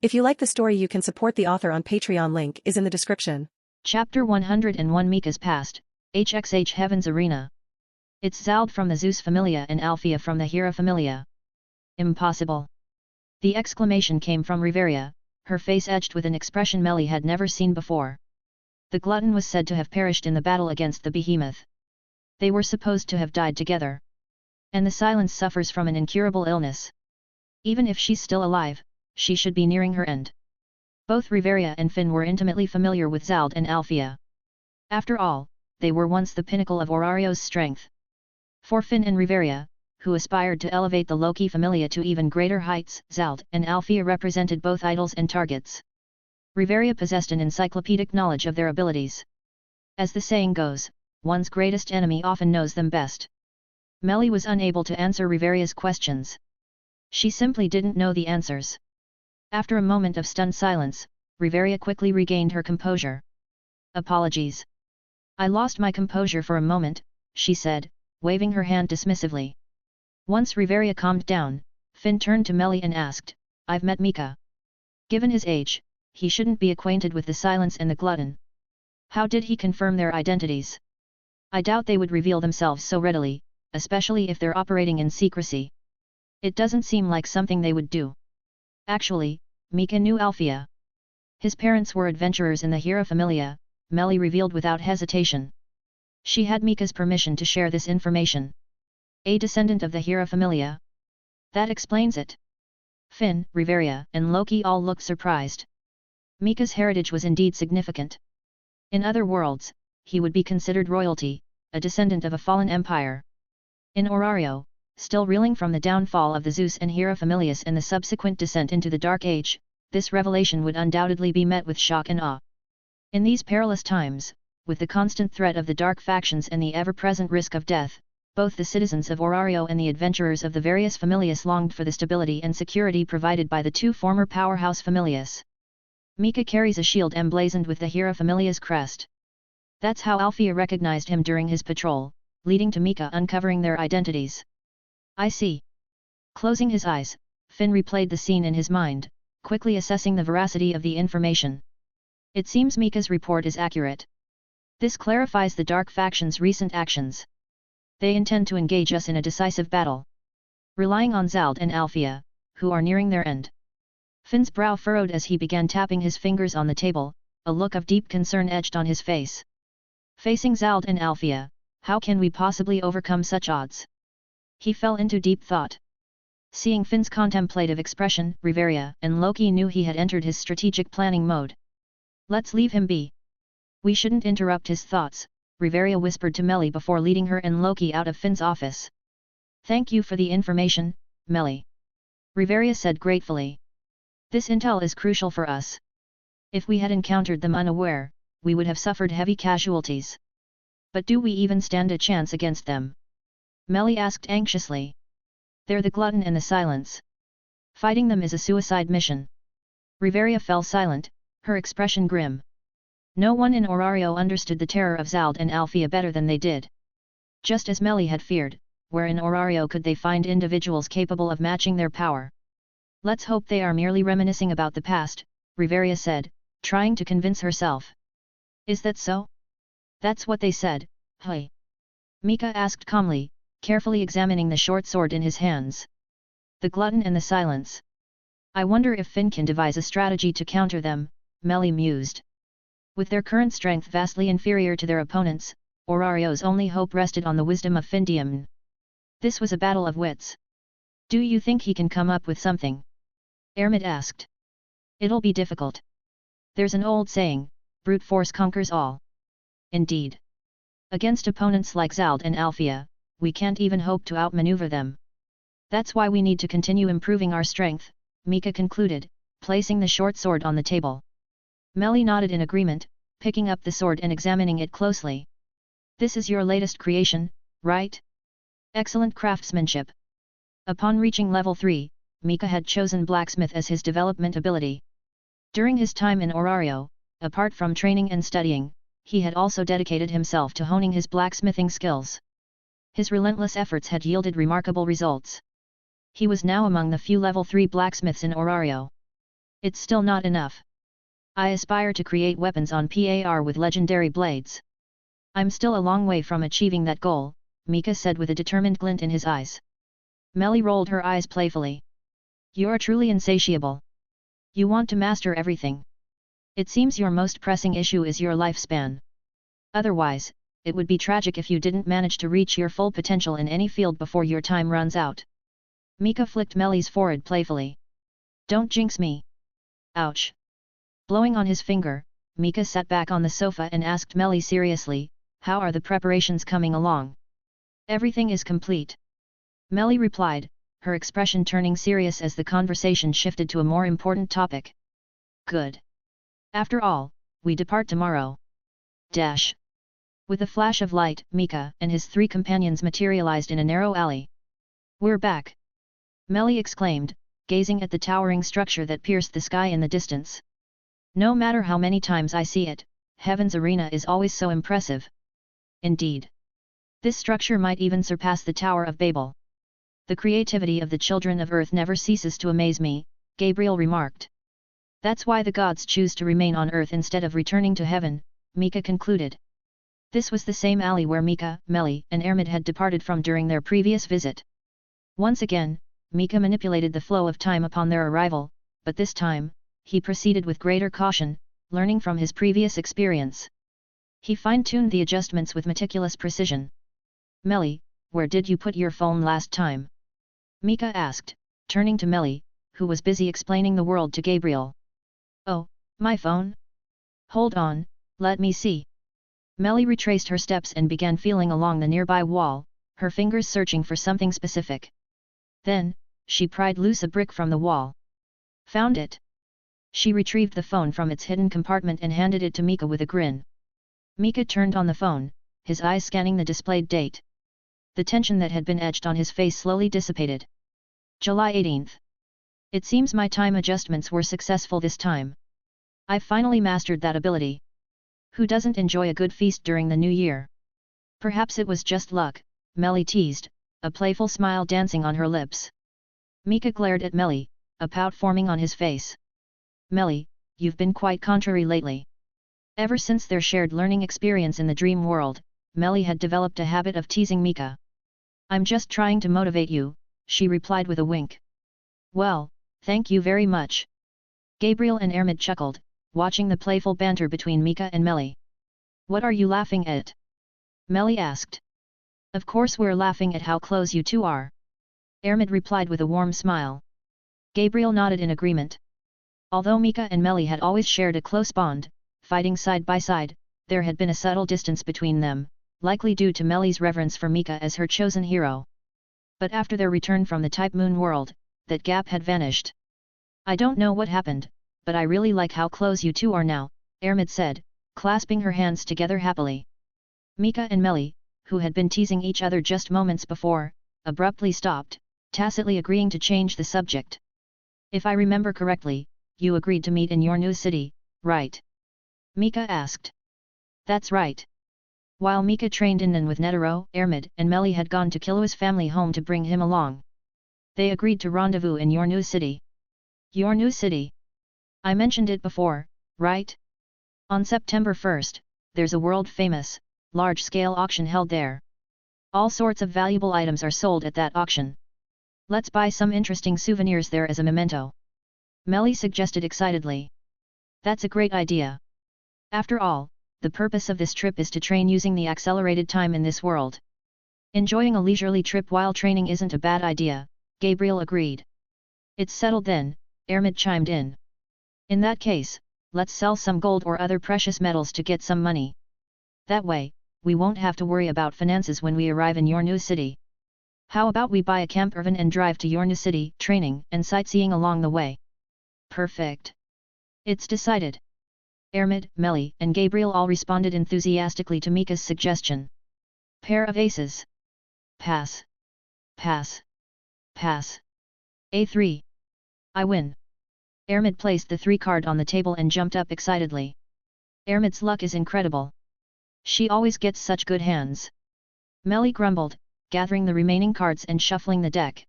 If you like the story, you can support the author on Patreon. Link is in the description. Chapter 101 Mika's Past, HXH Heaven's Arena. It's Zald from the Zeus Familia and Althea from the Hera Familia. Impossible. The exclamation came from Riveria, her face edged with an expression Melly had never seen before. The glutton was said to have perished in the battle against the behemoth. They were supposed to have died together. And the silence suffers from an incurable illness. Even if she's still alive, she should be nearing her end. Both Riveria and Finn were intimately familiar with Zald and Althea. After all, they were once the pinnacle of Orario's strength. For Finn and Riveria, who aspired to elevate the Loki Familia to even greater heights, Zald and Althea represented both idols and targets. Riveria possessed an encyclopedic knowledge of their abilities. As the saying goes, one's greatest enemy often knows them best. Melly was unable to answer Riveria's questions. She simply didn't know the answers. After a moment of stunned silence, Riveria quickly regained her composure. Apologies. I lost my composure for a moment, she said, waving her hand dismissively. Once Riveria calmed down, Finn turned to Melly and asked, I've met Mika. Given his age, he shouldn't be acquainted with the silence and the glutton. How did he confirm their identities? I doubt they would reveal themselves so readily, especially if they're operating in secrecy. It doesn't seem like something they would do. Actually, Mika knew Althea. His parents were adventurers in the Hera Familia, Melly revealed without hesitation. She had Mika's permission to share this information. A descendant of the Hera Familia? That explains it. Finn, Riveria, and Loki all looked surprised. Mika's heritage was indeed significant. In other worlds, he would be considered royalty, a descendant of a fallen empire. In Orario, still reeling from the downfall of the Zeus and Hera Familias and the subsequent descent into the Dark Age, this revelation would undoubtedly be met with shock and awe. In these perilous times, with the constant threat of the dark factions and the ever-present risk of death, both the citizens of Orario and the adventurers of the various familias longed for the stability and security provided by the two former powerhouse familias. Mika carries a shield emblazoned with the Hera Familia's crest. That's how Althea recognized him during his patrol, leading to Mika uncovering their identities. I see. Closing his eyes, Finn replayed the scene in his mind, quickly assessing the veracity of the information. It seems Mika's report is accurate. This clarifies the Dark Faction's recent actions. They intend to engage us in a decisive battle. Relying on Zald and Althea, who are nearing their end. Finn's brow furrowed as he began tapping his fingers on the table, a look of deep concern etched on his face. Facing Zald and Althea, how can we possibly overcome such odds? He fell into deep thought. Seeing Finn's contemplative expression, Riveria and Loki knew he had entered his strategic planning mode. Let's leave him be. We shouldn't interrupt his thoughts, Riveria whispered to Melly before leading her and Loki out of Finn's office. Thank you for the information, Melly. Riveria said gratefully. This intel is crucial for us. If we had encountered them unaware, we would have suffered heavy casualties. But do we even stand a chance against them? Melly asked anxiously. They're the glutton and the silence. Fighting them is a suicide mission. Riveria fell silent, her expression grim. No one in Orario understood the terror of Zald and Althea better than they did. Just as Melly had feared, where in Orario could they find individuals capable of matching their power? Let's hope they are merely reminiscing about the past, Riveria said, trying to convince herself. Is that so? That's what they said, hey? Mika asked calmly, carefully examining the short sword in his hands. The glutton and the silence. I wonder if Finn can devise a strategy to counter them, Melly mused. With their current strength vastly inferior to their opponents, Orario's only hope rested on the wisdom of Finn. This was a battle of wits. Do you think he can come up with something? Ermid asked. It'll be difficult. There's an old saying, brute force conquers all. Indeed. Against opponents like Zald and Althea, we can't even hope to outmaneuver them. That's why we need to continue improving our strength, Mika concluded, placing the short sword on the table. Melly nodded in agreement, picking up the sword and examining it closely. This is your latest creation, right? Excellent craftsmanship. Upon reaching level 3, Mika had chosen blacksmith as his development ability. During his time in Orario, apart from training and studying, he had also dedicated himself to honing his blacksmithing skills. His relentless efforts had yielded remarkable results. He was now among the few level 3 blacksmiths in Orario. It's still not enough. I aspire to create weapons on par with legendary blades. I'm still a long way from achieving that goal, Mika said with a determined glint in his eyes. Melly rolled her eyes playfully. You're truly insatiable. You want to master everything. It seems your most pressing issue is your lifespan. Otherwise, it would be tragic if you didn't manage to reach your full potential in any field before your time runs out. Mika flicked Melly's forehead playfully. Don't jinx me. Ouch. Blowing on his finger, Mika sat back on the sofa and asked Melly seriously, how are the preparations coming along? Everything is complete. Melly replied, her expression turning serious as the conversation shifted to a more important topic. Good. After all, we depart tomorrow. Dash. With a flash of light, Mika and his 3 companions materialized in a narrow alley. We're back! Melly exclaimed, gazing at the towering structure that pierced the sky in the distance. No matter how many times I see it, Heaven's Arena is always so impressive. Indeed. This structure might even surpass the Tower of Babel. The creativity of the children of Earth never ceases to amaze me, Gabriel remarked. That's why the gods choose to remain on Earth instead of returning to heaven, Mika concluded. This was the same alley where Mika, Melly, and Ermid had departed from during their previous visit. Once again, Mika manipulated the flow of time upon their arrival, but this time, he proceeded with greater caution, learning from his previous experience. He fine-tuned the adjustments with meticulous precision. Melly, where did you put your phone last time? Mika asked, turning to Melly, who was busy explaining the world to Gabriel. Oh, my phone? Hold on, let me see. Melly retraced her steps and began feeling along the nearby wall, her fingers searching for something specific. Then, she pried loose a brick from the wall. Found it. She retrieved the phone from its hidden compartment and handed it to Mika with a grin. Mika turned on the phone, his eyes scanning the displayed date. The tension that had been etched on his face slowly dissipated. July 18th. It seems my time adjustments were successful this time. I finally mastered that ability. Who doesn't enjoy a good feast during the new year? Perhaps it was just luck, Melly teased, a playful smile dancing on her lips. Mika glared at Melly, a pout forming on his face. Melly, you've been quite contrary lately. Ever since their shared learning experience in the dream world, Melly had developed a habit of teasing Mika. I'm just trying to motivate you, she replied with a wink. Well, thank you very much. Gabriel and Ermid chuckled, watching the playful banter between Mika and Melly. What are you laughing at? Melly asked. Of course we're laughing at how close you two are. Ermid replied with a warm smile. Gabriel nodded in agreement. Although Mika and Melly had always shared a close bond, fighting side by side, there had been a subtle distance between them, likely due to Melly's reverence for Mika as her chosen hero. But after their return from the Type Moon world, that gap had vanished. I don't know what happened, but I really like how close you two are now, Ermid said, clasping her hands together happily. Mika and Melly, who had been teasing each other just moments before, abruptly stopped, tacitly agreeing to change the subject. If I remember correctly, you agreed to meet in your new city, right? Mika asked. That's right. While Mika trained in and with Netero, Ermid and Melly had gone to Killua's family home to bring him along. They agreed to rendezvous in your new city. Your new city? I mentioned it before, right? On September 1st, there's a world-famous, large-scale auction held there. All sorts of valuable items are sold at that auction. Let's buy some interesting souvenirs there as a memento. Melly suggested excitedly. That's a great idea. After all, the purpose of this trip is to train using the accelerated time in this world. Enjoying a leisurely trip while training isn't a bad idea, Gabriel agreed. It's settled then, Ermid chimed in. In that case, let's sell some gold or other precious metals to get some money. That way, we won't have to worry about finances when we arrive in your new city. How about we buy a campervan and drive to your new city, training and sightseeing along the way? Perfect. It's decided. Ermid, Melly, and Gabriel all responded enthusiastically to Mika's suggestion. Pair of aces. Pass. Pass. Pass. A3. I win. Ermid placed the 3 card on the table and jumped up excitedly. Ermid's luck is incredible. She always gets such good hands. Melly grumbled, gathering the remaining cards and shuffling the deck.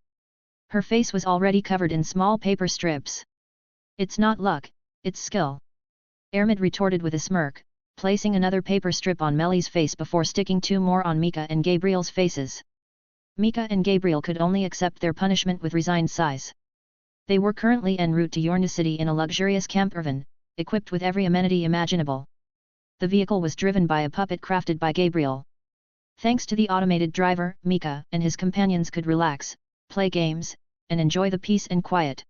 Her face was already covered in small paper strips. It's not luck, it's skill. Ermid retorted with a smirk, placing another paper strip on Melly's face before sticking 2 more on Mika and Gabriel's faces. Mika and Gabriel could only accept their punishment with resigned sighs. They were currently en route to Yornu City in a luxurious campervan, equipped with every amenity imaginable. The vehicle was driven by a puppet crafted by Gabriel. Thanks to the automated driver, Mika and his companions could relax, play games, and enjoy the peace and quiet.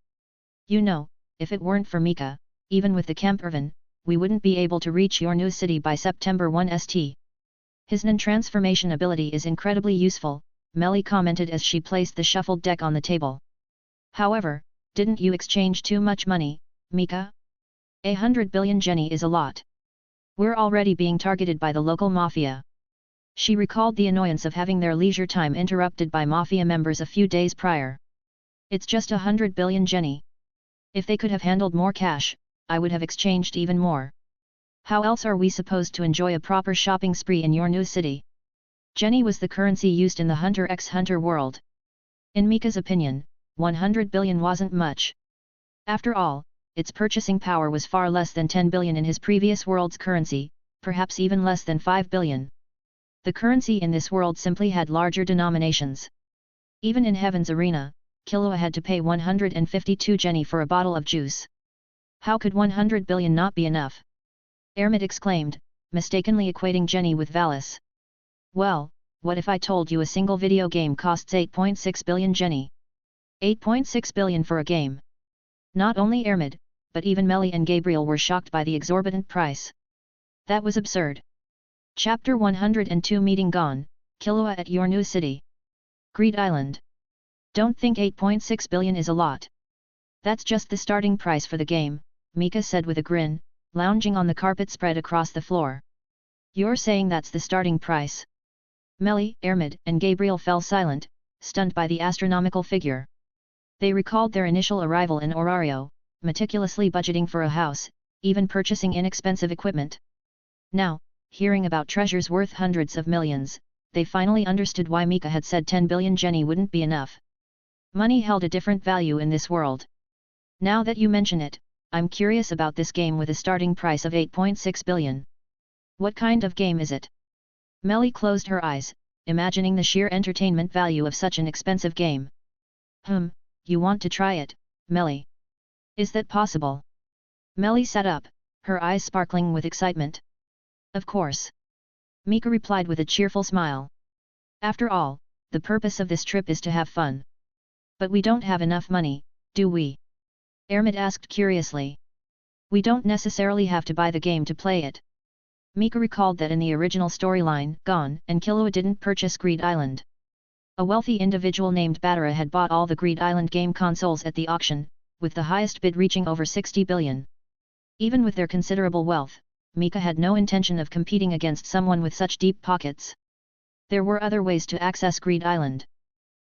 You know, if it weren't for Mika, even with the campervan, we wouldn't be able to reach Yornu City by September 1 st. His non-transformation ability is incredibly useful, Melly commented as she placed the shuffled deck on the table. However, didn't you exchange too much money, Mika? 100 billion jenny is a lot. We're already being targeted by the local mafia. She recalled the annoyance of having their leisure time interrupted by mafia members a few days prior. It's just 100 billion jenny. If they could have handled more cash, I would have exchanged even more. How else are we supposed to enjoy a proper shopping spree in your new city? Jenny was the currency used in the Hunter x Hunter world. In Mika's opinion, 100 billion wasn't much. After all, its purchasing power was far less than 10 billion in his previous world's currency, perhaps even less than 5 billion. The currency in this world simply had larger denominations. Even in Heaven's Arena, Killua had to pay 152 jenny for a bottle of juice. How could 100 billion not be enough? Ermid exclaimed, mistakenly equating jenny with Valis. Well, what if I told you a single video game costs 8.6 billion jenny? 8.6 billion for a game. Not only Ermid, but even Melly and Gabriel were shocked by the exorbitant price. That was absurd. Chapter 102 Meeting gone, Killua at your new city. Greed Island. Don't think 8.6 billion is a lot. That's just the starting price for the game, Mika said with a grin, lounging on the carpet spread across the floor. You're saying that's the starting price? Melly, Ermid, and Gabriel fell silent, stunned by the astronomical figure. They recalled their initial arrival in Orario, meticulously budgeting for a house, even purchasing inexpensive equipment. Now, hearing about treasures worth hundreds of millions, they finally understood why Mika had said 10 billion jenny wouldn't be enough. Money held a different value in this world. Now that you mention it, I'm curious about this game with a starting price of 8.6 billion. What kind of game is it? Melly closed her eyes, imagining the sheer entertainment value of such an expensive game. You want to try it, Melly? Is that possible? Melly sat up, her eyes sparkling with excitement. Of course. Mika replied with a cheerful smile. After all, the purpose of this trip is to have fun. But we don't have enough money, do we? Ermid asked curiously. We don't necessarily have to buy the game to play it. Mika recalled that in the original storyline, Gon and Killua didn't purchase Greed Island. A wealthy individual named Batara had bought all the Greed Island game consoles at the auction, with the highest bid reaching over 60 billion. Even with their considerable wealth, Mika had no intention of competing against someone with such deep pockets. There were other ways to access Greed Island.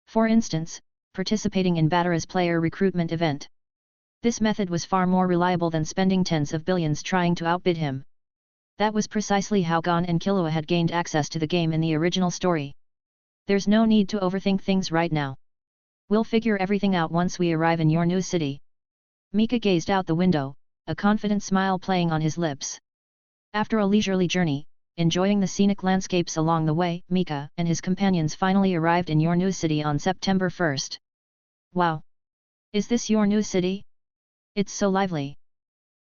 For instance, participating in Batara's player recruitment event. This method was far more reliable than spending tens of billions trying to outbid him. That was precisely how Gon and Killua had gained access to the game in the original story. There's no need to overthink things right now. We'll figure everything out once we arrive in your new city. Mika gazed out the window, a confident smile playing on his lips. After a leisurely journey, enjoying the scenic landscapes along the way, Mika and his companions finally arrived in your new city on September 1st. Wow! Is this your new city? It's so lively.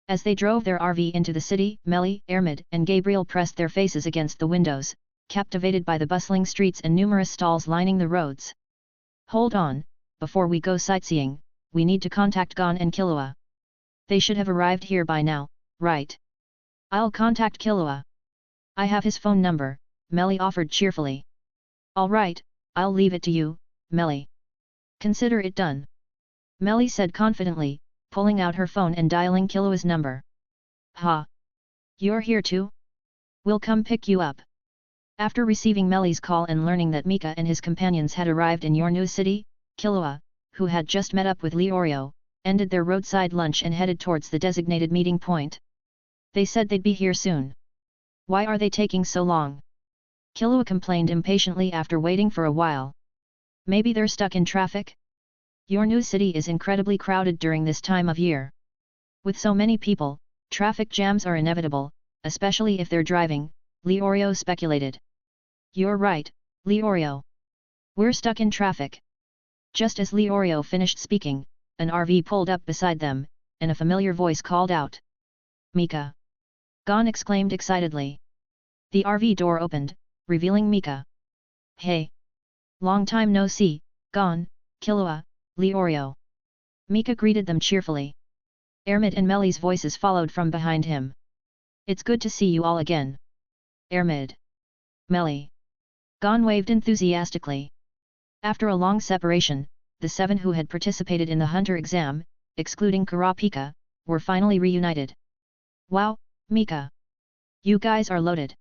As they drove their RV into the city, Melly, Ermid, and Gabriel pressed their faces against the windows, captivated by the bustling streets and numerous stalls lining the roads. Hold on, before we go sightseeing, we need to contact Gon and Killua. They should have arrived here by now, right? I'll contact Killua. I have his phone number, Melly offered cheerfully. Alright, I'll leave it to you, Melly. Consider it done. Melly said confidently, pulling out her phone and dialing Killua's number. Ha! You're here too? We'll come pick you up. After receiving Melly's call and learning that Mika and his companions had arrived in your new city, Killua, who had just met up with Orario, ended their roadside lunch and headed towards the designated meeting point. They said they'd be here soon. Why are they taking so long? Killua complained impatiently after waiting for a while. Maybe they're stuck in traffic? Your new city is incredibly crowded during this time of year. With so many people, traffic jams are inevitable, especially if they're driving, Orario speculated. You're right, Orario. We're stuck in traffic. Just as Orario finished speaking, an RV pulled up beside them, and a familiar voice called out. Mika! Gon exclaimed excitedly. The RV door opened, revealing Mika. Hey! Long time no see, Gon, Killua, Orario. Mika greeted them cheerfully. Ermit and Meli's voices followed from behind him. It's good to see you all again. Ermit. Meli. Gon waved enthusiastically. After a long separation, the 7 who had participated in the hunter exam, excluding Kurapika, were finally reunited. Wow, Mika! You guys are loaded!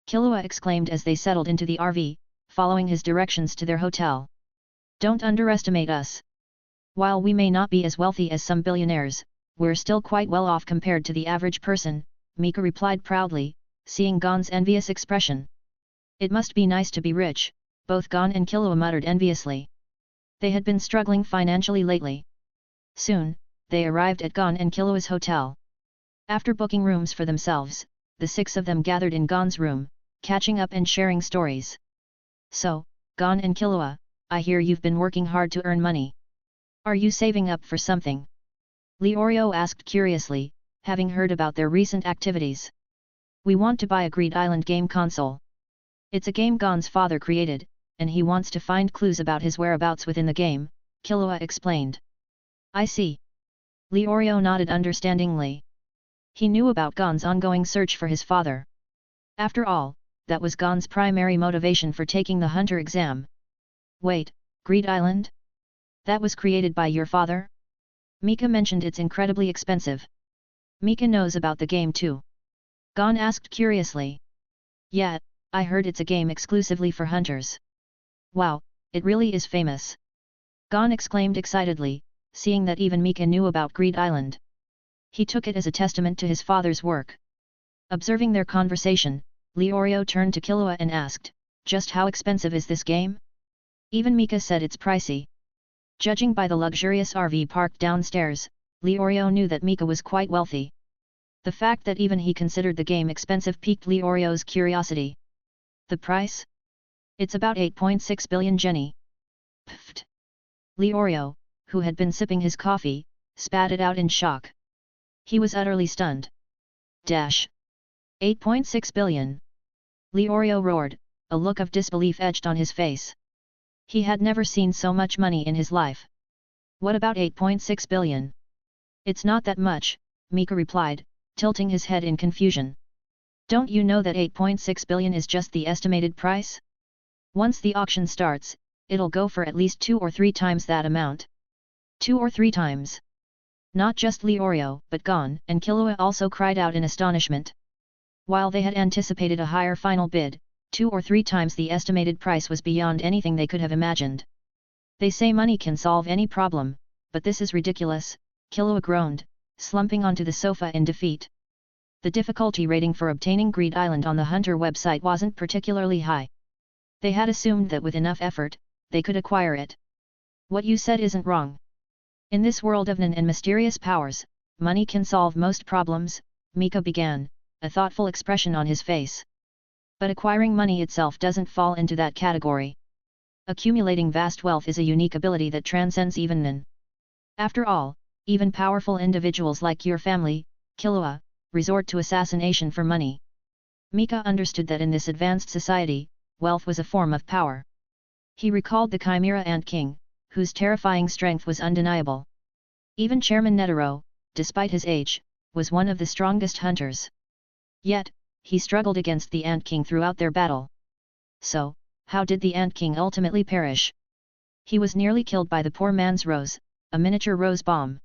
Killua exclaimed as they settled into the RV, following his directions to their hotel. Don't underestimate us. While we may not be as wealthy as some billionaires, we're still quite well off compared to the average person, Mika replied proudly, seeing Gon's envious expression. It must be nice to be rich, both Gon and Killua muttered enviously. They had been struggling financially lately. Soon, they arrived at Gon and Killua's hotel. After booking rooms for themselves, the 6 of them gathered in Gon's room, catching up and sharing stories. So, Gon and Killua, I hear you've been working hard to earn money. Are you saving up for something? Orario asked curiously, having heard about their recent activities. We want to buy a Greed Island game console. It's a game Gon's father created, and he wants to find clues about his whereabouts within the game, Killua explained. I see. Orario nodded understandingly. He knew about Gon's ongoing search for his father. After all, that was Gon's primary motivation for taking the hunter exam. Wait, Greed Island? That was created by your father? Mika mentioned it's incredibly expensive. Mika knows about the game too. Gon asked curiously. Yeah, I heard it's a game exclusively for hunters. Wow, it really is famous. Gon exclaimed excitedly, seeing that even Mika knew about Greed Island. He took it as a testament to his father's work. Observing their conversation, Orario turned to Killua and asked, just how expensive is this game? Even Mika said it's pricey. Judging by the luxurious RV parked downstairs, Orario knew that Mika was quite wealthy. The fact that even he considered the game expensive piqued Oriorio's curiosity. The price? It's about 8.6 billion jenny. Pfft. Orario, who had been sipping his coffee, spat it out in shock. He was utterly stunned. 8.6 billion. Orario roared, a look of disbelief etched on his face. He had never seen so much money in his life. What about 8.6 billion? It's not that much, Mika replied, tilting his head in confusion. Don't you know that 8.6 billion is just the estimated price? Once the auction starts, it'll go for at least 2 or 3 times that amount. 2 or 3 times. Not just Orario, but Gon and Killua also cried out in astonishment. While they had anticipated a higher final bid, 2 or 3 times the estimated price was beyond anything they could have imagined. They say money can solve any problem, but this is ridiculous, Killua groaned, slumping onto the sofa in defeat. The difficulty rating for obtaining Greed Island on the Hunter website wasn't particularly high. They had assumed that with enough effort, they could acquire it. What you said isn't wrong. In this world of and mysterious powers, money can solve most problems, Mika began, a thoughtful expression on his face. But acquiring money itself doesn't fall into that category. Accumulating vast wealth is a unique ability that transcends even nan. After all, even powerful individuals like your family, Killua, resort to assassination for money. Mika understood that in this advanced society, wealth was a form of power. He recalled the Chimera Ant King, whose terrifying strength was undeniable. Even Chairman Netero, despite his age, was one of the strongest hunters. Yet, he struggled against the Ant King throughout their battle. So, how did the Ant King ultimately perish? He was nearly killed by the poor man's rose, a miniature rose bomb.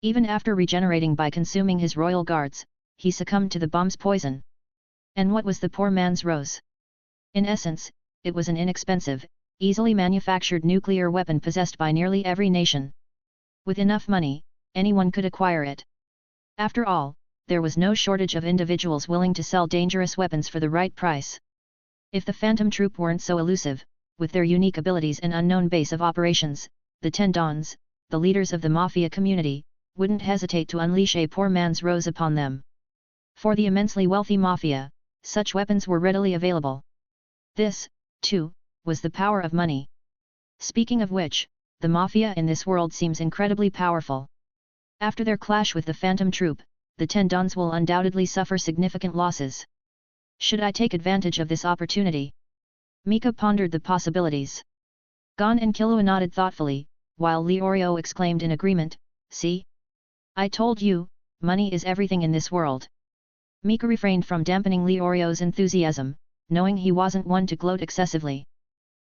Even after regenerating by consuming his royal guards, he succumbed to the bomb's poison. And what was the poor man's rose? In essence, it was an inexpensive, easily manufactured nuclear weapon possessed by nearly every nation. With enough money, anyone could acquire it. After all, there was no shortage of individuals willing to sell dangerous weapons for the right price. If the Phantom Troop weren't so elusive, with their unique abilities and unknown base of operations, the 10 Dons, the leaders of the mafia community, wouldn't hesitate to unleash a poor man's rose upon them. For the immensely wealthy mafia, such weapons were readily available. This, too, was the power of money. Speaking of which, the mafia in this world seems incredibly powerful. After their clash with the Phantom Troop, the 10 Dons will undoubtedly suffer significant losses. Should I take advantage of this opportunity? Mika pondered the possibilities. Gon and Killua nodded thoughtfully, while Leorio exclaimed in agreement, "See? I told you, money is everything in this world." Mika refrained from dampening Leorio's enthusiasm, knowing he wasn't one to gloat excessively.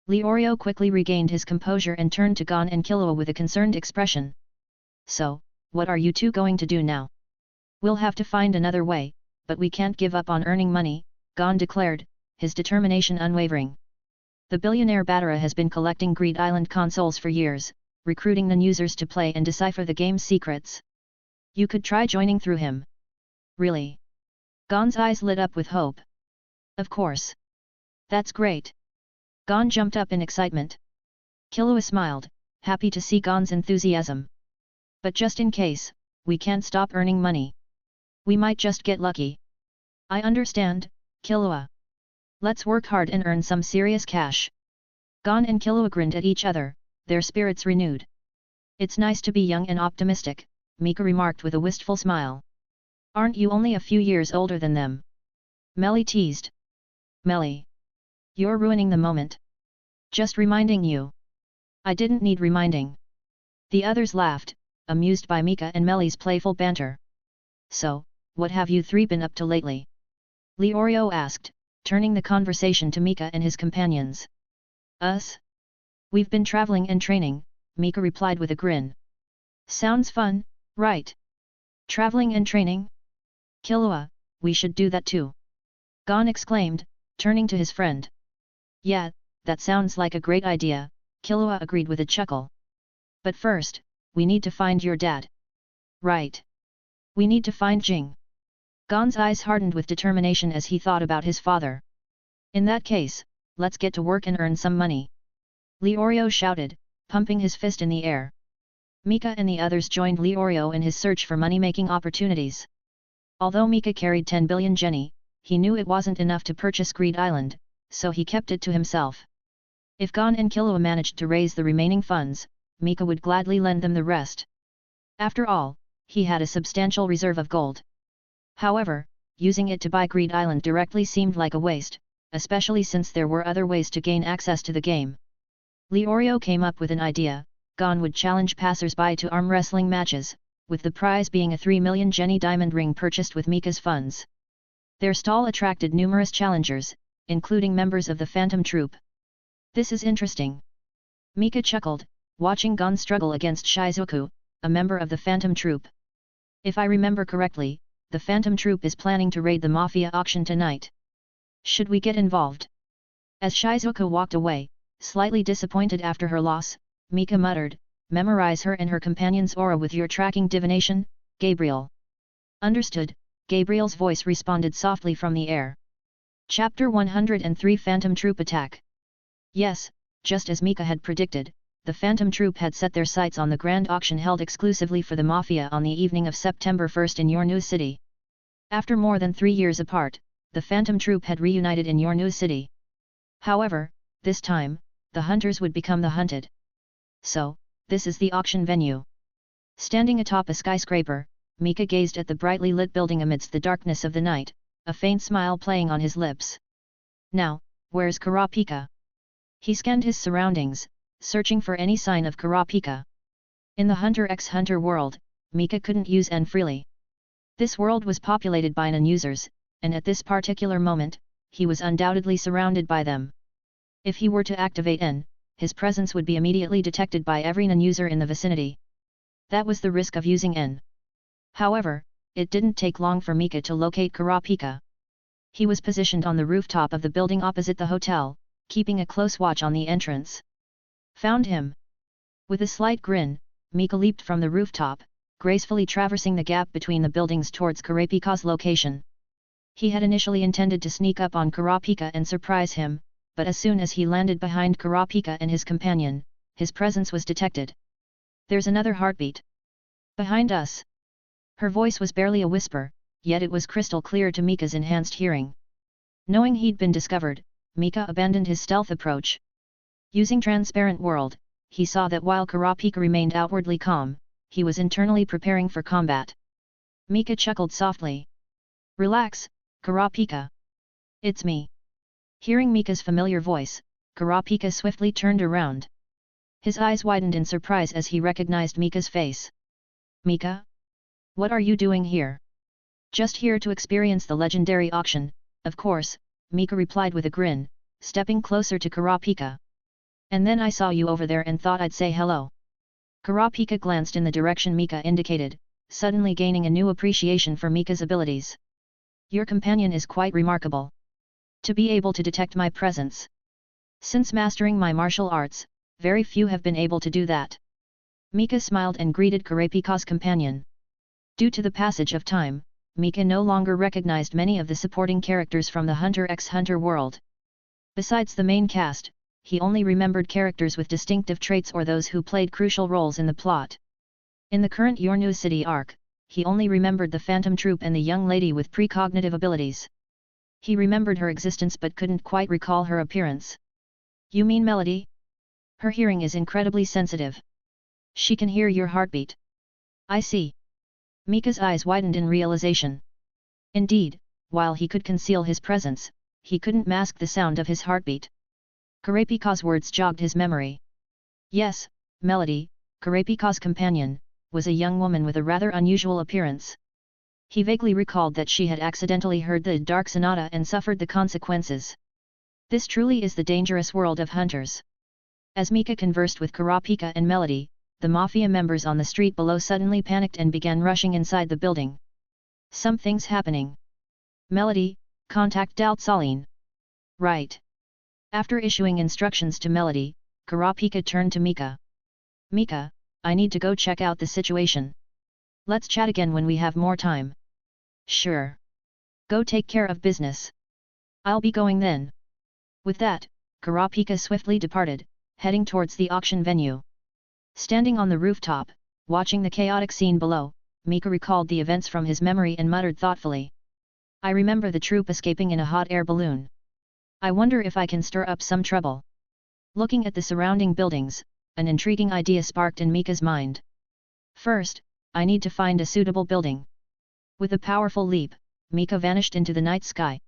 Leorio quickly regained his composure and turned to Gon and Killua with a concerned expression. "So, what are you two going to do now?" "We'll have to find another way, but we can't give up on earning money," Gon declared, his determination unwavering. The billionaire Batara has been collecting Greed Island consoles for years, recruiting non-users to play and decipher the game's secrets. You could try joining through him. Really? Gon's eyes lit up with hope. Of course. That's great. Gon jumped up in excitement. Killua smiled, happy to see Gon's enthusiasm. But just in case, we can't stop earning money. We might just get lucky. I understand, Killua. Let's work hard and earn some serious cash. Gon and Killua grinned at each other, their spirits renewed. It's nice to be young and optimistic, Mika remarked with a wistful smile. Aren't you only a few years older than them? Melly teased. Melly. You're ruining the moment. Just reminding you. I didn't need reminding. The others laughed, amused by Mika and Melly's playful banter. So, what have you three been up to lately? Leorio asked, turning the conversation to Mika and his companions. Us? We've been traveling and training, Mika replied with a grin. Sounds fun, right? Traveling and training? Killua, we should do that too. Gon exclaimed, turning to his friend. Yeah, that sounds like a great idea, Killua agreed with a chuckle. But first, we need to find your dad. Right. We need to find Jing. Gon's eyes hardened with determination as he thought about his father. In that case, let's get to work and earn some money. Leorio shouted, pumping his fist in the air. Mika and the others joined Leorio in his search for money-making opportunities. Although Mika carried 10 billion Jenny, he knew it wasn't enough to purchase Greed Island, so he kept it to himself. If Gon and Killua managed to raise the remaining funds, Mika would gladly lend them the rest. After all, he had a substantial reserve of gold. However, using it to buy Greed Island directly seemed like a waste, especially since there were other ways to gain access to the game. Leorio came up with an idea. Gon would challenge passers-by to arm wrestling matches, with the prize being a 3 million Jenny diamond ring purchased with Mika's funds. Their stall attracted numerous challengers, including members of the Phantom Troop. This is interesting. Mika chuckled, watching Gon struggle against Shizuku, a member of the Phantom Troop. If I remember correctly, the Phantom Troop is planning to raid the Mafia auction tonight. Should we get involved? As Shizuku walked away, slightly disappointed after her loss, Mika muttered, memorize her and her companion's aura with your tracking divination, Gabriel. Understood, Gabriel's voice responded softly from the air. Chapter 103 Phantom Troop Attack. Yes, just as Mika had predicted, the Phantom Troop had set their sights on the grand auction held exclusively for the Mafia on the evening of September 1st in Yornu City. After more than 3 years apart, the Phantom Troop had reunited in Yornu City. However, this time, the hunters would become the hunted. So, this is the auction venue. Standing atop a skyscraper, Mika gazed at the brightly lit building amidst the darkness of the night, a faint smile playing on his lips. Now, where's Kurapika? He scanned his surroundings, searching for any sign of Kurapika. In the Hunter x Hunter world, Mika couldn't use N freely. This world was populated by non-users, and at this particular moment, he was undoubtedly surrounded by them. If he were to activate N, his presence would be immediately detected by every non-user in the vicinity. That was the risk of using N. However, it didn't take long for Mika to locate Kurapika. He was positioned on the rooftop of the building opposite the hotel, keeping a close watch on the entrance. Found him. With a slight grin, Mika leaped from the rooftop, gracefully traversing the gap between the buildings towards Kurapika's location. He had initially intended to sneak up on Kurapika and surprise him, but as soon as he landed behind Kurapika and his companion, his presence was detected. There's another heartbeat. Behind us. Her voice was barely a whisper, yet it was crystal clear to Mika's enhanced hearing. Knowing he'd been discovered, Mika abandoned his stealth approach. Using transparent world, he saw that while Kurapika remained outwardly calm, he was internally preparing for combat. Mika chuckled softly. Relax, Kurapika. It's me. Hearing Mika's familiar voice, Kurapika swiftly turned around. His eyes widened in surprise as he recognized Mika's face. Mika? What are you doing here? Just here to experience the legendary auction, of course, Mika replied with a grin, stepping closer to Kurapika. And then I saw you over there and thought I'd say hello. Kurapika glanced in the direction Mika indicated, suddenly gaining a new appreciation for Mika's abilities. Your companion is quite remarkable. To be able to detect my presence. Since mastering my martial arts, very few have been able to do that. Mika smiled and greeted Kurapika's companion. Due to the passage of time, Mika no longer recognized many of the supporting characters from the Hunter x Hunter world. Besides the main cast, he only remembered characters with distinctive traits or those who played crucial roles in the plot. In the current Your New City arc, he only remembered the Phantom Troupe and the young lady with precognitive abilities. He remembered her existence but couldn't quite recall her appearance. You mean Melody? Her hearing is incredibly sensitive. She can hear your heartbeat. I see. Mika's eyes widened in realization. Indeed, while he could conceal his presence, he couldn't mask the sound of his heartbeat. Kurapika's words jogged his memory. Yes, Melody, Kurapika's companion, was a young woman with a rather unusual appearance. He vaguely recalled that she had accidentally heard the Dark Sonata and suffered the consequences. This truly is the dangerous world of hunters. As Mika conversed with Kurapika and Melody, the mafia members on the street below suddenly panicked and began rushing inside the building. Something's happening. Melody, contact Daltsaline. Right. After issuing instructions to Melody, Kurapika turned to Mika. Mika, I need to go check out the situation. Let's chat again when we have more time. Sure. Go take care of business. I'll be going then. With that, Kurapika swiftly departed, heading towards the auction venue. Standing on the rooftop, watching the chaotic scene below, Mika recalled the events from his memory and muttered thoughtfully. I remember the troop escaping in a hot air balloon. I wonder if I can stir up some trouble. Looking at the surrounding buildings, an intriguing idea sparked in Mika's mind. First, I need to find a suitable building. With a powerful leap, Mika vanished into the night sky.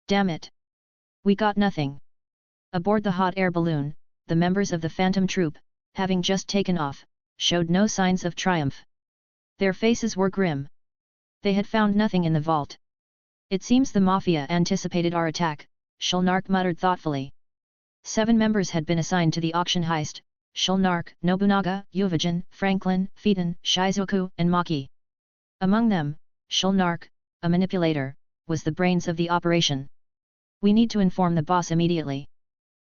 Damn it! We got nothing. Aboard the hot air balloon, the members of the Phantom Troupe, having just taken off, showed no signs of triumph. Their faces were grim. They had found nothing in the vault. It seems the Mafia anticipated our attack, Shulnark muttered thoughtfully. 7 members had been assigned to the auction heist: Shulnark, Nobunaga, Uvajin, Franklin, Phaeton, Shizuku, and Maki. Among them, Shulnark, a manipulator, was the brains of the operation. We need to inform the boss immediately.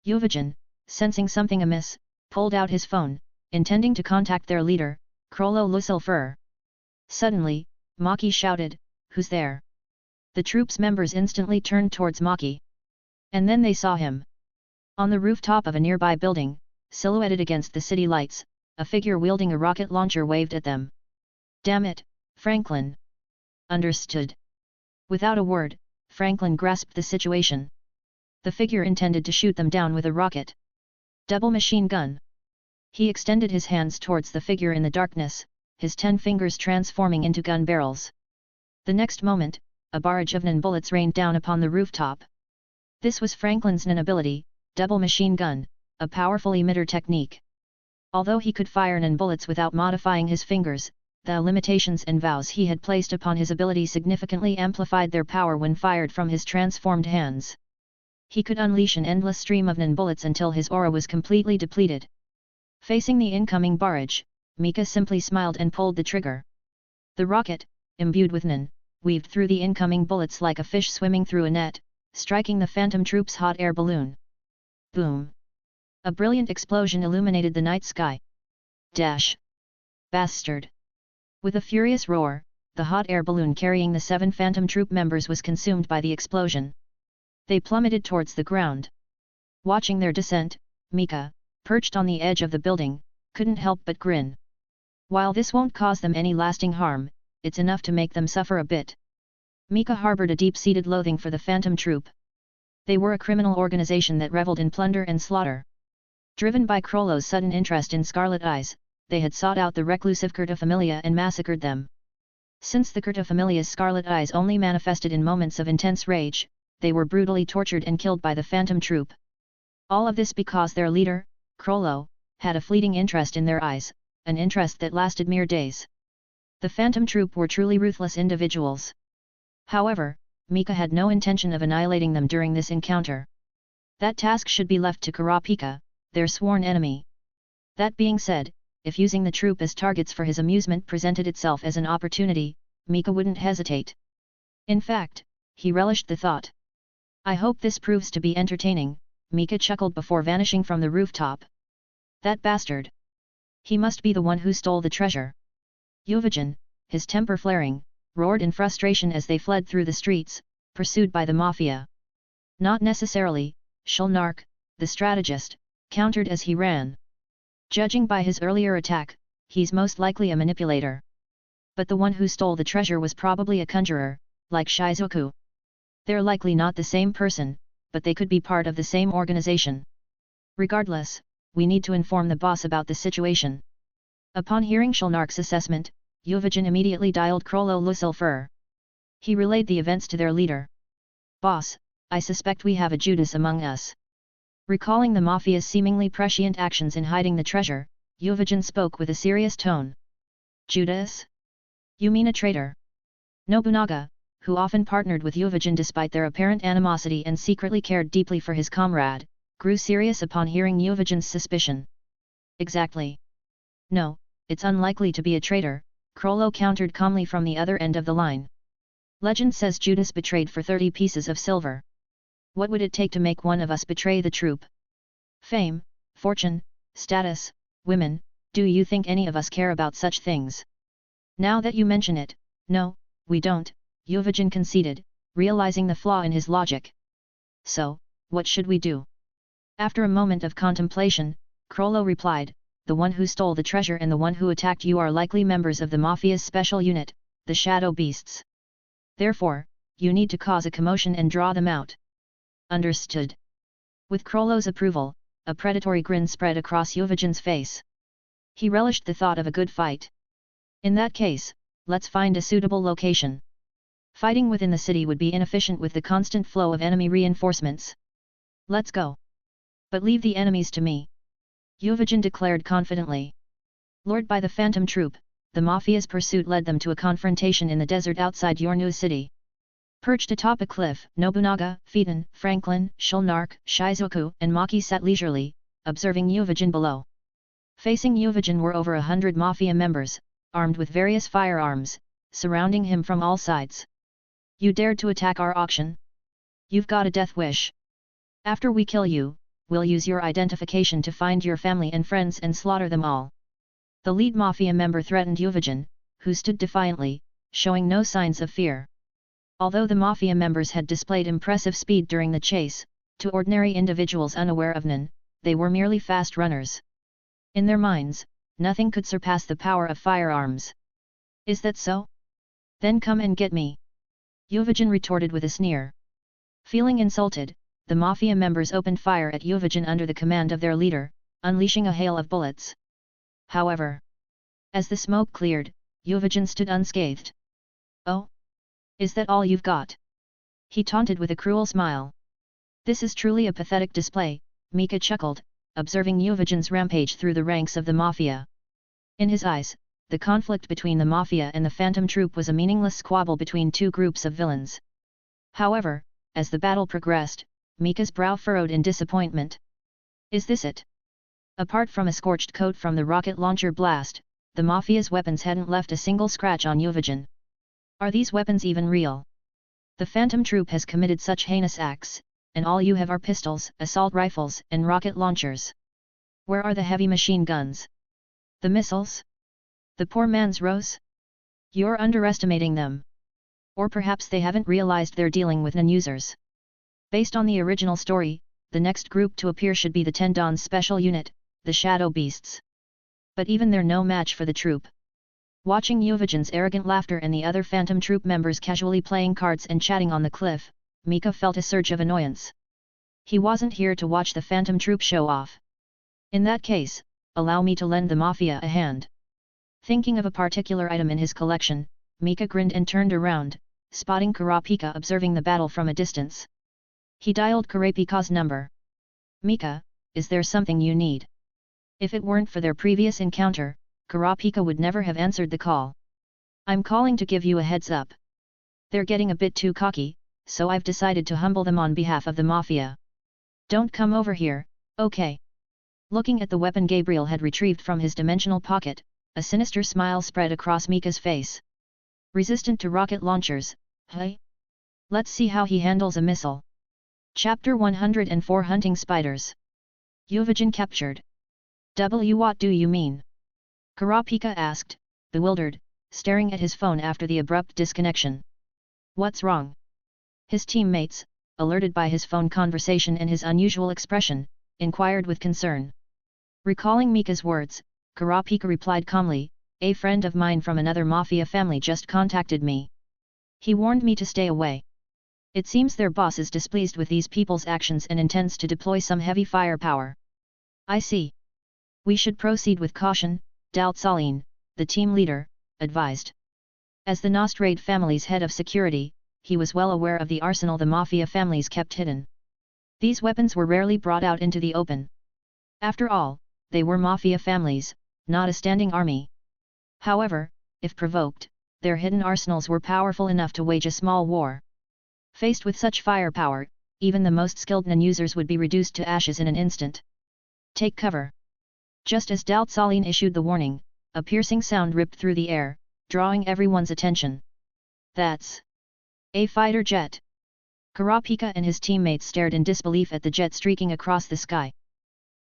Uvajin, sensing something amiss, pulled out his phone, intending to contact their leader, Krollo Lusilfur. Suddenly, Maki shouted, "Who's there?" The troop's members instantly turned towards Maki. And then they saw him. On the rooftop of a nearby building, silhouetted against the city lights, a figure wielding a rocket launcher waved at them. Damn it, Franklin! Understood. Without a word, Franklin grasped the situation. The figure intended to shoot them down with a rocket. Double machine gun. He extended his hands towards the figure in the darkness, his 10 fingers transforming into gun barrels. The next moment, a barrage of NAN bullets rained down upon the rooftop. This was Franklin's NAN ability, double machine gun, a powerful emitter technique. Although he could fire NAN bullets without modifying his fingers, the limitations and vows he had placed upon his ability significantly amplified their power when fired from his transformed hands. He could unleash an endless stream of NAN bullets until his aura was completely depleted. Facing the incoming barrage, Mika simply smiled and pulled the trigger. The rocket, imbued with NAN, weaved through the incoming bullets like a fish swimming through a net, striking the Phantom Troop's hot air balloon. Boom! A brilliant explosion illuminated the night sky. Dash! Bastard! With a furious roar, the hot air balloon carrying the 7 Phantom Troop members was consumed by the explosion. They plummeted towards the ground. Watching their descent, Mika, perched on the edge of the building, couldn't help but grin. While this won't cause them any lasting harm, it's enough to make them suffer a bit. Mika harbored a deep-seated loathing for the Phantom Troop. They were a criminal organization that reveled in plunder and slaughter. Driven by Krollo's sudden interest in Scarlet Eyes, they had sought out the reclusive Curta Familia and massacred them. Since the Curta Familia's Scarlet Eyes only manifested in moments of intense rage, they were brutally tortured and killed by the Phantom Troop. All of this because their leader, Krollo, had a fleeting interest in their eyes, an interest that lasted mere days. The Phantom Troop were truly ruthless individuals. However, Mika had no intention of annihilating them during this encounter. That task should be left to Kurapika, their sworn enemy. That being said, if using the troop as targets for his amusement presented itself as an opportunity, Mika wouldn't hesitate. In fact, he relished the thought. I hope this proves to be entertaining, Mika chuckled before vanishing from the rooftop. That bastard! He must be the one who stole the treasure. Yuvajin, his temper flaring, roared in frustration as they fled through the streets, pursued by the mafia. Not necessarily, Shulnark, the strategist, countered as he ran. Judging by his earlier attack, he's most likely a manipulator. But the one who stole the treasure was probably a conjurer, like Shizuku. They're likely not the same person, but they could be part of the same organization. Regardless, we need to inform the boss about the situation. Upon hearing Shulnark's assessment, Yuvajin immediately dialed Krollo Lusilfur. He relayed the events to their leader. Boss, I suspect we have a Judas among us. Recalling the mafia's seemingly prescient actions in hiding the treasure, Yuvajin spoke with a serious tone. Judas? You mean a traitor? Nobunaga, who often partnered with Yuvajin despite their apparent animosity and secretly cared deeply for his comrade, grew serious upon hearing Yuvajin's suspicion. Exactly. No, it's unlikely to be a traitor, Krollo countered calmly from the other end of the line. Legend says Judas betrayed for 30 pieces of silver. What would it take to make one of us betray the troop? Fame, fortune, status, women, do you think any of us care about such things? Now that you mention it, no, we don't, Yuvajin conceded, realizing the flaw in his logic. So, what should we do? After a moment of contemplation, Krollo replied, the one who stole the treasure and the one who attacked you are likely members of the mafia's special unit, the Shadow Beasts. Therefore, you need to cause a commotion and draw them out. Understood. With Krollo's approval, a predatory grin spread across Yuvajin's face. He relished the thought of a good fight. In that case, let's find a suitable location. Fighting within the city would be inefficient with the constant flow of enemy reinforcements. Let's go. But leave the enemies to me. Yuvajin declared confidently. Lured by the Phantom Troop, the mafia's pursuit led them to a confrontation in the desert outside Yornu city. Perched atop a cliff, Nobunaga, Phaeton, Franklin, Shulnark, Shizuku and Maki sat leisurely, observing Yuvajin below. Facing Yuvajin were over 100 mafia members, armed with various firearms, surrounding him from all sides. You dared to attack our auction? You've got a death wish. After we kill you, we'll use your identification to find your family and friends and slaughter them all. The lead mafia member threatened Yuvajin, who stood defiantly, showing no signs of fear. Although the mafia members had displayed impressive speed during the chase, to ordinary individuals unaware of Nen, they were merely fast runners. In their minds, nothing could surpass the power of firearms. Is that so? Then come and get me. Yuvajin retorted with a sneer. Feeling insulted, the mafia members opened fire at Yuvajin under the command of their leader, unleashing a hail of bullets. However, as the smoke cleared, Yuvajin stood unscathed. Oh? Is that all you've got? He taunted with a cruel smile. This is truly a pathetic display, Mika chuckled, observing Yuvajin's rampage through the ranks of the mafia. In his eyes, the conflict between the mafia and the Phantom Troop was a meaningless squabble between two groups of villains. However, as the battle progressed, Mika's brow furrowed in disappointment. Is this it? Apart from a scorched coat from the rocket launcher blast, the mafia's weapons hadn't left a single scratch on Yuvajin. Are these weapons even real? The Phantom Troop has committed such heinous acts, and all you have are pistols, assault rifles, and rocket launchers. Where are the heavy machine guns? The missiles? The poor man's rose? You're underestimating them. Or perhaps they haven't realized they're dealing with non-users. Based on the original story, the next group to appear should be the Tendon's special unit, the Shadow Beasts. But even they're no match for the troop, Watching Yuvijan's arrogant laughter and the other Phantom Troop members casually playing cards and chatting on the cliff, Mika felt a surge of annoyance. He wasn't here to watch the Phantom Troop show off. In that case, allow me to lend the Mafia a hand. Thinking of a particular item in his collection, Mika grinned and turned around, spotting Kurapika observing the battle from a distance. He dialed Kurapika's number. Mika, is there something you need? If it weren't for their previous encounter, Kurapika would never have answered the call. I'm calling to give you a heads up. They're getting a bit too cocky, so I've decided to humble them on behalf of the Mafia. Don't come over here, okay? Looking at the weapon Gabriel had retrieved from his dimensional pocket, a sinister smile spread across Mika's face. Resistant to rocket launchers, hey? Let's see how he handles a missile. Chapter 104 Hunting Spiders. Yuvijan captured. What do you mean? Kurapika asked, bewildered, staring at his phone after the abrupt disconnection. What's wrong? His teammates, alerted by his phone conversation and his unusual expression, inquired with concern. Recalling Mika's words, Kurapika replied calmly, a friend of mine from another Mafia family just contacted me. He warned me to stay away. It seems their boss is displeased with these people's actions and intends to deploy some heavy firepower. I see. We should proceed with caution, Daltsaline, the team leader, advised. As the Nostrade family's head of security, he was well aware of the arsenal the Mafia families kept hidden. These weapons were rarely brought out into the open. After all, they were Mafia families, not a standing army. However, if provoked, their hidden arsenals were powerful enough to wage a small war. Faced with such firepower, even the most skilled non-users would be reduced to ashes in an instant. Take cover. Just as Daltsaline issued the warning, a piercing sound ripped through the air, drawing everyone's attention. That's a fighter jet. Kurapika and his teammates stared in disbelief at the jet streaking across the sky.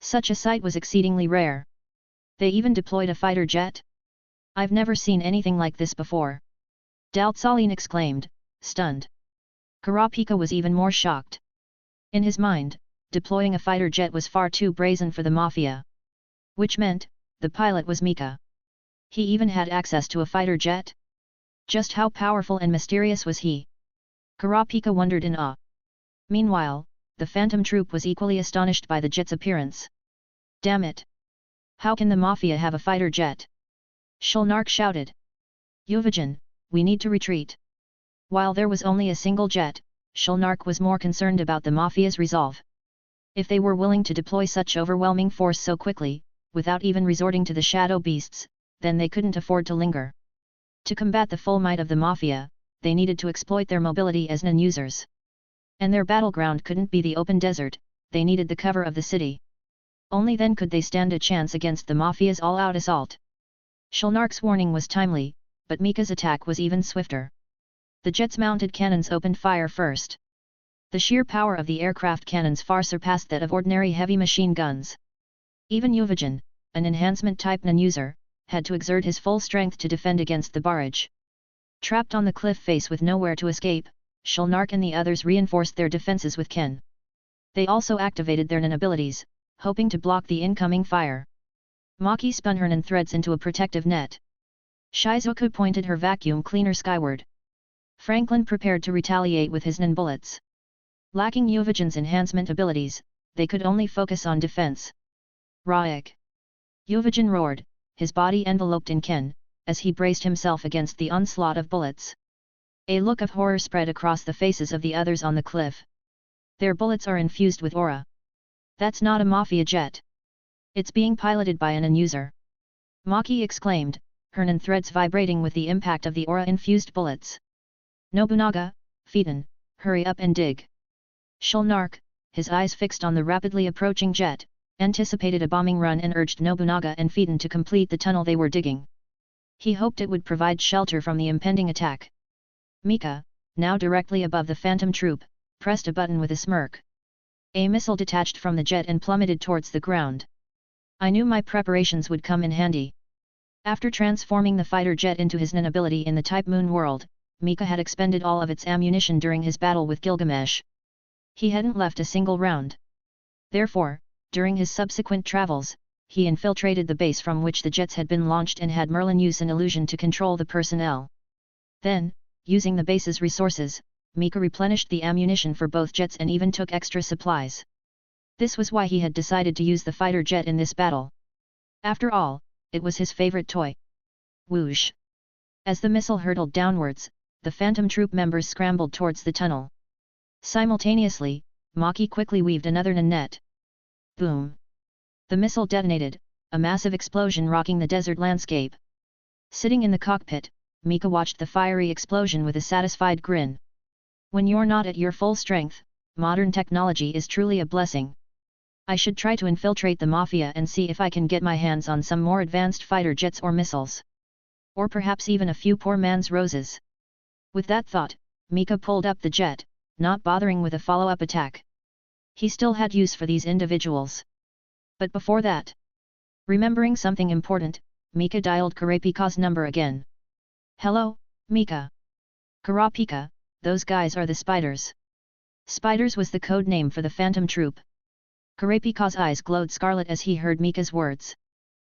Such a sight was exceedingly rare. They even deployed a fighter jet? I've never seen anything like this before. Daltsaline exclaimed, stunned. Kurapika was even more shocked. In his mind, deploying a fighter jet was far too brazen for the Mafia. Which meant, the pilot was Mika. He even had access to a fighter jet? Just how powerful and mysterious was he? Kurapika wondered in awe. Meanwhile, the Phantom Troop was equally astonished by the jet's appearance. Damn it! How can the Mafia have a fighter jet? Shulnark shouted. Yuvijan, we need to retreat. While there was only a single jet, Shulnark was more concerned about the Mafia's resolve. If they were willing to deploy such overwhelming force so quickly, without even resorting to the shadow beasts, then they couldn't afford to linger. To combat the full might of the Mafia, they needed to exploit their mobility as non-users. And their battleground couldn't be the open desert, they needed the cover of the city. Only then could they stand a chance against the Mafia's all-out assault. Shulnark's warning was timely, but Mika's attack was even swifter. The jet's mounted cannons opened fire first. The sheer power of the aircraft cannons far surpassed that of ordinary heavy machine guns. Even Yuvijan, an enhancement-type non-user, had to exert his full strength to defend against the barrage. Trapped on the cliff face with nowhere to escape, Shulnark and the others reinforced their defenses with Ken. They also activated their non abilities, hoping to block the incoming fire. Maki spun her non threads into a protective net. Shizuku pointed her vacuum cleaner skyward. Franklin prepared to retaliate with his non bullets. Lacking Yuvijan's enhancement abilities, they could only focus on defense. Raik! Yuvijan roared, his body enveloped in Ken, as he braced himself against the onslaught of bullets. A look of horror spread across the faces of the others on the cliff. Their bullets are infused with aura. That's not a Mafia jet. It's being piloted by a non-user. Maki exclaimed, her non threads vibrating with the impact of the aura-infused bullets. Nobunaga, Phaeton, hurry up and dig. Shulnark, his eyes fixed on the rapidly approaching jet, anticipated a bombing run and urged Nobunaga and Phaeton to complete the tunnel they were digging. He hoped it would provide shelter from the impending attack. Mika, now directly above the Phantom Troop, pressed a button with a smirk. A missile detached from the jet and plummeted towards the ground. I knew my preparations would come in handy. After transforming the fighter jet into his non ability in the Type Moon world, Mika had expended all of its ammunition during his battle with Gilgamesh. He hadn't left a single round. Therefore, during his subsequent travels, he infiltrated the base from which the jets had been launched and had Merlin use an illusion to control the personnel. Then, using the base's resources, Mika replenished the ammunition for both jets and even took extra supplies. This was why he had decided to use the fighter jet in this battle. After all, it was his favorite toy. Whoosh! As the missile hurtled downwards, the Phantom Troop members scrambled towards the tunnel. Simultaneously, Maki quickly weaved another net. Boom! The missile detonated, a massive explosion rocking the desert landscape. Sitting in the cockpit, Mika watched the fiery explosion with a satisfied grin. When you're not at your full strength, modern technology is truly a blessing. I should try to infiltrate the Mafia and see if I can get my hands on some more advanced fighter jets or missiles. Or perhaps even a few poor man's roses. With that thought, Mika pulled up the jet, not bothering with a follow-up attack. He still had use for these individuals. But before that, remembering something important, Mika dialed Kurapika's number again. Hello, Mika. Kurapika, those guys are the Spiders. Spiders was the code name for the Phantom Troop. Kurapika's eyes glowed scarlet as he heard Mika's words.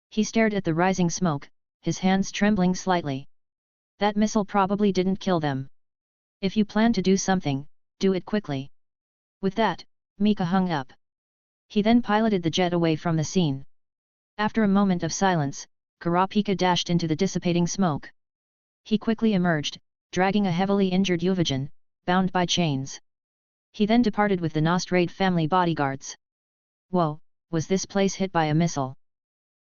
He stared at the rising smoke, his hands trembling slightly. That missile probably didn't kill them. If you plan to do something, do it quickly. With that, Mika hung up. He then piloted the jet away from the scene. After a moment of silence, Kurapika dashed into the dissipating smoke. He quickly emerged, dragging a heavily injured Yuvajan, bound by chains. He then departed with the Nostrade family bodyguards. Whoa, was this place hit by a missile?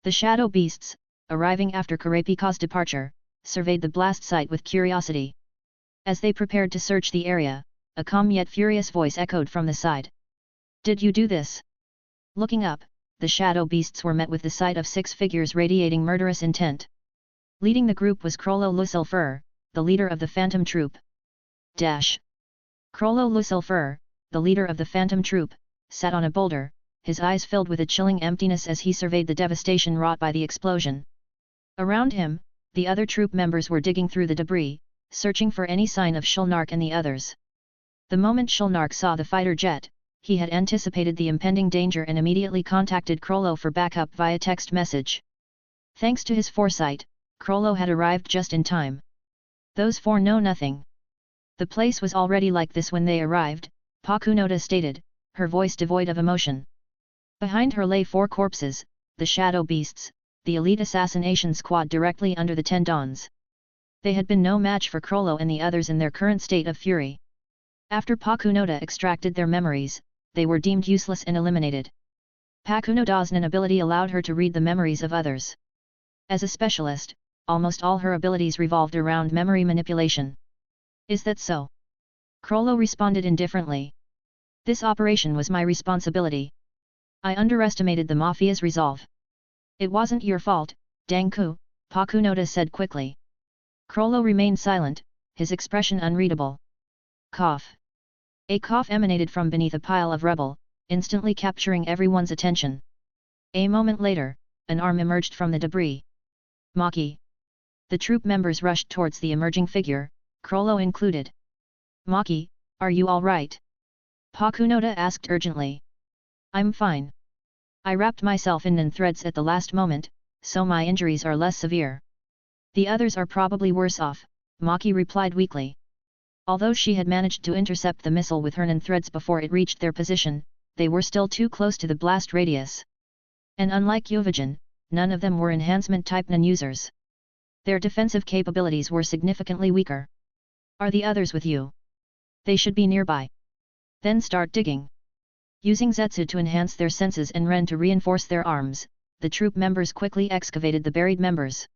The shadow beasts, arriving after Kurapika's departure, surveyed the blast site with curiosity. As they prepared to search the area, a calm yet furious voice echoed from the side. Did you do this? Looking up, the shadow beasts were met with the sight of 6 figures radiating murderous intent. Leading the group was Krollo Lusilfur, the leader of the Phantom Troop. Krollo Lusilfur, the leader of the Phantom Troop, sat on a boulder, his eyes filled with a chilling emptiness as he surveyed the devastation wrought by the explosion. Around him, the other troop members were digging through the debris, searching for any sign of Shulnark and the others. The moment Shulnark saw the fighter jet, he had anticipated the impending danger and immediately contacted Krollo for backup via text message. Thanks to his foresight, Krollo had arrived just in time. Those 4 know nothing. The place was already like this when they arrived, Pakunoda stated, her voice devoid of emotion. Behind her lay 4 corpses, the shadow beasts, the elite assassination squad directly under the 10 Dons. They had been no match for Krollo and the others in their current state of fury. After Pakunoda extracted their memories, they were deemed useless and eliminated. Pakunoda's Nen ability allowed her to read the memories of others. As a specialist, almost all her abilities revolved around memory manipulation. Is that so? Krollo responded indifferently. This operation was my responsibility. I underestimated the Mafia's resolve. It wasn't your fault, Danku, Pakunoda said quickly. Krollo remained silent, his expression unreadable. Cough. A cough emanated from beneath a pile of rubble, instantly capturing everyone's attention. A moment later, an arm emerged from the debris. Maki. The troop members rushed towards the emerging figure, Krollo included. Maki, are you all right? Pakunoda asked urgently. I'm fine. I wrapped myself in threads at the last moment, so my injuries are less severe. The others are probably worse off, Maki replied weakly. Although she had managed to intercept the missile with her threads before it reached their position, they were still too close to the blast radius. And unlike Yuvajan, none of them were enhancement-type Nen users. Their defensive capabilities were significantly weaker. Are the others with you? They should be nearby. Then start digging. Using Zetsu to enhance their senses and Ren to reinforce their arms, the troop members quickly excavated the buried members.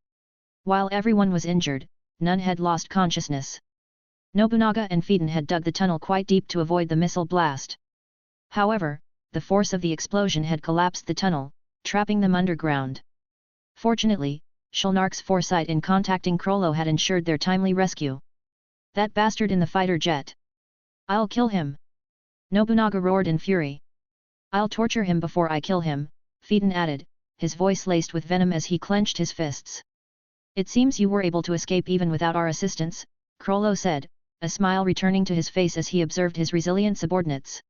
While everyone was injured, none had lost consciousness. Nobunaga and Fiden had dug the tunnel quite deep to avoid the missile blast. However, the force of the explosion had collapsed the tunnel, trapping them underground. Fortunately, Shulnark's foresight in contacting Krollo had ensured their timely rescue. That bastard in the fighter jet! I'll kill him! Nobunaga roared in fury. I'll torture him before I kill him, Fiden added, his voice laced with venom as he clenched his fists. It seems you were able to escape even without our assistance, Krollo said, a smile returning to his face as he observed his resilient subordinates.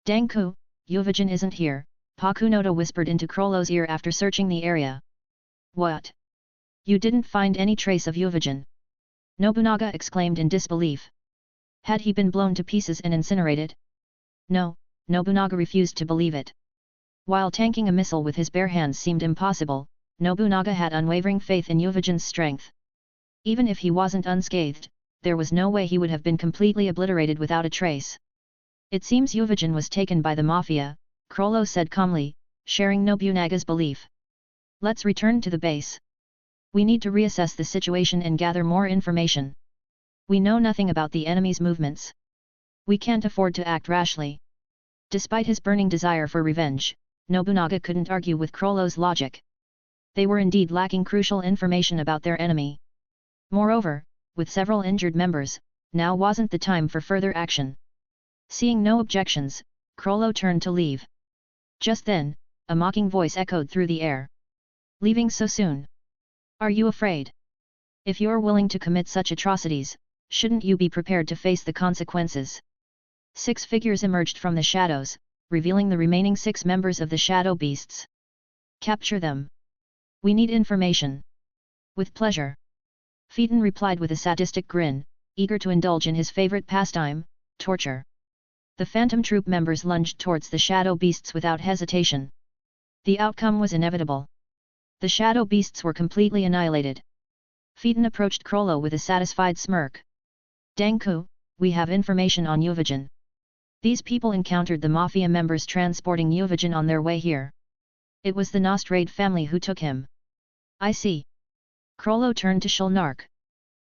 Danku, Yuvajan isn't here, Pakunoda whispered into Crollo's ear after searching the area. What? You didn't find any trace of Uvajin? Nobunaga exclaimed in disbelief. Had he been blown to pieces and incinerated? No, Nobunaga refused to believe it. While tanking a missile with his bare hands seemed impossible, Nobunaga had unwavering faith in Uvajin's strength. Even if he wasn't unscathed, there was no way he would have been completely obliterated without a trace. It seems Uvajin was taken by the Mafia, Crollo said calmly, sharing Nobunaga's belief. Let's return to the base. We need to reassess the situation and gather more information. We know nothing about the enemy's movements. We can't afford to act rashly. Despite his burning desire for revenge, Nobunaga couldn't argue with Crollo's logic. They were indeed lacking crucial information about their enemy. Moreover, with several injured members, now wasn't the time for further action. Seeing no objections, Crollo turned to leave. Just then, a mocking voice echoed through the air. Leaving so soon? Are you afraid? If you're willing to commit such atrocities, shouldn't you be prepared to face the consequences? 6 figures emerged from the shadows, revealing the remaining 6 members of the Shadow Beasts. Capture them. We need information. With pleasure. Phaeton replied with a sadistic grin, eager to indulge in his favorite pastime, torture. The Phantom Troop members lunged towards the Shadow Beasts without hesitation. The outcome was inevitable. The Shadow Beasts were completely annihilated. Phaeton approached Crollo with a satisfied smirk. Danku, we have information on Uvajin. These people encountered the Mafia members transporting Uvajin on their way here. It was the Nostrade family who took him. I see. Crollo turned to Shulnark.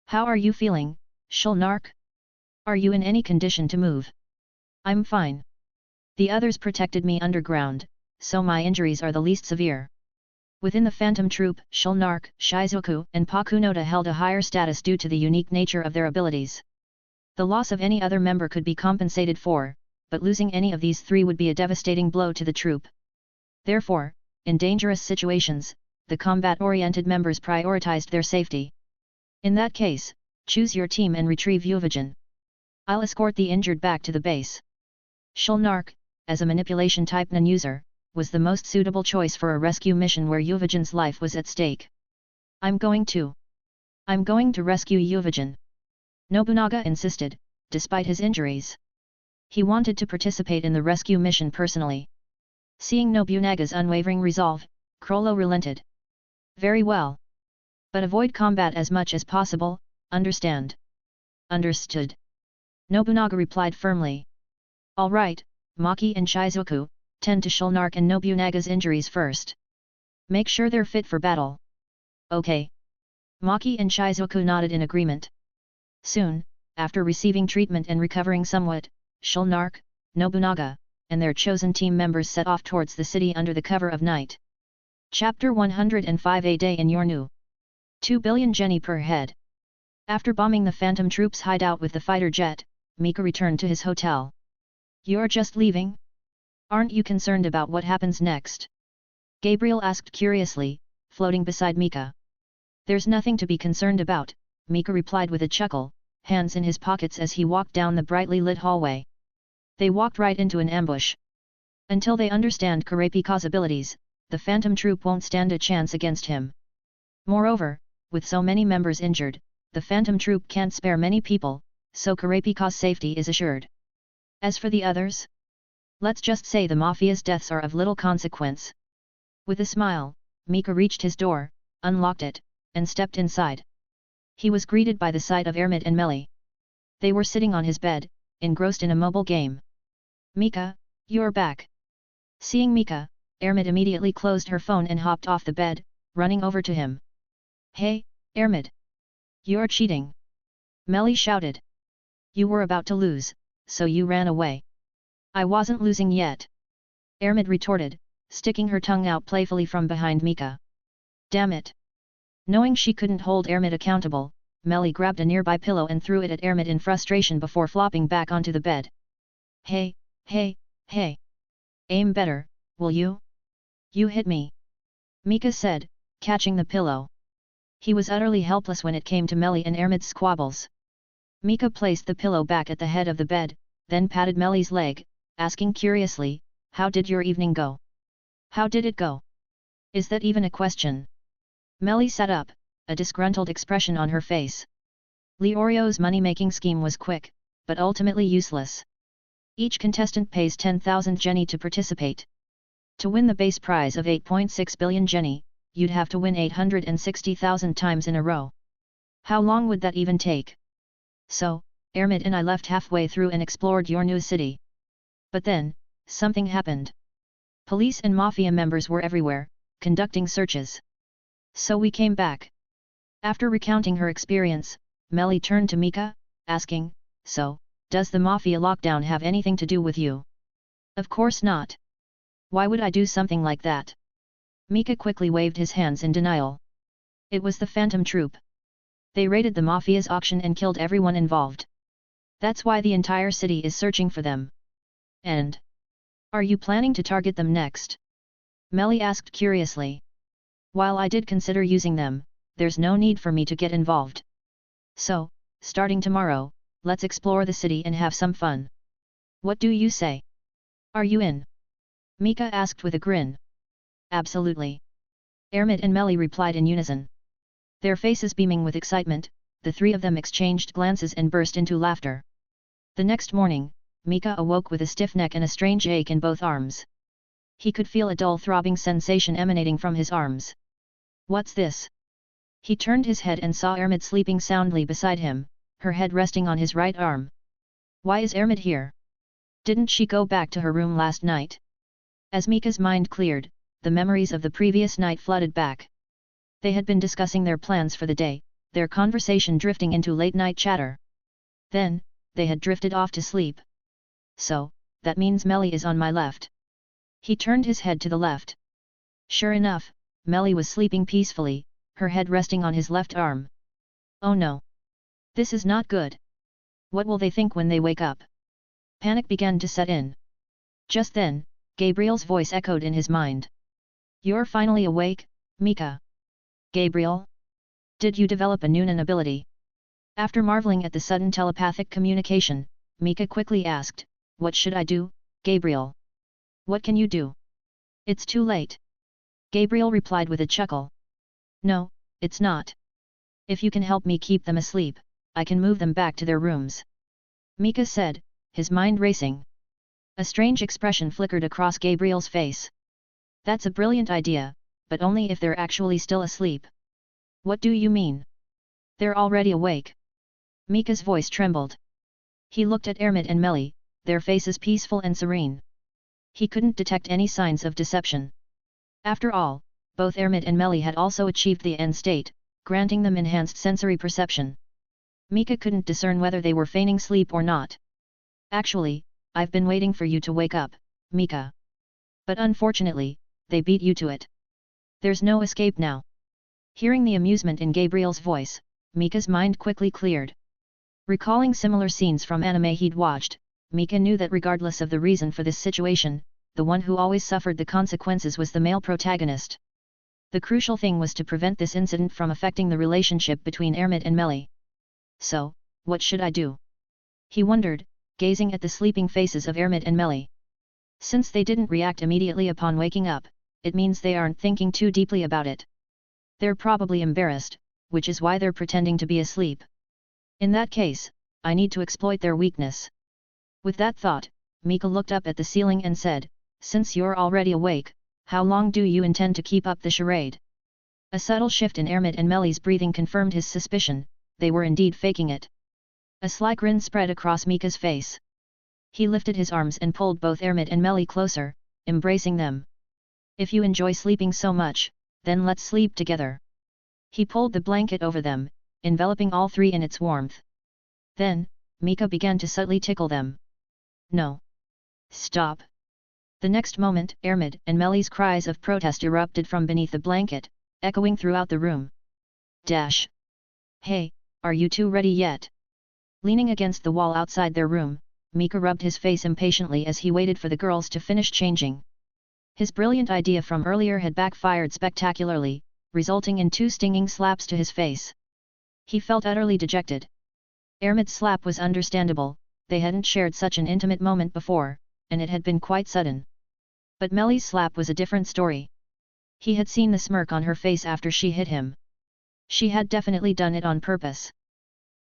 How are you feeling, Shulnark? Are you in any condition to move? I'm fine. The others protected me underground, so my injuries are the least severe. Within the Phantom Troop, Shulnark, Shizuku and Pakunoda held a higher status due to the unique nature of their abilities. The loss of any other member could be compensated for, but losing any of these 3 would be a devastating blow to the troop. Therefore, in dangerous situations, the combat-oriented members prioritized their safety. In that case, choose your team and retrieve Uvajin. I'll escort the injured back to the base. Shulnark, as a manipulation-type non-user, was the most suitable choice for a rescue mission where Uvajin's life was at stake. I'm going to rescue Uvajin. Nobunaga insisted, despite his injuries. He wanted to participate in the rescue mission personally. Seeing Nobunaga's unwavering resolve, Crollo relented. Very well. But avoid combat as much as possible, understand? Understood. Nobunaga replied firmly. All right, Maki and Shizuku, tend to Shulnark and Nobunaga's injuries first. Make sure they're fit for battle. Okay. Maki and Shizuku nodded in agreement. Soon, after receiving treatment and recovering somewhat, Shulnark, Nobunaga, and their chosen team members set off towards the city under the cover of night. Chapter 105 A Day in Yornu. 2 billion jenny per head. After bombing the Phantom Troops hideout with the fighter jet, Mika returned to his hotel. You're just leaving? Aren't you concerned about what happens next? Gabriel asked curiously, floating beside Mika. There's nothing to be concerned about, Mika replied with a chuckle, hands in his pockets as he walked down the brightly lit hallway. They walked right into an ambush. Until they understand Kurapika's abilities, the Phantom Troop won't stand a chance against him. Moreover, with so many members injured, the Phantom Troop can't spare many people, so Kurapika's safety is assured. As for the others? Let's just say the Mafia's deaths are of little consequence. With a smile, Mika reached his door, unlocked it, and stepped inside. He was greeted by the sight of Ermit and Melly. They were sitting on his bed, engrossed in a mobile game. Mika, you're back. Seeing Mika, Ermit immediately closed her phone and hopped off the bed, running over to him. Hey, Ermit! You're cheating! Melly shouted. You were about to lose, so you ran away. I wasn't losing yet. Ermit retorted, sticking her tongue out playfully from behind Mika. Damn it! Knowing she couldn't hold Ermit accountable, Melly grabbed a nearby pillow and threw it at Ermit in frustration before flopping back onto the bed. Hey, hey, hey! Aim better, will you? You hit me! Mika said, catching the pillow. He was utterly helpless when it came to Melly and Ermit's squabbles. Mika placed the pillow back at the head of the bed, then patted Melly's leg, asking curiously, how did your evening go? How did it go? Is that even a question? Melly sat up, a disgruntled expression on her face. Leorio's money-making scheme was quick, but ultimately useless. Each contestant pays 10,000 jenny to participate. To win the base prize of 8.6 billion jenny, you'd have to win 860,000 times in a row. How long would that even take? So, Ermid and I left halfway through and explored your new city. But then, something happened. Police and mafia members were everywhere, conducting searches. So we came back. After recounting her experience, Melly turned to Mika, asking, "So, does the mafia lockdown have anything to do with you?" "Of course not. Why would I do something like that?" Mika quickly waved his hands in denial. "It was the Phantom Troop. They raided the mafia's auction and killed everyone involved. That's why the entire city is searching for them." "And? Are you planning to target them next?" Melly asked curiously. "While I did consider using them, there's no need for me to get involved. So, starting tomorrow, let's explore the city and have some fun. What do you say? Are you in?" Mika asked with a grin. "Absolutely." Ermid and Melly replied in unison. Their faces beaming with excitement, the three of them exchanged glances and burst into laughter. The next morning, Mika awoke with a stiff neck and a strange ache in both arms. He could feel a dull throbbing sensation emanating from his arms. "What's this?" He turned his head and saw Ermid sleeping soundly beside him, her head resting on his right arm. "Why is Ermid here? Didn't she go back to her room last night?" As Mika's mind cleared, the memories of the previous night flooded back. They had been discussing their plans for the day, their conversation drifting into late-night chatter. Then, they had drifted off to sleep. "So, that means Melly is on my left." He turned his head to the left. Sure enough, Melly was sleeping peacefully, her head resting on his left arm. "Oh no! This is not good. What will they think when they wake up?" Panic began to set in. Just then, Gabriel's voice echoed in his mind. "You're finally awake, Mika." "Gabriel? Did you develop a Noonan ability?" After marveling at the sudden telepathic communication, Mika quickly asked, "What should I do, Gabriel?" "What can you do?" "It's too late." Gabriel replied with a chuckle. "No, it's not. If you can help me keep them asleep, I can move them back to their rooms," Mika said, his mind racing. A strange expression flickered across Gabriel's face. "That's a brilliant idea, but only if they're actually still asleep." "What do you mean?" "They're already awake." Mika's voice trembled. He looked at Ermid and Melly, their faces peaceful and serene. He couldn't detect any signs of deception. After all, both Ermid and Melly had also achieved the end state, granting them enhanced sensory perception. Mika couldn't discern whether they were feigning sleep or not. "Actually, I've been waiting for you to wake up, Mika. But unfortunately, they beat you to it. There's no escape now." Hearing the amusement in Gabriel's voice, Mika's mind quickly cleared. Recalling similar scenes from anime he'd watched, Mika knew that regardless of the reason for this situation, the one who always suffered the consequences was the male protagonist. The crucial thing was to prevent this incident from affecting the relationship between Ermid and Melly. "So, what should I do?" he wondered, gazing at the sleeping faces of Ermid and Melly. Since they didn't react immediately upon waking up, it means they aren't thinking too deeply about it. They're probably embarrassed, which is why they're pretending to be asleep. In that case, I need to exploit their weakness. With that thought, Mika looked up at the ceiling and said, "Since you're already awake, how long do you intend to keep up the charade?" A subtle shift in Ermid and Melly's breathing confirmed his suspicion, they were indeed faking it. A sly grin spread across Mika's face. He lifted his arms and pulled both Ermid and Melly closer, embracing them. "If you enjoy sleeping so much, then let's sleep together." He pulled the blanket over them, enveloping all three in its warmth. Then, Mika began to subtly tickle them. "No. Stop." The next moment, Ermid and Melly's cries of protest erupted from beneath the blanket, echoing throughout the room. "Dash! Hey, are you two ready yet?" Leaning against the wall outside their room, Mika rubbed his face impatiently as he waited for the girls to finish changing. His brilliant idea from earlier had backfired spectacularly, resulting in 2 stinging slaps to his face. He felt utterly dejected. Ermid's slap was understandable, they hadn't shared such an intimate moment before, and it had been quite sudden. But Melly's slap was a different story. He had seen the smirk on her face after she hit him. She had definitely done it on purpose.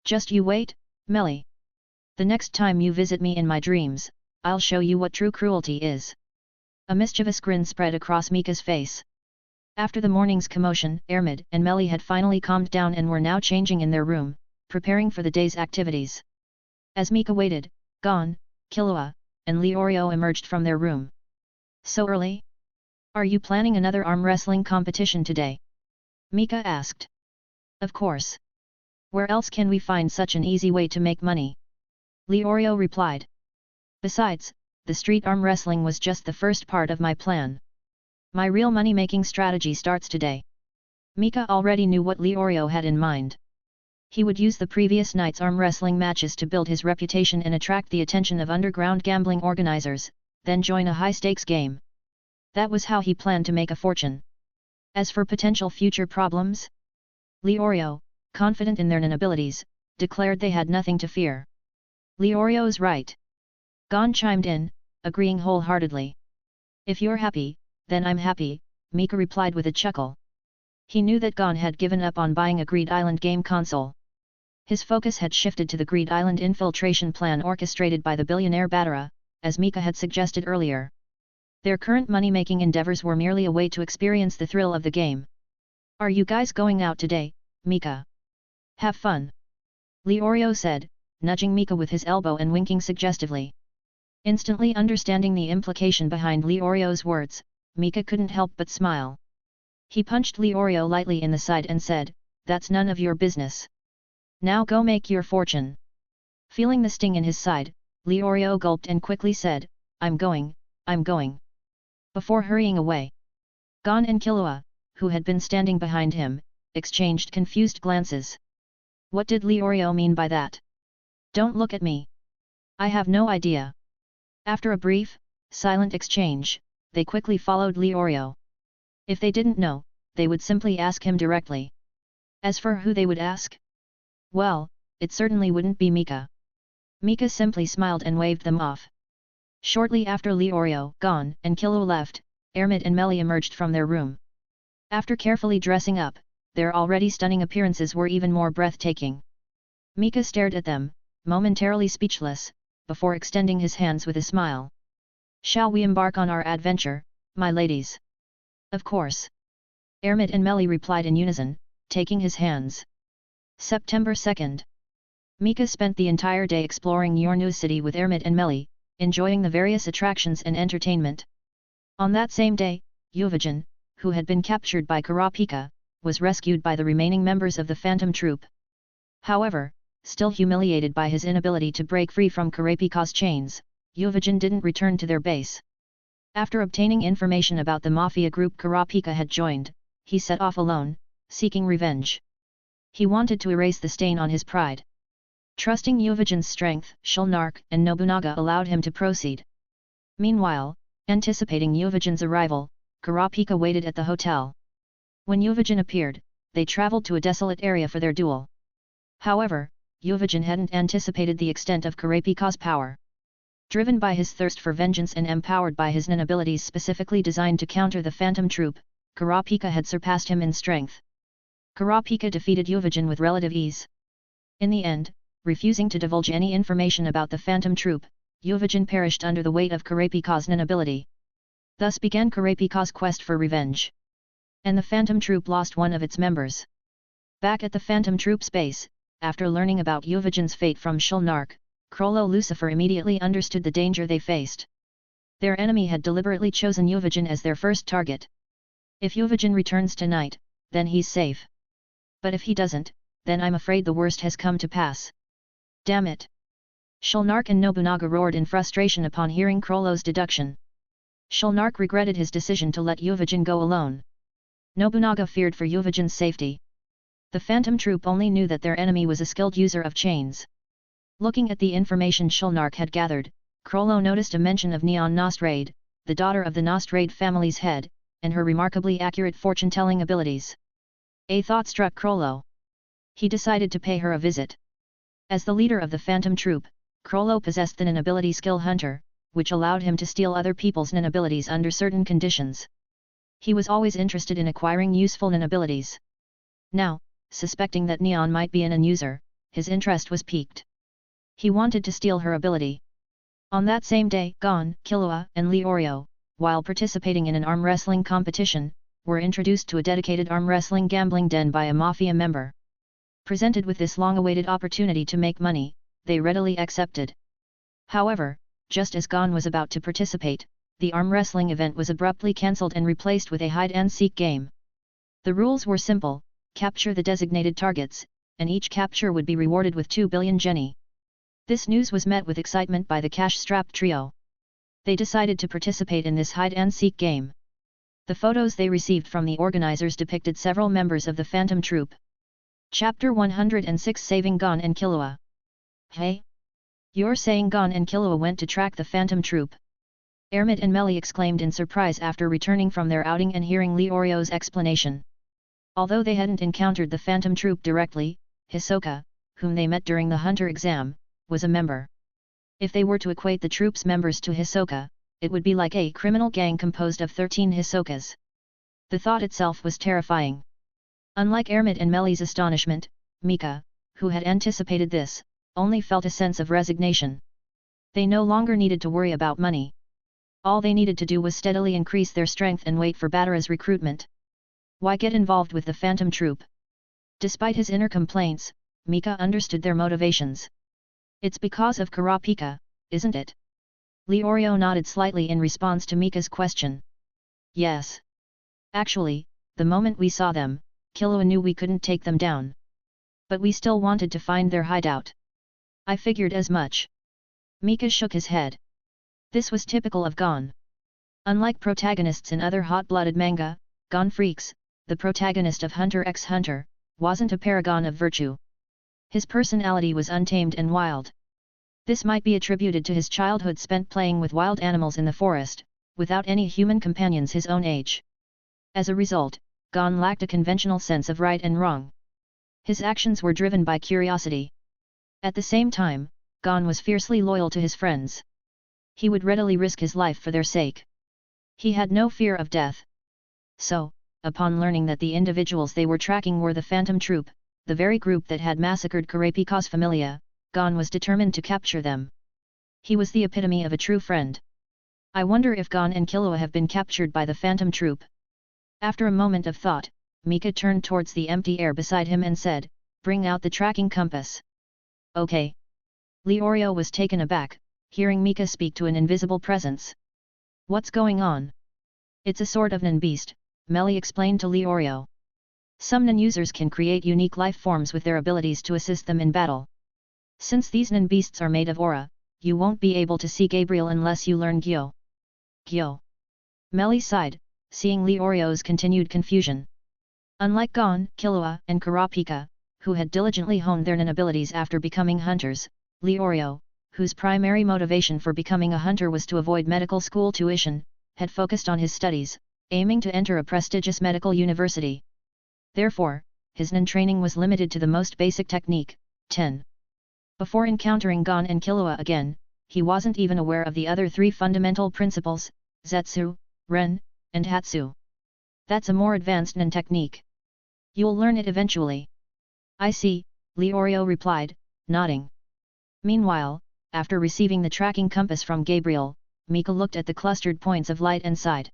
Just you wait, Melly. The next time you visit me in my dreams, I'll show you what true cruelty is. A mischievous grin spread across Mika's face. After the morning's commotion, Ermid and Melly had finally calmed down and were now changing in their room, preparing for the day's activities. As Mika waited, Gon, Killua, and Leorio emerged from their room. So early? Are you planning another arm wrestling competition today? Mika asked. Of course. Where else can we find such an easy way to make money? Leorio replied. Besides, the street arm wrestling was just the first part of my plan. My real money-making strategy starts today. Mika already knew what Leorio had in mind. He would use the previous night's arm wrestling matches to build his reputation and attract the attention of underground gambling organizers, then join a high-stakes game. That was how he planned to make a fortune. As for potential future problems, Leorio, confident in their nin abilities, declared they had nothing to fear. Leorio's right. Gon chimed in, agreeing wholeheartedly. If you're happy, then I'm happy, Mika replied with a chuckle. He knew that Gon had given up on buying a Greed Island game console. His focus had shifted to the Greed Island infiltration plan orchestrated by the billionaire Batara, as Mika had suggested earlier. Their current money-making endeavors were merely a way to experience the thrill of the game. Are you guys going out today, Mika? Have fun. Leorio said, nudging Mika with his elbow and winking suggestively. Instantly understanding the implication behind Leorio's words, Mika couldn't help but smile. He punched Leorio lightly in the side and said, that's none of your business. Now go make your fortune. Feeling the sting in his side, Leorio gulped and quickly said, I'm going. Before hurrying away. Gon and Killua, who had been standing behind him, exchanged confused glances. What did Leorio mean by that? Don't look at me. I have no idea. After a brief, silent exchange, they quickly followed Leorio. If they didn't know, they would simply ask him directly. As for who they would ask? Well, it certainly wouldn't be Mika. Mika simply smiled and waved them off. Shortly after Leorio, Gon, and Killua left, Ermid and Melly emerged from their room. After carefully dressing up, their already stunning appearances were even more breathtaking. Mika stared at them, momentarily speechless, before extending his hands with a smile. Shall we embark on our adventure, my ladies? Of course. Ermid and Melly replied in unison, taking his hands. September 2nd. Mika spent the entire day exploring Yornu City with Ermid and Melly, enjoying the various attractions and entertainment. On that same day, Yuvajin, who had been captured by Kurapika, was rescued by the remaining members of the Phantom Troop. However, still humiliated by his inability to break free from Kurapika's chains, Yuvajin didn't return to their base. After obtaining information about the mafia group Kurapika had joined, he set off alone, seeking revenge. He wanted to erase the stain on his pride. Trusting Yuvajin's strength, Shulnark and Nobunaga allowed him to proceed. Meanwhile, anticipating Yuvajin's arrival, Kurapika waited at the hotel. When Yuvajin appeared, they traveled to a desolate area for their duel. However, Yuvajin hadn't anticipated the extent of Kurapika's power. Driven by his thirst for vengeance and empowered by his nin abilities specifically designed to counter the Phantom Troop, Kurapika had surpassed him in strength. Kurapika defeated Yuvajin with relative ease. In the end, refusing to divulge any information about the Phantom Troop, Yuvajin perished under the weight of Kurapika's nin ability. Thus began Kurapika's quest for revenge. And the Phantom Troop lost one of its members. Back at the Phantom Troop's base, after learning about Yuvajin's fate from Shulnark, Krollo Lucifer immediately understood the danger they faced. Their enemy had deliberately chosen Yuvajin as their first target. If Yuvajin returns tonight, then he's safe. But if he doesn't, then I'm afraid the worst has come to pass. Damn it! Shulnark and Nobunaga roared in frustration upon hearing Krollo's deduction. Shulnark regretted his decision to let Yuvajin go alone. Nobunaga feared for Yuvajin's safety. The Phantom Troop only knew that their enemy was a skilled user of chains. Looking at the information Shulnark had gathered, Krollo noticed a mention of Neon Nostrade, the daughter of the Nostrade family's head, and her remarkably accurate fortune-telling abilities. A thought struck Krollo. He decided to pay her a visit. As the leader of the Phantom Troop, Krollo possessed the nin ability Skill Hunter, which allowed him to steal other people's nin abilities under certain conditions. He was always interested in acquiring useful nin abilities. Now, suspecting that Neon might be an nin user, his interest was piqued. He wanted to steal her ability. On that same day, Gon, Killua, and Leorio, while participating in an arm wrestling competition, were introduced to a dedicated arm wrestling gambling den by a mafia member. Presented with this long-awaited opportunity to make money, they readily accepted. However, just as Gon was about to participate, the arm wrestling event was abruptly cancelled and replaced with a hide-and-seek game. The rules were simple: capture the designated targets, and each capture would be rewarded with 2 billion jenny. This news was met with excitement by the cash-strapped trio. They decided to participate in this hide-and-seek game. The photos they received from the organizers depicted several members of the Phantom Troop. Chapter 106: Saving Gon and Killua. Hey? You're saying Gon and Killua went to track the Phantom Troop? Ermit and Melly exclaimed in surprise after returning from their outing and hearing Leorio's explanation. Although they hadn't encountered the Phantom Troop directly, Hisoka, whom they met during the Hunter exam, was a member. If they were to equate the troop's members to Hisoka, it would be like a criminal gang composed of 13 Hisokas. The thought itself was terrifying. Unlike Ermit and Melly's astonishment, Mika, who had anticipated this, only felt a sense of resignation. They no longer needed to worry about money. All they needed to do was steadily increase their strength and wait for Batara's recruitment. Why get involved with the Phantom Troop? Despite his inner complaints, Mika understood their motivations. It's because of Kurapika, isn't it? Leorio nodded slightly in response to Mika's question. Yes. Actually, the moment we saw them, Killua knew we couldn't take them down. But we still wanted to find their hideout. I figured as much. Mika shook his head. This was typical of Gon. Unlike protagonists in other hot-blooded manga, Gon Freaks, the protagonist of Hunter x Hunter, wasn't a paragon of virtue. His personality was untamed and wild. This might be attributed to his childhood spent playing with wild animals in the forest, without any human companions his own age. As a result, Gon lacked a conventional sense of right and wrong. His actions were driven by curiosity. At the same time, Gon was fiercely loyal to his friends. He would readily risk his life for their sake. He had no fear of death. So, upon learning that the individuals they were tracking were the Phantom Troop, the very group that had massacred Kurapika's familia, Gon was determined to capture them. He was the epitome of a true friend. I wonder if Gon and Killua have been captured by the Phantom Troop. After a moment of thought, Mika turned towards the empty air beside him and said, "Bring out the tracking compass." Okay. Leorio was taken aback, hearing Mika speak to an invisible presence. What's going on? It's a sort of nin beast, Melly explained to Leorio. Some nin users can create unique life forms with their abilities to assist them in battle. Since these nin beasts are made of aura, you won't be able to see Gabriel unless you learn Gyo. Gyo. Melly sighed, seeing Leorio's continued confusion. Unlike Gon, Killua, and Kurapika, who had diligently honed their nin abilities after becoming hunters, Leorio, whose primary motivation for becoming a hunter was to avoid medical school tuition, had focused on his studies, aiming to enter a prestigious medical university. Therefore, his nin training was limited to the most basic technique, 10. Before encountering Gon and Killua again, he wasn't even aware of the other three fundamental principles, Zetsu, Ren, and Hatsu. That's a more advanced nin technique. You'll learn it eventually. I see, Leorio replied, nodding. Meanwhile, after receiving the tracking compass from Gabriel, Mika looked at the clustered points of light and sighed.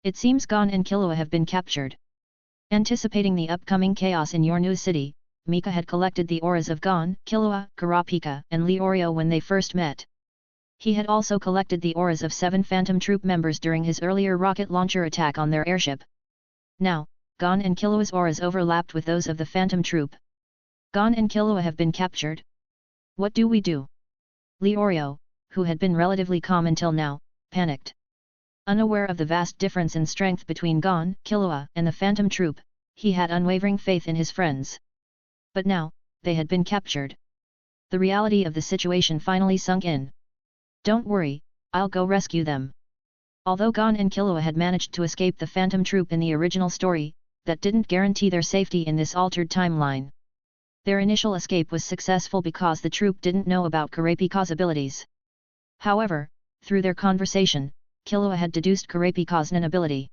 It seems Gon and Killua have been captured. Anticipating the upcoming chaos in your new city, Mika had collected the auras of Gon, Killua, Kurapika, and Leorio when they first met. He had also collected the auras of 7 Phantom Troop members during his earlier rocket launcher attack on their airship. Now, Gon and Killua's auras overlapped with those of the Phantom Troop. Gon and Killua have been captured. What do we do? Leorio, who had been relatively calm until now, panicked. Unaware of the vast difference in strength between Gon, Killua, and the Phantom Troop, he had unwavering faith in his friends. But now, they had been captured. The reality of the situation finally sunk in. Don't worry, I'll go rescue them. Although Gon and Killua had managed to escape the Phantom Troop in the original story, that didn't guarantee their safety in this altered timeline. Their initial escape was successful because the troop didn't know about Kurapika's abilities. However, Through their conversation, Killua had deduced Kurapika's Nin ability.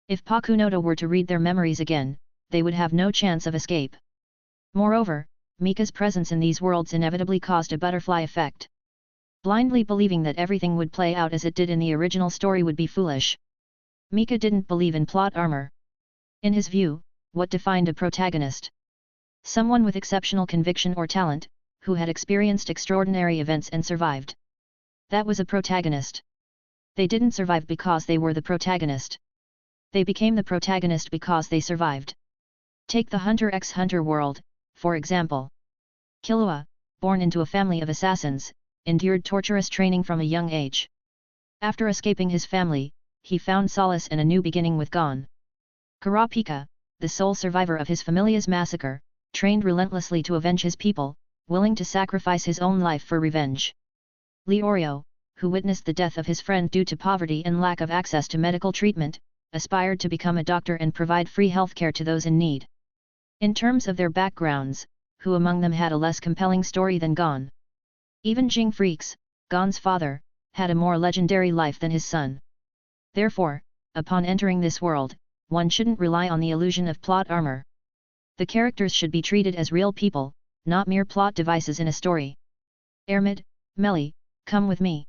If Pakunoda were to read their memories again, they would have no chance of escape. Moreover, Mika's presence in these worlds inevitably caused a butterfly effect. Blindly believing that everything would play out as it did in the original story would be foolish. Mika didn't believe in plot armor. In his view, what defined a protagonist? Someone with exceptional conviction or talent, who had experienced extraordinary events and survived. That was a protagonist. They didn't survive because they were the protagonist. They became the protagonist because they survived. Take the Hunter x Hunter world, for example. Killua, born into a family of assassins, endured torturous training from a young age. After escaping his family, he found solace and a new beginning with Gon. Kurapika, the sole survivor of his familia's massacre, trained relentlessly to avenge his people, willing to sacrifice his own life for revenge. Orario, who witnessed the death of his friend due to poverty and lack of access to medical treatment, aspired to become a doctor and provide free healthcare to those in need. In terms of their backgrounds, who among them had a less compelling story than Gon? Even Jing Freaks, Gon's father, had a more legendary life than his son. Therefore, upon entering this world, one shouldn't rely on the illusion of plot armor. The characters should be treated as real people, not mere plot devices in a story. Ermid, Melly, come with me.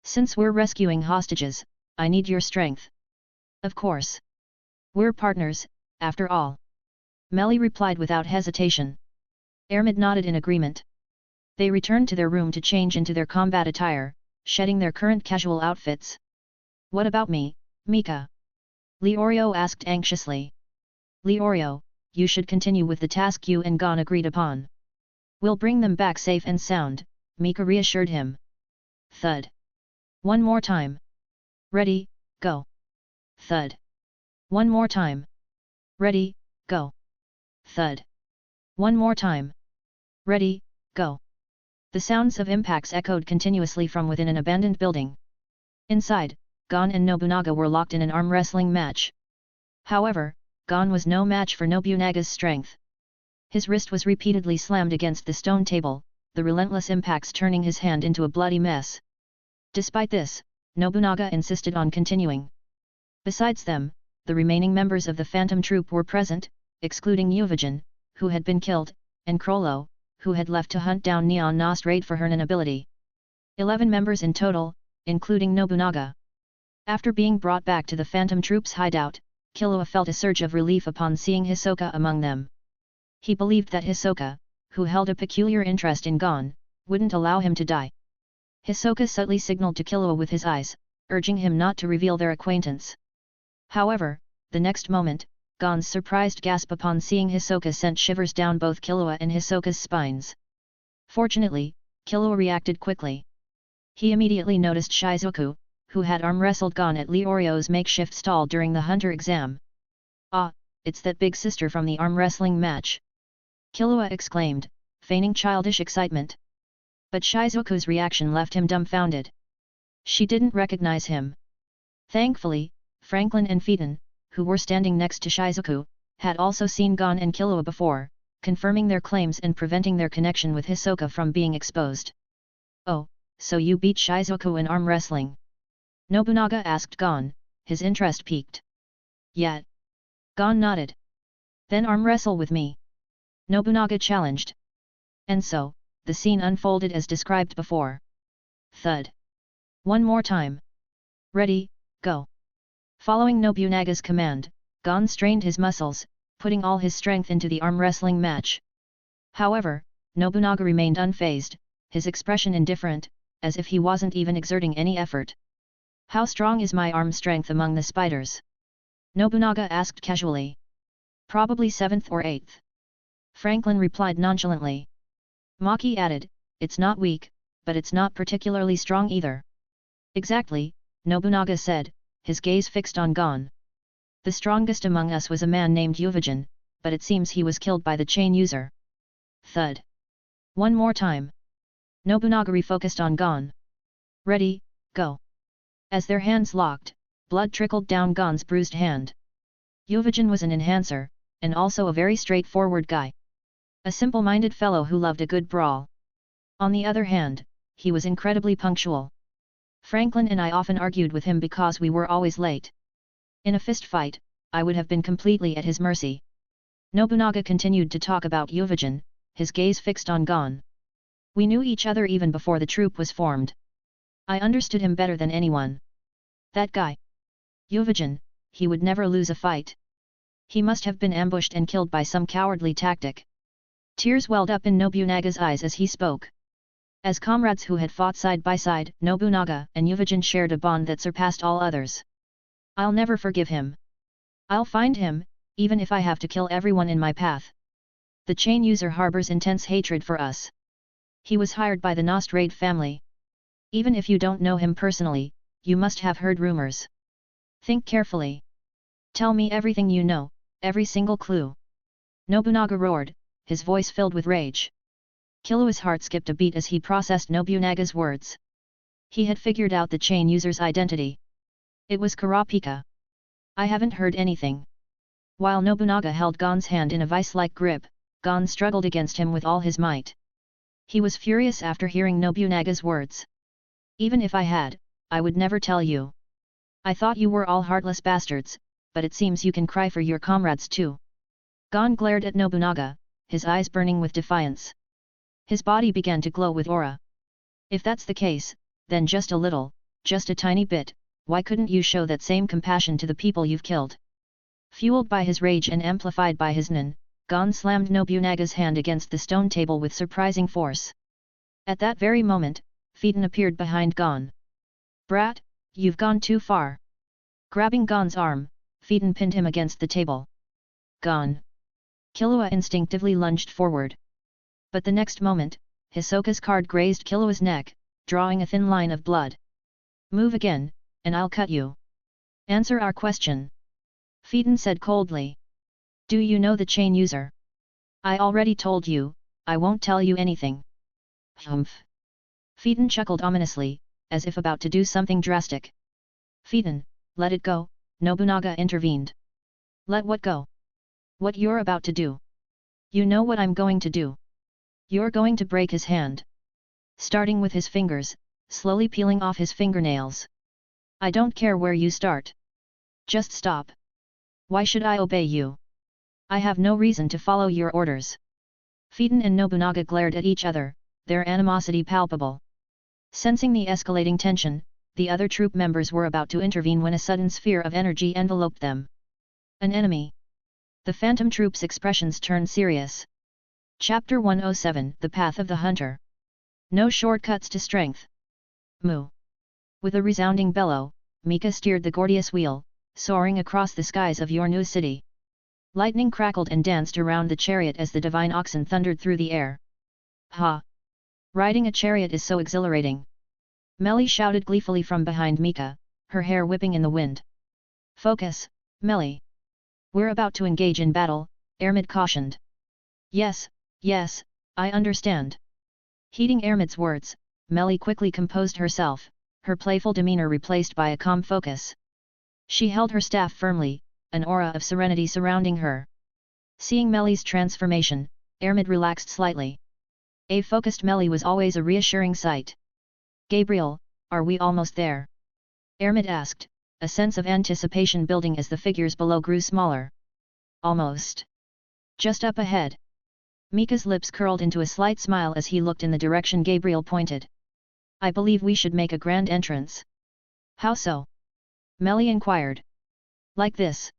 Since we're rescuing hostages, I need your strength. Of course. We're partners, after all. Melly replied without hesitation. Ermid nodded in agreement. They returned to their room to change into their combat attire, shedding their current casual outfits. What about me, Mika? Orario asked anxiously. Orario, you should continue with the task you and Gon agreed upon. We'll bring them back safe and sound, Mika reassured him. Thud. One more time. Ready, go. Thud. One more time. Ready, go. Thud. One more time. Ready, go. The sounds of impacts echoed continuously from within an abandoned building. Inside, Gon and Nobunaga were locked in an arm wrestling match. However, Gon was no match for Nobunaga's strength. His wrist was repeatedly slammed against the stone table, the relentless impacts turning his hand into a bloody mess. Despite this, Nobunaga insisted on continuing. Besides them, the remaining members of the Phantom Troop were present, excluding Uvijin, who had been killed, and Crollo, who had left to hunt down Neon Nost Raid for her Nin ability. 11 members in total, including Nobunaga. After being brought back to the Phantom Troop's hideout, Killua felt a surge of relief upon seeing Hisoka among them. He believed that Hisoka, who held a peculiar interest in Gon, wouldn't allow him to die. Hisoka subtly signaled to Killua with his eyes, urging him not to reveal their acquaintance. However, the next moment, Gon's surprised gasp upon seeing Hisoka sent shivers down both Killua and Hisoka's spines. Fortunately, Killua reacted quickly. He immediately noticed Shizuku, who had arm-wrestled Gon at Leorio's makeshift stall during the hunter exam. Ah, it's that big sister from the arm-wrestling match! Killua exclaimed, feigning childish excitement. But Shizuku's reaction left him dumbfounded. She didn't recognize him. Thankfully, Franklin and Phaeton, who were standing next to Shizuku, had also seen Gon and Killua before, confirming their claims and preventing their connection with Hisoka from being exposed. Oh, so you beat Shizuku in arm wrestling? Nobunaga asked Gon, his interest piqued. Yeah. Gon nodded. Then arm wrestle with me. Nobunaga challenged. And so, the scene unfolded as described before. Thud. One more time. Ready, go. Following Nobunaga's command, Gon strained his muscles, putting all his strength into the arm wrestling match. However, Nobunaga remained unfazed, his expression indifferent, as if he wasn't even exerting any effort. How strong is my arm strength among the spiders? Nobunaga asked casually. Probably 7th or 8th. Franklin replied nonchalantly. Maki added, it's not weak, but it's not particularly strong either. Exactly, Nobunaga said, his gaze fixed on Gon. The strongest among us was a man named Uvijin, but it seems he was killed by the chain user. Thud. One more time. Nobunaga refocused on Gon. Ready, go. As their hands locked, blood trickled down Gon's bruised hand. Uvijin was an enhancer, and also a very straightforward guy. A simple-minded fellow who loved a good brawl. On the other hand, he was incredibly punctual. Franklin and I often argued with him because we were always late. In a fist fight, I would have been completely at his mercy. Nobunaga continued to talk about Uvajin, his gaze fixed on Gon. We knew each other even before the troop was formed. I understood him better than anyone. That guy. Uvajin, he would never lose a fight. He must have been ambushed and killed by some cowardly tactic. Tears welled up in Nobunaga's eyes as he spoke. As comrades who had fought side by side, Nobunaga and Uvajin shared a bond that surpassed all others. I'll never forgive him. I'll find him, even if I have to kill everyone in my path. The chain user harbors intense hatred for us. He was hired by the Nostrade family. Even if you don't know him personally, you must have heard rumors. Think carefully. Tell me everything you know, every single clue. Nobunaga roared, his voice filled with rage. Killua's heart skipped a beat as he processed Nobunaga's words. He had figured out the chain user's identity. It was Kurapika. I haven't heard anything. While Nobunaga held Gon's hand in a vice-like grip, Gon struggled against him with all his might. He was furious after hearing Nobunaga's words. Even if I had, I would never tell you. I thought you were all heartless bastards, but it seems you can cry for your comrades too. Gon glared at Nobunaga, his eyes burning with defiance. His body began to glow with aura. If that's the case, then just a little, just a tiny bit, why couldn't you show that same compassion to the people you've killed? Fueled by his rage and amplified by his nin, Gon slammed Nobunaga's hand against the stone table with surprising force. At that very moment, Phaeton appeared behind Gon. Brat, you've gone too far. Grabbing Gon's arm, Phaeton pinned him against the table. Gon. Killua instinctively lunged forward. But the next moment, Hisoka's card grazed Killua's neck, drawing a thin line of blood. Move again, and I'll cut you. Answer our question. Phaeton said coldly. Do you know the chain user? I already told you, I won't tell you anything. Humph. Phaeton chuckled ominously, as if about to do something drastic. Phaeton, let it go, Nobunaga intervened. Let what go? What you're about to do. You know what I'm going to do. You're going to break his hand. Starting with his fingers, slowly peeling off his fingernails. I don't care where you start. Just stop. Why should I obey you? I have no reason to follow your orders. Phaeton and Nobunaga glared at each other, their animosity palpable. Sensing the escalating tension, the other troop members were about to intervene when a sudden sphere of energy enveloped them. An enemy. The phantom troop's expressions turned serious. Chapter 107, The Path of the Hunter. No shortcuts to strength. Moo. With a resounding bellow, Mika steered the gorgeous wheel, soaring across the skies of your new city. Lightning crackled and danced around the chariot as the divine oxen thundered through the air. Ha! Riding a chariot is so exhilarating! Melly shouted gleefully from behind Mika, her hair whipping in the wind. Focus, Melly. We're about to engage in battle, Ermid cautioned. Yes, yes, I understand. Heeding Ermid's words, Melly quickly composed herself, her playful demeanor replaced by a calm focus. She held her staff firmly, an aura of serenity surrounding her. Seeing Melly's transformation, Ermid relaxed slightly. A focused Melly was always a reassuring sight. Gabriel, are we almost there? Ermid asked, a sense of anticipation building as the figures below grew smaller. Almost. Just up ahead. Mika's lips curled into a slight smile as he looked in the direction Gabriel pointed. I believe we should make a grand entrance. How so? Melly inquired. Like this.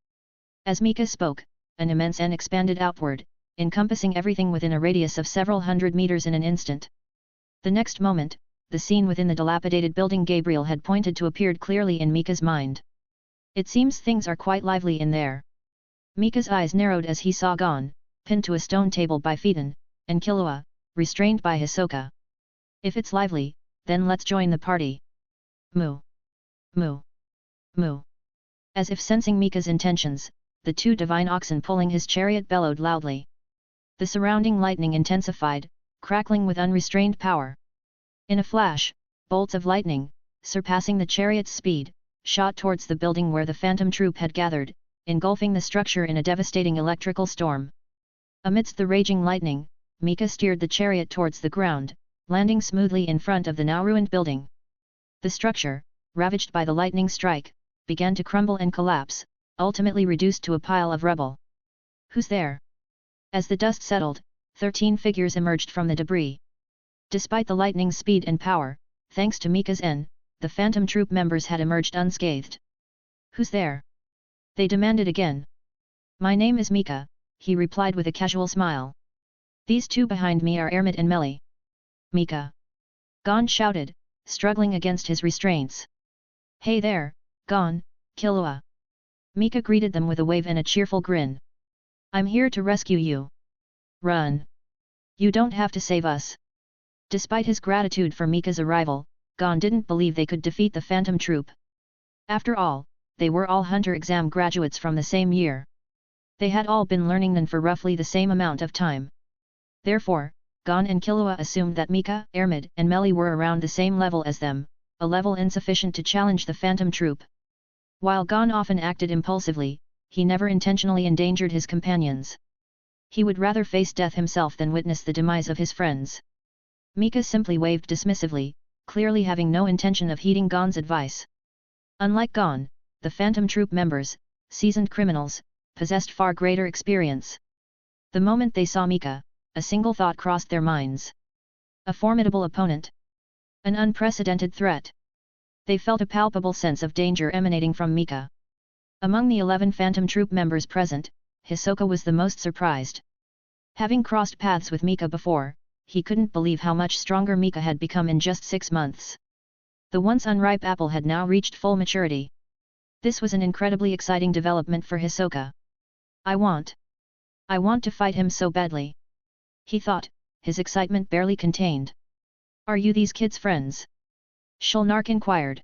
As Mika spoke, an immense N expanded outward, encompassing everything within a radius of several hundred meters in an instant. The next moment, the scene within the dilapidated building Gabriel had pointed to appeared clearly in Mika's mind. It seems things are quite lively in there. Mika's eyes narrowed as he saw Gon, pinned to a stone table by Phaeton, and Killua, restrained by Hisoka. If it's lively, then let's join the party. Moo. Moo. Moo. As if sensing Mika's intentions, the two divine oxen pulling his chariot bellowed loudly. The surrounding lightning intensified, crackling with unrestrained power. In a flash, bolts of lightning, surpassing the chariot's speed, shot towards the building where the phantom troop had gathered, engulfing the structure in a devastating electrical storm. Amidst the raging lightning, Mika steered the chariot towards the ground, landing smoothly in front of the now ruined building. The structure, ravaged by the lightning strike, began to crumble and collapse, ultimately reduced to a pile of rubble. Who's there? As the dust settled, 13 figures emerged from the debris. Despite the lightning's speed and power, thanks to Mika's the Phantom Troop members had emerged unscathed. Who's there? They demanded again. My name is Mika, he replied with a casual smile. These two behind me are Ermit and Melly. Mika! Gon shouted, struggling against his restraints. Hey there, Gon, Killua! Mika greeted them with a wave and a cheerful grin. I'm here to rescue you. Run! You don't have to save us. Despite his gratitude for Mika's arrival, Gon didn't believe they could defeat the Phantom Troop. After all, they were all Hunter exam graduates from the same year. They had all been learning Nen for roughly the same amount of time. Therefore, Gon and Killua assumed that Mika, Ermit and Melly were around the same level as them, a level insufficient to challenge the Phantom Troop. While Gon often acted impulsively, he never intentionally endangered his companions. He would rather face death himself than witness the demise of his friends. Mika simply waved dismissively, clearly having no intention of heeding Gon's advice. Unlike Gon, the Phantom Troop members, seasoned criminals, possessed far greater experience. The moment they saw Mika, a single thought crossed their minds. A formidable opponent. An unprecedented threat. They felt a palpable sense of danger emanating from Mika. Among the 11 Phantom Troop members present, Hisoka was the most surprised. Having crossed paths with Mika before, he couldn't believe how much stronger Mika had become in just 6 months. The once unripe apple had now reached full maturity. This was an incredibly exciting development for Hisoka. I want to fight him so badly. He thought, his excitement barely contained. Are you these kids' friends? Shulnark inquired.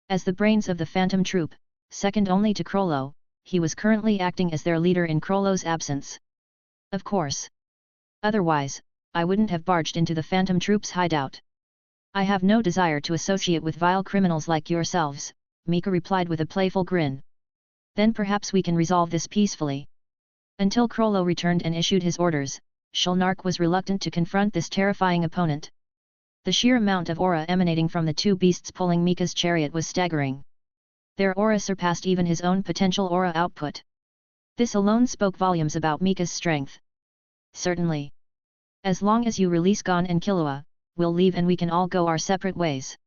As the brains of the Phantom Troop, second only to Crollo, he was currently acting as their leader in Crollo's absence. Of course. Otherwise, I wouldn't have barged into the Phantom Troop's hideout. I have no desire to associate with vile criminals like yourselves, Mika replied with a playful grin. Then perhaps we can resolve this peacefully. Until Crollo returned and issued his orders, Shulnark was reluctant to confront this terrifying opponent. The sheer amount of aura emanating from the two beasts pulling Mika's chariot was staggering. Their aura surpassed even his own potential aura output. This alone spoke volumes about Mika's strength. Certainly. As long as you release Gon and Killua, we'll leave and we can all go our separate ways.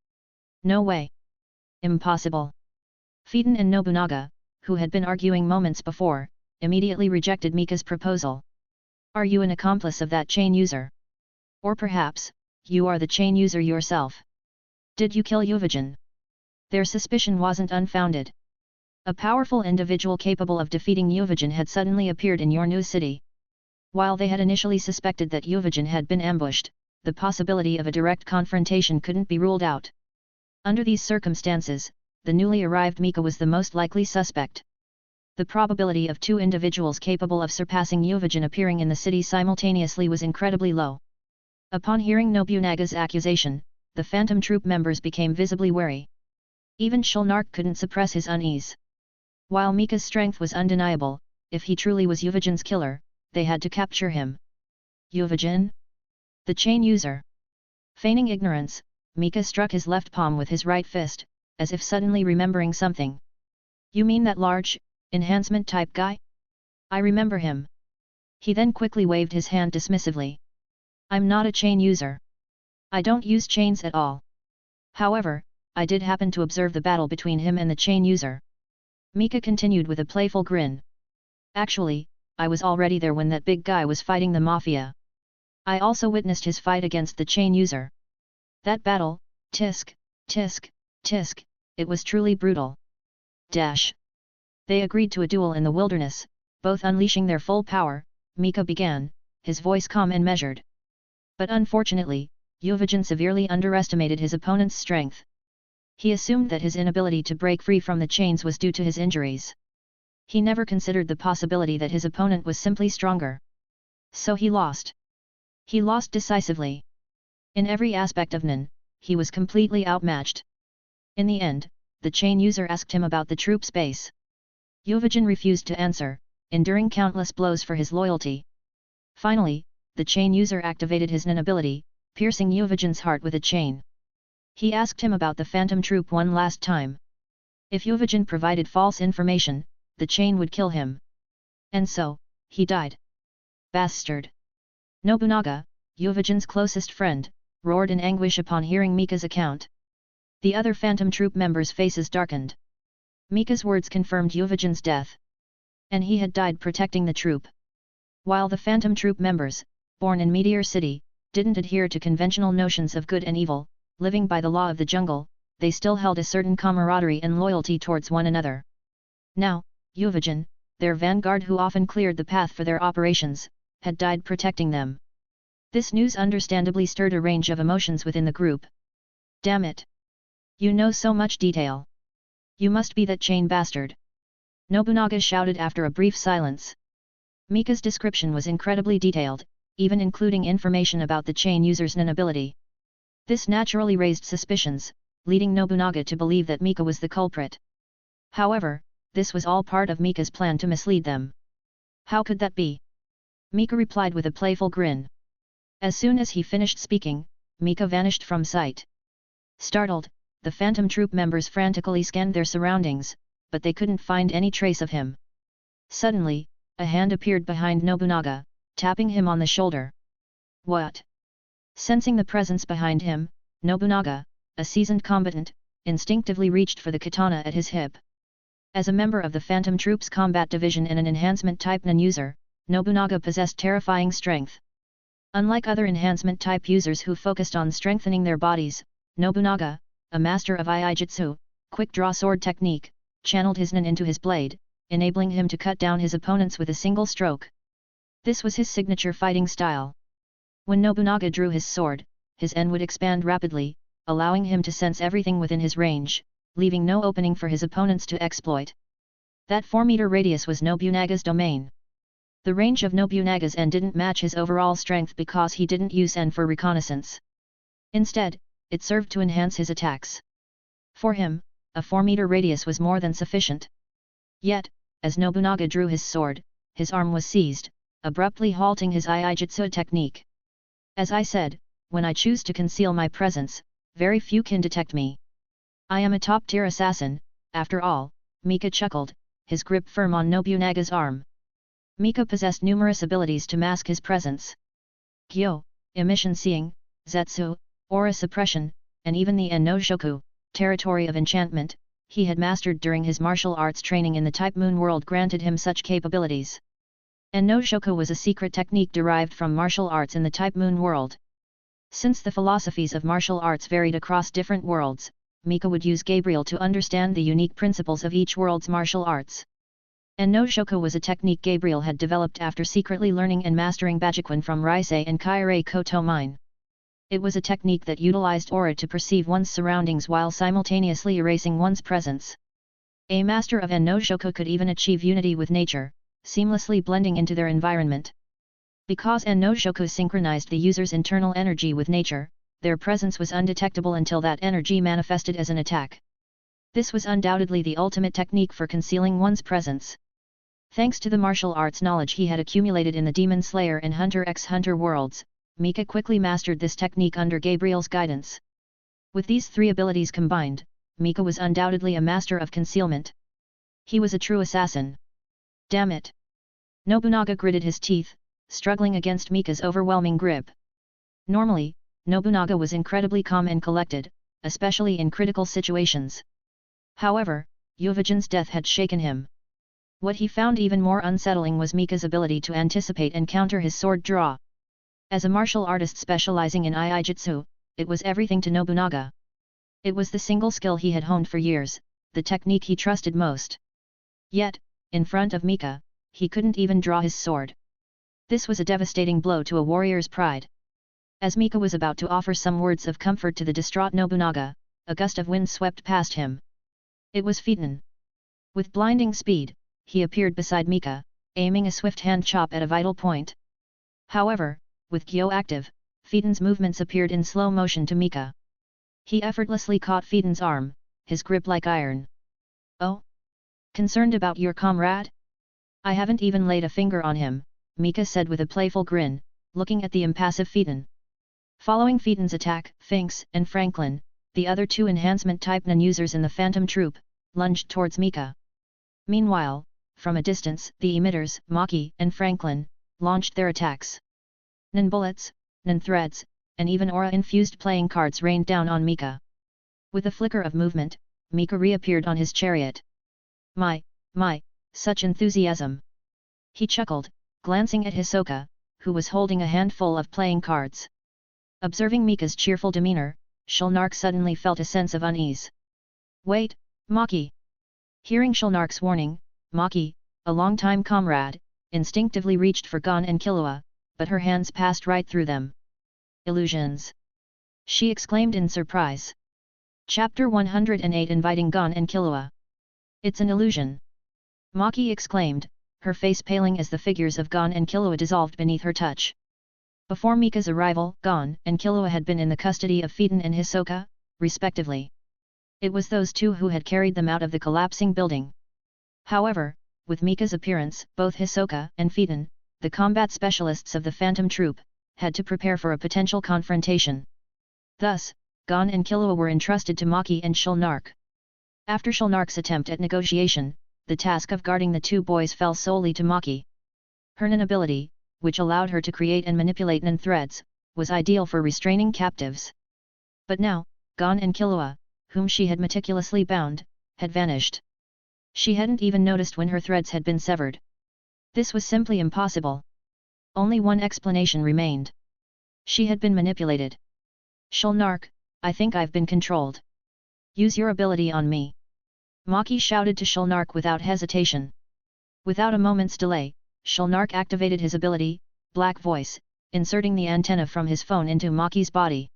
No way. Impossible. Phaeton and Nobunaga, who had been arguing moments before, immediately rejected Mika's proposal. Are you an accomplice of that chain user? Or perhaps, you are the chain user yourself? Did you kill Uvajin? Their suspicion wasn't unfounded. A powerful individual capable of defeating Uvajin had suddenly appeared in your new city. While they had initially suspected that Uvajin had been ambushed, the possibility of a direct confrontation couldn't be ruled out. Under these circumstances, the newly arrived Mika was the most likely suspect. The probability of 2 individuals capable of surpassing Uvajin appearing in the city simultaneously was incredibly low. Upon hearing Nobunaga's accusation, the Phantom Troop members became visibly wary. Even Shulnark couldn't suppress his unease. While Mika's strength was undeniable, if he truly was Uvajin's killer, they had to capture him. Uvajin? The chain user. Feigning ignorance, Mika struck his left palm with his right fist, as if suddenly remembering something. You mean that large, enhancement-type guy? I remember him. He then quickly waved his hand dismissively. I'm not a chain user. I don't use chains at all. However, I did happen to observe the battle between him and the chain user. Mika continued with a playful grin. Actually, I was already there when that big guy was fighting the Mafia. I also witnessed his fight against the chain user. That battle, tisk, tisk, tisk, it was truly brutal. Dash. They agreed to a duel in the wilderness, both unleashing their full power. Mika began, his voice calm and measured. But unfortunately, Uvajin severely underestimated his opponent's strength. He assumed that his inability to break free from the chains was due to his injuries. He never considered the possibility that his opponent was simply stronger. So he lost. He lost decisively. In every aspect of Nen, he was completely outmatched. In the end, the chain user asked him about the troop's base. Uvajin refused to answer, enduring countless blows for his loyalty. Finally, the chain user activated his Nen ability, piercing Uvajin's heart with a chain. He asked him about the phantom troop one last time. If Yuvajin provided false information, the chain would kill him. And so, he died. Bastard! Nobunaga, Yuvajin's closest friend, roared in anguish upon hearing Mika's account. The other phantom troop members' faces darkened. Mika's words confirmed Yuvajin's death. And he had died protecting the troop. While the phantom troop members, born in Meteor City, didn't adhere to conventional notions of good and evil, living by the law of the jungle, they still held a certain camaraderie and loyalty towards one another. Now, Yuvajin, their vanguard who often cleared the path for their operations, had died protecting them. This news understandably stirred a range of emotions within the group. Damn it! You know so much detail. You must be that chain bastard! Nobunaga shouted after a brief silence. Mika's description was incredibly detailed, even including information about the chain user's nin ability. This naturally raised suspicions, leading Nobunaga to believe that Mika was the culprit. However, this was all part of Mika's plan to mislead them. How could that be? Mika replied with a playful grin. As soon as he finished speaking, Mika vanished from sight. Startled, the phantom troop members frantically scanned their surroundings, but they couldn't find any trace of him. Suddenly, a hand appeared behind Nobunaga, tapping him on the shoulder. What? Sensing the presence behind him, Nobunaga, a seasoned combatant, instinctively reached for the katana at his hip. As a member of the Phantom Troops Combat Division and an enhancement-type nin user, Nobunaga possessed terrifying strength. Unlike other enhancement-type users who focused on strengthening their bodies, Nobunaga, a master of Iaijutsu, quick-draw sword technique, channeled his nin into his blade, enabling him to cut down his opponents with a single stroke. This was his signature fighting style. When Nobunaga drew his sword, his nen would expand rapidly, allowing him to sense everything within his range, leaving no opening for his opponents to exploit. That 4-meter radius was Nobunaga's domain. The range of Nobunaga's nen didn't match his overall strength because he didn't use nen for reconnaissance. Instead, it served to enhance his attacks. For him, a 4-meter radius was more than sufficient. Yet, as Nobunaga drew his sword, his arm was seized, abruptly halting his Iaijutsu technique. As I said, when I choose to conceal my presence, very few can detect me. I am a top-tier assassin, after all, Mika chuckled, his grip firm on Nobunaga's arm. Mika possessed numerous abilities to mask his presence. Gyo, emission seeing, Zetsu, aura suppression, and even the En-no-shoku, territory of enchantment, he had mastered during his martial arts training in the Type Moon world granted him such capabilities. En-no-shoku was a secret technique derived from martial arts in the Type Moon world. Since the philosophies of martial arts varied across different worlds, Mika would use Gabriel to understand the unique principles of each world's martial arts. En-no-shoku was a technique Gabriel had developed after secretly learning and mastering Bajikwan from Raisei and Kairei Koto Mine. It was a technique that utilized aura to perceive one's surroundings while simultaneously erasing one's presence. A master of En-no-shoku could even achieve unity with nature, seamlessly blending into their environment. Because En-no-shoku synchronized the user's internal energy with nature, their presence was undetectable until that energy manifested as an attack. This was undoubtedly the ultimate technique for concealing one's presence. Thanks to the martial arts knowledge he had accumulated in the Demon Slayer and Hunter x Hunter worlds, Mika quickly mastered this technique under Gabriel's guidance. With these three abilities combined, Mika was undoubtedly a master of concealment. He was a true assassin. Damn it! Nobunaga gritted his teeth, struggling against Mika's overwhelming grip. Normally, Nobunaga was incredibly calm and collected, especially in critical situations. However, Yuvajin's death had shaken him. What he found even more unsettling was Mika's ability to anticipate and counter his sword draw. As a martial artist specializing in Iaijutsu, it was everything to Nobunaga. It was the single skill he had honed for years, the technique he trusted most. Yet, in front of Mika, he couldn't even draw his sword. This was a devastating blow to a warrior's pride. As Mika was about to offer some words of comfort to the distraught Nobunaga, a gust of wind swept past him. It was Phaeton. With blinding speed, he appeared beside Mika, aiming a swift hand chop at a vital point. However, with Gyo active, Phaeton's movements appeared in slow motion to Mika. He effortlessly caught Phaeton's arm, his grip like iron. Oh? Concerned about your comrade? I haven't even laid a finger on him, Mika said with a playful grin, looking at the impassive Phaeton. Following Phaeton's attack, Finks and Franklin, the other two enhancement-type nin users in the Phantom Troop, lunged towards Mika. Meanwhile, from a distance, the emitters, Maki and Franklin, launched their attacks. Nin bullets, nin threads, and even aura-infused playing cards rained down on Mika. With a flicker of movement, Mika reappeared on his chariot. My, such enthusiasm! He chuckled, glancing at Hisoka, who was holding a handful of playing cards. Observing Mika's cheerful demeanor, Shulnark suddenly felt a sense of unease. Wait, Maki! Hearing Shulnark's warning, Maki, a longtime comrade, instinctively reached for Gon and Killua, but her hands passed right through them. Illusions! She exclaimed in surprise. Chapter 108 Inviting Gon and Killua. It's an illusion! Maki exclaimed, her face paling as the figures of Gon and Killua dissolved beneath her touch. Before Mika's arrival, Gon and Killua had been in the custody of Phaeton and Hisoka, respectively. It was those two who had carried them out of the collapsing building. However, with Mika's appearance, both Hisoka and Phaeton, the combat specialists of the Phantom Troop, had to prepare for a potential confrontation. Thus, Gon and Killua were entrusted to Maki and Shulnark. After Shulnark's attempt at negotiation, the task of guarding the two boys fell solely to Maki. Her nin ability, which allowed her to create and manipulate nin threads, was ideal for restraining captives. But now, Gon and Killua, whom she had meticulously bound, had vanished. She hadn't even noticed when her threads had been severed. This was simply impossible. Only one explanation remained. She had been manipulated. Shulnark, I think I've been controlled. Use your ability on me. Maki shouted to Shulnark without hesitation. Without a moment's delay, Shulnark activated his ability, Black Voice, inserting the antenna from his phone into Maki's body.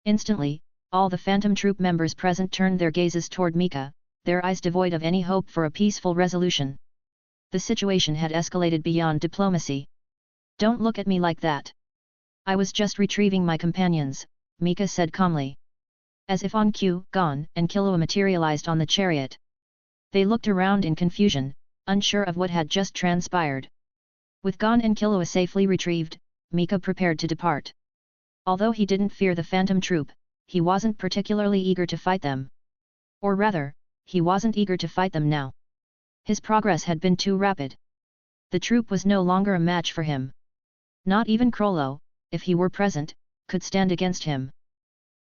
Instantly, all the Phantom Troop members present turned their gazes toward Mika, their eyes devoid of any hope for a peaceful resolution. The situation had escalated beyond diplomacy. Don't look at me like that. I was just retrieving my companions, Mika said calmly. As if on cue, Gon and Killua materialized on the chariot. They looked around in confusion, unsure of what had just transpired. With Gon and Killua safely retrieved, Mika prepared to depart. Although he didn't fear the Phantom Troop, he wasn't particularly eager to fight them. Or rather, he wasn't eager to fight them now. His progress had been too rapid. The troop was no longer a match for him. Not even Krollo, if he were present, could stand against him.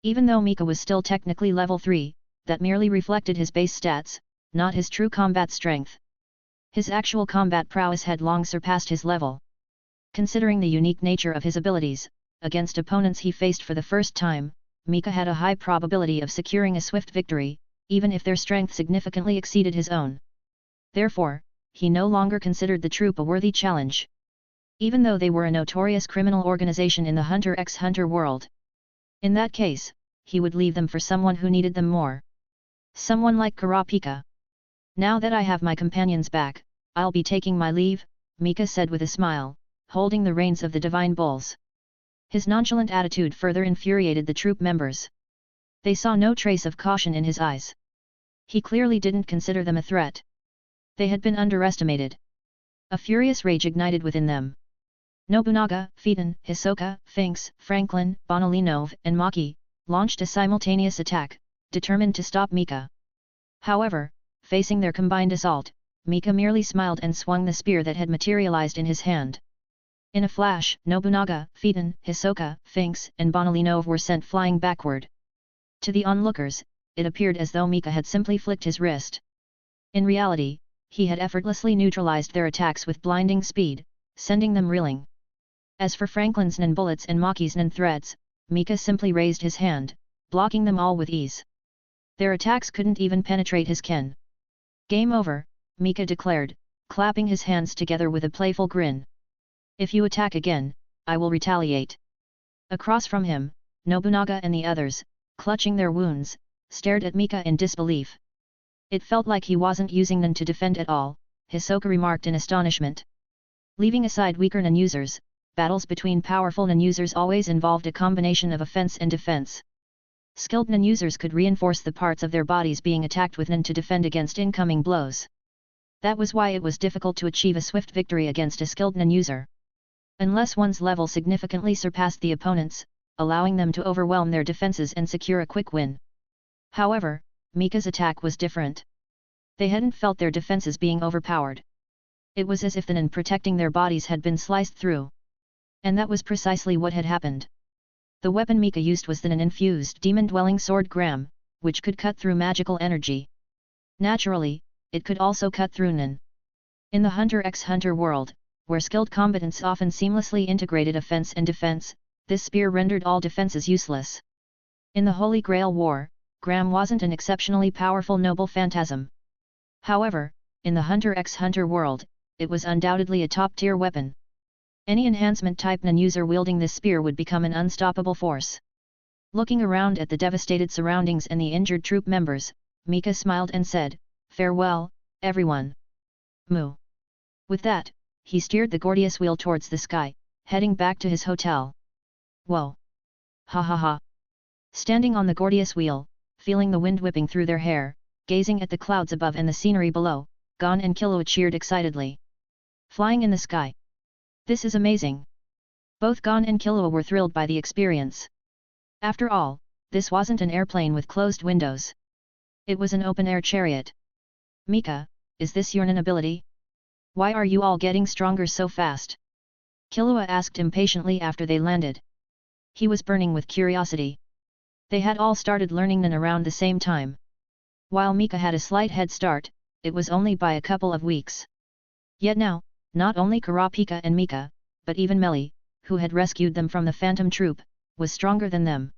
Even though Mika was still technically level 3, that merely reflected his base stats, not his true combat strength. His actual combat prowess had long surpassed his level. Considering the unique nature of his abilities, against opponents he faced for the first time, Mika had a high probability of securing a swift victory, even if their strength significantly exceeded his own. Therefore, he no longer considered the troop a worthy challenge. Even though they were a notorious criminal organization in the Hunter x Hunter world. In that case, he would leave them for someone who needed them more. Someone like Kurapika. Now that I have my companions back, I'll be taking my leave, Mika said with a smile, holding the reins of the Divine Bulls. His nonchalant attitude further infuriated the troop members. They saw no trace of caution in his eyes. He clearly didn't consider them a threat. They had been underestimated. A furious rage ignited within them. Nobunaga, Phaeton, Hisoka, Finks, Franklin, Bonolinov, and Maki, launched a simultaneous attack, determined to stop Mika. However, facing their combined assault, Mika merely smiled and swung the spear that had materialized in his hand. In a flash, Nobunaga, Phaeton, Hisoka, Finks, and Bonolinov were sent flying backward. To the onlookers, it appeared as though Mika had simply flicked his wrist. In reality, he had effortlessly neutralized their attacks with blinding speed, sending them reeling. As for Franklin's nin bullets and Maki's nin threads, Mika simply raised his hand, blocking them all with ease. Their attacks couldn't even penetrate his ken. Game over, Mika declared, clapping his hands together with a playful grin. If you attack again, I will retaliate. Across from him, Nobunaga and the others, clutching their wounds, stared at Mika in disbelief. It felt like he wasn't using nin to defend at all, Hisoka remarked in astonishment. Leaving aside weaker nin users, battles between powerful nin users always involved a combination of offense and defense. Skilled nin users could reinforce the parts of their bodies being attacked with nin to defend against incoming blows. That was why it was difficult to achieve a swift victory against a skilled nin user. Unless one's level significantly surpassed the opponent's, allowing them to overwhelm their defenses and secure a quick win. However, Mika's attack was different. They hadn't felt their defenses being overpowered. It was as if the nin protecting their bodies had been sliced through. And that was precisely what had happened. The weapon Mika used was the nin-infused demon-dwelling sword Gram, which could cut through magical energy. Naturally, it could also cut through nin. In the Hunter x Hunter world, where skilled combatants often seamlessly integrated offense and defense, this spear rendered all defenses useless. In the Holy Grail War, Gram wasn't an exceptionally powerful noble phantasm. However, in the Hunter x Hunter world, it was undoubtedly a top-tier weapon. Any enhancement-type nin user wielding this spear would become an unstoppable force. Looking around at the devastated surroundings and the injured troop members, Mika smiled and said, "Farewell, everyone." Moo. With that, he steered the Gordius wheel towards the sky, heading back to his hotel. Whoa! Ha ha ha! Standing on the Gordius wheel, feeling the wind whipping through their hair, gazing at the clouds above and the scenery below, Gon and Killua cheered excitedly. Flying in the sky. This is amazing. Both Gon and Killua were thrilled by the experience. After all, this wasn't an airplane with closed windows. It was an open-air chariot. Mika, is this your nin ability? Why are you all getting stronger so fast? Killua asked impatiently after they landed. He was burning with curiosity. They had all started learning nin around the same time. While Mika had a slight head start, it was only by a couple of weeks. Yet now, not only Kurapika and Mika, but even Meli, who had rescued them from the Phantom Troop, was stronger than them.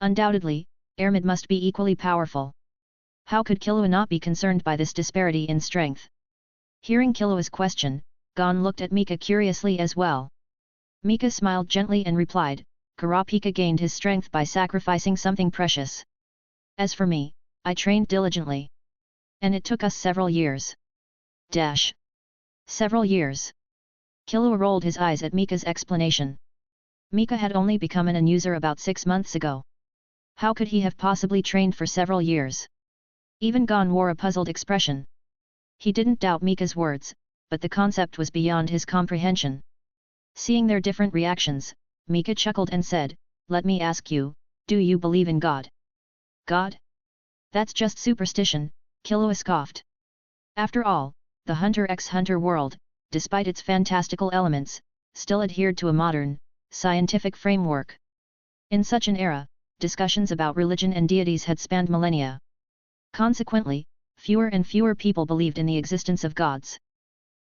Undoubtedly, Airmid must be equally powerful. How could Killua not be concerned by this disparity in strength? Hearing Killua's question, Gon looked at Mika curiously as well. Mika smiled gently and replied, "Kurapika gained his strength by sacrificing something precious. As for me, I trained diligently. And it took us several years." Several years. Killua rolled his eyes at Mika's explanation. Mika had only become an user about 6 months ago. How could he have possibly trained for several years? Even Gon wore a puzzled expression. He didn't doubt Mika's words, but the concept was beyond his comprehension. Seeing their different reactions, Mika chuckled and said, "Let me ask you, do you believe in God?" "God? That's just superstition," Killua scoffed. After all, the Hunter x Hunter world, despite its fantastical elements, still adhered to a modern, scientific framework. In such an era, discussions about religion and deities had spanned millennia. Consequently, fewer and fewer people believed in the existence of gods.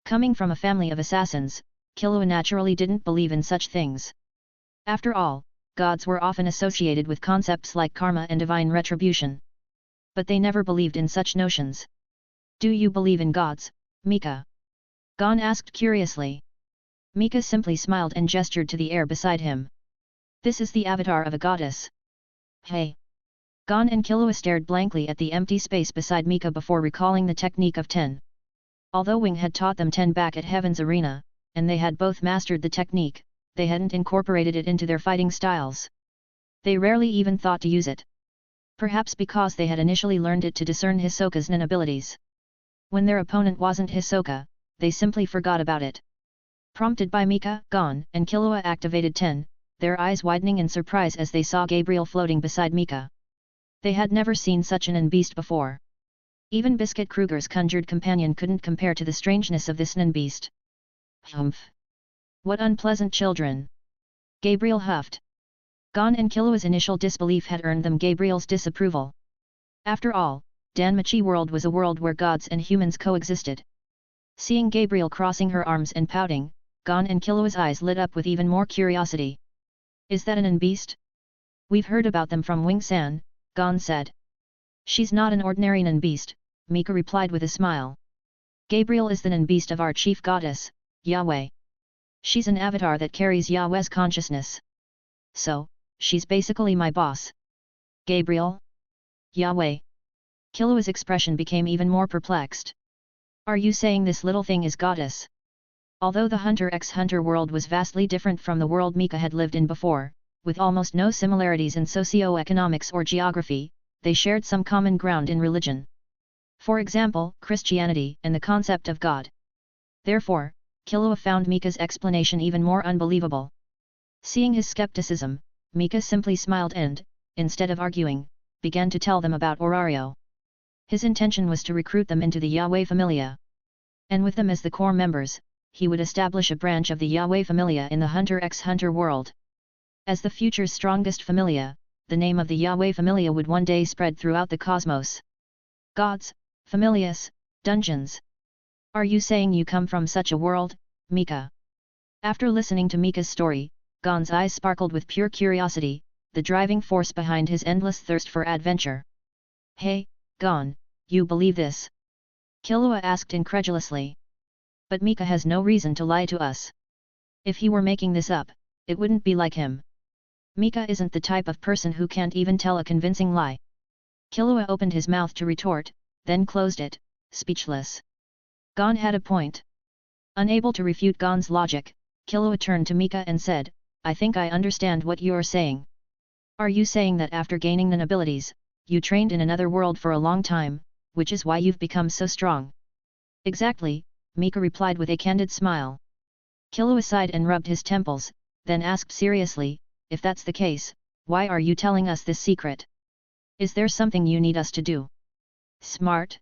Coming from a family of assassins, Killua naturally didn't believe in such things. After all, gods were often associated with concepts like karma and divine retribution. But they never believed in such notions. "Do you believe in gods, Mika?" Gon asked curiously. Mika simply smiled and gestured to the air beside him. "This is the avatar of a goddess." "Hey!" Gon and Killua stared blankly at the empty space beside Mika before recalling the technique of 10. Although Wing had taught them 10 back at Heaven's Arena, and they had both mastered the technique, they hadn't incorporated it into their fighting styles. They rarely even thought to use it. Perhaps because they had initially learned it to discern Hisoka's nin abilities. When their opponent wasn't Hisoka, they simply forgot about it. Prompted by Mika, Gon and Killua activated 10, their eyes widening in surprise as they saw Gabriel floating beside Mika. They had never seen such an nin beast before. Even Biscuit Kruger's conjured companion couldn't compare to the strangeness of this nin beast. "Humph! What unpleasant children!" Gabriel huffed. Gon and Killua's initial disbelief had earned them Gabriel's disapproval. After all, Danmachi world was a world where gods and humans coexisted. Seeing Gabriel crossing her arms and pouting, Gon and Killua's eyes lit up with even more curiosity. "Is that an nin beast?" "We've heard about them from Wing-san," Gon said. "She's not an ordinary nin beast," Mika replied with a smile. "Gabriel is the nin beast of our chief goddess, Yahweh. She's an avatar that carries Yahweh's consciousness. So, she's basically my boss." "Gabriel? Yahweh?" Killua's expression became even more perplexed. "Are you saying this little thing is goddess?" Although the Hunter x Hunter world was vastly different from the world Mika had lived in before, with almost no similarities in socio-economics or geography, they shared some common ground in religion. For example, Christianity and the concept of God. Therefore, Killua found Mika's explanation even more unbelievable. Seeing his skepticism, Mika simply smiled and, instead of arguing, began to tell them about Orario. His intention was to recruit them into the Yahweh Familia. And with them as the core members, he would establish a branch of the Yahweh Familia in the Hunter x Hunter world. As the future's strongest Familia, the name of the Yahweh Familia would one day spread throughout the cosmos. Gods, Familias, dungeons. Are you saying you come from such a world, Mika? After listening to Mika's story, Gon's eyes sparkled with pure curiosity, the driving force behind his endless thirst for adventure. Hey, Gon, you believe this? Killua asked incredulously. But Mika has no reason to lie to us. If he were making this up, it wouldn't be like him. Mika isn't the type of person who can't even tell a convincing lie. Killua opened his mouth to retort, then closed it, speechless. Gon had a point. Unable to refute Gon's logic, Killua turned to Mika and said, I think I understand what you're saying. Are you saying that after gaining the abilities, you trained in another world for a long time, which is why you've become so strong? Exactly, Mika replied with a candid smile. Killua sighed and rubbed his temples, then asked seriously, if that's the case, why are you telling us this secret? Is there something you need us to do? Smart?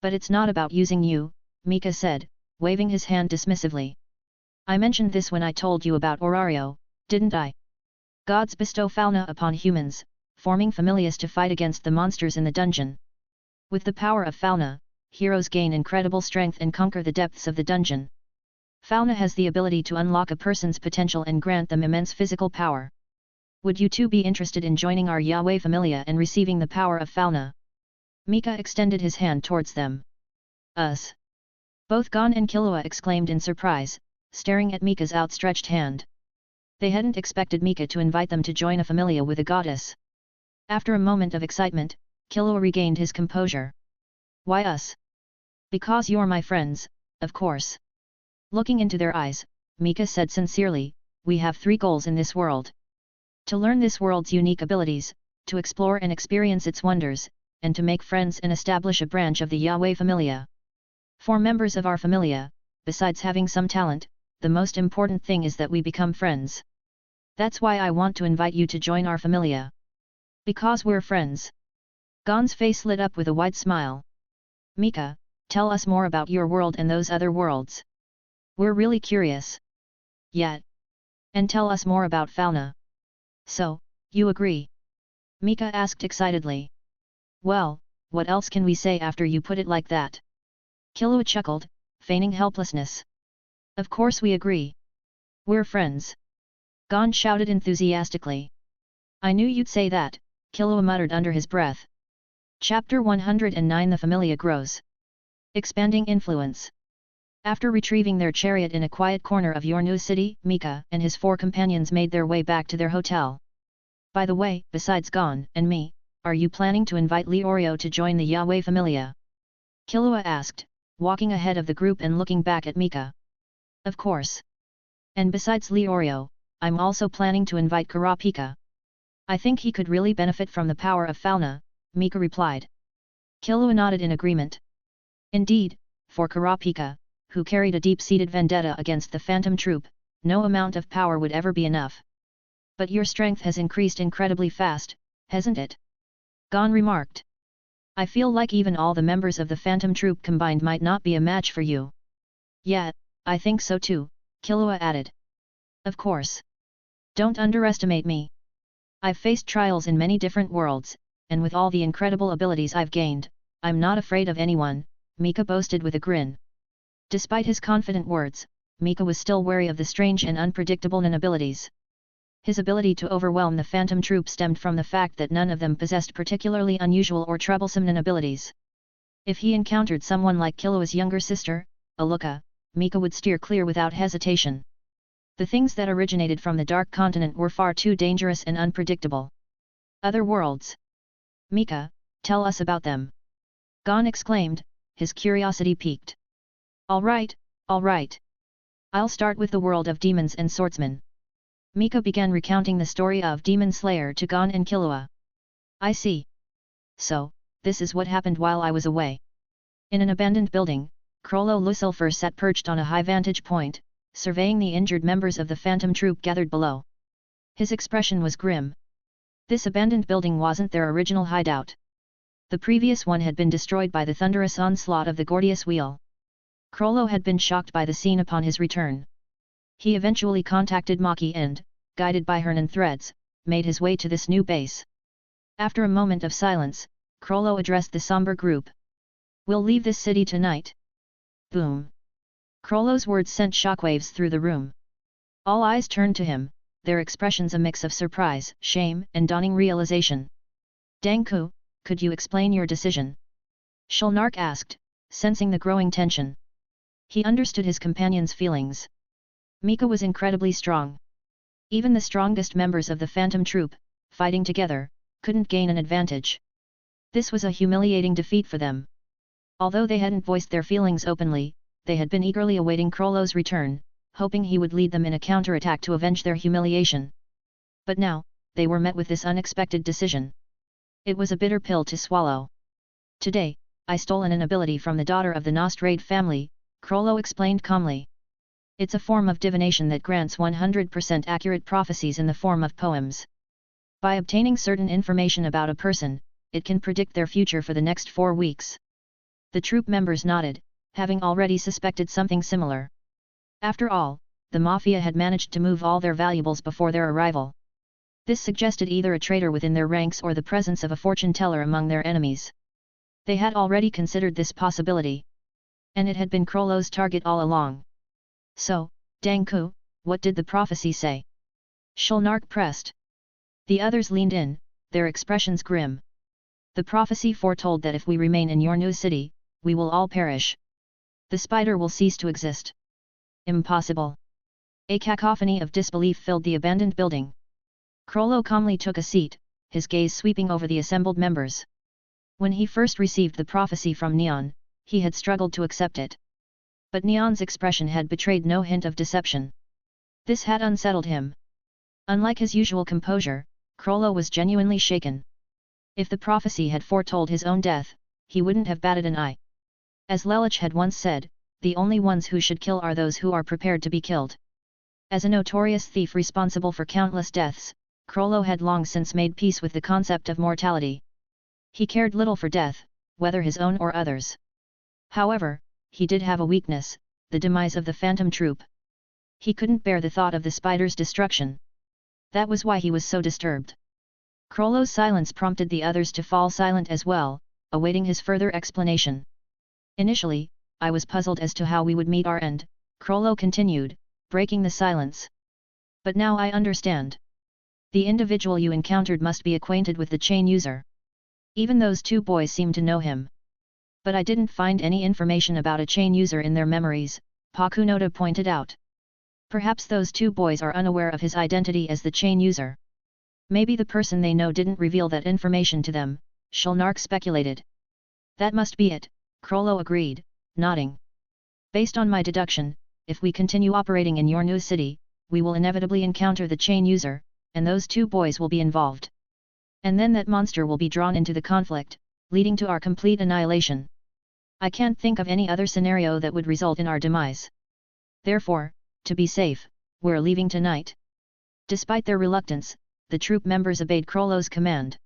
But it's not about using you, Mika said, waving his hand dismissively. I mentioned this when I told you about Orario, didn't I? Gods bestow fauna upon humans, forming familias to fight against the monsters in the dungeon. With the power of fauna, heroes gain incredible strength and conquer the depths of the dungeon. Fauna has the ability to unlock a person's potential and grant them immense physical power. Would you two be interested in joining our Yahweh Familia and receiving the power of fauna? Mika extended his hand towards them. Us? Both Gon and Killua exclaimed in surprise, staring at Mika's outstretched hand. They hadn't expected Mika to invite them to join a familia with a goddess. After a moment of excitement, Killua regained his composure. Why us? Because you're my friends, of course. Looking into their eyes, Mika said sincerely, we have 3 goals in this world. To learn this world's unique abilities, to explore and experience its wonders, and to make friends and establish a branch of the Yahweh Familia. For members of our familia, besides having some talent, the most important thing is that we become friends. That's why I want to invite you to join our familia. Because we're friends. Gon's face lit up with a wide smile. Mika, tell us more about your world and those other worlds. We're really curious. Yet. And tell us more about fauna. So, you agree? Mika asked excitedly. Well, what else can we say after you put it like that? Killua chuckled, feigning helplessness. Of course we agree. We're friends. Gon shouted enthusiastically. I knew you'd say that, Killua muttered under his breath. Chapter 109 The Familia Grows. Expanding Influence. After retrieving their chariot in a quiet corner of Yornu City, Mika and his 4 companions made their way back to their hotel. By the way, besides Gon and me, are you planning to invite Orario to join the Yahweh Familia? Killua asked, walking ahead of the group and looking back at Mika. Of course. And besides Orario, I'm also planning to invite Kurapika. I think he could really benefit from the power of fauna, Mika replied. Killua nodded in agreement. Indeed, for Kurapika, who carried a deep-seated vendetta against the Phantom Troop, no amount of power would ever be enough. But your strength has increased incredibly fast, hasn't it? Gon remarked. I feel like even all the members of the Phantom Troop combined might not be a match for you. Yeah, I think so too, Killua added. Of course. Don't underestimate me. I've faced trials in many different worlds, and with all the incredible abilities I've gained, I'm not afraid of anyone, Mika boasted with a grin. Despite his confident words, Mika was still wary of the strange and unpredictable Nin abilities. His ability to overwhelm the Phantom Troop stemmed from the fact that none of them possessed particularly unusual or troublesome Nin abilities. If he encountered someone like Killua's younger sister, Aluka, Mika would steer clear without hesitation. The things that originated from the Dark Continent were far too dangerous and unpredictable. Other worlds. Mika, tell us about them. Gon exclaimed, his curiosity piqued. All right. I'll start with the world of demons and swordsmen. Mika began recounting the story of Demon Slayer to Gon and Killua. I see. So, this is what happened while I was away. In an abandoned building, Crollo Lucifer sat perched on a high vantage point, surveying the injured members of the Phantom Troop gathered below. His expression was grim. This abandoned building wasn't their original hideout. The previous one had been destroyed by the thunderous onslaught of the Gordius wheel. Crollo had been shocked by the scene upon his return. He eventually contacted Maki and, guided by Hernan threads, made his way to this new base. After a moment of silence, Crollo addressed the somber group. "We'll leave this city tonight." Boom! Crollo's words sent shockwaves through the room. All eyes turned to him, their expressions a mix of surprise, shame, and dawning realization. "Danku, could you explain your decision?" Shulnark asked, sensing the growing tension. He understood his companion's feelings. Mika was incredibly strong. Even the strongest members of the Phantom Troop, fighting together, couldn't gain an advantage. This was a humiliating defeat for them. Although they hadn't voiced their feelings openly, they had been eagerly awaiting Crollo's return, hoping he would lead them in a counterattack to avenge their humiliation. But now, they were met with this unexpected decision. It was a bitter pill to swallow. "Today, I stole an ability from the daughter of the Nostrade family," Crollo explained calmly. "It's a form of divination that grants 100% accurate prophecies in the form of poems. By obtaining certain information about a person, it can predict their future for the next 4 weeks." The troop members nodded, having already suspected something similar. After all, the Mafia had managed to move all their valuables before their arrival. This suggested either a traitor within their ranks or the presence of a fortune-teller among their enemies. They had already considered this possibility. And it had been Crollo's target all along. "So, Danku, what did the prophecy say?" Shulnark pressed. The others leaned in, their expressions grim. "The prophecy foretold that if we remain in your new city, we will all perish. The spider will cease to exist." "Impossible." A cacophony of disbelief filled the abandoned building. Crollo calmly took a seat, his gaze sweeping over the assembled members. When he first received the prophecy from Neon, he had struggled to accept it. But Neon's expression had betrayed no hint of deception. This had unsettled him. Unlike his usual composure, Crollo was genuinely shaken. If the prophecy had foretold his own death, he wouldn't have batted an eye. As Lelich had once said, the only ones who should kill are those who are prepared to be killed. As a notorious thief responsible for countless deaths, Crollo had long since made peace with the concept of mortality. He cared little for death, whether his own or others. However, he did have a weakness, the demise of the Phantom Troop. He couldn't bear the thought of the spider's destruction. That was why he was so disturbed. Crollo's silence prompted the others to fall silent as well, awaiting his further explanation. "Initially, I was puzzled as to how we would meet our end," Crollo continued, breaking the silence. "But now I understand. The individual you encountered must be acquainted with the chain user. Even those 2 boys seem to know him. But I didn't find any information about a chain user in their memories," Pakunoda pointed out. "Perhaps those 2 boys are unaware of his identity as the chain user. Maybe the person they know didn't reveal that information to them," Shulnark speculated. "That must be it," Crollo agreed, nodding. "Based on my deduction, if we continue operating in your new city, we will inevitably encounter the chain user, and those 2 boys will be involved. And then that monster will be drawn into the conflict, leading to our complete annihilation. I can't think of any other scenario that would result in our demise. Therefore, to be safe, we're leaving tonight." Despite their reluctance, the troop members obeyed Crollo's command.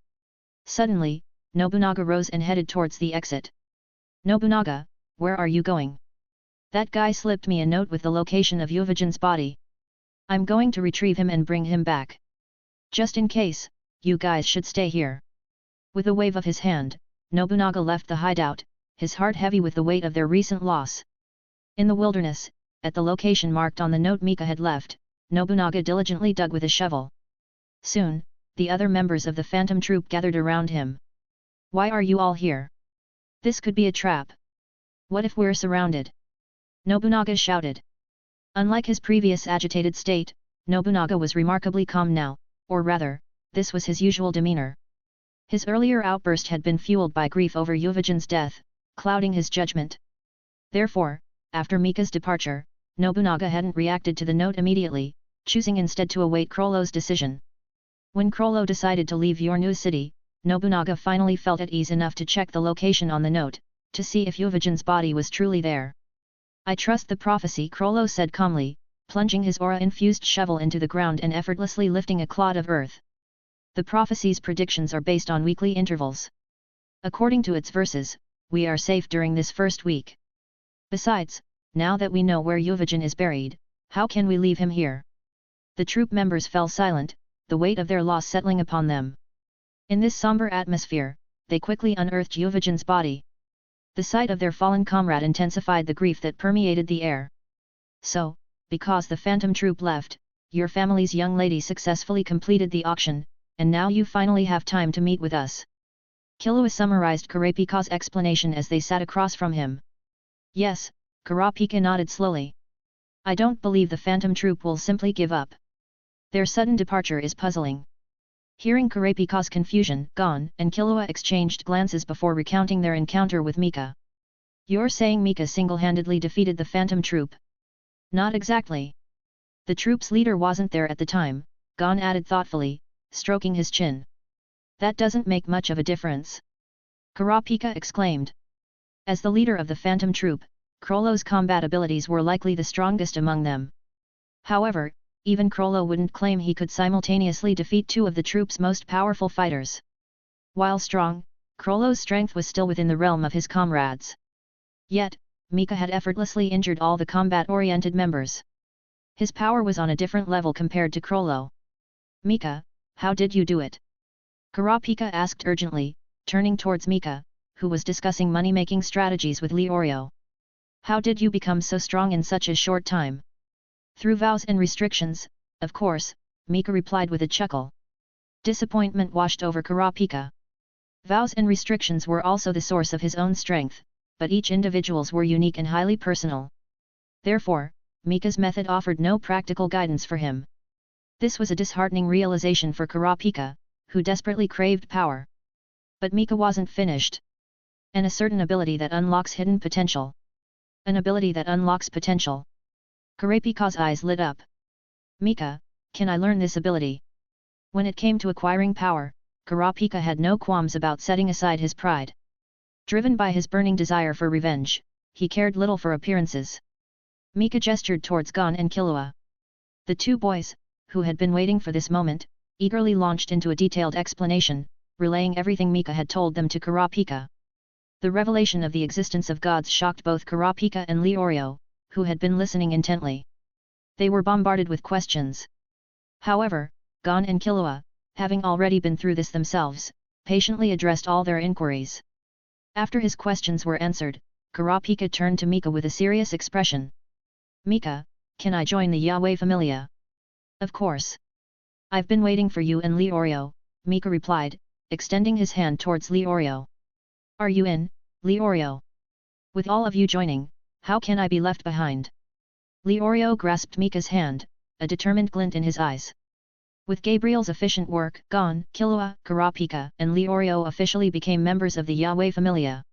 Suddenly, Nobunaga rose and headed towards the exit. "Nobunaga, where are you going?" "That guy slipped me a note with the location of Yuvajan's body. I'm going to retrieve him and bring him back. Just in case, you guys should stay here." With a wave of his hand, Nobunaga left the hideout, his heart heavy with the weight of their recent loss. In the wilderness, at the location marked on the note Mika had left, Nobunaga diligently dug with a shovel. Soon, the other members of the Phantom Troop gathered around him. "Why are you all here? This could be a trap. What if we're surrounded?" Nobunaga shouted. Unlike his previous agitated state, Nobunaga was remarkably calm now, or rather, this was his usual demeanor. His earlier outburst had been fueled by grief over Yuvajan's death, clouding his judgment. Therefore, after Mika's departure, Nobunaga hadn't reacted to the note immediately, choosing instead to await Crollo's decision. When Crollo decided to leave your new city, Nobunaga finally felt at ease enough to check the location on the note, to see if Yuvajan's body was truly there. "I trust the prophecy," Crollo said calmly, plunging his aura-infused shovel into the ground and effortlessly lifting a clod of earth. The prophecy's predictions are based on weekly intervals. According to its verses, we are safe during this first week. Besides, now that we know where Yuvajin is buried, how can we leave him here? The troop members fell silent, the weight of their loss settling upon them. In this somber atmosphere, they quickly unearthed Yuvajin's body. The sight of their fallen comrade intensified the grief that permeated the air. So, because the phantom troop left, your family's young lady successfully completed the auction, and now you finally have time to meet with us. Killua summarized Kurapika's explanation as they sat across from him. Yes, Kurapika nodded slowly. I don't believe the phantom troop will simply give up. Their sudden departure is puzzling. Hearing Kurapika's confusion, Gon and Killua exchanged glances before recounting their encounter with Mika. You're saying Mika single-handedly defeated the phantom troop? Not exactly. The troop's leader wasn't there at the time, Gon added thoughtfully, stroking his chin. That doesn't make much of a difference. Kurapika exclaimed. As the leader of the phantom troop, Crollo's combat abilities were likely the strongest among them. However, even Crollo wouldn't claim he could simultaneously defeat two of the troop's most powerful fighters. While strong, Crollo's strength was still within the realm of his comrades. Yet, Mika had effortlessly injured all the combat-oriented members. His power was on a different level compared to Crollo. Mika, how did you do it? Kurapika asked urgently, turning towards Mika, who was discussing money-making strategies with Orario. How did you become so strong in such a short time? Through vows and restrictions, of course, Mika replied with a chuckle. Disappointment washed over Kurapika. Vows and restrictions were also the source of his own strength, but each individual's were unique and highly personal. Therefore, Mika's method offered no practical guidance for him. This was a disheartening realization for Kurapika, who desperately craved power. But Mika wasn't finished. And a certain ability that unlocks hidden potential. An ability that unlocks potential. Kurapika's eyes lit up. Mika, can I learn this ability? When it came to acquiring power, Kurapika had no qualms about setting aside his pride. Driven by his burning desire for revenge, he cared little for appearances. Mika gestured towards Gon and Killua. The two boys, who had been waiting for this moment, eagerly launched into a detailed explanation, relaying everything Mika had told them to Kurapika. The revelation of the existence of gods shocked both Kurapika and Orario, who had been listening intently. They were bombarded with questions. However, Gon and Killua, having already been through this themselves, patiently addressed all their inquiries. After his questions were answered, Kurapika turned to Mika with a serious expression. Mika, can I join the Yahweh Familia? Of course. I've been waiting for you and Orario, Mika replied, extending his hand towards Orario. Are you in, Orario? With all of you joining, how can I be left behind? Orario grasped Mika's hand, a determined glint in his eyes. With Gabriel's efficient work, Gon, Killua, Kurapika, and Orario officially became members of the Yahweh Familia.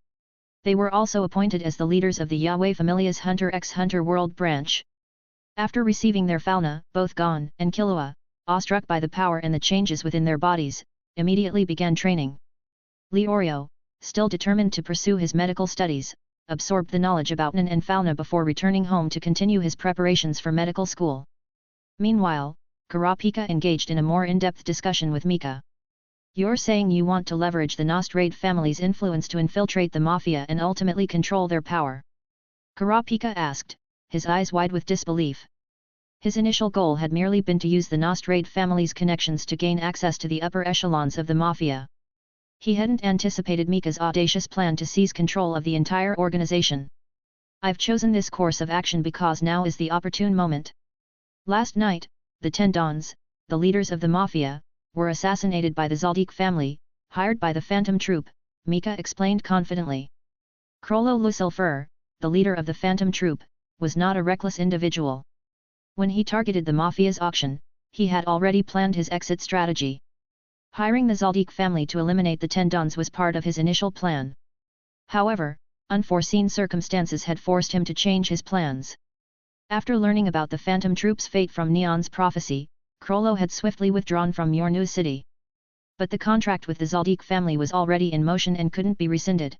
They were also appointed as the leaders of the Yahweh Familia's Hunter x Hunter World Branch. After receiving their Falna, both Gon and Killua, awestruck by the power and the changes within their bodies, immediately began training. Orario, still determined to pursue his medical studies, absorbed the knowledge about Nen and Falna before returning home to continue his preparations for medical school. Meanwhile, Kurapika engaged in a more in-depth discussion with Mika. You're saying you want to leverage the Nostrade family's influence to infiltrate the Mafia and ultimately control their power? Kurapika asked, his eyes wide with disbelief. His initial goal had merely been to use the Nostrade family's connections to gain access to the upper echelons of the Mafia. He hadn't anticipated Mika's audacious plan to seize control of the entire organization. I've chosen this course of action because now is the opportune moment. Last night, the 10 Dons, the leaders of the Mafia, were assassinated by the Zaldik family, hired by the Phantom Troop, Mika explained confidently. Crollo Lucifer, the leader of the Phantom Troop, was not a reckless individual. When he targeted the Mafia's auction, he had already planned his exit strategy. Hiring the Zaldik family to eliminate the 10 Dons was part of his initial plan. However, unforeseen circumstances had forced him to change his plans. After learning about the Phantom Troop's fate from Neon's prophecy, Crollo had swiftly withdrawn from Yornu City. But the contract with the Zaldik family was already in motion and couldn't be rescinded.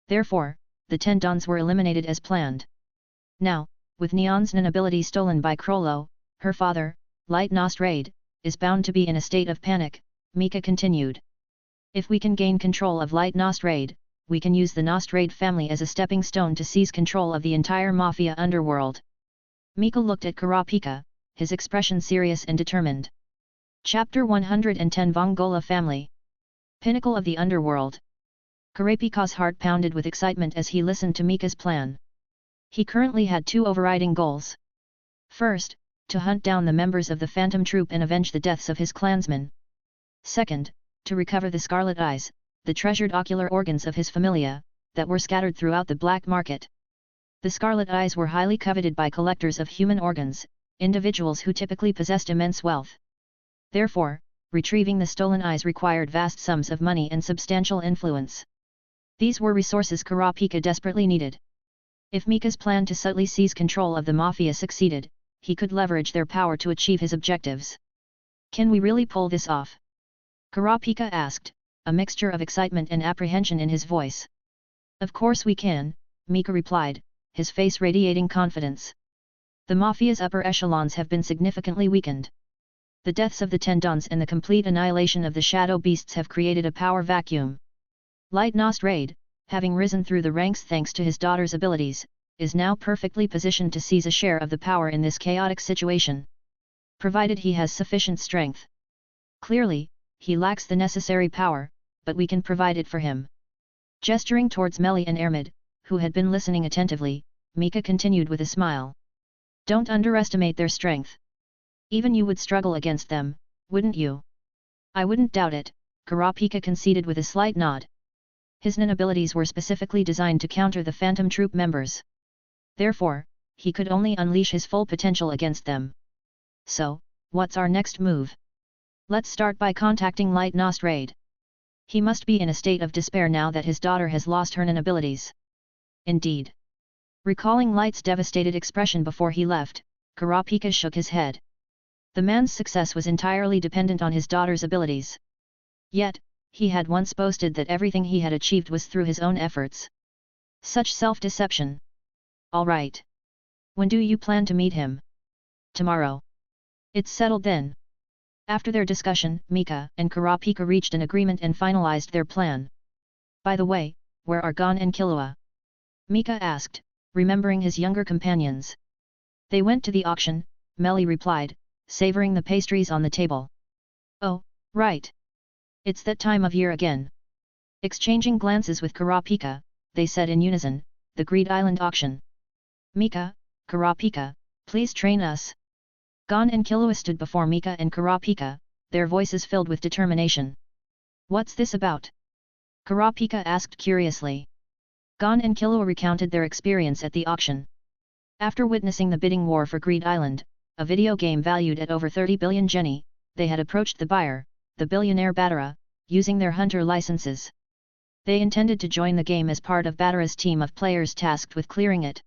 Therefore, the 10 Dons were eliminated as planned. Now, with Neon's Nen ability stolen by Crollo, her father, Light Nostrade, is bound to be in a state of panic, Mika continued. If we can gain control of Light Nostrade, we can use the Nostrade family as a stepping stone to seize control of the entire Mafia underworld. Mika looked at Kurapika, his expression serious and determined. Chapter 110 Vongola Family. Pinnacle of the Underworld. Kurapika's heart pounded with excitement as he listened to Mika's plan. He currently had two overriding goals. First, to hunt down the members of the Phantom Troop and avenge the deaths of his clansmen. Second, to recover the Scarlet Eyes, the treasured ocular organs of his familia, that were scattered throughout the black market. The Scarlet Eyes were highly coveted by collectors of human organs, individuals who typically possessed immense wealth. Therefore, retrieving the stolen eyes required vast sums of money and substantial influence. These were resources Kurapika desperately needed. If Mika's plan to subtly seize control of the Mafia succeeded, he could leverage their power to achieve his objectives. Can we really pull this off? Kurapika asked, a mixture of excitement and apprehension in his voice. Of course we can, Mika replied, his face radiating confidence. The Mafia's upper echelons have been significantly weakened. The deaths of the Tendons and the complete annihilation of the Shadow Beasts have created a power vacuum. Light Nostrade, having risen through the ranks thanks to his daughter's abilities, is now perfectly positioned to seize a share of the power in this chaotic situation. Provided he has sufficient strength. Clearly, he lacks the necessary power, but we can provide it for him. Gesturing towards Meli and Ermid, who had been listening attentively, Mika continued with a smile. Don't underestimate their strength. Even you would struggle against them, wouldn't you? I wouldn't doubt it, Kurapika conceded with a slight nod. His Nin abilities were specifically designed to counter the Phantom Troop members. Therefore, he could only unleash his full potential against them. So, what's our next move? Let's start by contacting Light Nostrade. He must be in a state of despair now that his daughter has lost her Nin abilities. Indeed. Recalling Light's devastated expression before he left, Kurapika shook his head. The man's success was entirely dependent on his daughter's abilities. Yet, he had once boasted that everything he had achieved was through his own efforts. Such self-deception. All right. When do you plan to meet him? Tomorrow. It's settled then. After their discussion, Mika and Kurapika reached an agreement and finalized their plan. By the way, where are Gon and Killua? Mika asked, remembering his younger companions. They went to the auction, Meli replied, savoring the pastries on the table. Oh, right. It's that time of year again. Exchanging glances with Kurapika, they said in unison, the Greed Island auction. Mika, Kurapika, please train us. Gon and Killua stood before Mika and Kurapika, their voices filled with determination. What's this about? Kurapika asked curiously. Gon and Killua recounted their experience at the auction. After witnessing the bidding war for Greed Island, a video game valued at over 30 billion jenny, they had approached the buyer, the billionaire Batara, using their hunter licenses. They intended to join the game as part of Batara's team of players tasked with clearing it.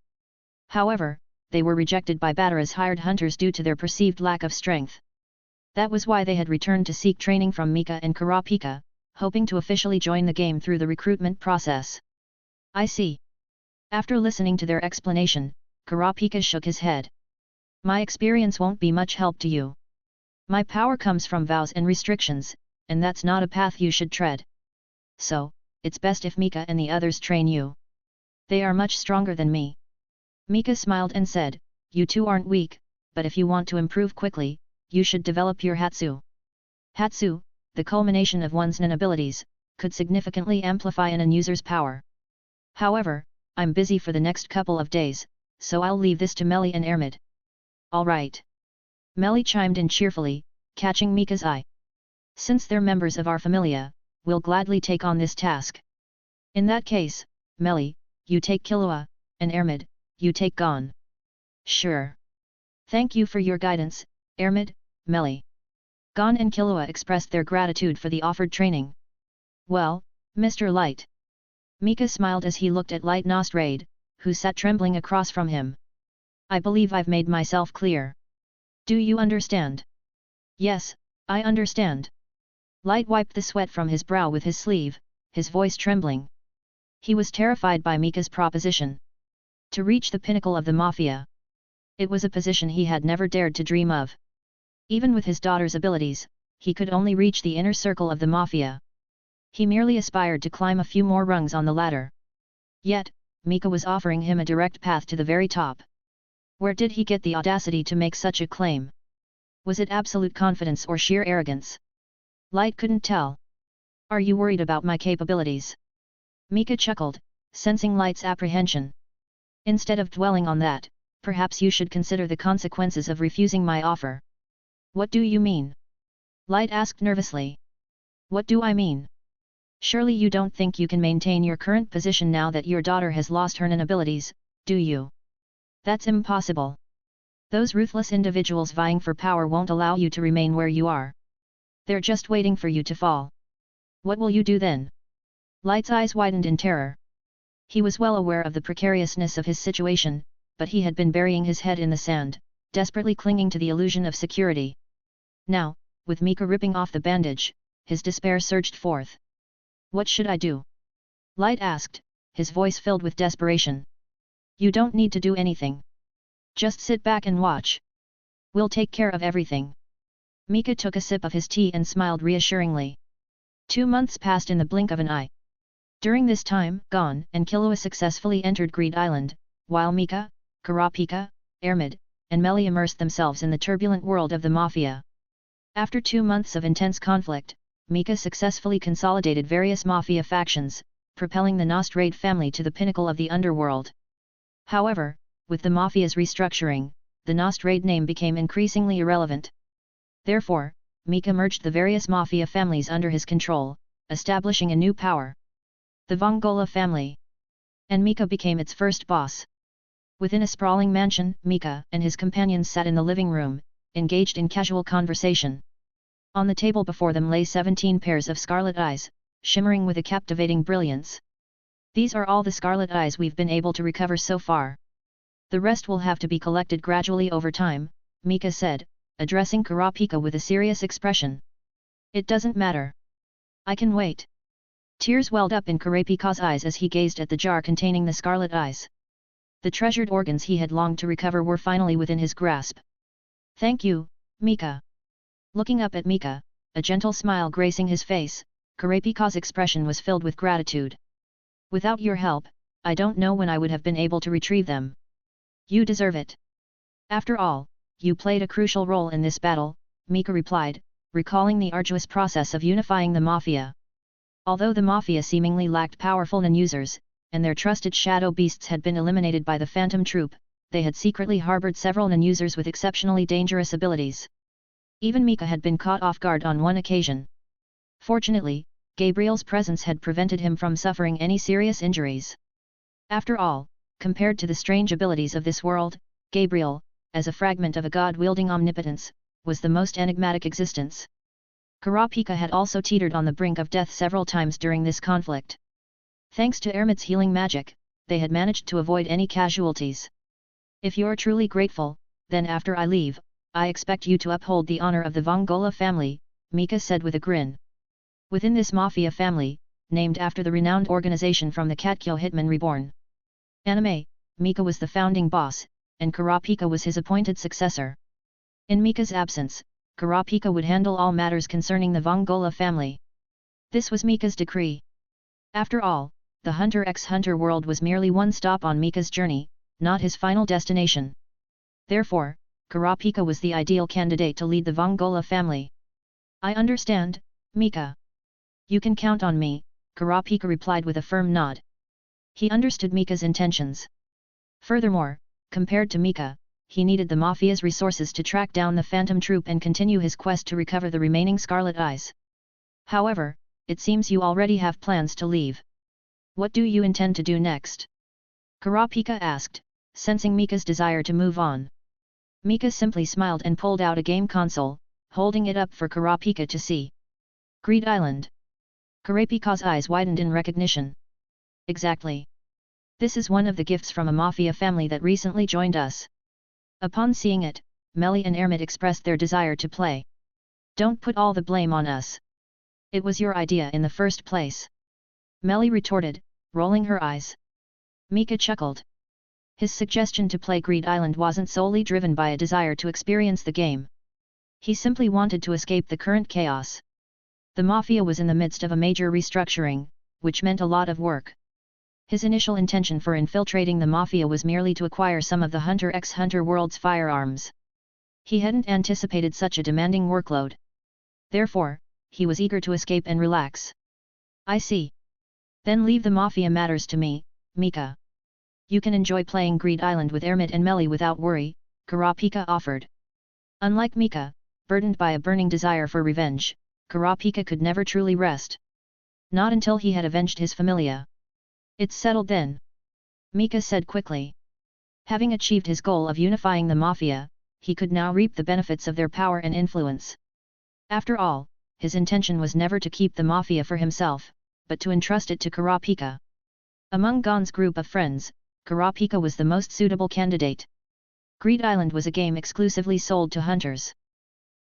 However, they were rejected by Batara's hired hunters due to their perceived lack of strength. That was why they had returned to seek training from Mika and Kurapika, hoping to officially join the game through the recruitment process. I see. After listening to their explanation, Kurapika shook his head. My experience won't be much help to you. My power comes from vows and restrictions, and that's not a path you should tread. So, it's best if Mika and the others train you. They are much stronger than me. Mika smiled and said, you two aren't weak, but if you want to improve quickly, you should develop your Hatsu. Hatsu, the culmination of one's Nin abilities, could significantly amplify an user's power. However, I'm busy for the next couple of days, so I'll leave this to Meli and Ermid. All right. Meli chimed in cheerfully, catching Mika's eye. Since they're members of our familia, we'll gladly take on this task. In that case, Meli, you take Killua, and Ermid, you take Gon. Sure. Thank you for your guidance, Ermid, Meli. Gon and Killua expressed their gratitude for the offered training. Well, Mr. Light. Mika smiled as he looked at Light Nostrade, who sat trembling across from him. I believe I've made myself clear. Do you understand? Yes, I understand. Light wiped the sweat from his brow with his sleeve, his voice trembling. He was terrified by Mika's proposition. To reach the pinnacle of the Mafia. It was a position he had never dared to dream of. Even with his daughter's abilities, he could only reach the inner circle of the mafia. He merely aspired to climb a few more rungs on the ladder. Yet, Mika was offering him a direct path to the very top. Where did he get the audacity to make such a claim? Was it absolute confidence or sheer arrogance? Light couldn't tell. Are you worried about my capabilities? Mika chuckled, sensing Light's apprehension. Instead of dwelling on that, perhaps you should consider the consequences of refusing my offer. What do you mean? Light asked nervously. What do I mean? Surely you don't think you can maintain your current position now that your daughter has lost her Nen abilities, do you? That's impossible. Those ruthless individuals vying for power won't allow you to remain where you are. They're just waiting for you to fall. What will you do then? Light's eyes widened in terror. He was well aware of the precariousness of his situation, but he had been burying his head in the sand, desperately clinging to the illusion of security. Now, with Mika ripping off the bandage, his despair surged forth. What should I do? Light asked, his voice filled with desperation. You don't need to do anything. Just sit back and watch. We'll take care of everything. Mika took a sip of his tea and smiled reassuringly. 2 months passed in the blink of an eye. During this time, Gon and Killua successfully entered Greed Island, while Mika, Kurapika, Ermid, and Melly immersed themselves in the turbulent world of the Mafia. After 2 months of intense conflict, Mika successfully consolidated various Mafia factions, propelling the Nostrade family to the pinnacle of the underworld. However, with the Mafia's restructuring, the Nostrade name became increasingly irrelevant. Therefore, Mika merged the various Mafia families under his control, establishing a new power. The Vongola family. And Mika became its first boss. Within a sprawling mansion, Mika and his companions sat in the living room, engaged in casual conversation. On the table before them lay 17 pairs of scarlet eyes, shimmering with a captivating brilliance. These are all the scarlet eyes we've been able to recover so far. The rest will have to be collected gradually over time, Mika said, addressing Kurapika with a serious expression. It doesn't matter. I can wait. Tears welled up in Kurapika's eyes as he gazed at the jar containing the scarlet eyes. The treasured organs he had longed to recover were finally within his grasp. Thank you, Mika. Looking up at Mika, a gentle smile gracing his face, Kurapika's expression was filled with gratitude. Without your help, I don't know when I would have been able to retrieve them. You deserve it. After all, you played a crucial role in this battle, Mika replied, recalling the arduous process of unifying the Mafia. Although the Mafia seemingly lacked powerful Nen users, and their trusted shadow beasts had been eliminated by the Phantom Troop, they had secretly harbored several Nen users with exceptionally dangerous abilities. Even Mika had been caught off guard on one occasion. Fortunately, Gabriel's presence had prevented him from suffering any serious injuries. After all, compared to the strange abilities of this world, Gabriel, as a fragment of a god wielding omnipotence, was the most enigmatic existence. Kurapika had also teetered on the brink of death several times during this conflict. Thanks to Ermid's healing magic, they had managed to avoid any casualties. If you're truly grateful, then after I leave, I expect you to uphold the honor of the Vongola family, Mika said with a grin. Within this Mafia family, named after the renowned organization from the Katkyo Hitman Reborn anime, Mika was the founding boss, and Kurapika was his appointed successor. In Mika's absence, Kurapika would handle all matters concerning the Vongola family. This was Mika's decree. After all, the Hunter x Hunter world was merely one stop on Mika's journey, not his final destination. Therefore, Kurapika was the ideal candidate to lead the Vongola family. I understand, Mika. You can count on me, Kurapika replied with a firm nod. He understood Mika's intentions. Furthermore, compared to Mika, he needed the Mafia's resources to track down the Phantom Troop and continue his quest to recover the remaining Scarlet Eyes. However, it seems you already have plans to leave. What do you intend to do next? Kurapika asked, sensing Mika's desire to move on. Mika simply smiled and pulled out a game console, holding it up for Kurapika to see. Greed Island. Kurapika's eyes widened in recognition. Exactly. This is one of the gifts from a Mafia family that recently joined us. Upon seeing it, Melly and Ermid expressed their desire to play. Don't put all the blame on us. It was your idea in the first place. Melly retorted, rolling her eyes. Mika chuckled. His suggestion to play Greed Island wasn't solely driven by a desire to experience the game. He simply wanted to escape the current chaos. The Mafia was in the midst of a major restructuring, which meant a lot of work. His initial intention for infiltrating the Mafia was merely to acquire some of the Hunter x Hunter world's firearms. He hadn't anticipated such a demanding workload. Therefore, he was eager to escape and relax. I see. Then leave the Mafia matters to me, Mika. You can enjoy playing Greed Island with Ermit and Melly without worry, Kurapika offered. Unlike Mika, burdened by a burning desire for revenge, Kurapika could never truly rest. Not until he had avenged his familia. It's settled then. Mika said quickly. Having achieved his goal of unifying the Mafia, he could now reap the benefits of their power and influence. After all, his intention was never to keep the Mafia for himself, but to entrust it to Kurapika. Among Gon's group of friends, Kurapika was the most suitable candidate. Greed Island was a game exclusively sold to hunters.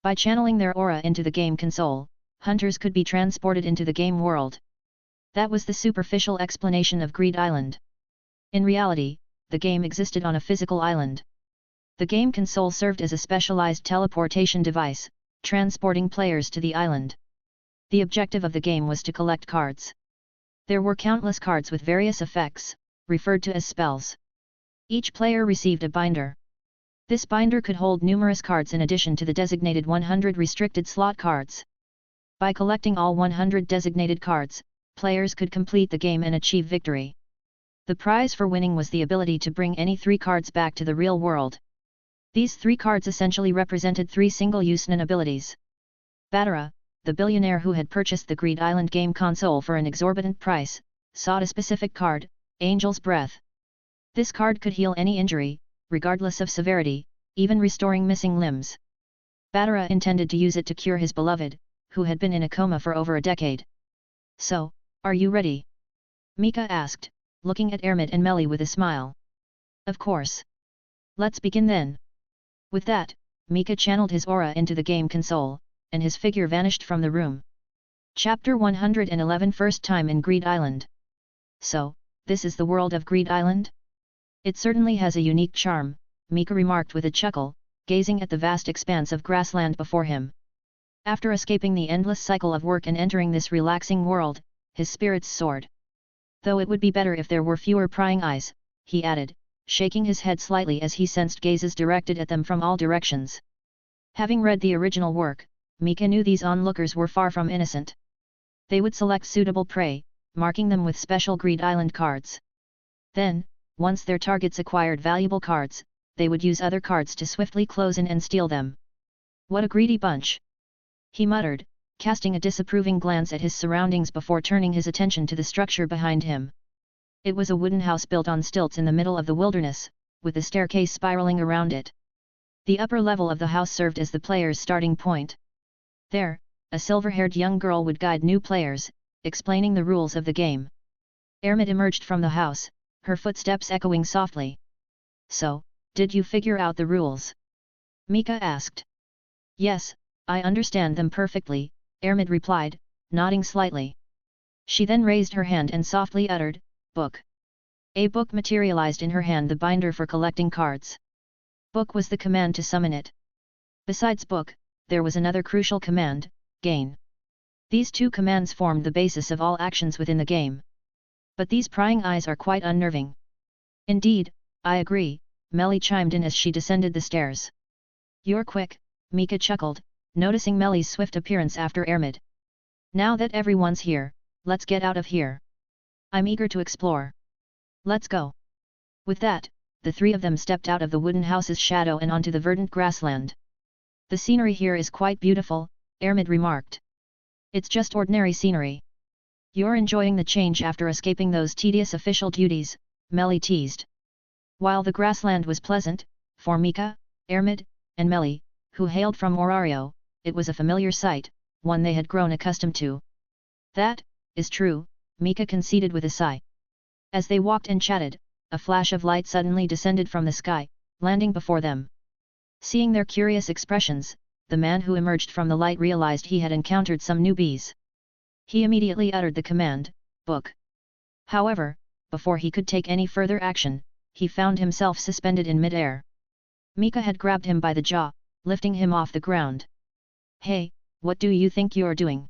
By channeling their aura into the game console, hunters could be transported into the game world. That was the superficial explanation of Greed Island. In reality, the game existed on a physical island. The game console served as a specialized teleportation device, transporting players to the island. The objective of the game was to collect cards. There were countless cards with various effects, referred to as spells. Each player received a binder. This binder could hold numerous cards in addition to the designated 100 restricted slot cards. By collecting all 100 designated cards, players could complete the game and achieve victory. The prize for winning was the ability to bring any 3 cards back to the real world. These 3 cards essentially represented 3 single-use non abilities. Batara, the billionaire who had purchased the Greed Island game console for an exorbitant price, sought a specific card, Angel's Breath. This card could heal any injury, regardless of severity, even restoring missing limbs. Batara intended to use it to cure his beloved, who had been in a coma for over a decade. So, are you ready? Mika asked, looking at Ermit and Melly with a smile. Of course. Let's begin then. With that, Mika channeled his aura into the game console, and his figure vanished from the room. Chapter 111 First time in Greed Island. So, this is the world of Greed Island? It certainly has a unique charm, Mika remarked with a chuckle, gazing at the vast expanse of grassland before him. After escaping the endless cycle of work and entering this relaxing world, his spirits soared. Though it would be better if there were fewer prying eyes, he added, shaking his head slightly as he sensed gazes directed at them from all directions. Having read the original work, Mika knew these onlookers were far from innocent. They would select suitable prey, marking them with special Greed Island cards. Then, once their targets acquired valuable cards, they would use other cards to swiftly close in and steal them. What a greedy bunch! He muttered, casting a disapproving glance at his surroundings before turning his attention to the structure behind him. It was a wooden house built on stilts in the middle of the wilderness, with a staircase spiraling around it. The upper level of the house served as the player's starting point. There, a silver-haired young girl would guide new players, explaining the rules of the game. Ermit emerged from the house, her footsteps echoing softly. So, did you figure out the rules? Mika asked. Yes, I understand them perfectly, Ermit replied, nodding slightly. She then raised her hand and softly uttered, Book. A book materialized in her hand, the binder for collecting cards. Book was the command to summon it. Besides book, there was another crucial command, gain. These 2 commands formed the basis of all actions within the game. But these prying eyes are quite unnerving. Indeed, I agree, Melly chimed in as she descended the stairs. You're quick, Mika chuckled, noticing Melly's swift appearance after Ermit. Now that everyone's here, let's get out of here. I'm eager to explore. Let's go. With that, the 3 of them stepped out of the wooden house's shadow and onto the verdant grassland. The scenery here is quite beautiful, Ermit remarked. It's just ordinary scenery. You're enjoying the change after escaping those tedious official duties, Melly teased. While the grassland was pleasant, for Mika, Ermit, and Melly, who hailed from Orario, it was a familiar sight, one they had grown accustomed to. That is true, Mika conceded with a sigh. As they walked and chatted, a flash of light suddenly descended from the sky, landing before them. Seeing their curious expressions, the man who emerged from the light realized he had encountered some newbies. He immediately uttered the command, Book. However, before he could take any further action, he found himself suspended in mid-air. Mika had grabbed him by the jaw, lifting him off the ground. Hey, what do you think you're doing?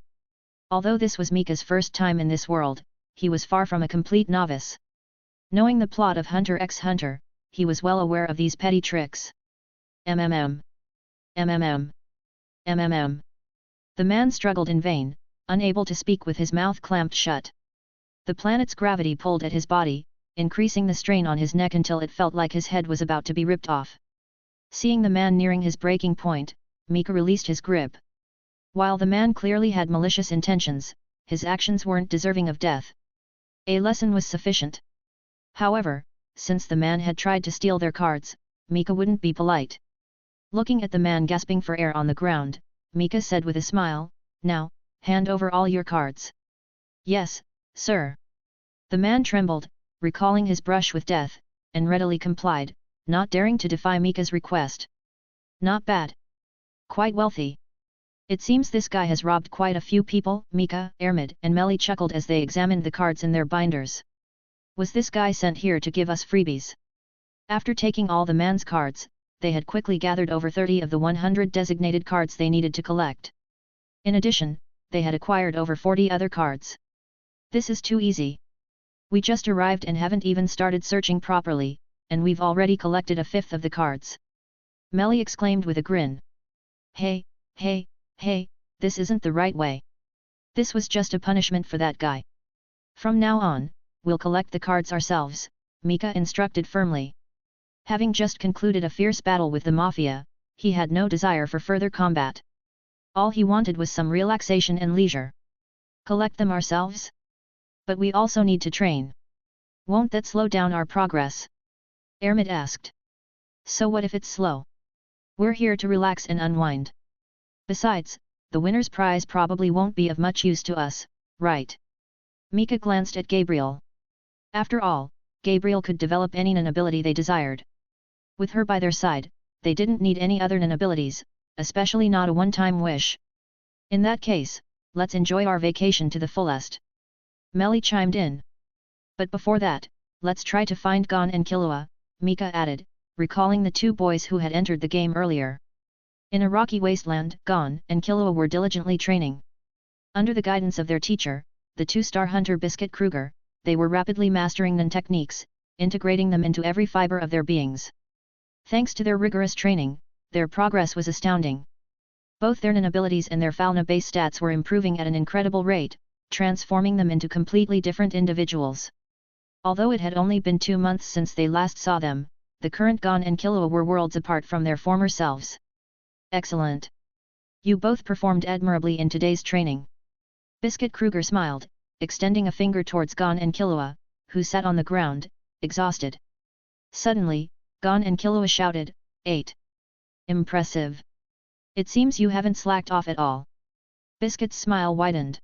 Although this was Mika's first time in this world, he was far from a complete novice. Knowing the plot of Hunter x Hunter, he was well aware of these petty tricks. MMM. MMM. MMM. The man struggled in vain, unable to speak with his mouth clamped shut. The planet's gravity pulled at his body, increasing the strain on his neck until it felt like his head was about to be ripped off. Seeing the man nearing his breaking point, Mika released his grip. While the man clearly had malicious intentions, his actions weren't deserving of death. A lesson was sufficient. However, since the man had tried to steal their cards, Mika wouldn't be polite. Looking at the man gasping for air on the ground, Mika said with a smile, "Now, hand over all your cards." "Yes, sir." The man trembled, recalling his brush with death, and readily complied, not daring to defy Mika's request. "Not bad. Quite wealthy. It seems this guy has robbed quite a few people." Mika, Ermid and Melly chuckled as they examined the cards in their binders. Was this guy sent here to give us freebies? After taking all the man's cards, they had quickly gathered over 30 of the 100 designated cards they needed to collect. In addition, they had acquired over 40 other cards. "This is too easy. We just arrived and haven't even started searching properly, and we've already collected a fifth of the cards." Melly exclaimed with a grin. Hey, this isn't the right way. This was just a punishment for that guy. From now on, we'll collect the cards ourselves, Mika instructed firmly. Having just concluded a fierce battle with the Mafia, he had no desire for further combat. All he wanted was some relaxation and leisure. "Collect them ourselves? But we also need to train. Won't that slow down our progress?" Ermid asked. "So what if it's slow? We're here to relax and unwind. Besides, the winner's prize probably won't be of much use to us, right?" Mika glanced at Gabriel. After all, Gabriel could develop any nin ability they desired. With her by their side, they didn't need any other nin abilities, especially not a one-time wish. "In that case, let's enjoy our vacation to the fullest." Melly chimed in. "But before that, let's try to find Gon and Killua," Mika added, recalling the two boys who had entered the game earlier. In a rocky wasteland, Gon and Killua were diligently training. Under the guidance of their teacher, the two-star hunter Biscuit Kruger, they were rapidly mastering nin techniques, integrating them into every fiber of their beings. Thanks to their rigorous training, their progress was astounding. Both their nin abilities and their Falna base stats were improving at an incredible rate, transforming them into completely different individuals. Although it had only been 2 months since they last saw them, the current Gon and Killua were worlds apart from their former selves. "Excellent. You both performed admirably in today's training." Biscuit Kruger smiled, extending a finger towards Gon and Killua, who sat on the ground, exhausted. Suddenly, Gon and Killua shouted, "8! Impressive! It seems you haven't slacked off at all." Biscuit's smile widened.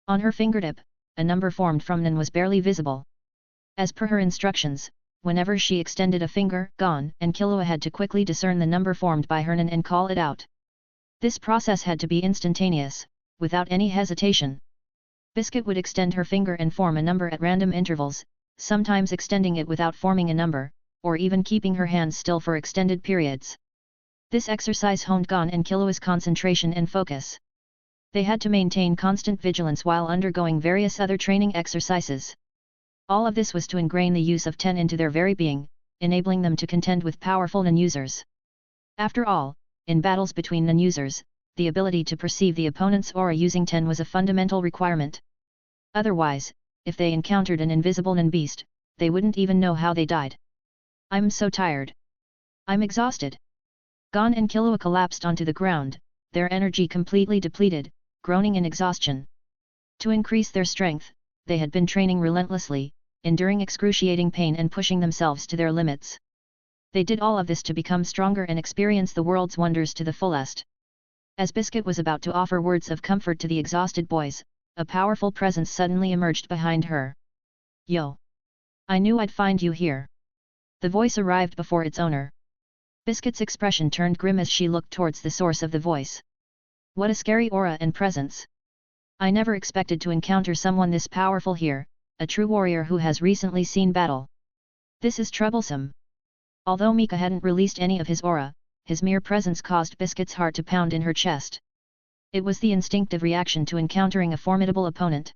On her fingertip, a number formed from nin was barely visible. As per her instructions, whenever she extended a finger, Gon and Killua had to quickly discern the number formed by her nin and call it out. This process had to be instantaneous, without any hesitation. Biscuit would extend her finger and form a number at random intervals, sometimes extending it without forming a number, or even keeping her hands still for extended periods. This exercise honed Gon and Killua's concentration and focus. They had to maintain constant vigilance while undergoing various other training exercises. All of this was to ingrain the use of Ten into their very being, enabling them to contend with powerful nin users. After all, in battles between nin users, the ability to perceive the opponent's aura using Ten was a fundamental requirement. Otherwise, if they encountered an invisible nin beast, they wouldn't even know how they died. "I'm so tired. I'm exhausted." Gon and Killua collapsed onto the ground, their energy completely depleted, groaning in exhaustion. To increase their strength, they had been training relentlessly, enduring excruciating pain and pushing themselves to their limits. They did all of this to become stronger and experience the world's wonders to the fullest. As Biscuit was about to offer words of comfort to the exhausted boys, a powerful presence suddenly emerged behind her. "Yo! I knew I'd find you here." The voice arrived before its owner. Biscuit's expression turned grim as she looked towards the source of the voice. What a scary aura and presence! I never expected to encounter someone this powerful here, a true warrior who has recently seen battle. This is troublesome. Although Mika hadn't released any of his aura, his mere presence caused Biscuit's heart to pound in her chest. It was the instinctive reaction to encountering a formidable opponent.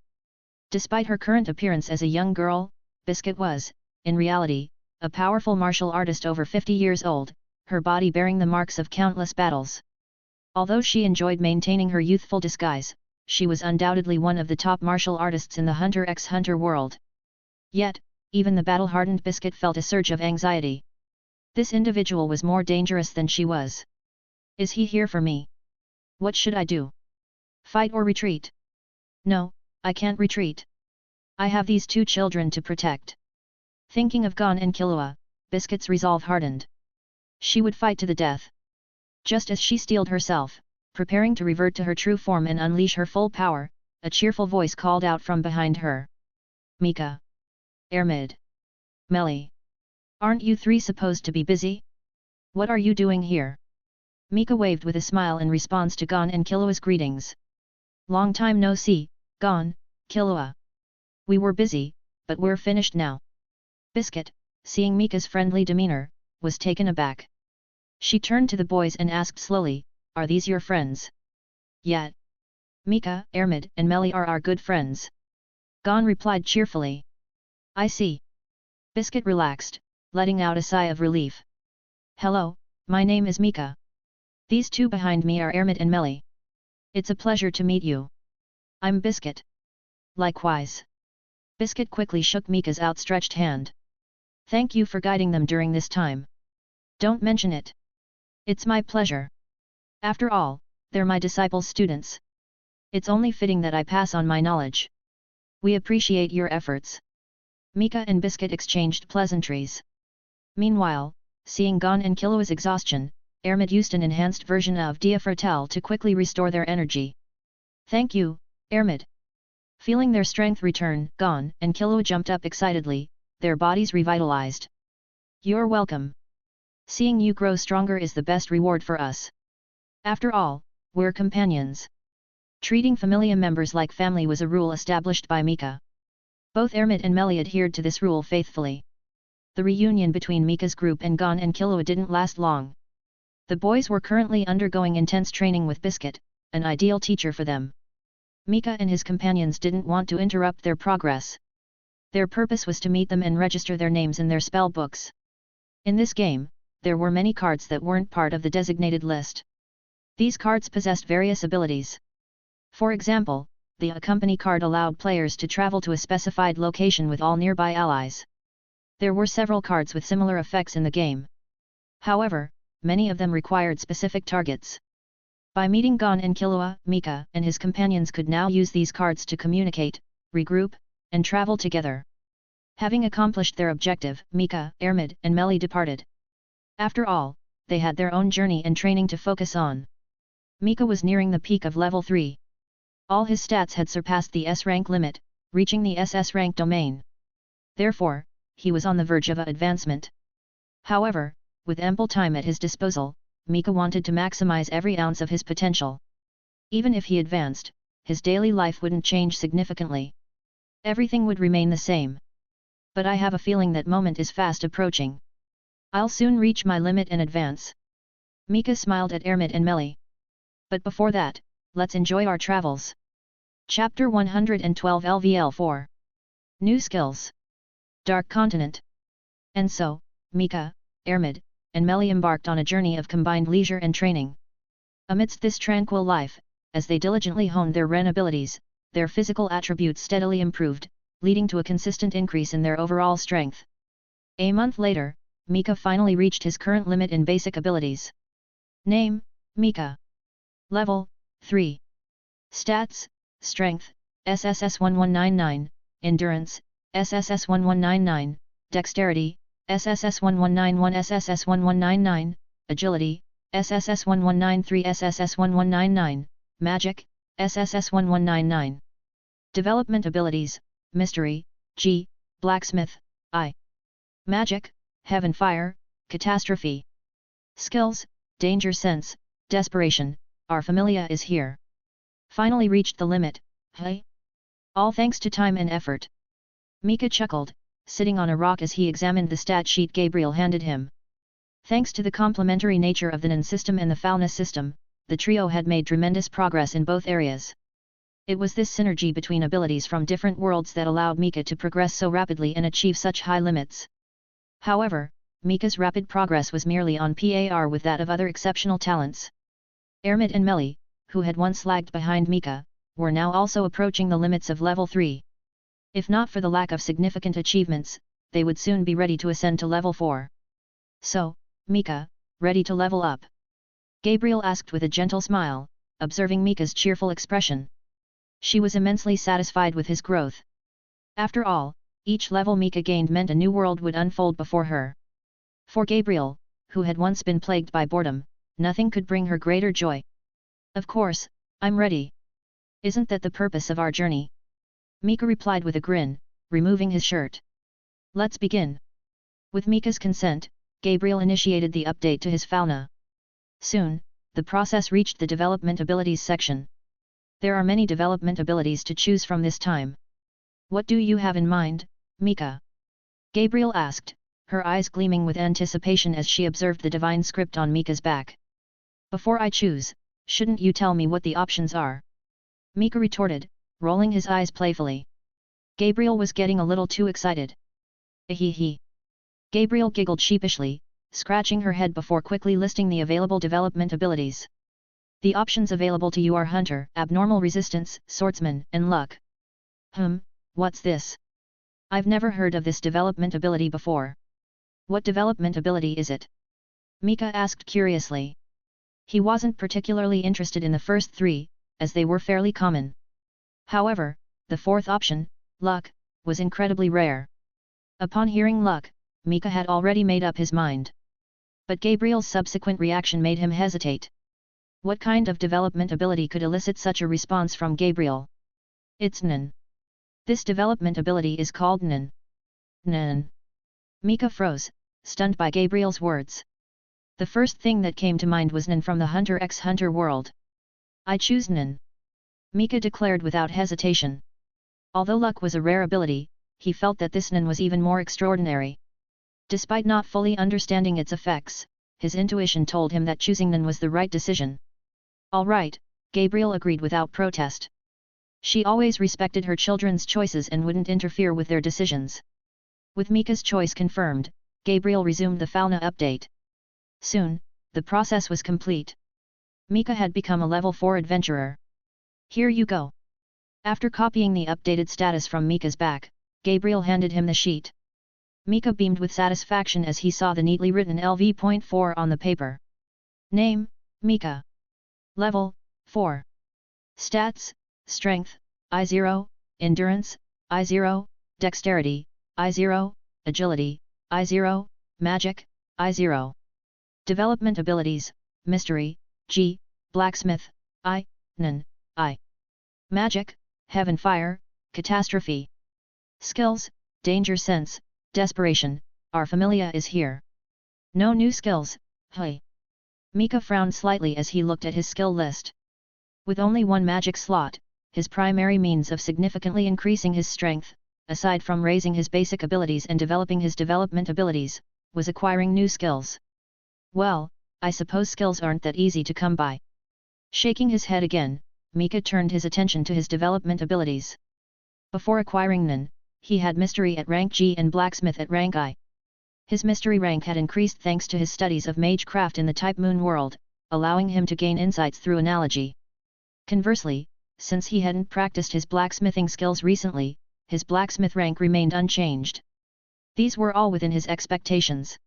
Despite her current appearance as a young girl, Biscuit was, in reality, a powerful martial artist over 50 years old, her body bearing the marks of countless battles. Although she enjoyed maintaining her youthful disguise, she was undoubtedly one of the top martial artists in the Hunter x Hunter world. Yet, even the battle-hardened Biscuit felt a surge of anxiety. This individual was more dangerous than she was. Is he here for me? What should I do? Fight or retreat? No, I can't retreat. I have these two children to protect. Thinking of Gon and Killua, Biscuit's resolve hardened. She would fight to the death. Just as she steeled herself, preparing to revert to her true form and unleash her full power, a cheerful voice called out from behind her. Mika. Ermid. Melly. Aren't you three supposed to be busy? What are you doing here? Mika waved with a smile in response to Gon and Killua's greetings. Long time no see, Gon, Killua. We were busy, but we're finished now. Biscuit, seeing Mika's friendly demeanor, was taken aback. She turned to the boys and asked slowly, are these your friends? Yeah. Mika, Ermid and Melly are our good friends. Gon replied cheerfully. I see. Biscuit relaxed, letting out a sigh of relief. Hello, my name is Mika. These two behind me are Ermid and Melly. It's a pleasure to meet you. I'm Biscuit. Likewise. Biscuit quickly shook Mika's outstretched hand. Thank you for guiding them during this time. Don't mention it. It's my pleasure. After all, they're my disciples' students. It's only fitting that I pass on my knowledge. We appreciate your efforts. Mika and Biscuit exchanged pleasantries. Meanwhile, seeing Gon and Killua's exhaustion, Ermid used an enhanced version of Dia Fratel to quickly restore their energy. Thank you, Ermid. Feeling their strength return, Gon and Killua jumped up excitedly, their bodies revitalized. You're welcome. Seeing you grow stronger is the best reward for us. After all, we're companions. Treating familia members like family was a rule established by Mika. Both Ermid and Melly adhered to this rule faithfully. The reunion between Mika's group and Gon and Killua didn't last long. The boys were currently undergoing intense training with Biscuit, an ideal teacher for them. Mika and his companions didn't want to interrupt their progress. Their purpose was to meet them and register their names in their spell books. In this game, there were many cards that weren't part of the designated list. These cards possessed various abilities. For example, the Accompany card allowed players to travel to a specified location with all nearby allies. There were several cards with similar effects in the game. However, many of them required specific targets. By meeting Gon and Killua, Mika and his companions could now use these cards to communicate, regroup, and travel together. Having accomplished their objective, Mika, Ermid and Melly departed. After all, they had their own journey and training to focus on. Mika was nearing the peak of level 3. All his stats had surpassed the S-rank limit, reaching the SS rank domain. Therefore, he was on the verge of advancement. However, with ample time at his disposal, Mika wanted to maximize every ounce of his potential. Even if he advanced, his daily life wouldn't change significantly. Everything would remain the same. But I have a feeling that moment is fast approaching. I'll soon reach my limit and advance. Mika smiled at Ermid and Melly. But before that, let's enjoy our travels. Chapter 112 LVL 4. New Skills. Dark Continent. And so, Mika, Ermid, and Melly embarked on a journey of combined leisure and training. Amidst this tranquil life, as they diligently honed their Ren abilities, their physical attributes steadily improved, leading to a consistent increase in their overall strength. A month later, Mika finally reached his current limit in basic abilities. Name, Mika. Level, 3. Stats, Strength, SSS 1199, Endurance, SSS 1199, Dexterity, SSS 1191 SSS 1199, Agility, SSS 1193 SSS 1199, Magic, SSS 1199. Development abilities, Mystery, G, Blacksmith, I. Magic, Heaven Fire, Catastrophe. Skills, Danger Sense, Desperation, our familia is here. Finally reached the limit, hey? All thanks to time and effort. Mika chuckled, sitting on a rock as he examined the stat sheet Gabriel handed him. Thanks to the complementary nature of the NAN system and the Falness system, the trio had made tremendous progress in both areas. It was this synergy between abilities from different worlds that allowed Mika to progress so rapidly and achieve such high limits. However, Mika's rapid progress was merely on par with that of other exceptional talents. Ermit and Melly, who had once lagged behind Mika, were now also approaching the limits of level 3. If not for the lack of significant achievements, they would soon be ready to ascend to level 4. So, Mika, ready to level up? Gabriel asked with a gentle smile, observing Mika's cheerful expression. She was immensely satisfied with his growth. After all, each level Mika gained meant a new world would unfold before her. For Gabriel, who had once been plagued by boredom, nothing could bring her greater joy. Of course, I'm ready. Isn't that the purpose of our journey? Mika replied with a grin, removing his shirt. Let's begin. With Mika's consent, Gabriel initiated the update to his fauna. Soon, the process reached the development abilities section. There are many development abilities to choose from this time. What do you have in mind, Mika? Gabriel asked, her eyes gleaming with anticipation as she observed the divine script on Mika's back. Before I choose, shouldn't you tell me what the options are? Mika retorted, rolling his eyes playfully. Gabriel was getting a little too excited. Hee. Gabriel giggled sheepishly, scratching her head before quickly listing the available development abilities. The options available to you are Hunter, Abnormal Resistance, Swordsman, and Luck. What's this? I've never heard of this development ability before. What development ability is it? Mika asked curiously. He wasn't particularly interested in the first three, as they were fairly common. However, the fourth option, Luck, was incredibly rare. Upon hearing Luck, Mika had already made up his mind. But Gabriel's subsequent reaction made him hesitate. What kind of development ability could elicit such a response from Gabriel? It's Nen. This development ability is called Nen. Nen. Mika froze, stunned by Gabriel's words. The first thing that came to mind was Nen from the Hunter x Hunter world. I choose Nen. Mika declared without hesitation. Although Luck was a rare ability, he felt that this Nen was even more extraordinary. Despite not fully understanding its effects, his intuition told him that choosing Nen was the right decision. All right, Gabriel agreed without protest. She always respected her children's choices and wouldn't interfere with their decisions. With Mika's choice confirmed, Gabriel resumed the fauna update. Soon, the process was complete. Mika had become a level 4 adventurer. Here you go. After copying the updated status from Mika's back, Gabriel handed him the sheet. Mika beamed with satisfaction as he saw the neatly written LV.4 on the paper. Name, Mika. Level, 4. Stats, Strength, I0, Endurance, I0, Dexterity, I0, Agility, I0, Magic, I0. Development abilities, Mystery, G, Blacksmith, I, Nen, I. Magic, Heaven Fire, Catastrophe. Skills, Danger Sense, Desperation, our familia is here. No new skills, hey. Mika frowned slightly as he looked at his skill list. With only one magic slot, his primary means of significantly increasing his strength, aside from raising his basic abilities and developing his development abilities, was acquiring new skills. Well, I suppose skills aren't that easy to come by. Shaking his head again, Mika turned his attention to his development abilities. Before acquiring Nen, he had Mystery at rank G and Blacksmith at rank I. His Mystery rank had increased thanks to his studies of magecraft in the Type Moon world, allowing him to gain insights through analogy. Conversely, since he hadn't practiced his blacksmithing skills recently, his blacksmith rank remained unchanged. These were all within his expectations.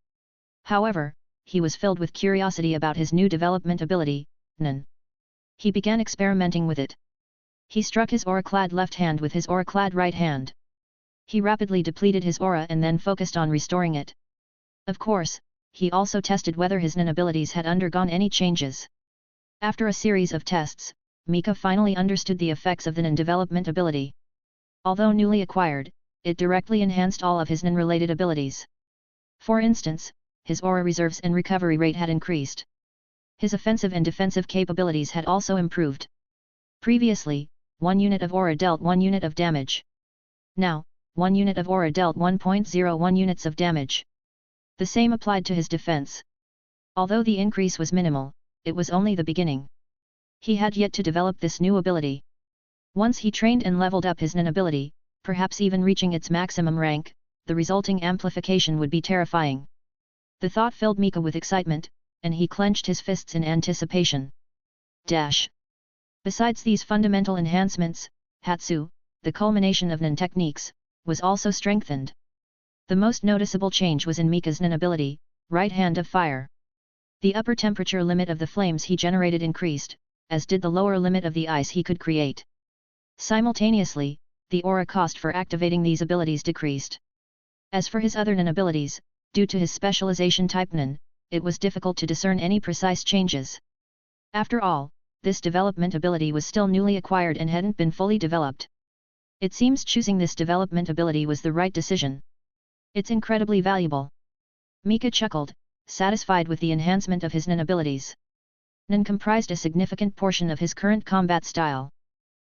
However, he was filled with curiosity about his new development ability, Nen. He began experimenting with it. He struck his aura-clad left hand with his aura-clad right hand. He rapidly depleted his aura and then focused on restoring it. Of course, he also tested whether his Nen abilities had undergone any changes. After a series of tests, Mika finally understood the effects of the Nen development ability. Although newly acquired, it directly enhanced all of his Nen-related abilities. For instance, his aura reserves and recovery rate had increased. His offensive and defensive capabilities had also improved. Previously, 1 unit of aura dealt 1 unit of damage. Now, 1 unit of aura dealt 1.01 units of damage. The same applied to his defense. Although the increase was minimal, it was only the beginning. He had yet to develop this new ability. Once he trained and leveled up his Nen ability, perhaps even reaching its maximum rank, the resulting amplification would be terrifying. The thought filled Mika with excitement, and he clenched his fists in anticipation. Besides these fundamental enhancements, Hatsu, the culmination of Nen techniques, was also strengthened. The most noticeable change was in Mika's Nen ability, Right Hand of Fire. The upper temperature limit of the flames he generated increased, as did the lower limit of the ice he could create. Simultaneously, the aura cost for activating these abilities decreased. As for his other Nen abilities, due to his specialization type Nen, it was difficult to discern any precise changes. After all, this development ability was still newly acquired and hadn't been fully developed. It seems choosing this development ability was the right decision. It's incredibly valuable. Mika chuckled, satisfied with the enhancement of his Nen abilities. Nen comprised a significant portion of his current combat style.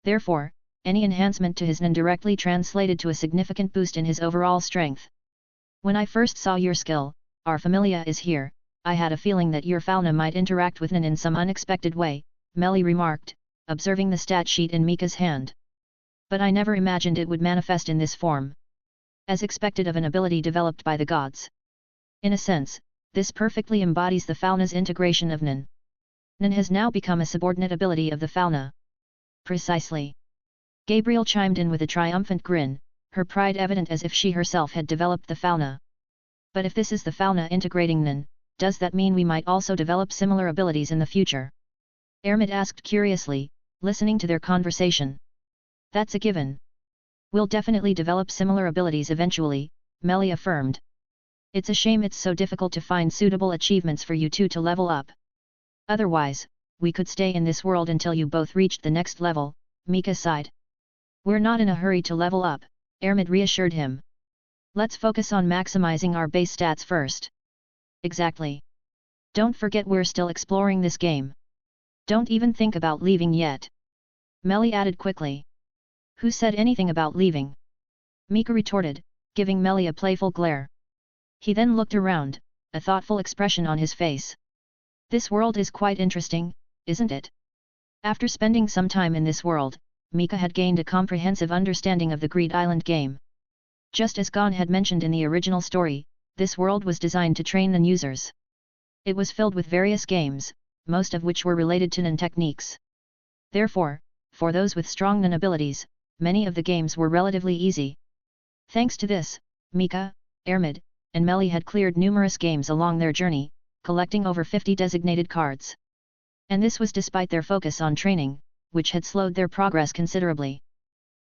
Therefore, any enhancement to his Nen directly translated to a significant boost in his overall strength. When I first saw your skill, our familia is here, I had a feeling that your fauna might interact with Nen in some unexpected way, Melly remarked, observing the stat sheet in Mika's hand. But I never imagined it would manifest in this form. As expected of an ability developed by the gods. In a sense, this perfectly embodies the fauna's integration of Nen. Nen has now become a subordinate ability of the fauna. Precisely. Gabriel chimed in with a triumphant grin, her pride evident as if she herself had developed the fauna. But if this is the fauna integrating Nen, does that mean we might also develop similar abilities in the future? Ermid asked curiously, listening to their conversation. That's a given. We'll definitely develop similar abilities eventually, Melly affirmed. It's a shame it's so difficult to find suitable achievements for you two to level up. Otherwise, we could stay in this world until you both reached the next level, Mika sighed. We're not in a hurry to level up, Ermid reassured him. Let's focus on maximizing our base stats first. Exactly. Don't forget we're still exploring this game. Don't even think about leaving yet. Melly added quickly. Who said anything about leaving? Mika retorted, giving Melly a playful glare. He then looked around, a thoughtful expression on his face. This world is quite interesting, isn't it? After spending some time in this world, Mika had gained a comprehensive understanding of the Greed Island game. Just as Gon had mentioned in the original story, this world was designed to train Nen users. It was filled with various games, most of which were related to Nen techniques. Therefore, for those with strong Nen abilities, many of the games were relatively easy. Thanks to this, Mika, Ermid, and Melly had cleared numerous games along their journey, collecting over 50 designated cards. And this was despite their focus on training, which had slowed their progress considerably.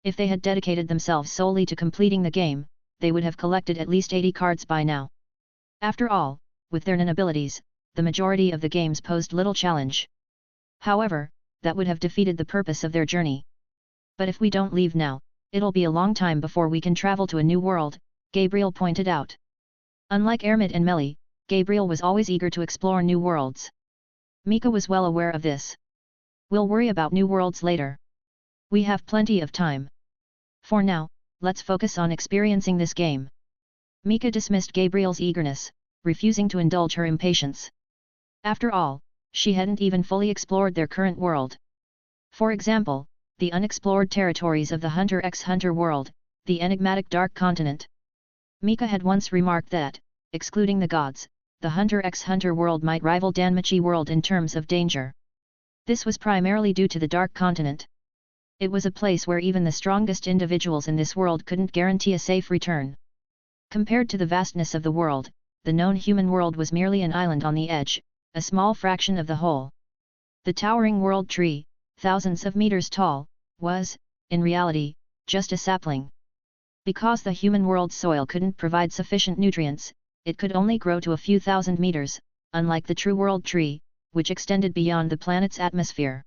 If they had dedicated themselves solely to completing the game, they would have collected at least 80 cards by now. After all, with their Nen abilities, the majority of the games posed little challenge. However, that would have defeated the purpose of their journey. But if we don't leave now, it'll be a long time before we can travel to a new world, Gabriel pointed out. Unlike Ermid and Melly, Gabriel was always eager to explore new worlds. Mika was well aware of this. We'll worry about new worlds later. We have plenty of time. For now, let's focus on experiencing this game. Mika dismissed Gabriel's eagerness, refusing to indulge her impatience. After all, she hadn't even fully explored their current world. For example, the unexplored territories of the Hunter x Hunter world, the enigmatic Dark Continent. Mika had once remarked that, excluding the gods, the Hunter x Hunter world might rival Danmachi world in terms of danger. This was primarily due to the Dark Continent. It was a place where even the strongest individuals in this world couldn't guarantee a safe return. Compared to the vastness of the world, the known human world was merely an island on the edge, a small fraction of the whole. The towering world tree, thousands of meters tall, was, in reality, just a sapling. Because the human world's soil couldn't provide sufficient nutrients, it could only grow to a few thousand meters, unlike the true world tree, which extended beyond the planet's atmosphere.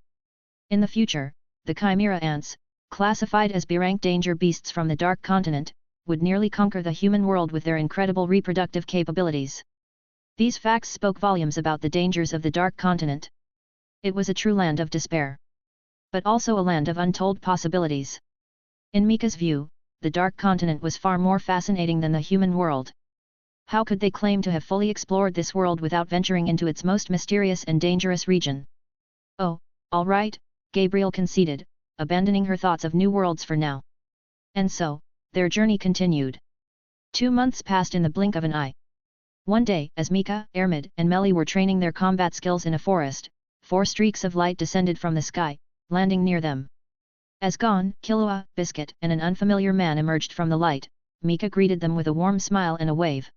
In the future, the chimera ants, classified as B-rank danger beasts from the Dark Continent, would nearly conquer the human world with their incredible reproductive capabilities. These facts spoke volumes about the dangers of the Dark Continent. It was a true land of despair. But also a land of untold possibilities. In Mika's view, the Dark Continent was far more fascinating than the human world. How could they claim to have fully explored this world without venturing into its most mysterious and dangerous region? Oh, All right, Gabriel conceded, abandoning her thoughts of new worlds for now. And so, their journey continued. 2 months passed in the blink of an eye. One day, as Mika, Ermid, and Melly were training their combat skills in a forest, 4 streaks of light descended from the sky, landing near them. As Gon, Killua, Biscuit, and an unfamiliar man emerged from the light, Mika greeted them with a warm smile and a wave.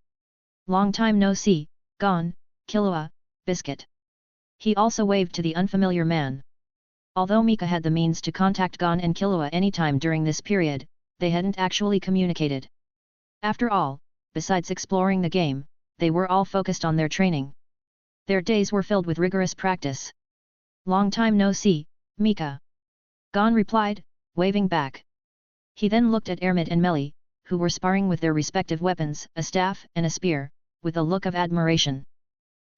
Long time no see, Gon, Killua, Biscuit. He also waved to the unfamiliar man. Although Mika had the means to contact Gon and Killua anytime during this period, they hadn't actually communicated. After all, besides exploring the game, they were all focused on their training. Their days were filled with rigorous practice. Long time no see, Mika. Gon replied, waving back. He then looked at Ermid and Melly, who were sparring with their respective weapons, a staff and a spear, with a look of admiration.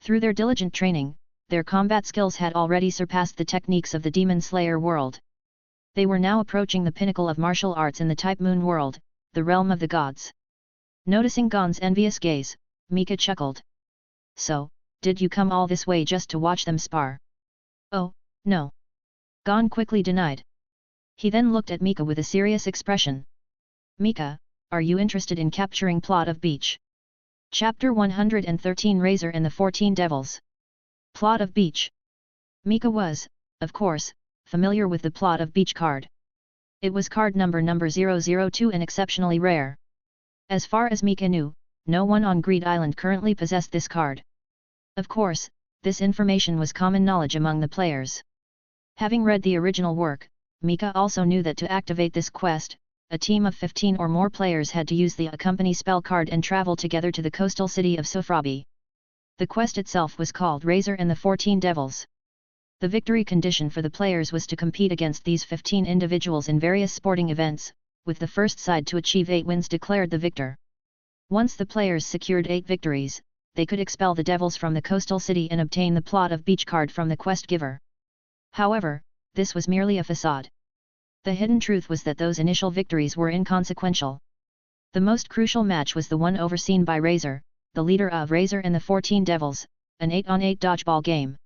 Through their diligent training, their combat skills had already surpassed the techniques of the Demon Slayer world. They were now approaching the pinnacle of martial arts in the Type Moon world, the realm of the gods. Noticing Gon's envious gaze, Mika chuckled. So, did you come all this way just to watch them spar? Oh, no. Gon quickly denied. He then looked at Mika with a serious expression. Mika, are you interested in capturing Plot of Beach? Chapter 113 Razor and the 14 Devils. Plot of Beach. Mika was, of course, familiar with the Plot of Beach card. It was card number 002 and exceptionally rare. As far as Mika knew, no one on Greed Island currently possessed this card. Of course, this information was common knowledge among the players. Having read the original work, Mika also knew that to activate this quest, a team of 15 or more players had to use the Accompany spell card and travel together to the coastal city of Sofrabi. The quest itself was called Razor and the 14 Devils. The victory condition for the players was to compete against these 15 individuals in various sporting events, with the first side to achieve 8 wins declared the victor. Once the players secured 8 victories, they could expel the devils from the coastal city and obtain the Plot of Beach card from the quest giver. However, this was merely a facade. The hidden truth was that those initial victories were inconsequential. The most crucial match was the one overseen by Razor, the leader of Razor and the 14 Devils, an 8-on-8 dodgeball game.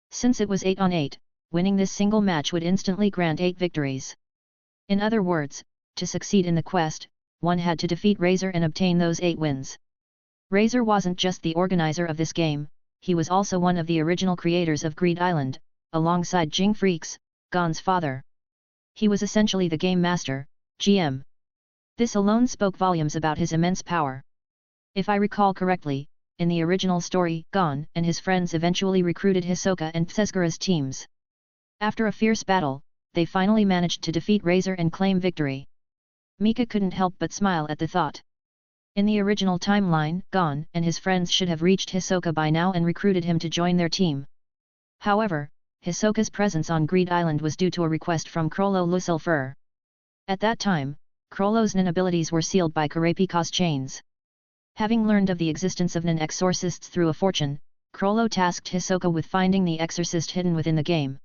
Since it was 8-on-8, winning this single match would instantly grant 8 victories. In other words, to succeed in the quest, one had to defeat Razor and obtain those 8 wins. Razor wasn't just the organizer of this game, he was also one of the original creators of Greed Island, alongside Jing Freaks, Gon's father. He was essentially the game master, GM. This alone spoke volumes about his immense power. If I recall correctly, in the original story, Gon and his friends eventually recruited Hisoka and Tsezgura's teams. After a fierce battle, they finally managed to defeat Razor and claim victory. Mika couldn't help but smile at the thought. In the original timeline, Gon and his friends should have reached Hisoka by now and recruited him to join their team. However, Hisoka's presence on Greed Island was due to a request from Crollo Lucifer. At that time, Crollo's Nin abilities were sealed by Kurapika's chains. Having learned of the existence of Nin exorcists through a fortune, Crollo tasked Hisoka with finding the exorcist hidden within the game.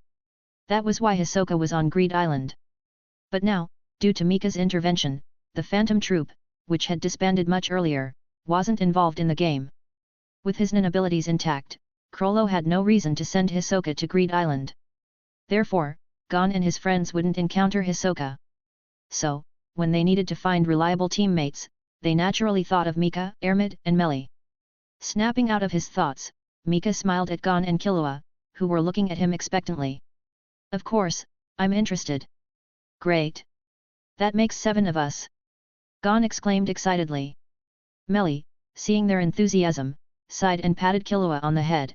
That was why Hisoka was on Greed Island. But now, due to Mika's intervention, the Phantom Troop, which had disbanded much earlier, wasn't involved in the game. With his Nin abilities intact, Crollo had no reason to send Hisoka to Greed Island. Therefore, Gon and his friends wouldn't encounter Hisoka. So, when they needed to find reliable teammates, they naturally thought of Mika, Ermid, and Melly. Snapping out of his thoughts, Mika smiled at Gon and Killua, who were looking at him expectantly. Of course, I'm interested. Great. That makes 7 of us. Gon exclaimed excitedly. Melly, seeing their enthusiasm, sighed and patted Killua on the head.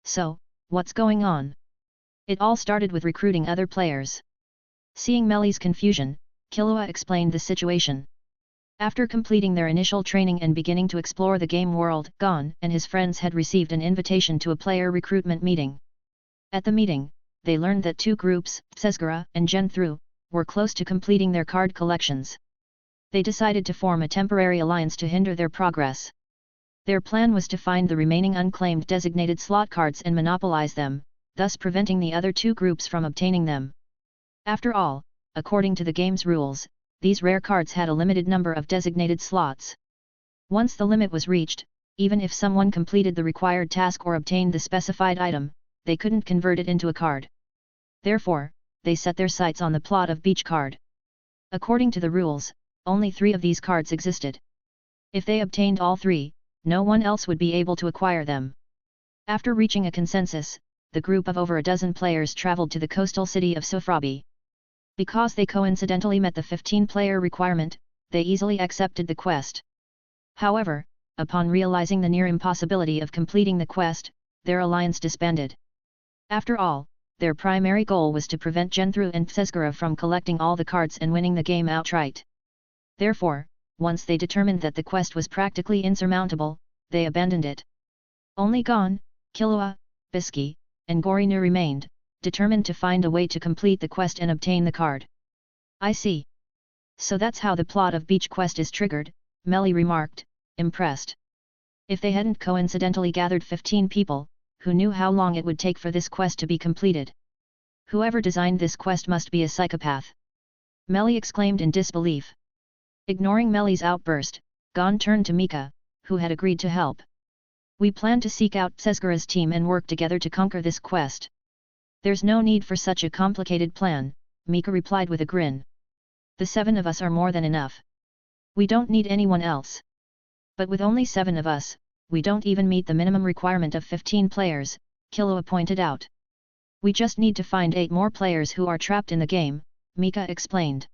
So, what's going on? It all started with recruiting other players. Seeing Melly's confusion, Killua explained the situation. After completing their initial training and beginning to explore the game world, Gon and his friends had received an invitation to a player recruitment meeting. At the meeting, they learned that 2 groups, Tsezgura and Genthru, were close to completing their card collections. They decided to form a temporary alliance to hinder their progress. Their plan was to find the remaining unclaimed designated slot cards and monopolize them, thus preventing the other 2 groups from obtaining them. After all, according to the game's rules, these rare cards had a limited number of designated slots. Once the limit was reached, even if someone completed the required task or obtained the specified item, they couldn't convert it into a card. Therefore, they set their sights on the plot of beach card. According to the rules, only 3 of these cards existed. If they obtained all 3, no one else would be able to acquire them. After reaching a consensus, the group of over a dozen players traveled to the coastal city of Sofrabi. Because they coincidentally met the 15-player requirement, they easily accepted the quest. However, upon realizing the near impossibility of completing the quest, their alliance disbanded. After all, their primary goal was to prevent Genthru and Psesgura from collecting all the cards and winning the game outright. Therefore, once they determined that the quest was practically insurmountable, they abandoned it. Only Gon, Killua, Bisky, and Gorinu remained, determined to find a way to complete the quest and obtain the card. I see. So that's how the plot of Beach Quest is triggered, Melly remarked, impressed. If they hadn't coincidentally gathered 15 people, who knew how long it would take for this quest to be completed? Whoever designed this quest must be a psychopath. Melly exclaimed in disbelief. Ignoring Melly's outburst, Gon turned to Mika, who had agreed to help. We plan to seek out Psesgura's team and work together to conquer this quest. There's no need for such a complicated plan, Mika replied with a grin. The 7 of us are more than enough. We don't need anyone else. But with only 7 of us, we don't even meet the minimum requirement of 15 players, Killua pointed out. We just need to find 8 more players who are trapped in the game, Mika explained.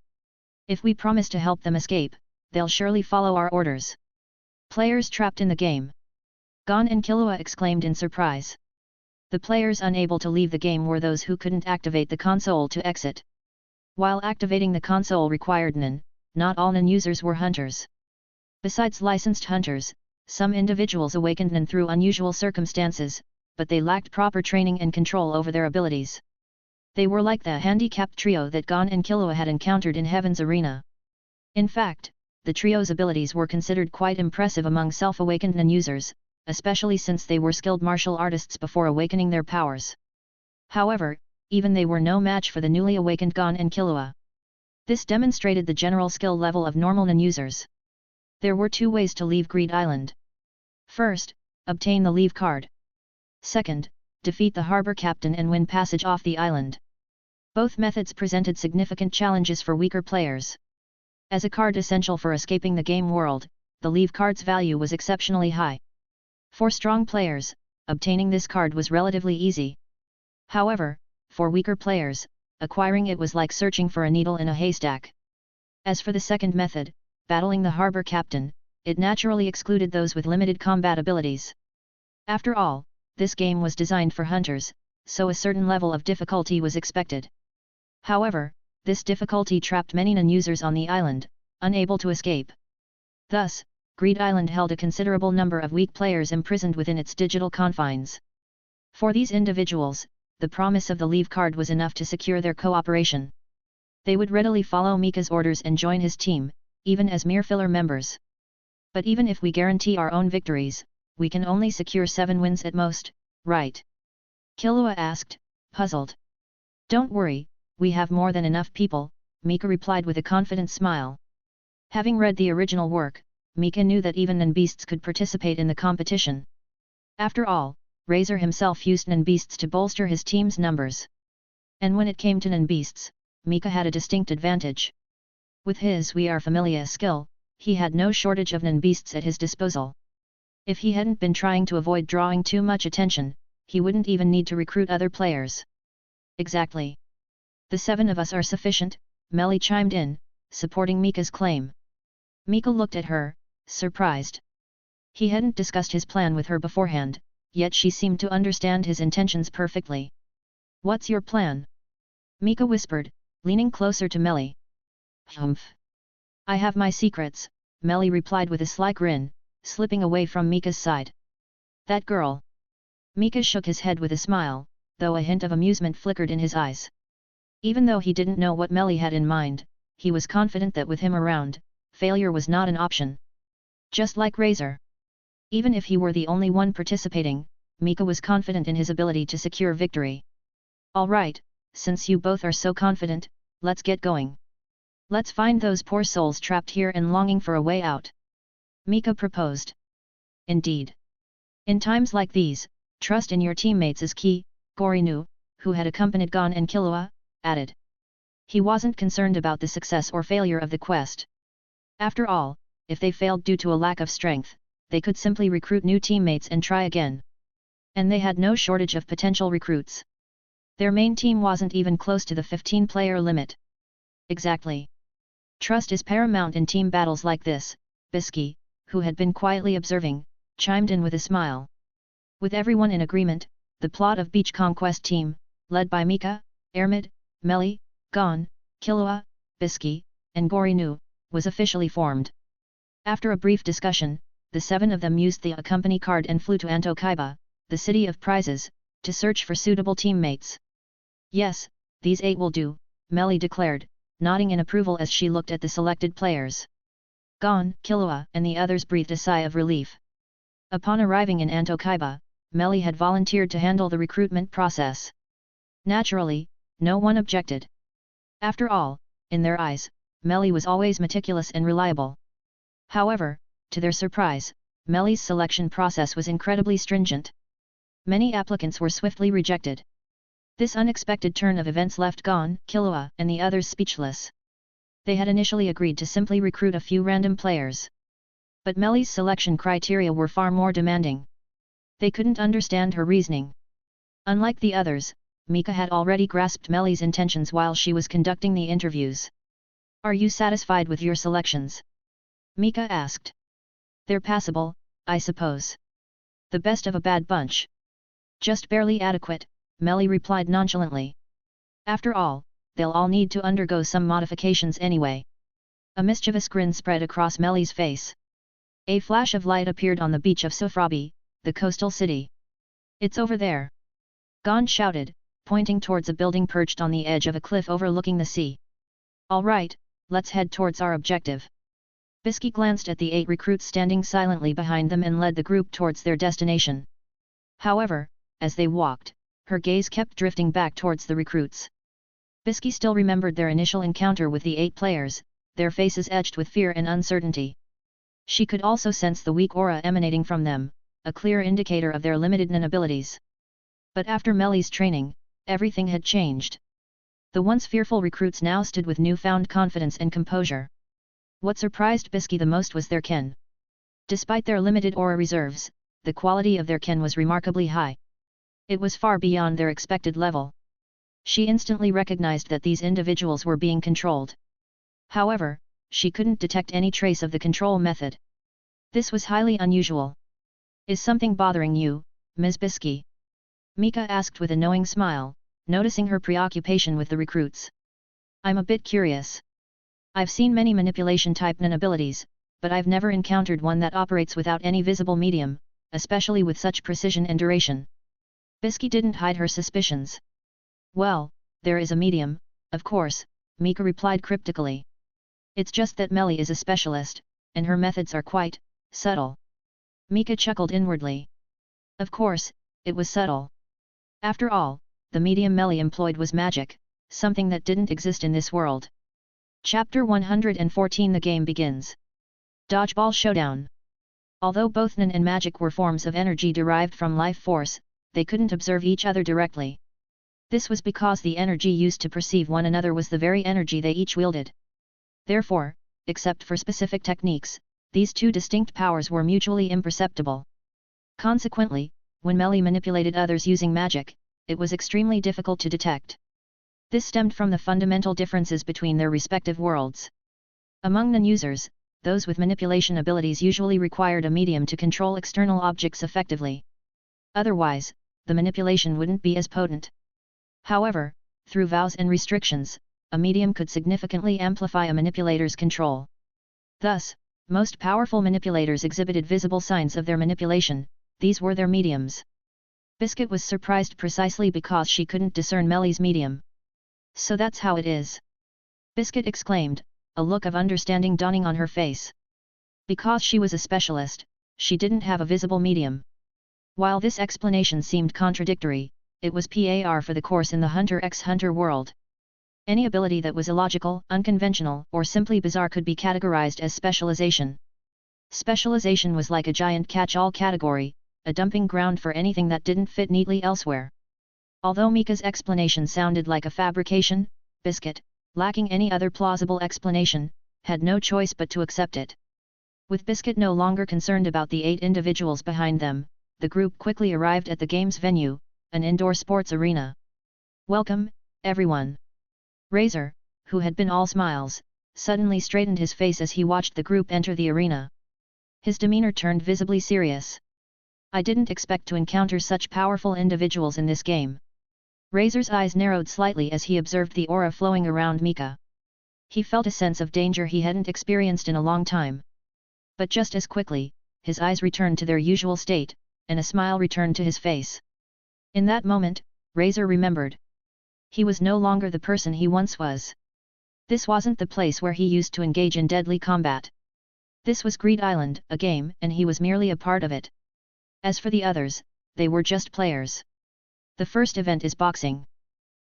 If we promise to help them escape, they'll surely follow our orders. Players trapped in the game. Gon and Killua exclaimed in surprise. The players unable to leave the game were those who couldn't activate the console to exit. While activating the console required NAN, not all NAN users were hunters. Besides licensed hunters, some individuals awakened NAN through unusual circumstances, but they lacked proper training and control over their abilities. They were like the handicapped trio that Gon and Killua had encountered in Heaven's Arena. In fact, the trio's abilities were considered quite impressive among self-awakened NAN users, especially since they were skilled martial artists before awakening their powers. However, even they were no match for the newly awakened Gon and Killua. This demonstrated the general skill level of normal NAN users. There were 2 ways to leave Greed Island. First, obtain the leave card. Second, defeat the harbor captain and win passage off the island. Both methods presented significant challenges for weaker players. As a card essential for escaping the game world, the leave card's value was exceptionally high. For strong players, obtaining this card was relatively easy. However, for weaker players, acquiring it was like searching for a needle in a haystack. As for the second method, battling the harbor captain, it naturally excluded those with limited combat abilities. After all, this game was designed for hunters, so a certain level of difficulty was expected. However, this difficulty trapped many NAN users on the island, unable to escape. Thus, Greed Island held a considerable number of weak players imprisoned within its digital confines. For these individuals, the promise of the leave card was enough to secure their cooperation. They would readily follow Mika's orders and join his team, even as mere filler members. But even if we guarantee our own victories, we can only secure 7 wins at most, right? Killua asked, puzzled. Don't worry, we have more than enough people, Mika replied with a confident smile. Having read the original work, Mika knew that even NAN beasts could participate in the competition. After all, Razor himself used NAN beasts to bolster his team's numbers. And when it came to NAN beasts, Mika had a distinct advantage. With his We Are Familia skill, he had no shortage of NAN beasts at his disposal. If he hadn't been trying to avoid drawing too much attention, he wouldn't even need to recruit other players. Exactly. The 7 of us are sufficient, Melly chimed in, supporting Mika's claim. Mika looked at her, surprised. He hadn't discussed his plan with her beforehand, yet she seemed to understand his intentions perfectly. What's your plan? Mika whispered, leaning closer to Melly. Humph. I have my secrets, Melly replied with a sly grin, slipping away from Mika's side. That girl. Mika shook his head with a smile, though a hint of amusement flickered in his eyes. Even though he didn't know what Melly had in mind, he was confident that with him around, failure was not an option. Just like Razor. Even if he were the only one participating, Mika was confident in his ability to secure victory. All right, since you both are so confident, let's get going. Let's find those poor souls trapped here and longing for a way out. Mika proposed. Indeed. In times like these, trust in your teammates is key, Gorinu, who had accompanied Gon and Killua, added. He wasn't concerned about the success or failure of the quest. After all, if they failed due to a lack of strength, they could simply recruit new teammates and try again. And they had no shortage of potential recruits. Their main team wasn't even close to the 15-player limit. Exactly. Trust is paramount in team battles like this, Bisky, who had been quietly observing, chimed in with a smile. With everyone in agreement, the plot of Beach Conquest team, led by Mika, Ermid, Meli, Gon, Killua, Bisky, and Gorinu, was officially formed. After a brief discussion, the 7 of them used the accompany card and flew to Antokaiba, the city of prizes, to search for suitable teammates. Yes, these 8 will do, Meli declared, nodding in approval as she looked at the selected players. Gon, Killua, and the others breathed a sigh of relief. Upon arriving in Antokaiba, Meli had volunteered to handle the recruitment process. Naturally, no one objected. After all, in their eyes, Meli was always meticulous and reliable. However, to their surprise, Meli's selection process was incredibly stringent. Many applicants were swiftly rejected. This unexpected turn of events left Gon, Killua, and the others speechless. They had initially agreed to simply recruit a few random players. But Meli's selection criteria were far more demanding. They couldn't understand her reasoning. Unlike the others, Mika had already grasped Meli's intentions while she was conducting the interviews. Are you satisfied with your selections? Mika asked. They're passable, I suppose. The best of a bad bunch. Just barely adequate, Meli replied nonchalantly. After all, they'll all need to undergo some modifications anyway. A mischievous grin spread across Meli's face. A flash of light appeared on the beach of Sofrabi, the coastal city. It's over there. Gon shouted, pointing towards a building perched on the edge of a cliff overlooking the sea. All right, let's head towards our objective. Bisky glanced at the 8 recruits standing silently behind them and led the group towards their destination. However, as they walked, her gaze kept drifting back towards the recruits. Bisky still remembered their initial encounter with the 8 players, their faces edged with fear and uncertainty. She could also sense the weak aura emanating from them, a clear indicator of their limited abilities. But after Meli's training, everything had changed. The once fearful recruits now stood with newfound confidence and composure. What surprised Bisky the most was their ken. Despite their limited aura reserves, the quality of their ken was remarkably high. It was far beyond their expected level. She instantly recognized that these individuals were being controlled. However, she couldn't detect any trace of the control method. This was highly unusual. Is something bothering you, Ms. Bisky? Mika asked with a knowing smile, noticing her preoccupation with the recruits. I'm a bit curious. I've seen many manipulation-type abilities, but I've never encountered one that operates without any visible medium, especially with such precision and duration. Bisky didn't hide her suspicions. Well, there is a medium, of course, Mika replied cryptically. It's just that Meli is a specialist, and her methods are quite subtle. Mika chuckled inwardly. Of course, it was subtle. After all, the medium Meli employed was magic, something that didn't exist in this world. Chapter 114 The game begins. Dodgeball Showdown. Although both Nen and magic were forms of energy derived from life force, they couldn't observe each other directly. This was because the energy used to perceive one another was the very energy they each wielded. Therefore, except for specific techniques, these two distinct powers were mutually imperceptible. Consequently, when Meli manipulated others using magic, it was extremely difficult to detect. This stemmed from the fundamental differences between their respective worlds. Among non-users, those with manipulation abilities usually required a medium to control external objects effectively. Otherwise, the manipulation wouldn't be as potent. However, through vows and restrictions, a medium could significantly amplify a manipulator's control. Thus, most powerful manipulators exhibited visible signs of their manipulation, these were their mediums. Biscuit was surprised precisely because she couldn't discern Meli's medium. So that's how it is. Biscuit exclaimed, a look of understanding dawning on her face. Because she was a specialist, she didn't have a visible medium. While this explanation seemed contradictory, it was par for the course in the Hunter x Hunter world. Any ability that was illogical, unconventional, or simply bizarre could be categorized as specialization. Specialization was like a giant catch-all category, a dumping ground for anything that didn't fit neatly elsewhere. Although Mika's explanation sounded like a fabrication, Biscuit, lacking any other plausible explanation, had no choice but to accept it. With Biscuit no longer concerned about the 8 individuals behind them, the group quickly arrived at the game's venue, an indoor sports arena. "Welcome, everyone." Razor, who had been all smiles, suddenly straightened his face as he watched the group enter the arena. His demeanor turned visibly serious. "I didn't expect to encounter such powerful individuals in this game." Razor's eyes narrowed slightly as he observed the aura flowing around Mika. He felt a sense of danger he hadn't experienced in a long time. But just as quickly, his eyes returned to their usual state, and a smile returned to his face. In that moment, Razor remembered. He was no longer the person he once was. This wasn't the place where he used to engage in deadly combat. This was Greed Island, a game, and he was merely a part of it. As for the others, they were just players. "The first event is boxing,"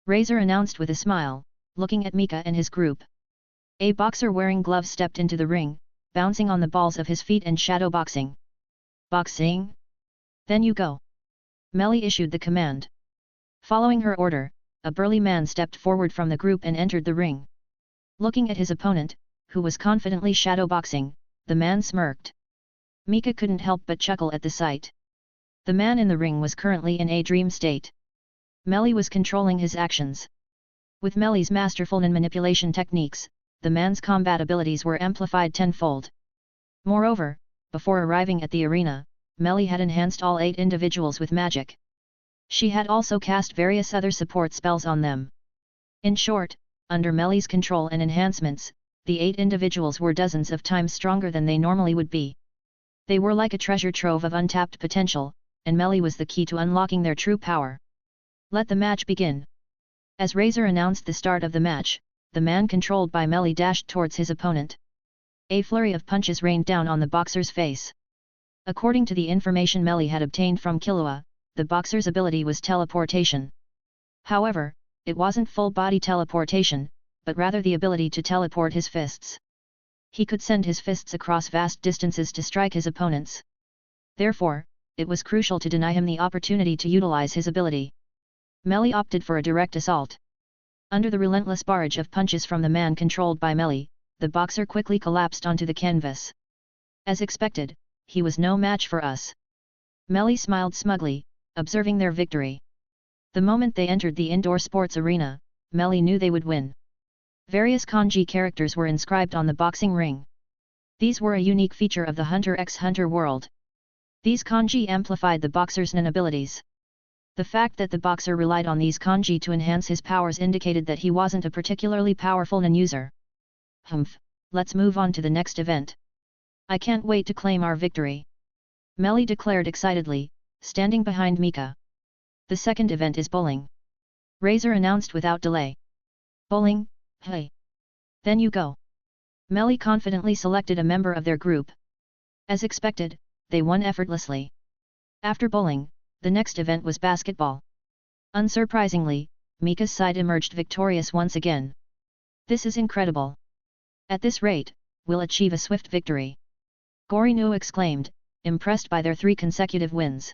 Razor announced with a smile, looking at Mika and his group. A boxer wearing gloves stepped into the ring, bouncing on the balls of his feet and shadow boxing. "Boxing? Then you go." Melly issued the command. Following her order, a burly man stepped forward from the group and entered the ring. Looking at his opponent, who was confidently shadow boxing, the man smirked. Mika couldn't help but chuckle at the sight. The man in the ring was currently in a dream state. Melly was controlling his actions. With Melly's masterful manipulation techniques, the man's combat abilities were amplified tenfold. Moreover, before arriving at the arena, Melly had enhanced all 8 individuals with magic. She had also cast various other support spells on them. In short, under Melly's control and enhancements, the 8 individuals were dozens of times stronger than they normally would be. They were like a treasure trove of untapped potential, and Melly was the key to unlocking their true power. "Let the match begin." As Razor announced the start of the match, the man controlled by Melly dashed towards his opponent. A flurry of punches rained down on the boxer's face. According to the information Melly had obtained from Killua, the boxer's ability was teleportation. However, it wasn't full-body teleportation, but rather the ability to teleport his fists. He could send his fists across vast distances to strike his opponents. Therefore, it was crucial to deny him the opportunity to utilize his ability. Melly opted for a direct assault. Under the relentless barrage of punches from the man controlled by Melly, the boxer quickly collapsed onto the canvas. As expected, he was no match for us. Melly smiled smugly, observing their victory. The moment they entered the indoor sports arena, Melly knew they would win. Various kanji characters were inscribed on the boxing ring. These were a unique feature of the Hunter x Hunter world. These kanji amplified the boxer's nin abilities. The fact that the boxer relied on these kanji to enhance his powers indicated that he wasn't a particularly powerful nin user. "Humph, let's move on to the next event. I can't wait to claim our victory," Melly declared excitedly, standing behind Mika. "The second event is bowling," Razor announced without delay. "Bowling? Hey. Then you go." Melly confidently selected a member of their group. As expected, they won effortlessly. After bowling, the next event was basketball. Unsurprisingly, Mika's side emerged victorious once again. "This is incredible. At this rate, we'll achieve a swift victory," Gorinu exclaimed, impressed by their 3 consecutive wins.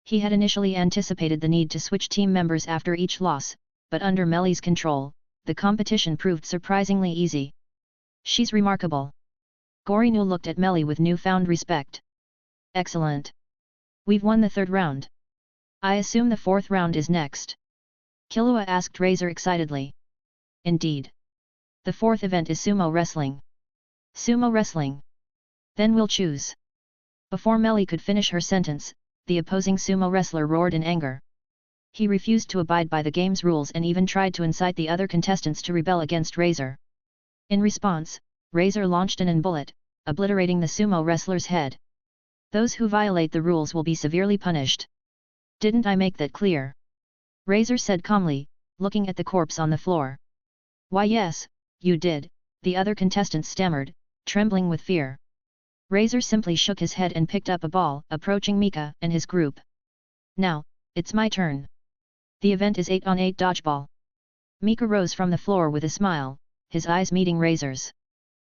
He had initially anticipated the need to switch team members after each loss, but under Melly's control, the competition proved surprisingly easy. "She's remarkable." Gorinu looked at Melly with newfound respect. "Excellent. We've won the 3rd round. I assume the 4th round is next?" Killua asked Razor excitedly. "Indeed. The 4th event is sumo wrestling." "Sumo wrestling? Then we'll choose." Before Melly could finish her sentence, the opposing sumo wrestler roared in anger. He refused to abide by the game's rules and even tried to incite the other contestants to rebel against Razor. In response, Razor launched an in bullet, obliterating the sumo wrestler's head. "Those who violate the rules will be severely punished. Didn't I make that clear?" Razor said calmly, looking at the corpse on the floor. "Why yes, you did," the other contestant stammered, trembling with fear. Razor simply shook his head and picked up a ball, approaching Mika and his group. "Now, it's my turn. The event is 8-on-8 dodgeball." Mika rose from the floor with a smile, his eyes meeting Razor's.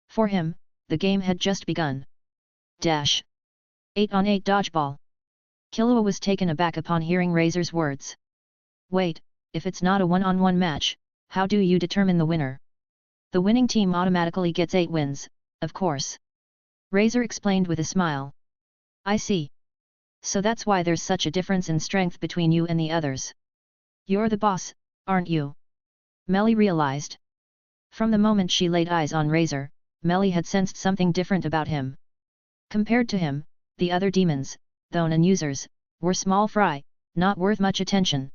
For him, the game had just begun. 8-on-8 dodgeball. Killua was taken aback upon hearing Razor's words. Wait, if it's not a one-on-one match, how do you determine the winner? The winning team automatically gets 8 wins, of course. Razor explained with a smile. I see. So that's why there's such a difference in strength between you and the others. You're the boss, aren't you? Melly realized. From the moment she laid eyes on Razor, Melly had sensed something different about him. Compared to him, the other demons, though non-users, were small fry, not worth much attention.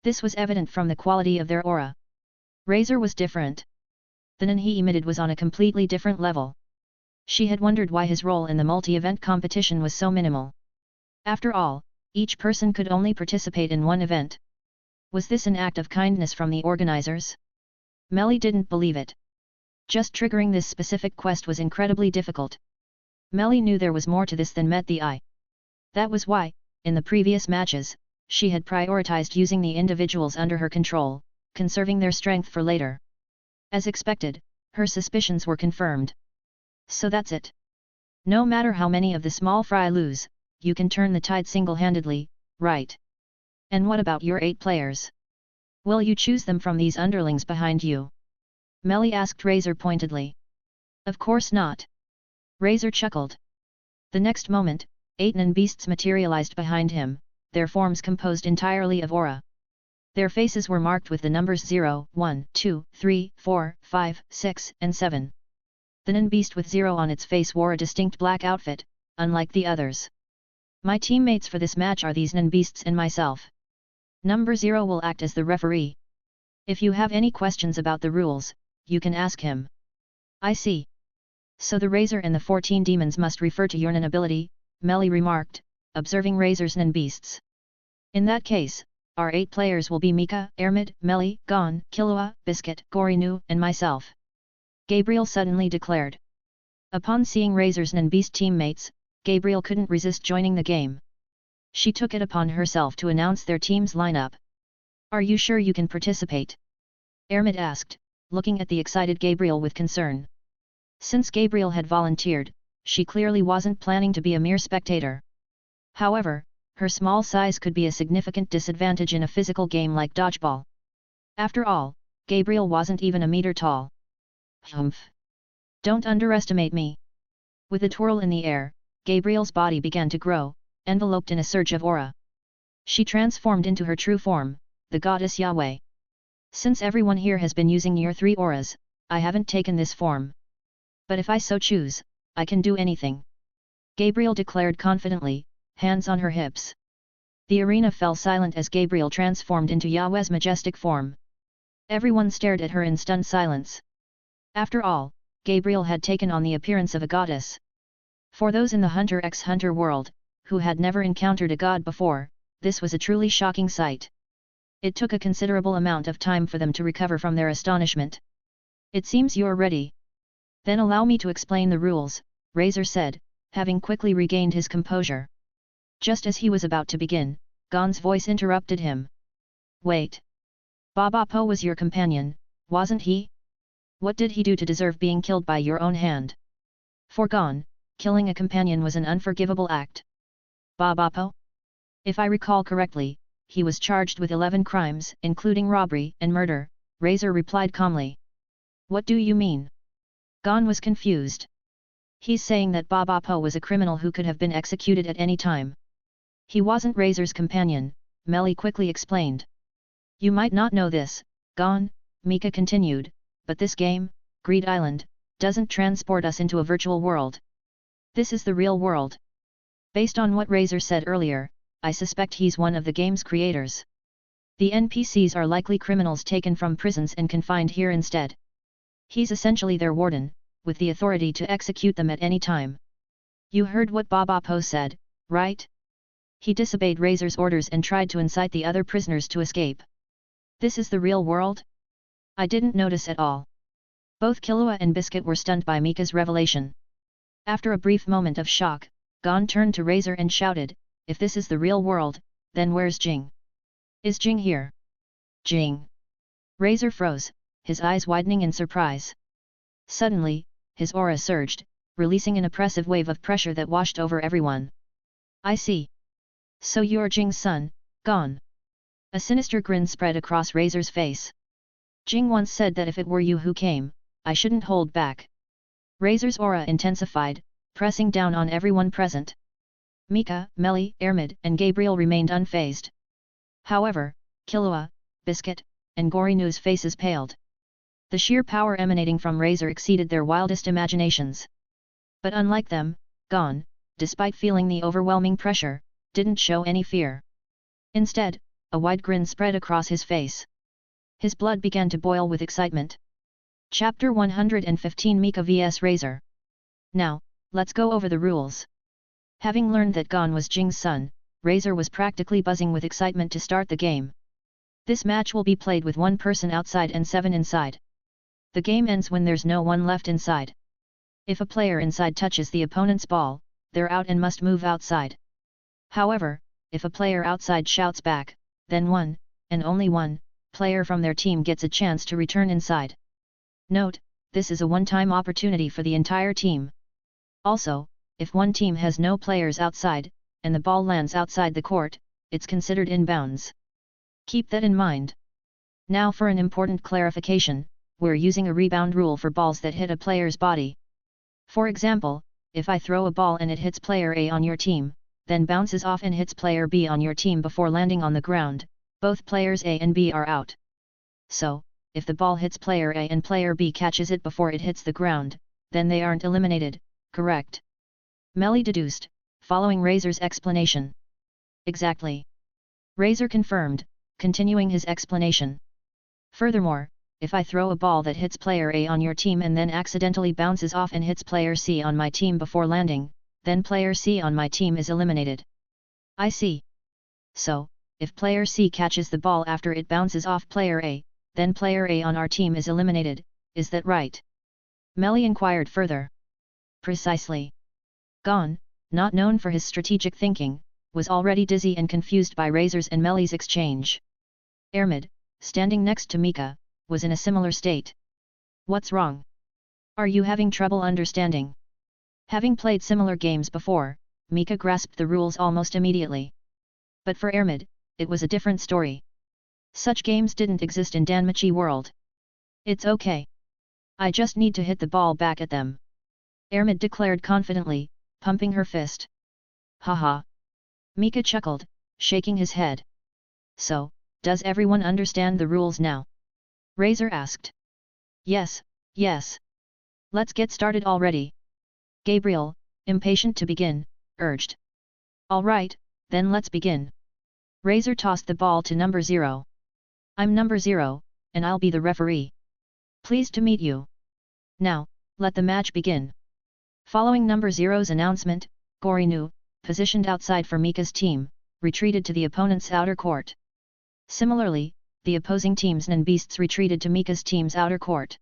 This was evident from the quality of their aura. Razor was different. The nen he emitted was on a completely different level. She had wondered why his role in the multi-event competition was so minimal. After all, each person could only participate in one event. Was this an act of kindness from the organizers? Melly didn't believe it. Just triggering this specific quest was incredibly difficult. Melly knew there was more to this than met the eye. That was why, in the previous matches, she had prioritized using the individuals under her control, conserving their strength for later. As expected, her suspicions were confirmed. So that's it. No matter how many of the small fry lose, you can turn the tide single-handedly, right? And what about your 8 players? Will you choose them from these underlings behind you? Melly asked Razor pointedly. Of course not. Razor chuckled. The next moment, 8 nen beasts materialized behind him, their forms composed entirely of aura. Their faces were marked with the numbers 0, 1, 2, 3, 4, 5, 6, and 7. The nen beast with 0 on its face wore a distinct black outfit, unlike the others. My teammates for this match are these nen beasts and myself. Number 0 will act as the referee. If you have any questions about the rules, you can ask him. I see. So the Razor and the 14 demons must refer to your nen ability, Melly remarked, observing Razor's nen beasts. In that case, our 8 players will be Mika, Ermid, Melly, Gon, Killua, Biscuit, Gorinu, and myself. Gabriel suddenly declared. Upon seeing Razor's nen beast teammates, Gabriel couldn't resist joining the game. She took it upon herself to announce their team's lineup. Are you sure you can participate? Ermid asked, looking at the excited Gabriel with concern. Since Gabriel had volunteered, she clearly wasn't planning to be a mere spectator. However, her small size could be a significant disadvantage in a physical game like dodgeball. After all, Gabriel wasn't even a meter tall. Humph! Don't underestimate me. With a twirl in the air, Gabriel's body began to grow, enveloped in a surge of aura. She transformed into her true form, the Goddess Yahweh. Since everyone here has been using your 3 auras, I haven't taken this form. But if I so choose, I can do anything. Gabriel declared confidently, hands on her hips. The arena fell silent as Gabriel transformed into Yahweh's majestic form. Everyone stared at her in stunned silence. After all, Gabriel had taken on the appearance of a goddess. For those in the Hunter x Hunter world, who had never encountered a god before, this was a truly shocking sight. It took a considerable amount of time for them to recover from their astonishment. It seems you're ready. Then allow me to explain the rules, Razor said, having quickly regained his composure. Just as he was about to begin, Gon's voice interrupted him. Wait. Baba Po was your companion, wasn't he? What did he do to deserve being killed by your own hand? For Gon, killing a companion was an unforgivable act. Baba Po? If I recall correctly, he was charged with 11 crimes, including robbery and murder, Razor replied calmly. What do you mean? Gon was confused. He's saying that Baba Po was a criminal who could have been executed at any time. He wasn't Razor's companion, Melly quickly explained. You might not know this, Gon, Mika continued, but this game, Greed Island, doesn't transport us into a virtual world. This is the real world. Based on what Razor said earlier, I suspect he's one of the game's creators. The NPCs are likely criminals taken from prisons and confined here instead. He's essentially their warden, with the authority to execute them at any time. You heard what Baba Po said, right? He disobeyed Razor's orders and tried to incite the other prisoners to escape. This is the real world? I didn't notice at all. Both Killua and Biscuit were stunned by Mika's revelation. After a brief moment of shock, Gon turned to Razor and shouted, if this is the real world, then where's Jing? Is Jing here? Jing! Razor froze, his eyes widening in surprise. Suddenly, his aura surged, releasing an oppressive wave of pressure that washed over everyone. I see. So you're Jing's son, Gon. A sinister grin spread across Razor's face. Jing once said that if it were you who came, I shouldn't hold back. Razor's aura intensified, pressing down on everyone present. Mika, Melly, Ermid, and Gabriel remained unfazed. However, Killua, Biscuit, and Gorinu's faces paled. The sheer power emanating from Razor exceeded their wildest imaginations. But unlike them, Gon, despite feeling the overwhelming pressure, didn't show any fear. Instead, a wide grin spread across his face. His blood began to boil with excitement. Chapter 115 Mika vs Razor. Now, let's go over the rules. Having learned that Gon was Jing's son, Razor was practically buzzing with excitement to start the game. This match will be played with 1 person outside and 7 inside. The game ends when there's no one left inside. If a player inside touches the opponent's ball, they're out and must move outside. However, if a player outside shouts back, then one, and only one, player from their team gets a chance to return inside. Note, this is a one-time opportunity for the entire team. Also, if one team has no players outside, and the ball lands outside the court, it's considered inbounds. Keep that in mind. Now for an important clarification, we're using a rebound rule for balls that hit a player's body. For example, if I throw a ball and it hits player A on your team, then bounces off and hits player B on your team before landing on the ground, both players A and B are out. So, if the ball hits player A and player B catches it before it hits the ground, then they aren't eliminated, correct? Melly deduced, following Razor's explanation. Exactly. Razor confirmed, continuing his explanation. Furthermore, if I throw a ball that hits player A on your team and then accidentally bounces off and hits player C on my team before landing, then player C on my team is eliminated. I see. So, if player C catches the ball after it bounces off player A, then player A on our team is eliminated, is that right? Melly inquired further. Precisely. Gon, not known for his strategic thinking, was already dizzy and confused by Razor's and Melly's exchange. Ermid, standing next to Mika, was in a similar state. What's wrong? Are you having trouble understanding? Having played similar games before, Mika grasped the rules almost immediately. But for Ermid, it was a different story. Such games didn't exist in Danmachi world. It's okay. I just need to hit the ball back at them. Ermid declared confidently, pumping her fist. Haha. Mika chuckled, shaking his head. So, does everyone understand the rules now? Razor asked. Yes, yes. Let's get started already. Gabriel, impatient to begin, urged. All right, then let's begin. Razor tossed the ball to number 0. I'm number 0, and I'll be the referee. Pleased to meet you. Now, let the match begin. Following number 0's announcement, Gorinu, positioned outside for Mika's team, retreated to the opponent's outer court. Similarly, the opposing team's Nen beasts retreated to Mika's team's outer court.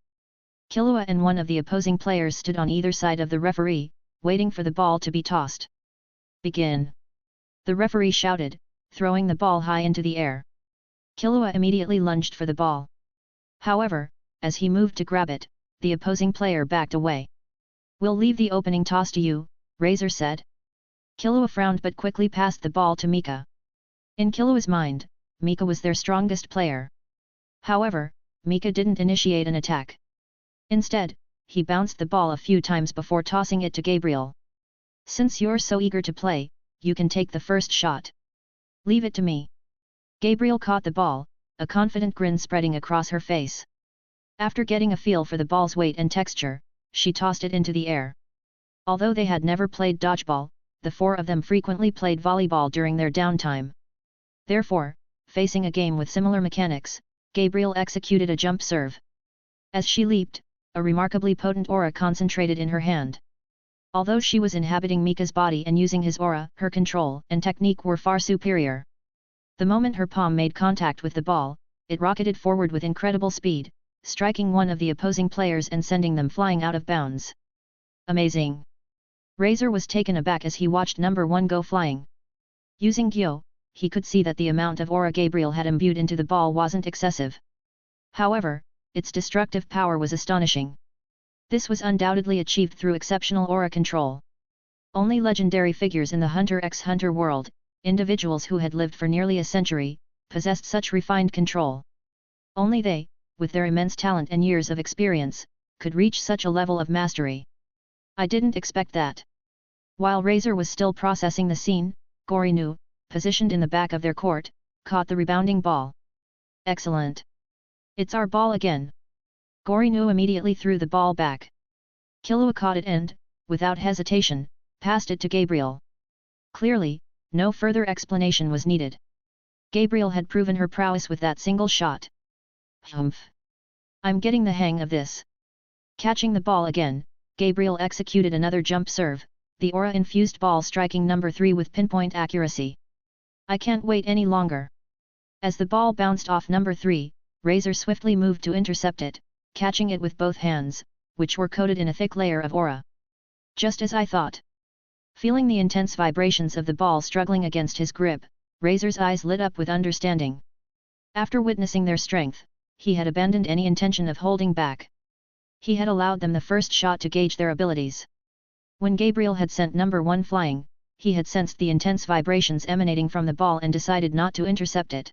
Killua and one of the opposing players stood on either side of the referee, waiting for the ball to be tossed. Begin! The referee shouted, throwing the ball high into the air. Killua immediately lunged for the ball. However, as he moved to grab it, the opposing player backed away. We'll leave the opening toss to you, Razor said. Killua frowned but quickly passed the ball to Mika. In Killua's mind, Mika was their strongest player. However, Mika didn't initiate an attack. Instead, he bounced the ball a few times before tossing it to Gabriel. Since you're so eager to play, you can take the first shot. Leave it to me. Gabriel caught the ball, a confident grin spreading across her face. After getting a feel for the ball's weight and texture, she tossed it into the air. Although they had never played dodgeball, the 4 of them frequently played volleyball during their downtime. Therefore, facing a game with similar mechanics, Gabriel executed a jump serve. As she leaped, a remarkably potent aura concentrated in her hand. Although she was inhabiting Mika's body and using his aura, her control and technique were far superior. The moment her palm made contact with the ball, it rocketed forward with incredible speed, striking one of the opposing players and sending them flying out of bounds. Amazing! Razor was taken aback as he watched number 1 go flying. Using Gyo, he could see that the amount of aura Gabriel had imbued into the ball wasn't excessive. However, its destructive power was astonishing. This was undoubtedly achieved through exceptional aura control. Only legendary figures in the Hunter x Hunter world, individuals who had lived for nearly a century, possessed such refined control. Only they, with their immense talent and years of experience, could reach such a level of mastery. I didn't expect that. While Razor was still processing the scene, Gorinu, positioned in the back of their court, caught the rebounding ball. Excellent! It's our ball again! Gorinu immediately threw the ball back. Killua caught it and, without hesitation, passed it to Gabriel. Clearly, no further explanation was needed. Gabriel had proven her prowess with that single shot. Humph! I'm getting the hang of this. Catching the ball again, Gabriel executed another jump serve, the aura-infused ball striking number 3 with pinpoint accuracy. I can't wait any longer. As the ball bounced off number 3, Razor swiftly moved to intercept it, catching it with both hands, which were coated in a thick layer of aura. Just as I thought. Feeling the intense vibrations of the ball struggling against his grip, Razor's eyes lit up with understanding. After witnessing their strength, he had abandoned any intention of holding back. He had allowed them the first shot to gauge their abilities. When Gabriel had sent number 1 flying, he had sensed the intense vibrations emanating from the ball and decided not to intercept it.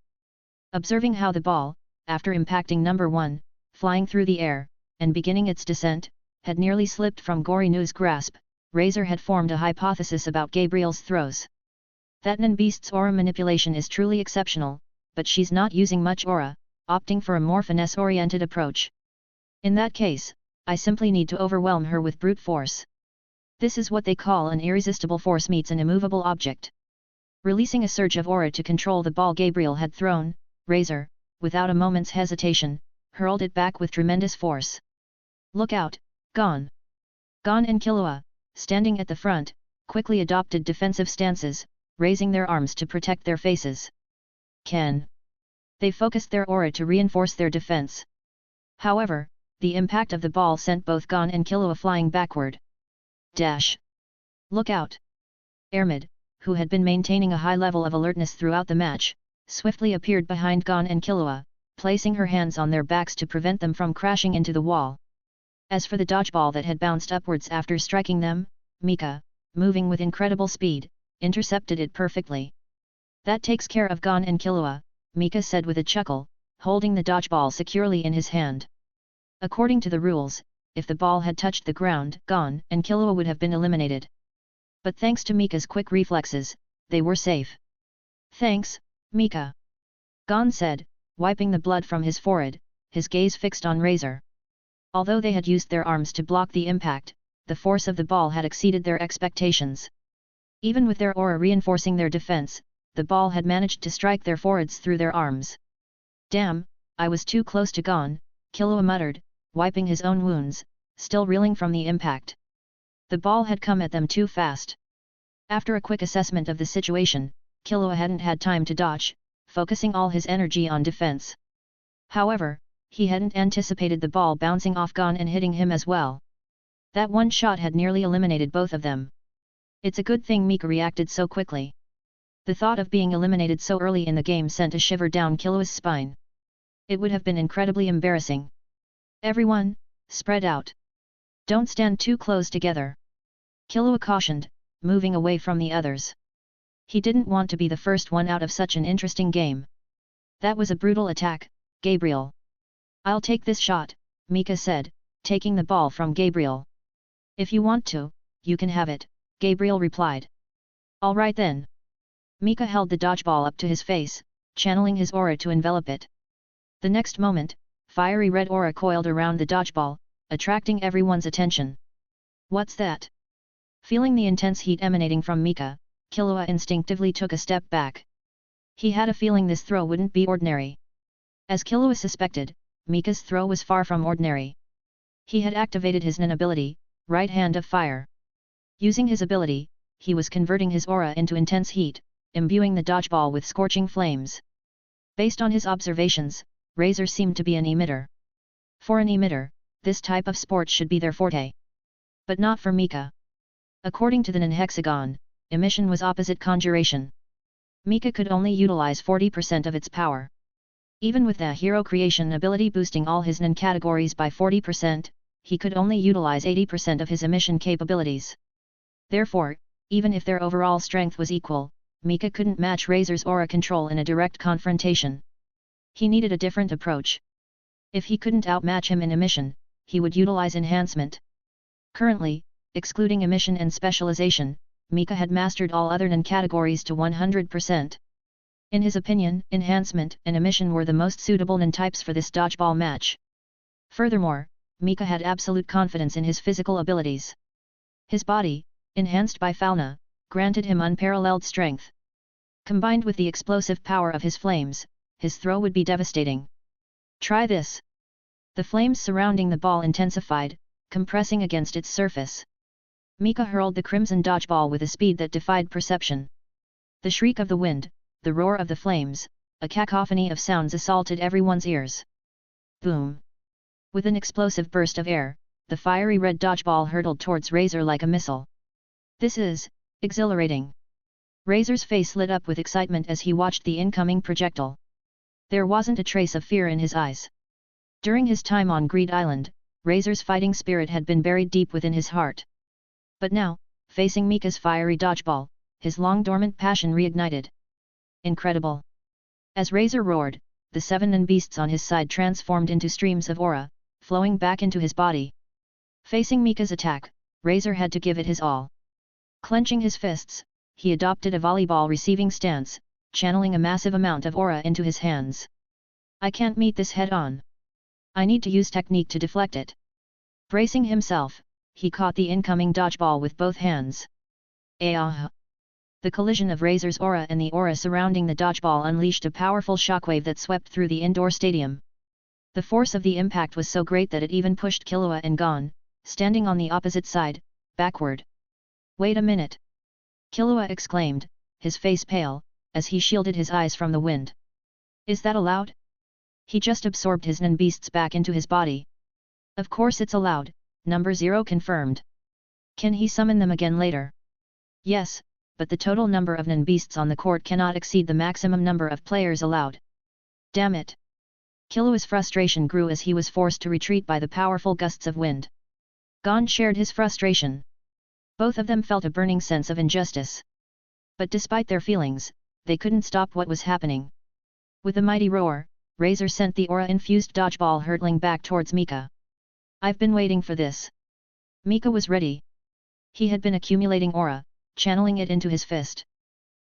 Observing how the ball, after impacting number 1, flying through the air, and beginning its descent, had nearly slipped from Gorinu's grasp, Razor had formed a hypothesis about Gabriel's throws. That Nan beast's aura manipulation is truly exceptional, but she's not using much aura, opting for a more finesse-oriented approach. In that case, I simply need to overwhelm her with brute force. This is what they call an irresistible force meets an immovable object. Releasing a surge of aura to control the ball Gabriel had thrown, Razor, without a moment's hesitation, hurled it back with tremendous force. Look out, Gon! Gon and Killua, standing at the front, quickly adopted defensive stances, raising their arms to protect their faces. They focused their aura to reinforce their defense. However, the impact of the ball sent both Gon and Killua flying backward. Look out! Ermid, who had been maintaining a high level of alertness throughout the match, swiftly appeared behind Gon and Killua, placing her hands on their backs to prevent them from crashing into the wall. As for the dodgeball that had bounced upwards after striking them, Mika, moving with incredible speed, intercepted it perfectly. That takes care of Gon and Killua, Mika said with a chuckle, holding the dodgeball securely in his hand. According to the rules, if the ball had touched the ground, Gon and Killua would have been eliminated. But thanks to Mika's quick reflexes, they were safe. Thanks, Mika. Gon said, wiping the blood from his forehead, his gaze fixed on Razor. Although they had used their arms to block the impact, the force of the ball had exceeded their expectations. Even with their aura reinforcing their defense, the ball had managed to strike their foreheads through their arms. Damn, I was too close to Gon, Killua muttered, wiping his own wounds, still reeling from the impact. The ball had come at them too fast. After a quick assessment of the situation, Killua hadn't had time to dodge, focusing all his energy on defense. However, he hadn't anticipated the ball bouncing off Gon and hitting him as well. That one shot had nearly eliminated both of them. It's a good thing Mika reacted so quickly. The thought of being eliminated so early in the game sent a shiver down Killua's spine. It would have been incredibly embarrassing. Everyone, spread out. Don't stand too close together. Killua cautioned, moving away from the others. He didn't want to be the first one out of such an interesting game. That was a brutal attack, Gabriel. I'll take this shot, Mika said, taking the ball from Gabriel. If you want to, you can have it, Gabriel replied. All right then. Mika held the dodgeball up to his face, channeling his aura to envelop it. The next moment, fiery red aura coiled around the dodgeball, attracting everyone's attention. What's that? Feeling the intense heat emanating from Mika, Killua instinctively took a step back. He had a feeling this throw wouldn't be ordinary. As Killua suspected, Mika's throw was far from ordinary. He had activated his Nen ability, Right Hand of Fire. Using his ability, he was converting his aura into intense heat, imbuing the dodgeball with scorching flames. Based on his observations, Razor seemed to be an emitter. For an emitter, this type of sport should be their forte. But not for Mika. According to the Nen hexagon, emission was opposite conjuration. Mika could only utilize 40% of its power. Even with the hero creation ability boosting all his Nen categories by 40%, he could only utilize 80% of his emission capabilities. Therefore, even if their overall strength was equal, Mika couldn't match Razor's aura control in a direct confrontation. He needed a different approach. If he couldn't outmatch him in emission, he would utilize enhancement. Currently, excluding emission and specialization, Mika had mastered all other non-categories to 100%. In his opinion, enhancement and emission were the most suitable non-types for this dodgeball match. Furthermore, Mika had absolute confidence in his physical abilities. His body, enhanced by Falna, granted him unparalleled strength. Combined with the explosive power of his flames, his throw would be devastating. Try this! The flames surrounding the ball intensified, compressing against its surface. Mika hurled the crimson dodgeball with a speed that defied perception. The shriek of the wind, the roar of the flames, a cacophony of sounds assaulted everyone's ears. Boom! With an explosive burst of air, the fiery red dodgeball hurtled towards Razor like a missile. This is exhilarating. Razor's face lit up with excitement as he watched the incoming projectile. There wasn't a trace of fear in his eyes. During his time on Greed Island, Razor's fighting spirit had been buried deep within his heart. But now, facing Mika's fiery dodgeball, his long-dormant passion reignited. Incredible! As Razor roared, the 7 non-beasts on his side transformed into streams of aura, flowing back into his body. Facing Mika's attack, Razor had to give it his all. Clenching his fists, he adopted a volleyball receiving stance, channeling a massive amount of aura into his hands. I can't meet this head-on. I need to use technique to deflect it. Bracing himself, he caught the incoming dodgeball with both hands. Ah! The collision of Razor's aura and the aura surrounding the dodgeball unleashed a powerful shockwave that swept through the indoor stadium. The force of the impact was so great that it even pushed Killua and Gon, standing on the opposite side, backward. Wait a minute! Killua exclaimed, his face pale, as he shielded his eyes from the wind. Is that allowed? He just absorbed his non-beasts back into his body. Of course it's allowed, number 0 confirmed. Can he summon them again later? Yes, but the total number of non-beasts on the court cannot exceed the maximum number of players allowed. Damn it! Killua's frustration grew as he was forced to retreat by the powerful gusts of wind. Gon shared his frustration. Both of them felt a burning sense of injustice. But despite their feelings, they couldn't stop what was happening. With a mighty roar, Razor sent the aura-infused dodgeball hurtling back towards Mika. I've been waiting for this. Mika was ready. He had been accumulating aura, channeling it into his fist.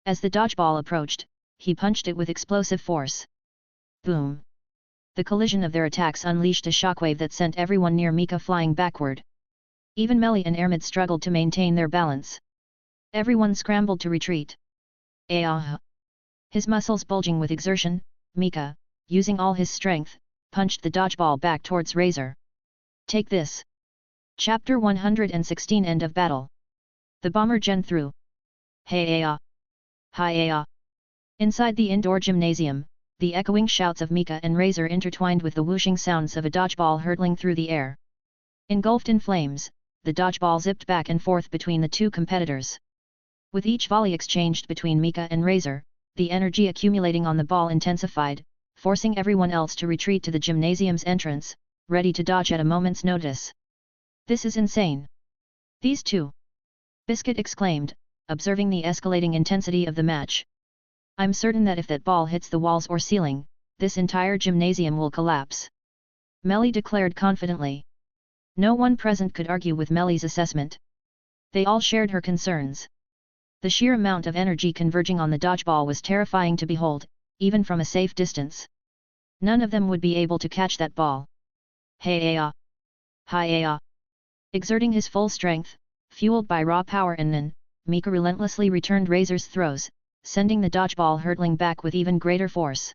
As the dodgeball approached, he punched it with explosive force. Boom! The collision of their attacks unleashed a shockwave that sent everyone near Mika flying backward. Even Melly and Ermid struggled to maintain their balance. Everyone scrambled to retreat. Ah! His muscles bulging with exertion, Mika, using all his strength, punched the dodgeball back towards Razor. Take this! Chapter 116 End of Battle. The bomber gen through. Hey ah! Hi ah! Inside the indoor gymnasium, the echoing shouts of Mika and Razor intertwined with the whooshing sounds of a dodgeball hurtling through the air. Engulfed in flames, the dodgeball zipped back and forth between the two competitors. With each volley exchanged between Mika and Razor, the energy accumulating on the ball intensified, forcing everyone else to retreat to the gymnasium's entrance, ready to dodge at a moment's notice. This is insane! These two! Biscuit exclaimed, observing the escalating intensity of the match. I'm certain that if that ball hits the walls or ceiling, this entire gymnasium will collapse. Melly declared confidently. No one present could argue with Melly's assessment. They all shared her concerns. The sheer amount of energy converging on the dodgeball was terrifying to behold, even from a safe distance. None of them would be able to catch that ball. Hey ah! Hi ah! Exerting his full strength, fueled by raw power and nin, Mika relentlessly returned Razor's throws, sending the dodgeball hurtling back with even greater force.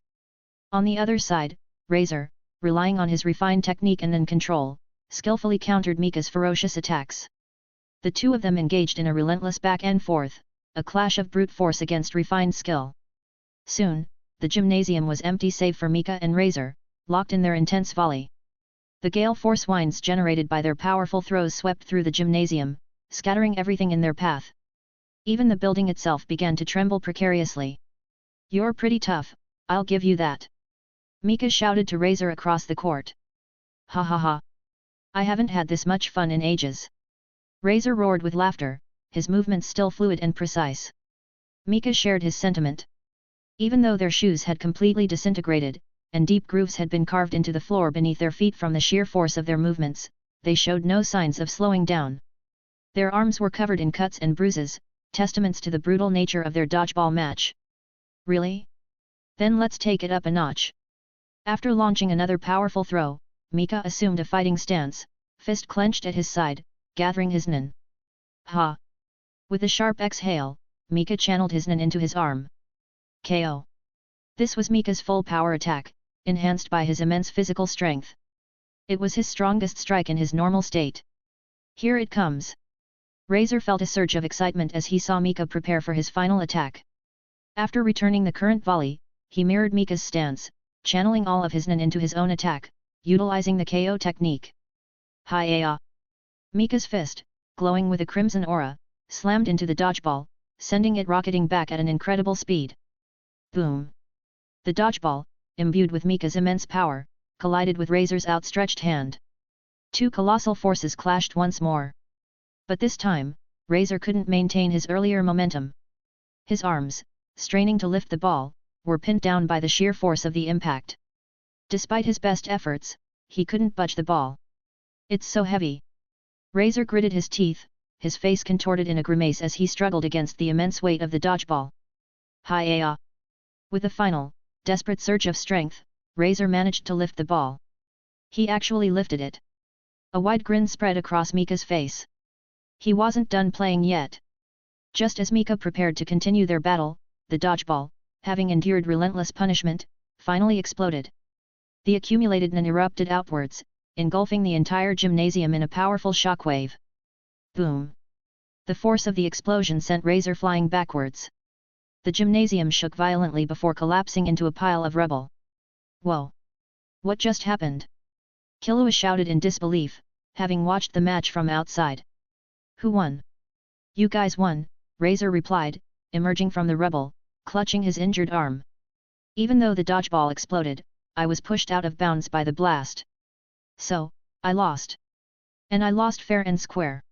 On the other side, Razor, relying on his refined technique and nin control, skillfully countered Mika's ferocious attacks. The two of them engaged in a relentless back and forth, a clash of brute force against refined skill. Soon, the gymnasium was empty save for Mika and Razor, locked in their intense volley. The gale force winds generated by their powerful throws swept through the gymnasium, scattering everything in their path. Even the building itself began to tremble precariously. You're pretty tough, I'll give you that. Mika shouted to Razor across the court. Ha ha ha! I haven't had this much fun in ages. Razor roared with laughter, his movements still fluid and precise. Mika shared his sentiment. Even though their shoes had completely disintegrated, and deep grooves had been carved into the floor beneath their feet from the sheer force of their movements, they showed no signs of slowing down. Their arms were covered in cuts and bruises, testaments to the brutal nature of their dodgeball match. Really? Then let's take it up a notch. After launching another powerful throw, Mika assumed a fighting stance, fist clenched at his side, gathering his nin. Ha! With a sharp exhale, Mika channeled his nin into his arm. KO. This was Mika's full power attack, enhanced by his immense physical strength. It was his strongest strike in his normal state. Here it comes. Razor felt a surge of excitement as he saw Mika prepare for his final attack. After returning the current volley, he mirrored Mika's stance, channeling all of his nin into his own attack, utilizing the KO technique. Hi-ya! Mika's fist, glowing with a crimson aura, slammed into the dodgeball, sending it rocketing back at an incredible speed. Boom! The dodgeball, imbued with Mika's immense power, collided with Razor's outstretched hand. Two colossal forces clashed once more. But this time, Razor couldn't maintain his earlier momentum. His arms, straining to lift the ball, were pinned down by the sheer force of the impact. Despite his best efforts, he couldn't budge the ball. It's so heavy. Razor gritted his teeth, his face contorted in a grimace as he struggled against the immense weight of the dodgeball. Hi-ya! With a final, desperate surge of strength, Razor managed to lift the ball. He actually lifted it. A wide grin spread across Mika's face. He wasn't done playing yet. Just as Mika prepared to continue their battle, the dodgeball, having endured relentless punishment, finally exploded. The accumulated nin erupted outwards, engulfing the entire gymnasium in a powerful shockwave. Boom! The force of the explosion sent Razor flying backwards. The gymnasium shook violently before collapsing into a pile of rubble. Whoa! What just happened? Killua shouted in disbelief, having watched the match from outside. Who won? You guys won, Razor replied, emerging from the rubble, clutching his injured arm. Even though the dodgeball exploded, I was pushed out of bounds by the blast. So, I lost. And I lost fair and square.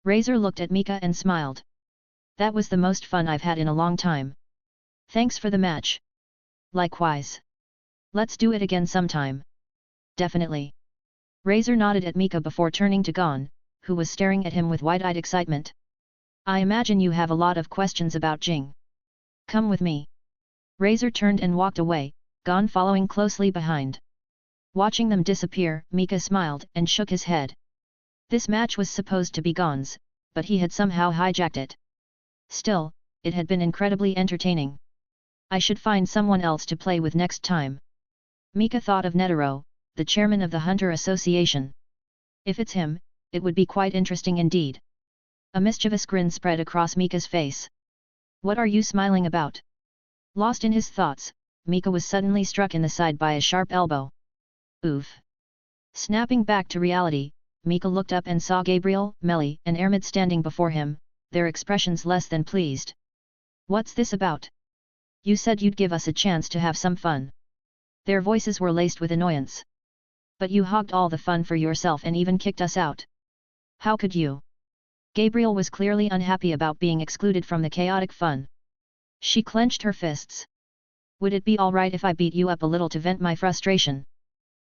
Razor looked at Mika and smiled. That was the most fun I've had in a long time. Thanks for the match. Likewise. Let's do it again sometime. Definitely. Razor nodded at Mika before turning to Gon, who was staring at him with wide-eyed excitement. I imagine you have a lot of questions about Jing. Come with me. Razor turned and walked away, Gon following closely behind. Watching them disappear, Mika smiled and shook his head. This match was supposed to be Gon's, but he had somehow hijacked it. Still, it had been incredibly entertaining. I should find someone else to play with next time. Mika thought of Netero, the chairman of the Hunter Association. If it's him, it would be quite interesting indeed. A mischievous grin spread across Mika's face. What are you smiling about? Lost in his thoughts, Mika was suddenly struck in the side by a sharp elbow. Oof! Snapping back to reality, Mika looked up and saw Gabriel, Melly, and Ermid standing before him, their expressions less than pleased. What's this about? You said you'd give us a chance to have some fun. Their voices were laced with annoyance. But you hogged all the fun for yourself and even kicked us out. How could you? Gabriel was clearly unhappy about being excluded from the chaotic fun. She clenched her fists. Would it be alright if I beat you up a little to vent my frustration?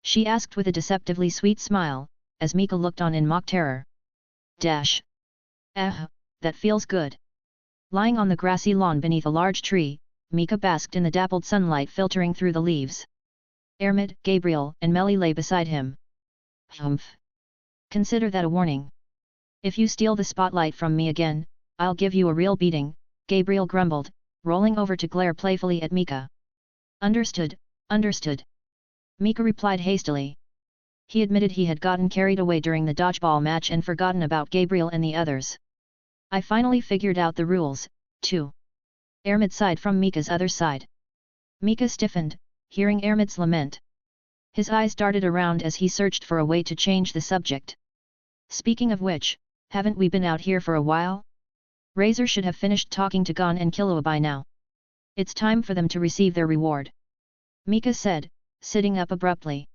She asked with a deceptively sweet smile, as Mika looked on in mock terror. Dash. That feels good. Lying on the grassy lawn beneath a large tree, Mika basked in the dappled sunlight filtering through the leaves. Ermid, Gabriel, and Melly lay beside him. Humph. Consider that a warning. If you steal the spotlight from me again, I'll give you a real beating, Gabriel grumbled, rolling over to glare playfully at Mika. Understood, understood. Mika replied hastily. He admitted he had gotten carried away during the dodgeball match and forgotten about Gabriel and the others. I finally figured out the rules, too. Ermid sighed from Mika's other side. Mika stiffened, hearing Ermid's lament. His eyes darted around as he searched for a way to change the subject. Speaking of which, haven't we been out here for a while? Razor should have finished talking to Gon and Killua by now. It's time for them to receive their reward. Mika said, sitting up abruptly.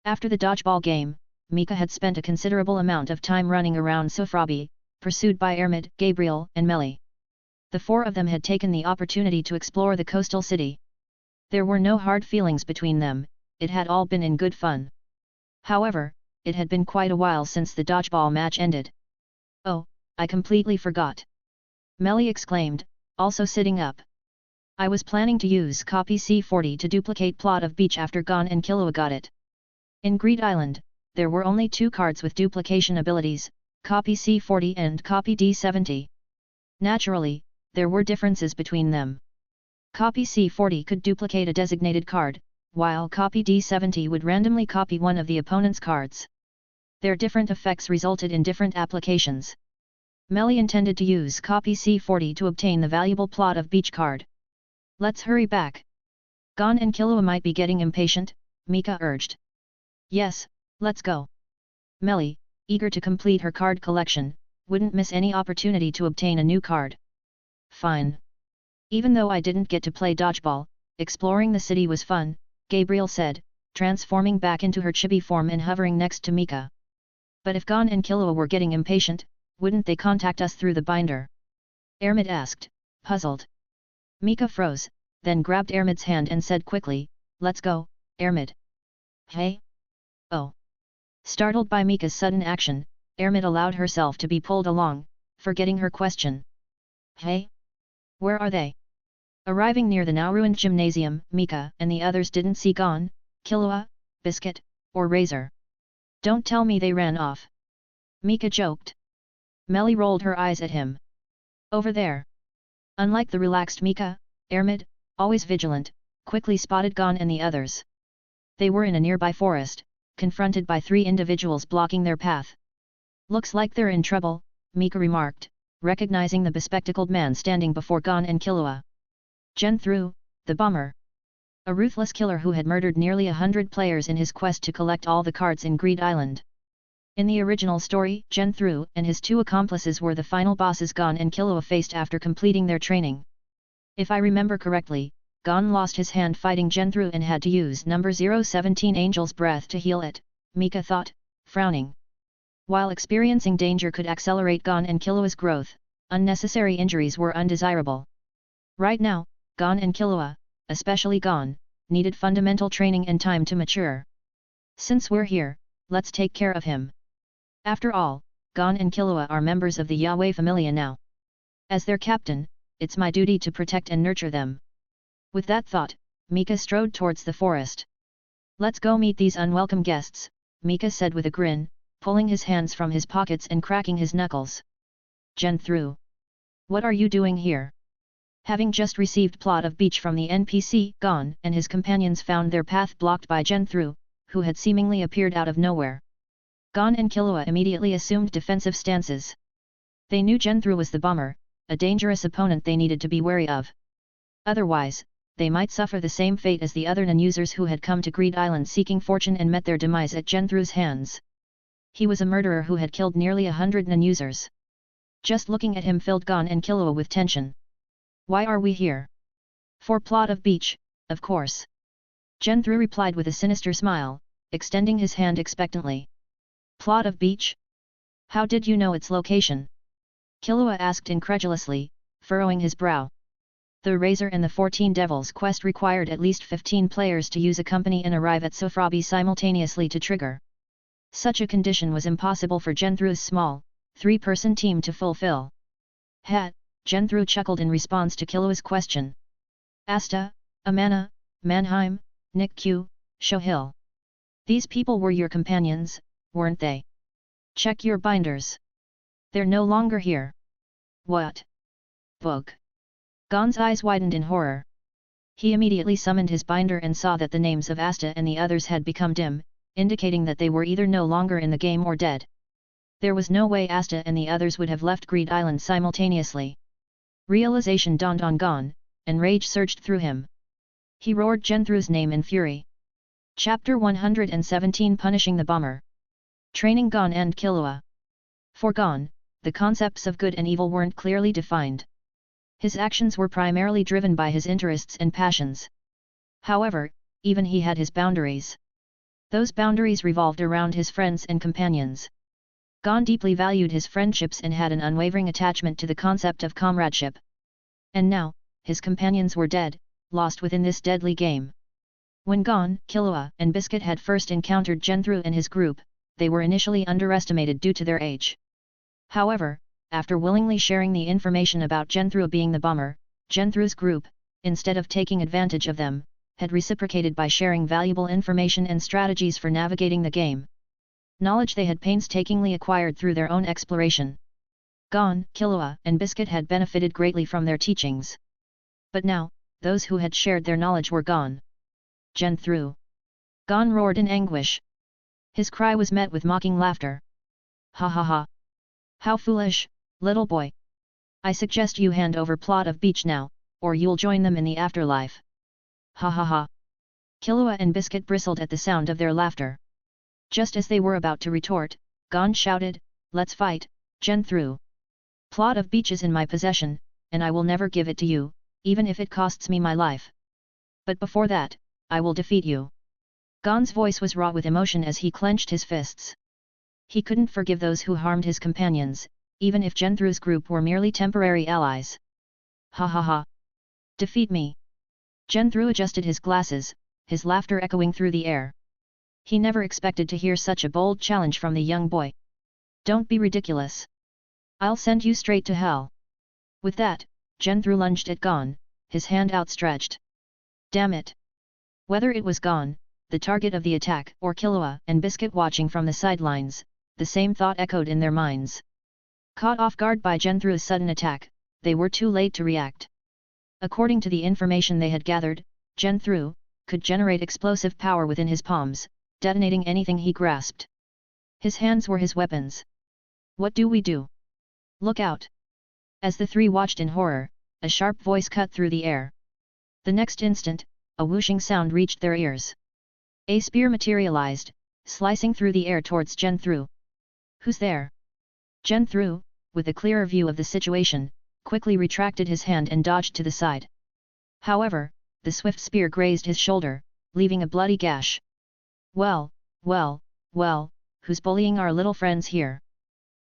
After the dodgeball game, Mika had spent a considerable amount of time running around Sofrabi, pursued by Ermid, Gabriel, and Melly. The four of them had taken the opportunity to explore the coastal city. There were no hard feelings between them, it had all been in good fun. However, it had been quite a while since the dodgeball match ended. "Oh, I completely forgot!" Melly exclaimed, also sitting up. "I was planning to use copy C40 to duplicate plot of beach after Gon and Killua got it. In Greed Island, there were only 2 cards with duplication abilities, copy C40 and copy D70. Naturally, there were differences between them. Copy C40 could duplicate a designated card, while copy D70 would randomly copy one of the opponent's cards. Their different effects resulted in different applications. Melly intended to use copy C40 to obtain the valuable plot of beach card. "Let's hurry back. Gon and Killua might be getting impatient," Mika urged. "Yes, let's go." Melly, eager to complete her card collection, wouldn't miss any opportunity to obtain a new card. "Fine. Even though I didn't get to play dodgeball, exploring the city was fun," Gabriel said, transforming back into her chibi form and hovering next to Mika. "But if Gon and Killua were getting impatient, wouldn't they contact us through the binder?" Ermid asked, puzzled. Mika froze, then grabbed Ermid's hand and said quickly, "Let's go, Ermid." "Hey? Oh." Startled by Mika's sudden action, Ermid allowed herself to be pulled along, forgetting her question. "Hey? Where are they?" Arriving near the now-ruined gymnasium, Mika and the others didn't see Gon, Killua, Biscuit, or Razor. "Don't tell me they ran off." Mika joked. Melly rolled her eyes at him. "Over there." Unlike the relaxed Mika, Ermid, always vigilant, quickly spotted Gon and the others. They were in a nearby forest, confronted by 3 individuals blocking their path. "Looks like they're in trouble," Mika remarked, recognizing the bespectacled man standing before Gon and Killua. Genthru, the bomber. A ruthless killer who had murdered nearly 100 players in his quest to collect all the cards in Greed Island. In the original story, Genthru and his 2 accomplices were the final bosses Gon and Killua faced after completing their training. If I remember correctly, Gon lost his hand fighting Genthru and had to use number 017 Angel's Breath to heal it, Mika thought, frowning. While experiencing danger could accelerate Gon and Killua's growth, unnecessary injuries were undesirable. Right now, Gon and Killua, especially Gon, needed fundamental training and time to mature. "Since we're here, let's take care of him. After all, Gon and Killua are members of the Yahweh familia now. As their captain, it's my duty to protect and nurture them." With that thought, Mika strode towards the forest. "Let's go meet these unwelcome guests," Mika said with a grin, pulling his hands from his pockets and cracking his knuckles. "Genthru. What are you doing here?" Having just received plot of beach from the NPC, Gon and his companions found their path blocked by Genthru, who had seemingly appeared out of nowhere. Gon and Killua immediately assumed defensive stances. They knew Genthru was the bomber, a dangerous opponent they needed to be wary of. Otherwise, they might suffer the same fate as the other non-users who had come to Greed Island seeking fortune and met their demise at Genthru's hands. He was a murderer who had killed nearly 100 non-users. Just looking at him filled Gon and Killua with tension. "Why are we here?" "For plot of beach, of course." Genthru replied with a sinister smile, extending his hand expectantly. "Plot of beach? How did you know its location?" Killua asked incredulously, furrowing his brow. The Razor and the 14 Devils quest required at least 15 players to use a company and arrive at Sofrabi simultaneously to trigger. Such a condition was impossible for Genthru's small, 3-person team to fulfill. "Ha!" Genthru chuckled in response to Killua's question. "Asta, Amana, Mannheim, Nick Q, Shohil. These people were your companions, weren't they? Check your binders. They're no longer here." "What? Book." Gon's eyes widened in horror. He immediately summoned his binder and saw that the names of Asta and the others had become dim, indicating that they were either no longer in the game or dead. There was no way Asta and the others would have left Greed Island simultaneously. Realization dawned on Gon, and rage surged through him. He roared Genthru's name in fury. Chapter 117 Punishing the Bomber. Training Gon and Killua. For Gon, the concepts of good and evil weren't clearly defined. His actions were primarily driven by his interests and passions. However, even he had his boundaries. Those boundaries revolved around his friends and companions. Gon deeply valued his friendships and had an unwavering attachment to the concept of comradeship. And now, his companions were dead, lost within this deadly game. When Gon, Killua and Biscuit had first encountered Genthru and his group, they were initially underestimated due to their age. However, after willingly sharing the information about Genthru being the bomber, Genthru's group, instead of taking advantage of them, had reciprocated by sharing valuable information and strategies for navigating the game. Knowledge they had painstakingly acquired through their own exploration. Gon, Killua and Biscuit had benefited greatly from their teachings. But now, those who had shared their knowledge were gone. Genthru! Gon roared in anguish. His cry was met with mocking laughter. Ha ha ha! How foolish, little boy! I suggest you hand over plot of beach now, or you'll join them in the afterlife. Ha ha ha! Killua and Biscuit bristled at the sound of their laughter. Just as they were about to retort, Gon shouted, "Let's fight, Genthru! Plot of beach is in my possession, and I will never give it to you, even if it costs me my life. But before that, I will defeat you." Gon's voice was raw with emotion as he clenched his fists. He couldn't forgive those who harmed his companions, even if Genthru's group were merely temporary allies. Ha ha ha! Defeat me! Genthru adjusted his glasses, his laughter echoing through the air. He never expected to hear such a bold challenge from the young boy. Don't be ridiculous. I'll send you straight to hell. With that, Genthru lunged at Gon, his hand outstretched. Damn it! Whether it was Gon, the target of the attack, or Killua and Biscuit watching from the sidelines, the same thought echoed in their minds. Caught off guard by Genthru's sudden attack, they were too late to react. According to the information they had gathered, Genthru could generate explosive power within his palms, detonating anything he grasped. His hands were his weapons. What do we do? Look out! As the three watched in horror, a sharp voice cut through the air. The next instant, a whooshing sound reached their ears. A spear materialized, slicing through the air towards Genthru. Who's there? Genthru, with a clearer view of the situation, quickly retracted his hand and dodged to the side. However, the swift spear grazed his shoulder, leaving a bloody gash. Well, who's bullying our little friends here?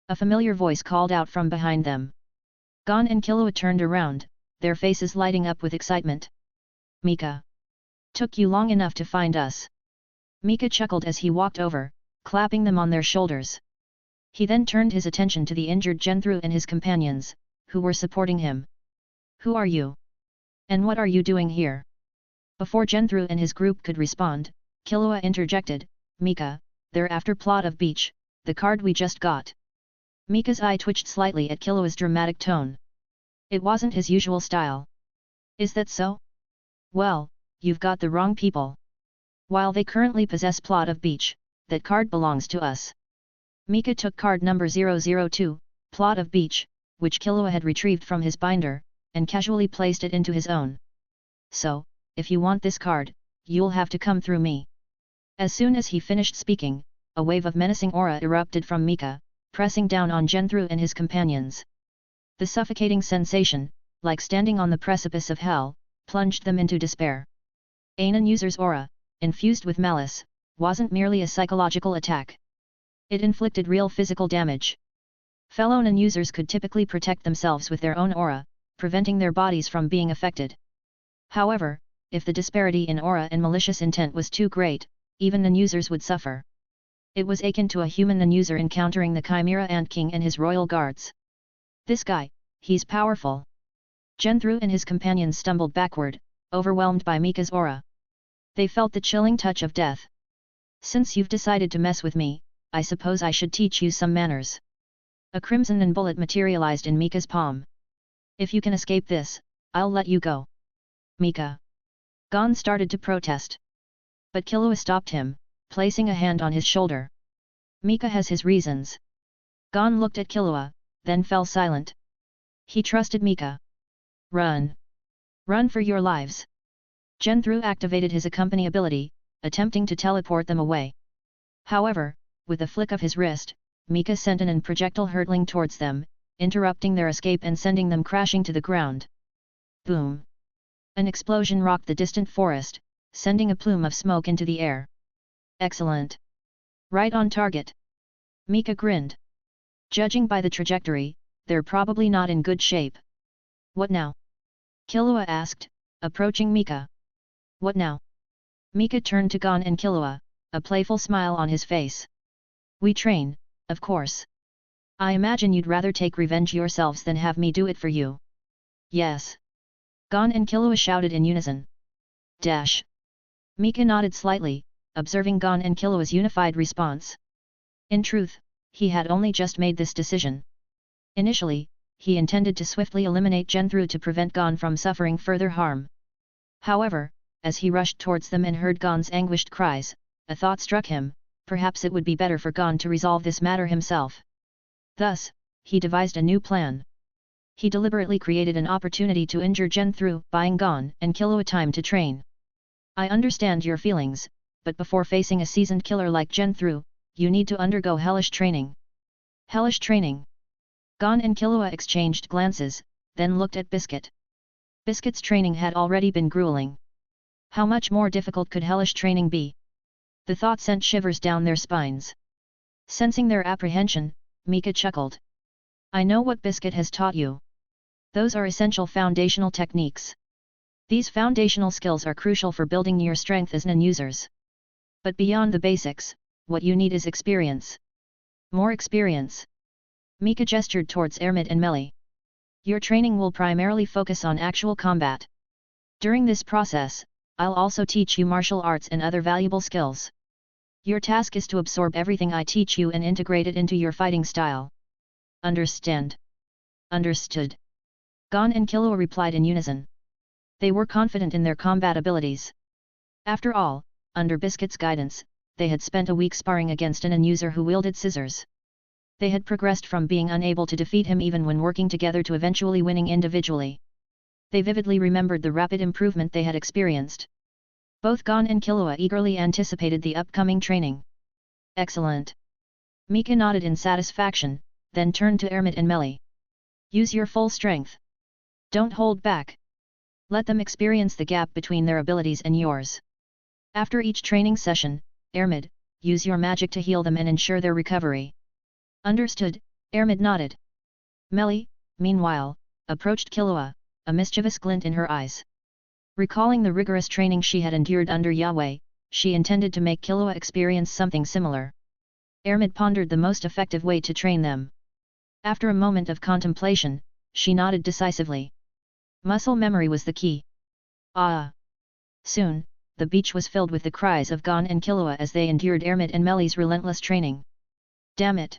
A familiar voice called out from behind them. Gon and Killua turned around, their faces lighting up with excitement. Mika! Took you long enough to find us. Mika chuckled as he walked over, clapping them on their shoulders. He then turned his attention to the injured Genthru and his companions, who were supporting him. Who are you? And what are you doing here? Before Genthru and his group could respond, Killua interjected, Mika, they're after plot of beach, the card we just got. Mika's eye twitched slightly at Killua's dramatic tone. It wasn't his usual style. Is that so? Well, you've got the wrong people. While they currently possess plot of beach, that card belongs to us. Mika took card number 002, plot of beach, which Killua had retrieved from his binder, and casually placed it into his own. So, if you want this card, you'll have to come through me. As soon as he finished speaking, a wave of menacing aura erupted from Mika, pressing down on Genthru and his companions. The suffocating sensation, like standing on the precipice of hell, plunged them into despair. A non-user's aura, infused with malice, wasn't merely a psychological attack. It inflicted real physical damage. Fellow non-users could typically protect themselves with their own aura, preventing their bodies from being affected. However, if the disparity in aura and malicious intent was too great, even non-users would suffer. It was akin to a human non-user encountering the Chimera Ant King and his royal guards. This guy, he's powerful. Genthru and his companions stumbled backward, overwhelmed by Mika's aura. They felt the chilling touch of death. Since you've decided to mess with me, I suppose I should teach you some manners. A crimson bullet materialized in Mika's palm. If you can escape this, I'll let you go. Mika. Gon started to protest. But Killua stopped him, placing a hand on his shoulder. Mika has his reasons. Gon looked at Killua, then fell silent. He trusted Mika. Run! Run for your lives! Genthru activated his accompany ability, attempting to teleport them away. However, with a flick of his wrist, Mika sent an projectile hurtling towards them, interrupting their escape and sending them crashing to the ground. Boom! An explosion rocked the distant forest, sending a plume of smoke into the air. Excellent! Right on target! Mika grinned. Judging by the trajectory, they're probably not in good shape. What now? Killua asked, approaching Mika. What now? Mika turned to Gon and Killua, a playful smile on his face. We train, of course. I imagine you'd rather take revenge yourselves than have me do it for you. Yes. Gon and Killua shouted in unison. Dash. Mika nodded slightly, observing Gon and Killua's unified response. In truth, he had only just made this decision. Initially, he intended to swiftly eliminate Genthru to prevent Gon from suffering further harm. However, as he rushed towards them and heard Gon's anguished cries, a thought struck him, perhaps it would be better for Gon to resolve this matter himself. Thus, he devised a new plan. He deliberately created an opportunity to injure Genthru, buying Gon and Killua time to train. I understand your feelings, but before facing a seasoned killer like Genthru, you need to undergo hellish training. Hellish training. Gon and Killua exchanged glances, then looked at Biscuit. Biscuit's training had already been grueling. How much more difficult could hellish training be? The thought sent shivers down their spines. Sensing their apprehension, Mika chuckled. I know what Biscuit has taught you. Those are essential foundational techniques. These foundational skills are crucial for building your strength as nin users. But beyond the basics, what you need is experience. More experience. Mika gestured towards Ermit and Meli. Your training will primarily focus on actual combat. During this process, I'll also teach you martial arts and other valuable skills. Your task is to absorb everything I teach you and integrate it into your fighting style. Understand? Understood. Gon and Killua replied in unison. They were confident in their combat abilities. After all, under Biscuit's guidance, they had spent a week sparring against an user who wielded scissors. They had progressed from being unable to defeat him even when working together to eventually winning individually. They vividly remembered the rapid improvement they had experienced. Both Gon and Killua eagerly anticipated the upcoming training. Excellent. Mika nodded in satisfaction, then turned to Ermit and Meli. Use your full strength. Don't hold back. Let them experience the gap between their abilities and yours. After each training session, Ermit, use your magic to heal them and ensure their recovery. Understood, Ermit nodded. Meli, meanwhile, approached Killua, a mischievous glint in her eyes. Recalling the rigorous training she had endured under Yahweh, she intended to make Killua experience something similar. Ermit pondered the most effective way to train them. After a moment of contemplation, she nodded decisively. Muscle memory was the key. Ah! Soon, the beach was filled with the cries of Gon and Killua as they endured Ermit and Meli's relentless training. Damn it!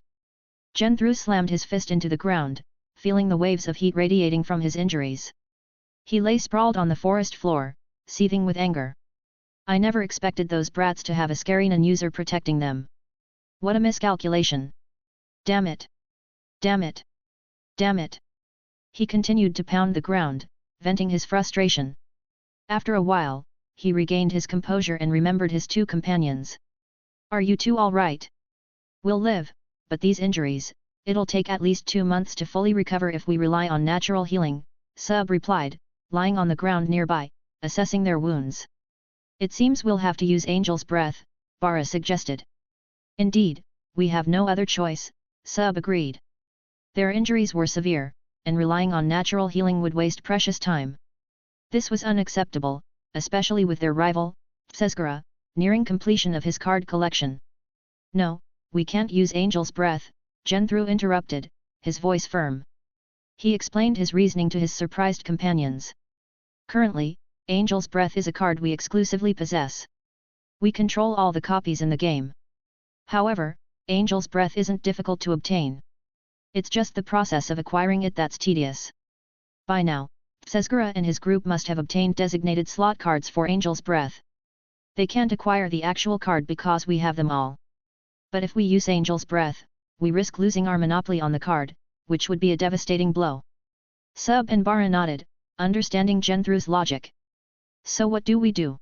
Genthru slammed his fist into the ground, feeling the waves of heat radiating from his injuries. He lay sprawled on the forest floor, seething with anger. I never expected those brats to have a scary nin user protecting them. What a miscalculation! Damn it! Damn it! Damn it! He continued to pound the ground, venting his frustration. After a while, he regained his composure and remembered his two companions. Are you two all right? We'll live, but these injuries, it'll take at least 2 months to fully recover if we rely on natural healing, Sub replied, lying on the ground nearby, assessing their wounds. It seems we'll have to use Angel's Breath, Bara suggested. Indeed, we have no other choice, Sub agreed. Their injuries were severe, and relying on natural healing would waste precious time. This was unacceptable, especially with their rival, Sesgura, nearing completion of his card collection. No, we can't use Angel's Breath, Genthru interrupted, his voice firm. He explained his reasoning to his surprised companions. Currently, Angel's Breath is a card we exclusively possess. We control all the copies in the game. However, Angel's Breath isn't difficult to obtain. It's just the process of acquiring it that's tedious. By now, Sesgura and his group must have obtained designated slot cards for Angel's Breath. They can't acquire the actual card because we have them all. But if we use Angel's Breath, we risk losing our monopoly on the card, which would be a devastating blow. Sub and Bara nodded, understanding Genthru's logic. So what do we do?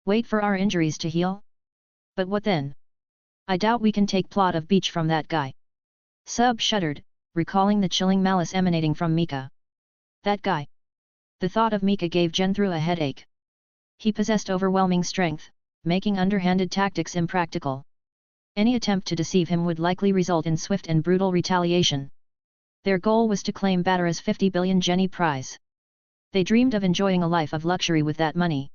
Wait for our injuries to heal? But what then? I doubt we can take plot of beach from that guy. Sub shuddered, recalling the chilling malice emanating from Mika. That guy. The thought of Mika gave Genthru a headache. He possessed overwhelming strength, making underhanded tactics impractical. Any attempt to deceive him would likely result in swift and brutal retaliation. Their goal was to claim Batara's 50 billion Jenny prize. They dreamed of enjoying a life of luxury with that money.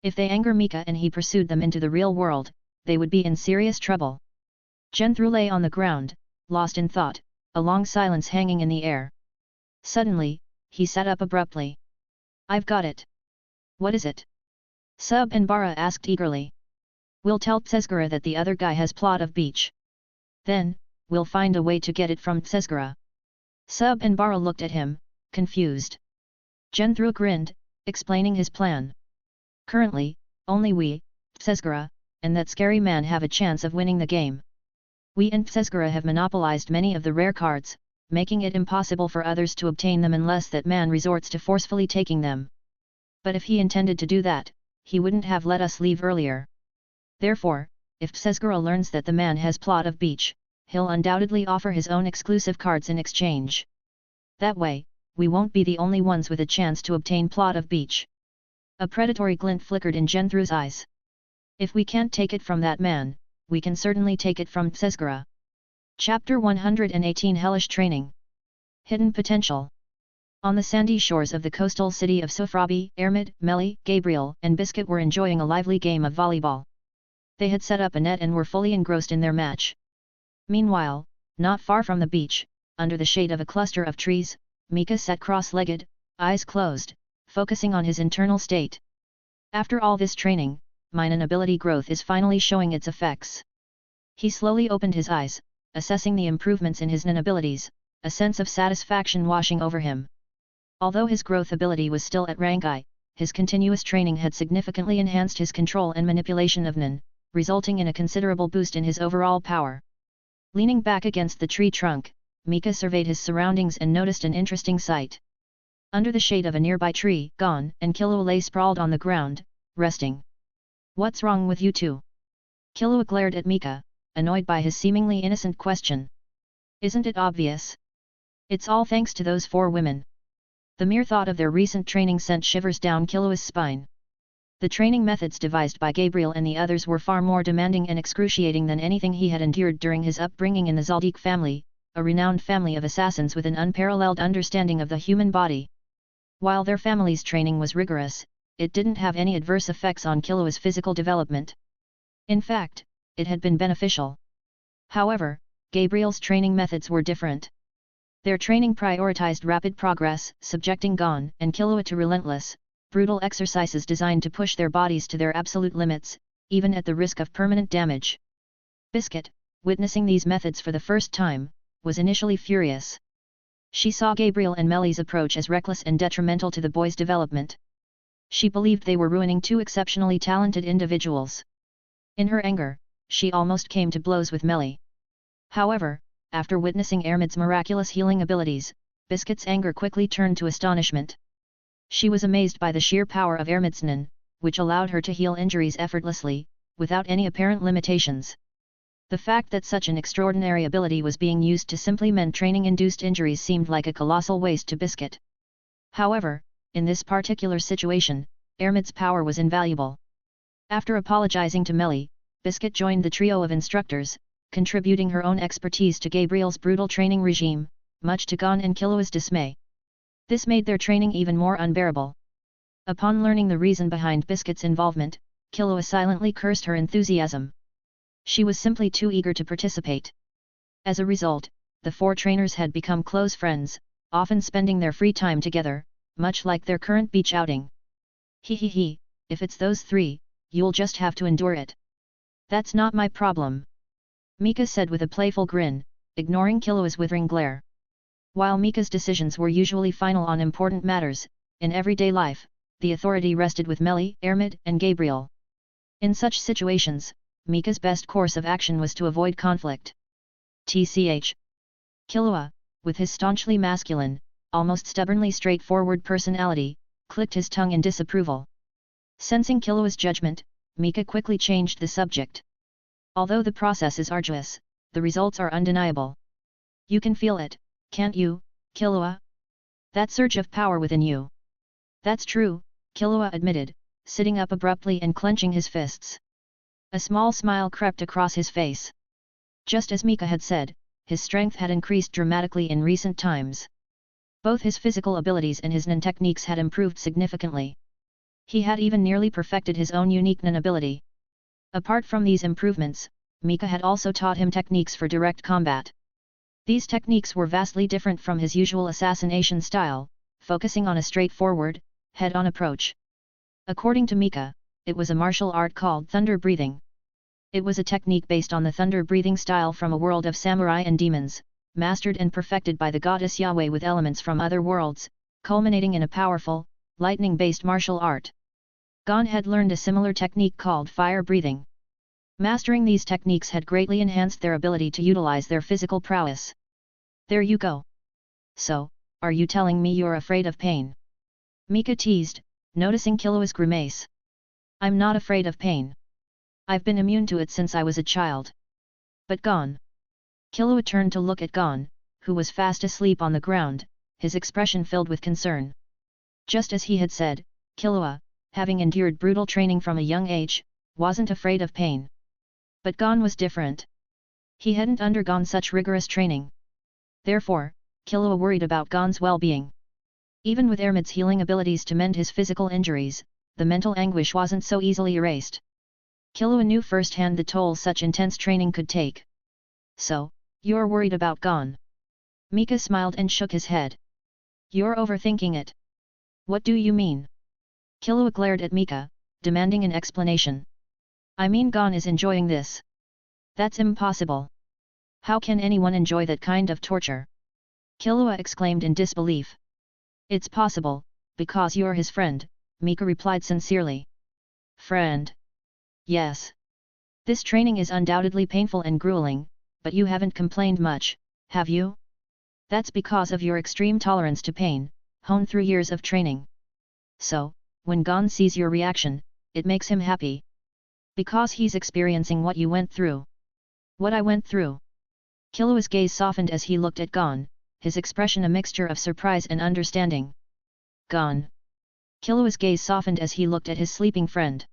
If they anger Mika and he pursued them into the real world, they would be in serious trouble. Genthru lay on the ground, lost in thought, a long silence hanging in the air. Suddenly, he sat up abruptly. I've got it. What is it? Sub and Bara asked eagerly. We'll tell Tsezgura that the other guy has plot of beach. Then, we'll find a way to get it from Tsezgura. Sub and Bara looked at him, confused. Genthru grinned, explaining his plan. Currently, only we, Tsezgura, and that scary man have a chance of winning the game. We and Tsezgura have monopolized many of the rare cards, making it impossible for others to obtain them unless that man resorts to forcefully taking them. But if he intended to do that, he wouldn't have let us leave earlier. Therefore, if Tsezgura learns that the man has plot of beach, he'll undoubtedly offer his own exclusive cards in exchange. That way, we won't be the only ones with a chance to obtain plot of beach. A predatory glint flickered in Genthru's eyes. If we can't take it from that man, we can certainly take it from Tsezgura. Chapter 118 Hellish Training. Hidden Potential. On the sandy shores of the coastal city of Sofrabi, Ermid, Melly, Gabriel, and Biscuit were enjoying a lively game of volleyball. They had set up a net and were fully engrossed in their match. Meanwhile, not far from the beach, under the shade of a cluster of trees, Mika sat cross-legged, eyes closed, focusing on his internal state. After all this training, my Nin ability growth is finally showing its effects. He slowly opened his eyes, assessing the improvements in his Nin abilities, a sense of satisfaction washing over him. Although his growth ability was still at rank I, his continuous training had significantly enhanced his control and manipulation of Nin, resulting in a considerable boost in his overall power. Leaning back against the tree trunk, Mika surveyed his surroundings and noticed an interesting sight. Under the shade of a nearby tree, Gon and Killua lay sprawled on the ground, resting. What's wrong with you two? Killua glared at Mika, annoyed by his seemingly innocent question. Isn't it obvious? It's all thanks to those four women. The mere thought of their recent training sent shivers down Killua's spine. The training methods devised by Gabriel and the others were far more demanding and excruciating than anything he had endured during his upbringing in the Zaldik family, a renowned family of assassins with an unparalleled understanding of the human body. While their family's training was rigorous, it didn't have any adverse effects on Killua's physical development. In fact, it had been beneficial. However, Gabriel's training methods were different. Their training prioritized rapid progress, subjecting Gon and Killua to relentless, brutal exercises designed to push their bodies to their absolute limits, even at the risk of permanent damage. Biscuit, witnessing these methods for the first time, was initially furious. She saw Gabriel and Melly's approach as reckless and detrimental to the boys' development. She believed they were ruining two exceptionally talented individuals. In her anger, she almost came to blows with Melly. However, after witnessing Ermid's miraculous healing abilities, Biscuit's anger quickly turned to astonishment. She was amazed by the sheer power of Ermid's Nin, which allowed her to heal injuries effortlessly, without any apparent limitations. The fact that such an extraordinary ability was being used to simply mend training-induced injuries seemed like a colossal waste to Biscuit. However, in this particular situation, Ermid's power was invaluable. After apologizing to Melly, Biscuit joined the trio of instructors, contributing her own expertise to Gabriel's brutal training regime, much to Gon and Killua's dismay. This made their training even more unbearable. Upon learning the reason behind Biscuit's involvement, Killua silently cursed her enthusiasm. She was simply too eager to participate. As a result, the four trainers had become close friends, often spending their free time together, much like their current beach outing. He, if it's those three, you'll just have to endure it. That's not my problem. Mika said with a playful grin, ignoring Killua's withering glare. While Mika's decisions were usually final on important matters, in everyday life, the authority rested with Melly, Ermid, and Gabriel. In such situations, Mika's best course of action was to avoid conflict. Tch. Killua, with his staunchly masculine, almost stubbornly straightforward personality, clicked his tongue in disapproval. Sensing Killua's judgment, Mika quickly changed the subject. Although the process is arduous, the results are undeniable. You can feel it, can't you, Killua? That surge of power within you. That's true, Killua admitted, sitting up abruptly and clenching his fists. A small smile crept across his face. Just as Mika had said, his strength had increased dramatically in recent times. Both his physical abilities and his Nen techniques had improved significantly. He had even nearly perfected his own unique Nen ability. Apart from these improvements, Mika had also taught him techniques for direct combat. These techniques were vastly different from his usual assassination style, focusing on a straightforward, head-on approach. According to Mika, it was a martial art called thunder breathing. It was a technique based on the thunder breathing style from a world of samurai and demons, mastered and perfected by the goddess Yahweh with elements from other worlds, culminating in a powerful, lightning-based martial art. Gon had learned a similar technique called fire breathing. Mastering these techniques had greatly enhanced their ability to utilize their physical prowess. There you go. So, are you telling me you're afraid of pain? Mika teased, noticing Killua's grimace. I'm not afraid of pain. I've been immune to it since I was a child. But Gon. Killua turned to look at Gon, who was fast asleep on the ground, his expression filled with concern. Just as he had said, Killua, having endured brutal training from a young age, wasn't afraid of pain. But Gon was different. He hadn't undergone such rigorous training. Therefore, Killua worried about Gon's well-being. Even with Ermid's healing abilities to mend his physical injuries, the mental anguish wasn't so easily erased. Killua knew firsthand the toll such intense training could take. So, you're worried about Gon? Mika smiled and shook his head. You're overthinking it. What do you mean? Killua glared at Mika, demanding an explanation. I mean Gon is enjoying this. That's impossible. How can anyone enjoy that kind of torture? Killua exclaimed in disbelief. It's possible, because you're his friend, Mika replied sincerely. Friend? Yes. This training is undoubtedly painful and grueling, but you haven't complained much, have you? That's because of your extreme tolerance to pain, honed through years of training. So, when Gon sees your reaction, it makes him happy. Because he's experiencing what you went through. What I went through? Killua's gaze softened as he looked at Gon, his expression a mixture of surprise and understanding. Gon. Killua's gaze softened as he looked at his sleeping friend.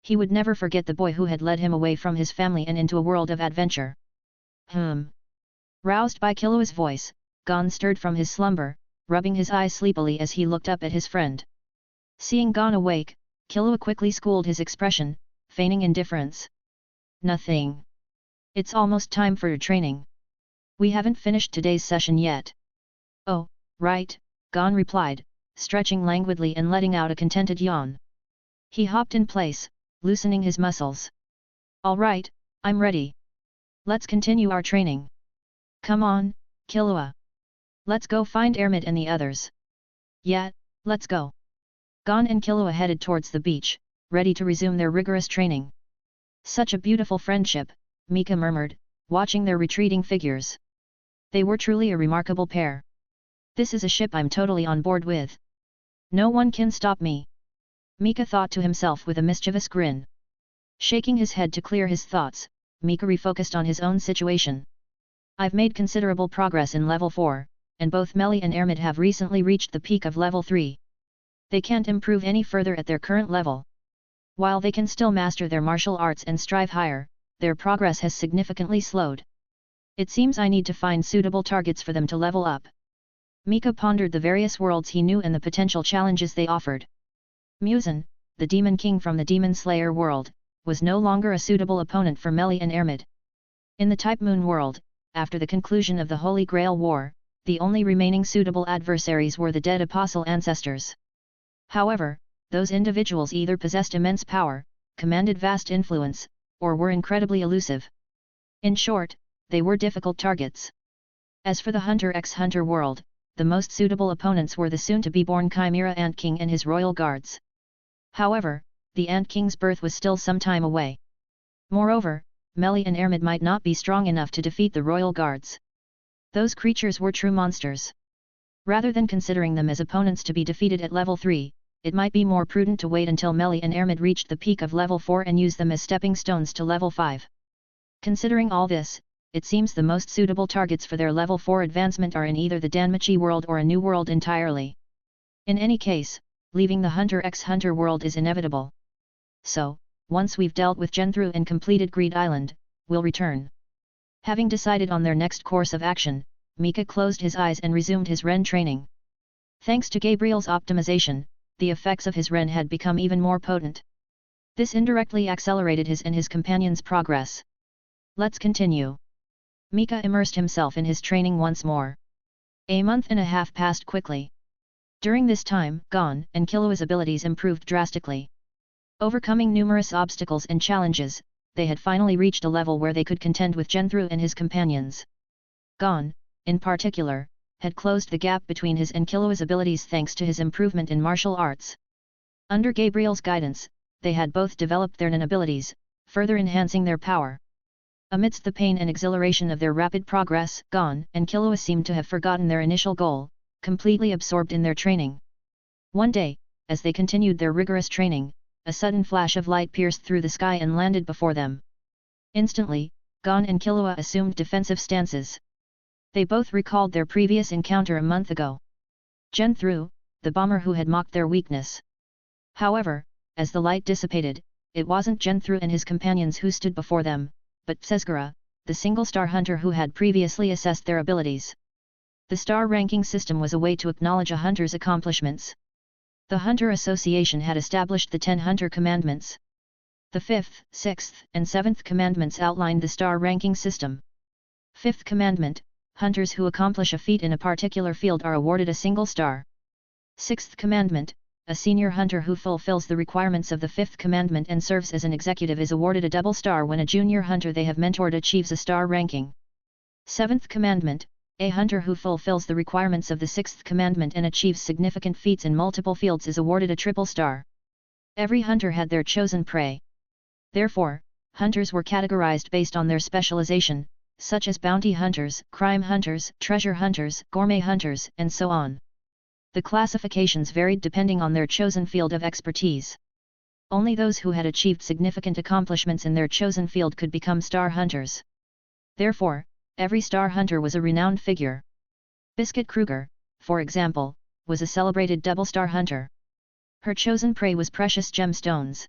He would never forget the boy who had led him away from his family and into a world of adventure. Roused by Killua's voice, Gon stirred from his slumber, rubbing his eyes sleepily as he looked up at his friend. Seeing Gon awake, Killua quickly schooled his expression, feigning indifference. Nothing. It's almost time for your training. We haven't finished today's session yet. Oh, right, Gon replied, stretching languidly and letting out a contented yawn. He hopped in place, loosening his muscles. All right, I'm ready. Let's continue our training. Come on, Killua. Let's go find Ermid and the others. Yeah, let's go. Gon and Killua headed towards the beach, ready to resume their rigorous training. Such a beautiful friendship, Mika murmured, watching their retreating figures. They were truly a remarkable pair. This is a ship I'm totally on board with. No one can stop me. Mika thought to himself with a mischievous grin. Shaking his head to clear his thoughts, Mika refocused on his own situation. I've made considerable progress in level 4, and both Melly and Ermid have recently reached the peak of level 3. They can't improve any further at their current level. While they can still master their martial arts and strive higher, their progress has significantly slowed. It seems I need to find suitable targets for them to level up. Mika pondered the various worlds he knew and the potential challenges they offered. Muzan, the Demon King from the Demon Slayer world, was no longer a suitable opponent for Melly and Ermid. In the Type Moon world, after the conclusion of the Holy Grail War, the only remaining suitable adversaries were the dead Apostle ancestors. However, those individuals either possessed immense power, commanded vast influence, or were incredibly elusive. In short, they were difficult targets. As for the Hunter x Hunter world, the most suitable opponents were the soon-to-be-born Chimera Ant King and his royal guards. However, the Ant King's birth was still some time away. Moreover, Melly and Ermid might not be strong enough to defeat the royal guards. Those creatures were true monsters. Rather than considering them as opponents to be defeated at level 3, it might be more prudent to wait until Melly and Ermid reached the peak of level 4 and use them as stepping stones to level 5. Considering all this, it seems the most suitable targets for their level 4 advancement are in either the Danmachi world or a new world entirely. In any case, leaving the Hunter x Hunter world is inevitable. So, once we've dealt with Genthru and completed Greed Island, we'll return. Having decided on their next course of action, Mika closed his eyes and resumed his Ren training. Thanks to Gabriel's optimization, the effects of his Ren had become even more potent. This indirectly accelerated his and his companions' progress. Let's continue. Mika immersed himself in his training once more. A month and a half passed quickly. During this time, Gon and Killua's abilities improved drastically. Overcoming numerous obstacles and challenges, they had finally reached a level where they could contend with Genthru and his companions. Gon, in particular, had closed the gap between his and Killua's abilities thanks to his improvement in martial arts. Under Gabriel's guidance, they had both developed their Nen abilities, further enhancing their power. Amidst the pain and exhilaration of their rapid progress, Gon and Killua seemed to have forgotten their initial goal, completely absorbed in their training. One day, as they continued their rigorous training, a sudden flash of light pierced through the sky and landed before them. Instantly, Gon and Killua assumed defensive stances. They both recalled their previous encounter a month ago. Genthru, the bomber who had mocked their weakness. However, as the light dissipated, it wasn't Genthru and his companions who stood before them, but Psezgura, the single-star hunter who had previously assessed their abilities. The star ranking system was a way to acknowledge a hunter's accomplishments. The Hunter Association had established the 10 Hunter Commandments. The 5th, 6th, and 7th Commandments outlined the star ranking system. 5th Commandment: hunters who accomplish a feat in a particular field are awarded a single star. 6th Commandment: a senior hunter who fulfills the requirements of the 5th Commandment and serves as an executive is awarded a double star when a junior hunter they have mentored achieves a star ranking. 7th Commandment: a hunter who fulfills the requirements of the 6th Commandment and achieves significant feats in multiple fields is awarded a triple star. Every hunter had their chosen prey. Therefore, hunters were categorized based on their specialization, such as bounty hunters, crime hunters, treasure hunters, gourmet hunters, and so on. The classifications varied depending on their chosen field of expertise. Only those who had achieved significant accomplishments in their chosen field could become star hunters. Therefore, every star hunter was a renowned figure. Biscuit Kruger, for example, was a celebrated double-star hunter. Her chosen prey was precious gemstones.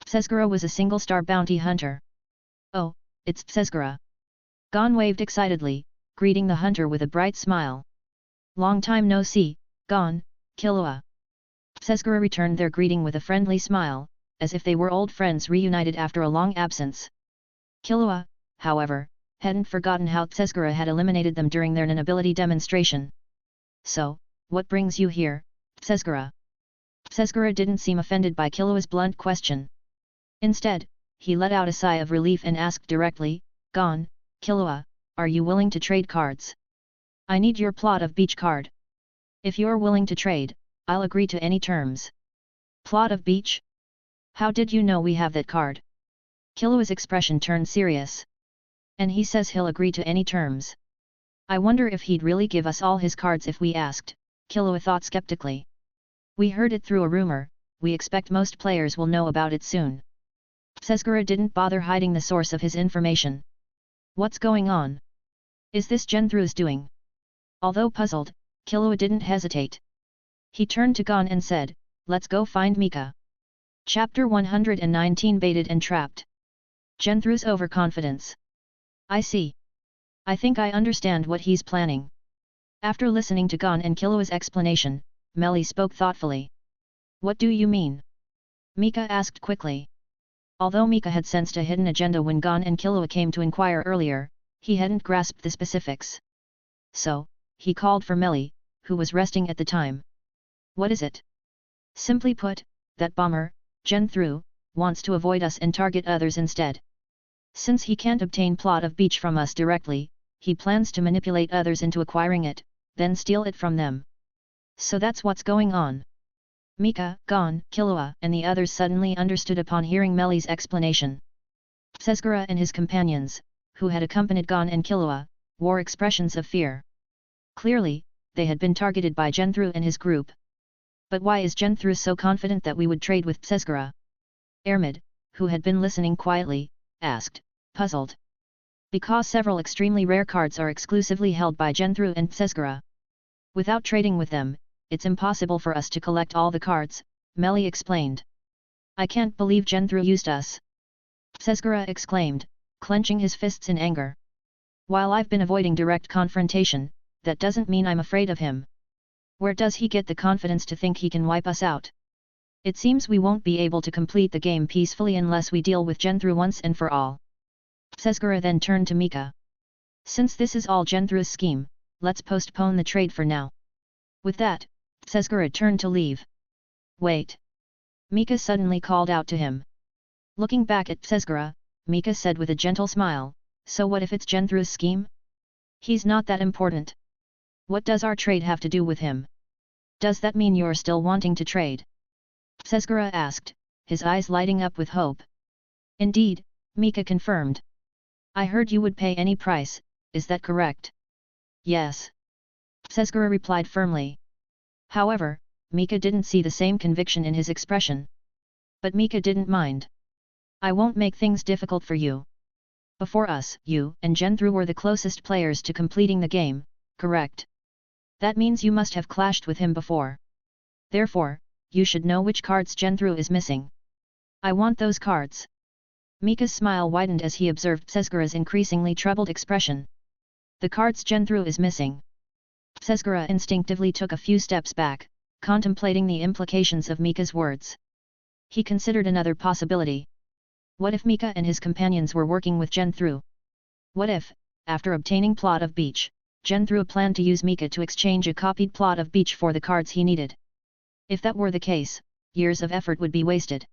Psezgura was a single-star bounty hunter. Oh, it's Psezgura. Gon waved excitedly, greeting the hunter with a bright smile. Long time no see, Gon, Killua. Psezgura returned their greeting with a friendly smile, as if they were old friends reunited after a long absence. Killua, however, hadn't forgotten how Psezgura had eliminated them during their Nen ability demonstration. So, what brings you here, Psezgura? Psezgura didn't seem offended by Killua's blunt question. Instead, he let out a sigh of relief and asked directly, Gon, Killua, are you willing to trade cards? I need your plot of beach card. If you're willing to trade, I'll agree to any terms. Plot of beach? How did you know we have that card? Killua's expression turned serious. And he says he'll agree to any terms. I wonder if he'd really give us all his cards if we asked, Killua thought skeptically. We heard it through a rumor, we expect most players will know about it soon. Psezgura didn't bother hiding the source of his information. What's going on? Is this Genthru's doing? Although puzzled, Killua didn't hesitate. He turned to Gon and said, let's go find Mika. Chapter 119 Baited and Trapped. Genthru's overconfidence. I see. I think I understand what he's planning. After listening to Gon and Killua's explanation, Melly spoke thoughtfully. What do you mean? Mika asked quickly. Although Mika had sensed a hidden agenda when Gon and Killua came to inquire earlier, he hadn't grasped the specifics. So, he called for Melly, who was resting at the time. What is it? Simply put, that bomber, Genthru, wants to avoid us and target others instead. Since he can't obtain plot of beach from us directly, he plans to manipulate others into acquiring it, then steal it from them. So that's what's going on. Mika, Gon, Killua, and the others suddenly understood upon hearing Melly's explanation. Psezgura and his companions, who had accompanied Gon and Killua, wore expressions of fear. Clearly, they had been targeted by Genthru and his group. But why is Genthru so confident that we would trade with Psezgura? Ermid, who had been listening quietly, asked, puzzled. Because several extremely rare cards are exclusively held by Genthru and Psezgura. Without trading with them, it's impossible for us to collect all the cards, Melly explained. I can't believe Genthru used us. Psezgura exclaimed, clenching his fists in anger. While I've been avoiding direct confrontation, that doesn't mean I'm afraid of him. Where does he get the confidence to think he can wipe us out? It seems we won't be able to complete the game peacefully unless we deal with Genthru once and for all. Sesgura then turned to Mika. Since this is all Genthru's scheme, let's postpone the trade for now. With that, Sesgura turned to leave. Wait! Mika suddenly called out to him. Looking back at Sesgura, Mika said with a gentle smile, so what if it's Genthru's scheme? He's not that important. What does our trade have to do with him? Does that mean you're still wanting to trade? Sesgura asked, his eyes lighting up with hope. Indeed, Mika confirmed. I heard you would pay any price, is that correct? Yes. Sesgura replied firmly. However, Mika didn't see the same conviction in his expression. But Mika didn't mind. I won't make things difficult for you. Before us, you and Genthru were the closest players to completing the game, correct? That means you must have clashed with him before. Therefore, you should know which cards Genthru is missing. I want those cards. Mika's smile widened as he observed Sesgura's increasingly troubled expression. The cards Genthru is missing. Sesgura instinctively took a few steps back, contemplating the implications of Mika's words. He considered another possibility. What if Mika and his companions were working with Genthru? What if, after obtaining plot of beach, Genthru planned to use Mika to exchange a copied plot of beach for the cards he needed? If that were the case, years of effort would be wasted.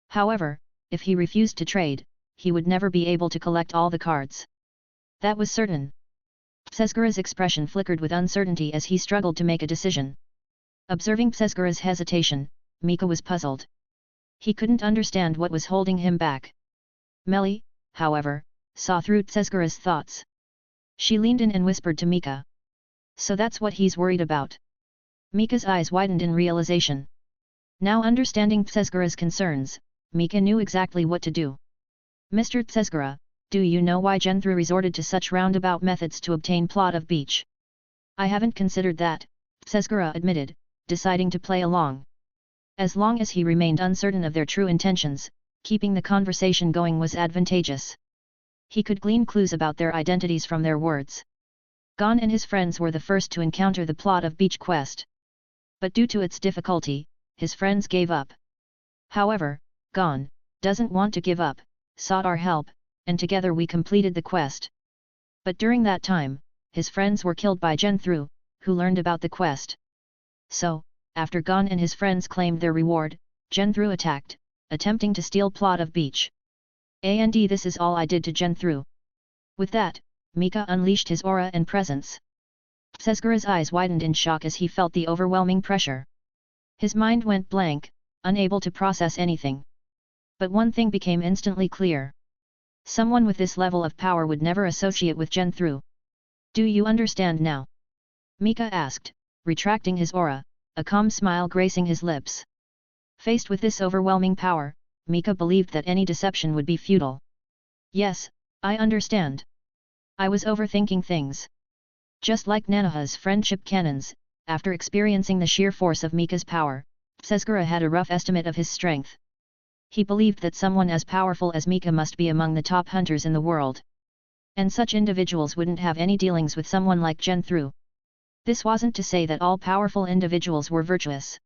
However, if he refused to trade, he would never be able to collect all the cards. That was certain. Sesgura's expression flickered with uncertainty as he struggled to make a decision. Observing Sesgura's hesitation, Mika was puzzled. He couldn't understand what was holding him back. Melly, however, saw through Sesgura's thoughts. She leaned in and whispered to Mika. So that's what he's worried about. Mika's eyes widened in realization. Now understanding Sesgura's concerns, Mika knew exactly what to do. Mr. Sesgura, do you know why Genthru resorted to such roundabout methods to obtain plot of beach? I haven't considered that, Sesgura admitted, deciding to play along. As long as he remained uncertain of their true intentions, keeping the conversation going was advantageous. He could glean clues about their identities from their words. Gon and his friends were the first to encounter the plot of beach quest. But due to its difficulty, his friends gave up. However, Gon doesn't want to give up, sought our help, and together we completed the quest. But during that time, his friends were killed by Genthru, who learned about the quest. So, after Gon and his friends claimed their reward, Genthru attacked, attempting to steal plot of beach. And this is all I did to Genthru. With that, Mika unleashed his aura and presence. Sesgura's eyes widened in shock as he felt the overwhelming pressure. His mind went blank, unable to process anything. But one thing became instantly clear. Someone with this level of power would never associate with Genthru. Do you understand now? Mika asked, retracting his aura, a calm smile gracing his lips. Faced with this overwhelming power, Mika believed that any deception would be futile. Yes, I understand. I was overthinking things. Just like Nanoha's friendship cannons, after experiencing the sheer force of Mika's power, Sesgura had a rough estimate of his strength. He believed that someone as powerful as Mika must be among the top hunters in the world. And such individuals wouldn't have any dealings with someone like Genthru. This wasn't to say that all powerful individuals were virtuous.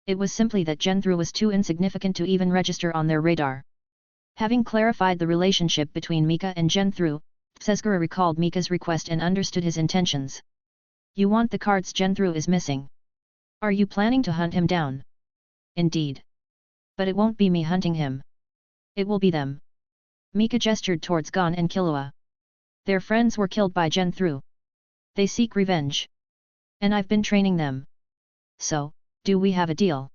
It was simply that Genthru was too insignificant to even register on their radar. Having clarified the relationship between Mika and Genthru, Sesgura recalled Mika's request and understood his intentions. You want the cards Genthru is missing. Are you planning to hunt him down? Indeed. But it won't be me hunting him. It will be them. Mika gestured towards Gon and Killua. Their friends were killed by Genthru. They seek revenge. And I've been training them. So, do we have a deal?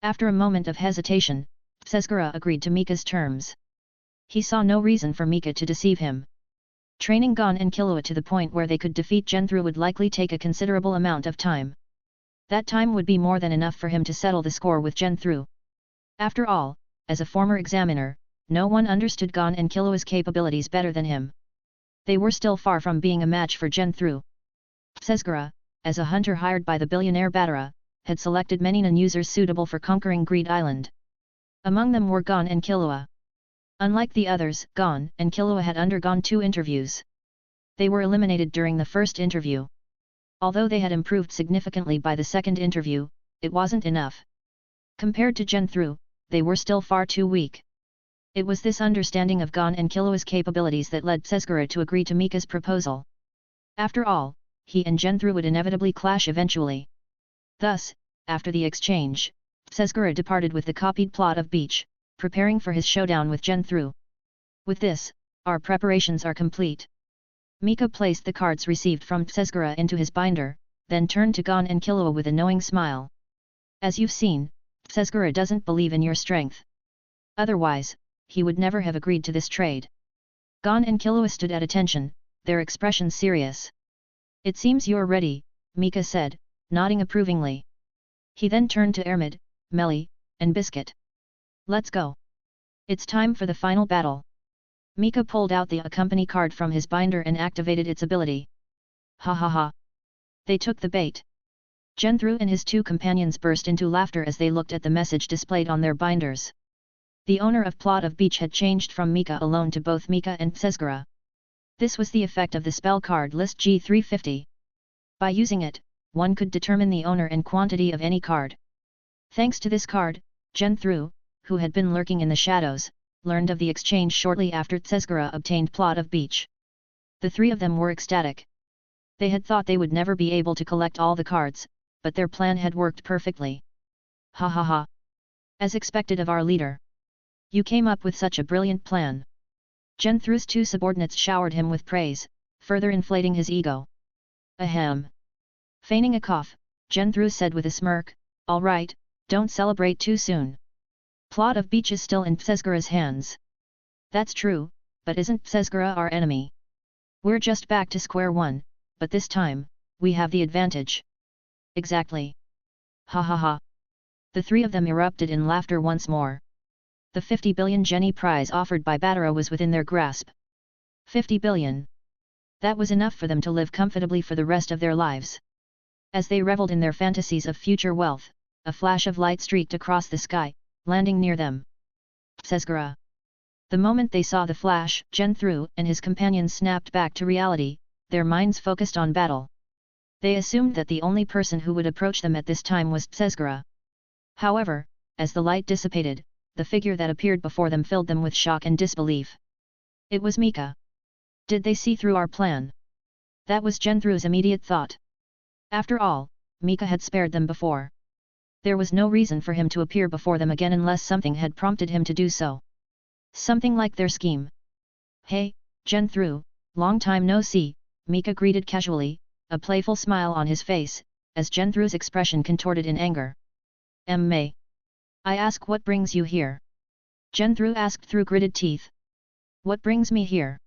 After a moment of hesitation, Sesgura agreed to Mika's terms. He saw no reason for Mika to deceive him. Training Gon and Killua to the point where they could defeat Genthru would likely take a considerable amount of time. That time would be more than enough for him to settle the score with Genthru. After all, as a former examiner, no one understood Gon and Killua's capabilities better than him. They were still far from being a match for Genthru. Sesgura, as a hunter hired by the billionaire Batara, had selected many non-users suitable for conquering Greed Island. Among them were Gon and Killua. Unlike the others, Gon and Killua had undergone 2 interviews. They were eliminated during the first interview. Although they had improved significantly by the second interview, it wasn't enough. Compared to Genthru, they were still far too weak. It was this understanding of Gon and Killua's capabilities that led Tsezgura to agree to Mika's proposal. After all, he and Genthru would inevitably clash eventually. Thus, after the exchange, Tsezgura departed with the copied plot of Beach, preparing for his showdown with Genthru. With this, our preparations are complete. Mika placed the cards received from Tsezgura into his binder, then turned to Gon and Killua with a knowing smile. As you've seen, Tsezgura doesn't believe in your strength. Otherwise, he would never have agreed to this trade. Gon and Killua stood at attention, their expressions serious. It seems you're ready, Mika said, nodding approvingly. He then turned to Ermid, Melly, and Biscuit. Let's go. It's time for the final battle. Mika pulled out the accompany card from his binder and activated its ability. Ha ha ha. They took the bait. Genthru and his two companions burst into laughter as they looked at the message displayed on their binders. The owner of Plot of Beach had changed from Mika alone to both Mika and Tsezgura. This was the effect of the spell card list G350. By using it, one could determine the owner and quantity of any card. Thanks to this card, Genthru, who had been lurking in the shadows, learned of the exchange shortly after Tsezgura obtained Plot of Beach. The three of them were ecstatic. They had thought they would never be able to collect all the cards, but their plan had worked perfectly. Ha ha ha. As expected of our leader. You came up with such a brilliant plan. Genthru's two subordinates showered him with praise, further inflating his ego. Ahem. Feigning a cough, Genthru said with a smirk, all right, don't celebrate too soon. Plot of Beach is still in Tsezgura's hands. That's true, but isn't Tsezgura our enemy? We're just back to square one, but this time, we have the advantage. Exactly. Ha ha ha. The three of them erupted in laughter once more. The 50 billion Jenny prize offered by Batara was within their grasp. 50 billion. That was enough for them to live comfortably for the rest of their lives. As they reveled in their fantasies of future wealth, a flash of light streaked across the sky, landing near them. Tsezgura. The moment they saw the flash, Genthru and his companions snapped back to reality, their minds focused on battle. They assumed that the only person who would approach them at this time was Tsezgura. However, as the light dissipated, the figure that appeared before them filled them with shock and disbelief. It was Mika. Did they see through our plan? That was Genthru's immediate thought. After all, Mika had spared them before. There was no reason for him to appear before them again unless something had prompted him to do so. Something like their scheme. Hey, Genthru, long time no see, Mika greeted casually, a playful smile on his face, as Genthru's expression contorted in anger. May I ask what brings you here? Genthru asked through gritted teeth. What brings me here?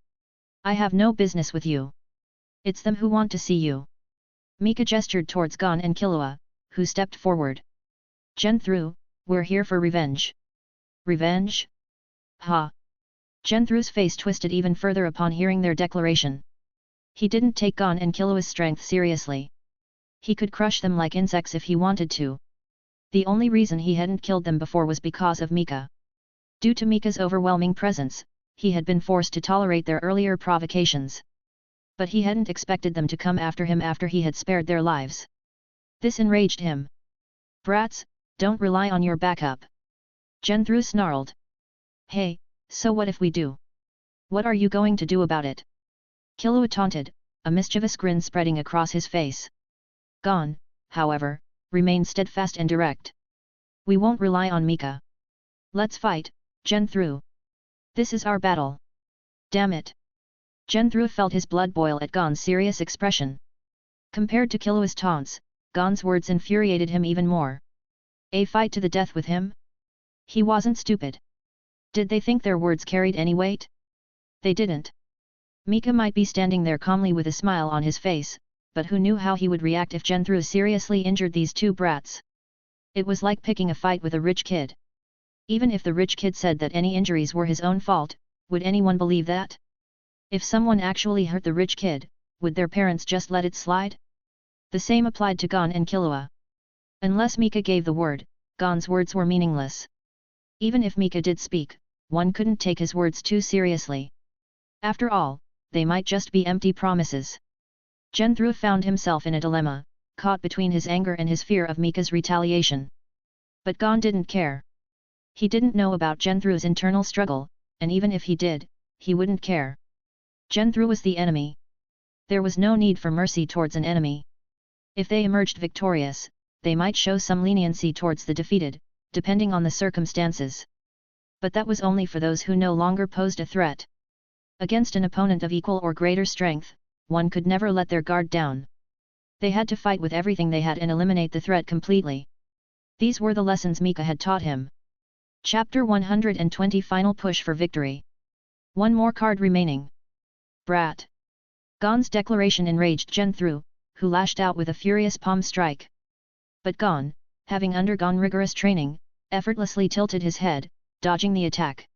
I have no business with you. It's them who want to see you. Mika gestured towards Gon and Killua, who stepped forward. Genthru, we're here for revenge. Revenge? Ha! Genthru's face twisted even further upon hearing their declaration. He didn't take Gon and Killua's strength seriously. He could crush them like insects if he wanted to. The only reason he hadn't killed them before was because of Mika. Due to Mika's overwhelming presence, he had been forced to tolerate their earlier provocations. But he hadn't expected them to come after him after he had spared their lives. This enraged him. Brats, don't rely on your backup. Genthru snarled. Hey, so what if we do? What are you going to do about it? Killua taunted, a mischievous grin spreading across his face. Gon, however, remained steadfast and direct. We won't rely on Mika. Let's fight, Genthru. This is our battle. Damn it. Genthru felt his blood boil at Gon's serious expression. Compared to Killua's taunts, Gon's words infuriated him even more. A fight to the death with him? He wasn't stupid. Did they think their words carried any weight? They didn't. Mika might be standing there calmly with a smile on his face, but who knew how he would react if Genthru seriously injured these two brats? It was like picking a fight with a rich kid. Even if the rich kid said that any injuries were his own fault, would anyone believe that? If someone actually hurt the rich kid, would their parents just let it slide? The same applied to Gon and Killua. Unless Mika gave the word, Gon's words were meaningless. Even if Mika did speak, one couldn't take his words too seriously. After all, they might just be empty promises. Genthru found himself in a dilemma, caught between his anger and his fear of Mika's retaliation. But Gon didn't care. He didn't know about Genthru's internal struggle, and even if he did, he wouldn't care. Genthru was the enemy. There was no need for mercy towards an enemy. If they emerged victorious, they might show some leniency towards the defeated, depending on the circumstances. But that was only for those who no longer posed a threat. Against an opponent of equal or greater strength, one could never let their guard down. They had to fight with everything they had and eliminate the threat completely. These were the lessons Mika had taught him. Chapter 120 Final Push for Victory. One more card remaining. Brat. Gon's declaration enraged Genthru, who lashed out with a furious palm strike. But Gon, having undergone rigorous training, effortlessly tilted his head, dodging the attack.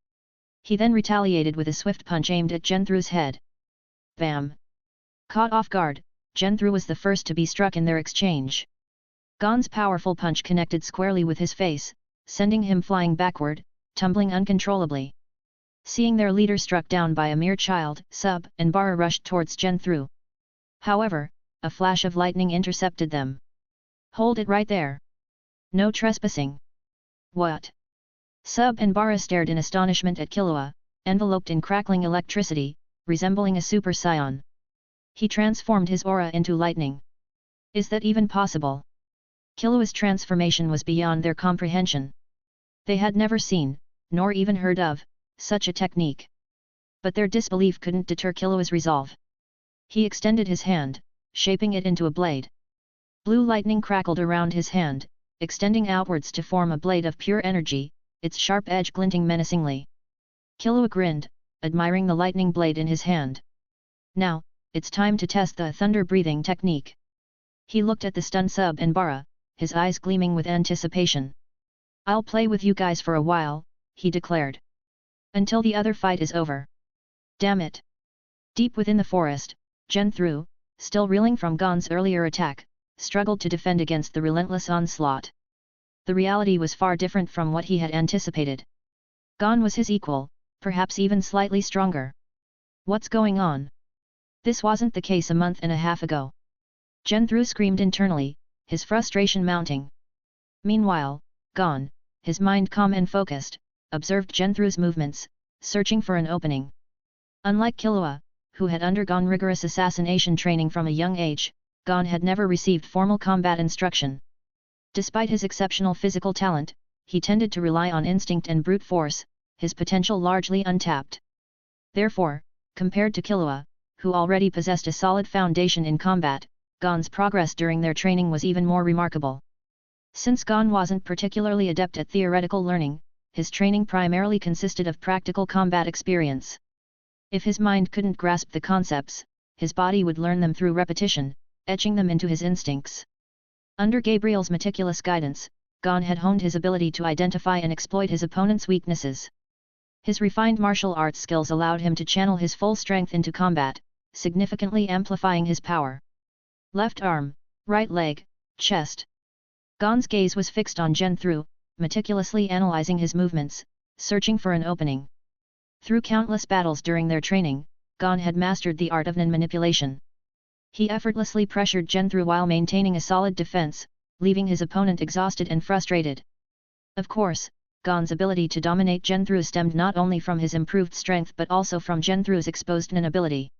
He then retaliated with a swift punch aimed at Genthru's head. Bam! Caught off guard, Genthru was the first to be struck in their exchange. Gon's powerful punch connected squarely with his face, sending him flying backward, tumbling uncontrollably. Seeing their leader struck down by a mere child, and Bara rushed towards Genthru. However, a flash of lightning intercepted them. Hold it right there. No trespassing. What? and Bara stared in astonishment at Killua, enveloped in crackling electricity, resembling a super scion. He transformed his aura into lightning. Is that even possible? Killua's transformation was beyond their comprehension. They had never seen, nor even heard of, such a technique. But their disbelief couldn't deter Killua's resolve. He extended his hand, shaping it into a blade. Blue lightning crackled around his hand, extending outwards to form a blade of pure energy, its sharp edge glinting menacingly. Killua grinned, admiring the lightning blade in his hand. Now, it's time to test the thunder-breathing technique. He looked at the stunned and Bara, his eyes gleaming with anticipation. I'll play with you guys for a while, he declared. Until the other fight is over. Damn it! Deep within the forest, Genthru, still reeling from Gon's earlier attack, struggled to defend against the relentless onslaught. The reality was far different from what he had anticipated. Gon was his equal, perhaps even slightly stronger. What's going on? This wasn't the case a month and a half ago. Genthru screamed internally, his frustration mounting. Meanwhile, Gon, his mind calm and focused, observed Genthru's movements, searching for an opening. Unlike Killua, who had undergone rigorous assassination training from a young age, Gon had never received formal combat instruction. Despite his exceptional physical talent, he tended to rely on instinct and brute force, his potential largely untapped. Therefore, compared to Killua, who already possessed a solid foundation in combat, Gon's progress during their training was even more remarkable. Since Gon wasn't particularly adept at theoretical learning, his training primarily consisted of practical combat experience. If his mind couldn't grasp the concepts, his body would learn them through repetition, etching them into his instincts. Under Gabriel's meticulous guidance, Gon had honed his ability to identify and exploit his opponent's weaknesses. His refined martial arts skills allowed him to channel his full strength into combat, significantly amplifying his power. Left arm, right leg, chest. Gon's gaze was fixed on Genthru, meticulously analyzing his movements, searching for an opening. Through countless battles during their training, Gon had mastered the art of manipulation. He effortlessly pressured Genthru while maintaining a solid defense, leaving his opponent exhausted and frustrated. Of course, Gon's ability to dominate Genthru stemmed not only from his improved strength but also from Genthru's exposed ability.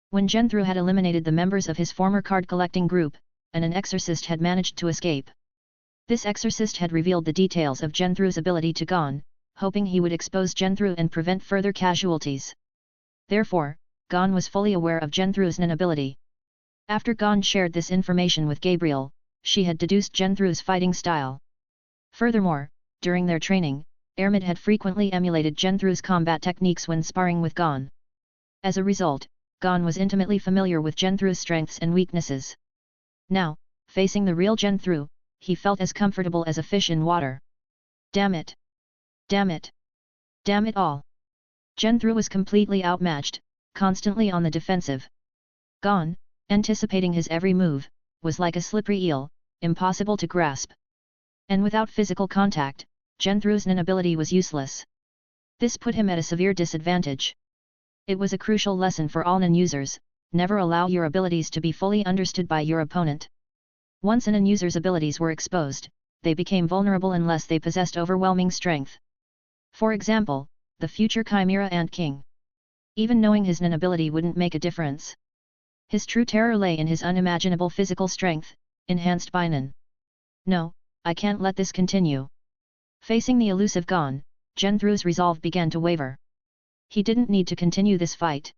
When Genthru had eliminated the members of his former card-collecting group, an exorcist had managed to escape. This exorcist had revealed the details of Genthru's ability to Gon, hoping he would expose Genthru and prevent further casualties. Therefore, Gon was fully aware of Genthru's ability. After Gon shared this information with Gabriel, she had deduced Genthru's fighting style. Furthermore, during their training, Ermid had frequently emulated Genthru's combat techniques when sparring with Gon. As a result, Gon was intimately familiar with Genthru's strengths and weaknesses. Now, facing the real Genthru, he felt as comfortable as a fish in water. Damn it! Damn it! Damn it all! Genthru was completely outmatched, constantly on the defensive. Gon, anticipating his every move, was like a slippery eel, impossible to grasp. And without physical contact, Genthru's ability was useless. This put him at a severe disadvantage. It was a crucial lesson for all users, never allow your abilities to be fully understood by your opponent. Once an user's abilities were exposed, they became vulnerable unless they possessed overwhelming strength. For example, the future Chimera Ant King. Even knowing his Nen ability wouldn't make a difference. His true terror lay in his unimaginable physical strength, enhanced by Nen. No, I can't let this continue. Facing the elusive Gon, Genthu's resolve began to waver. He didn't need to continue this fight.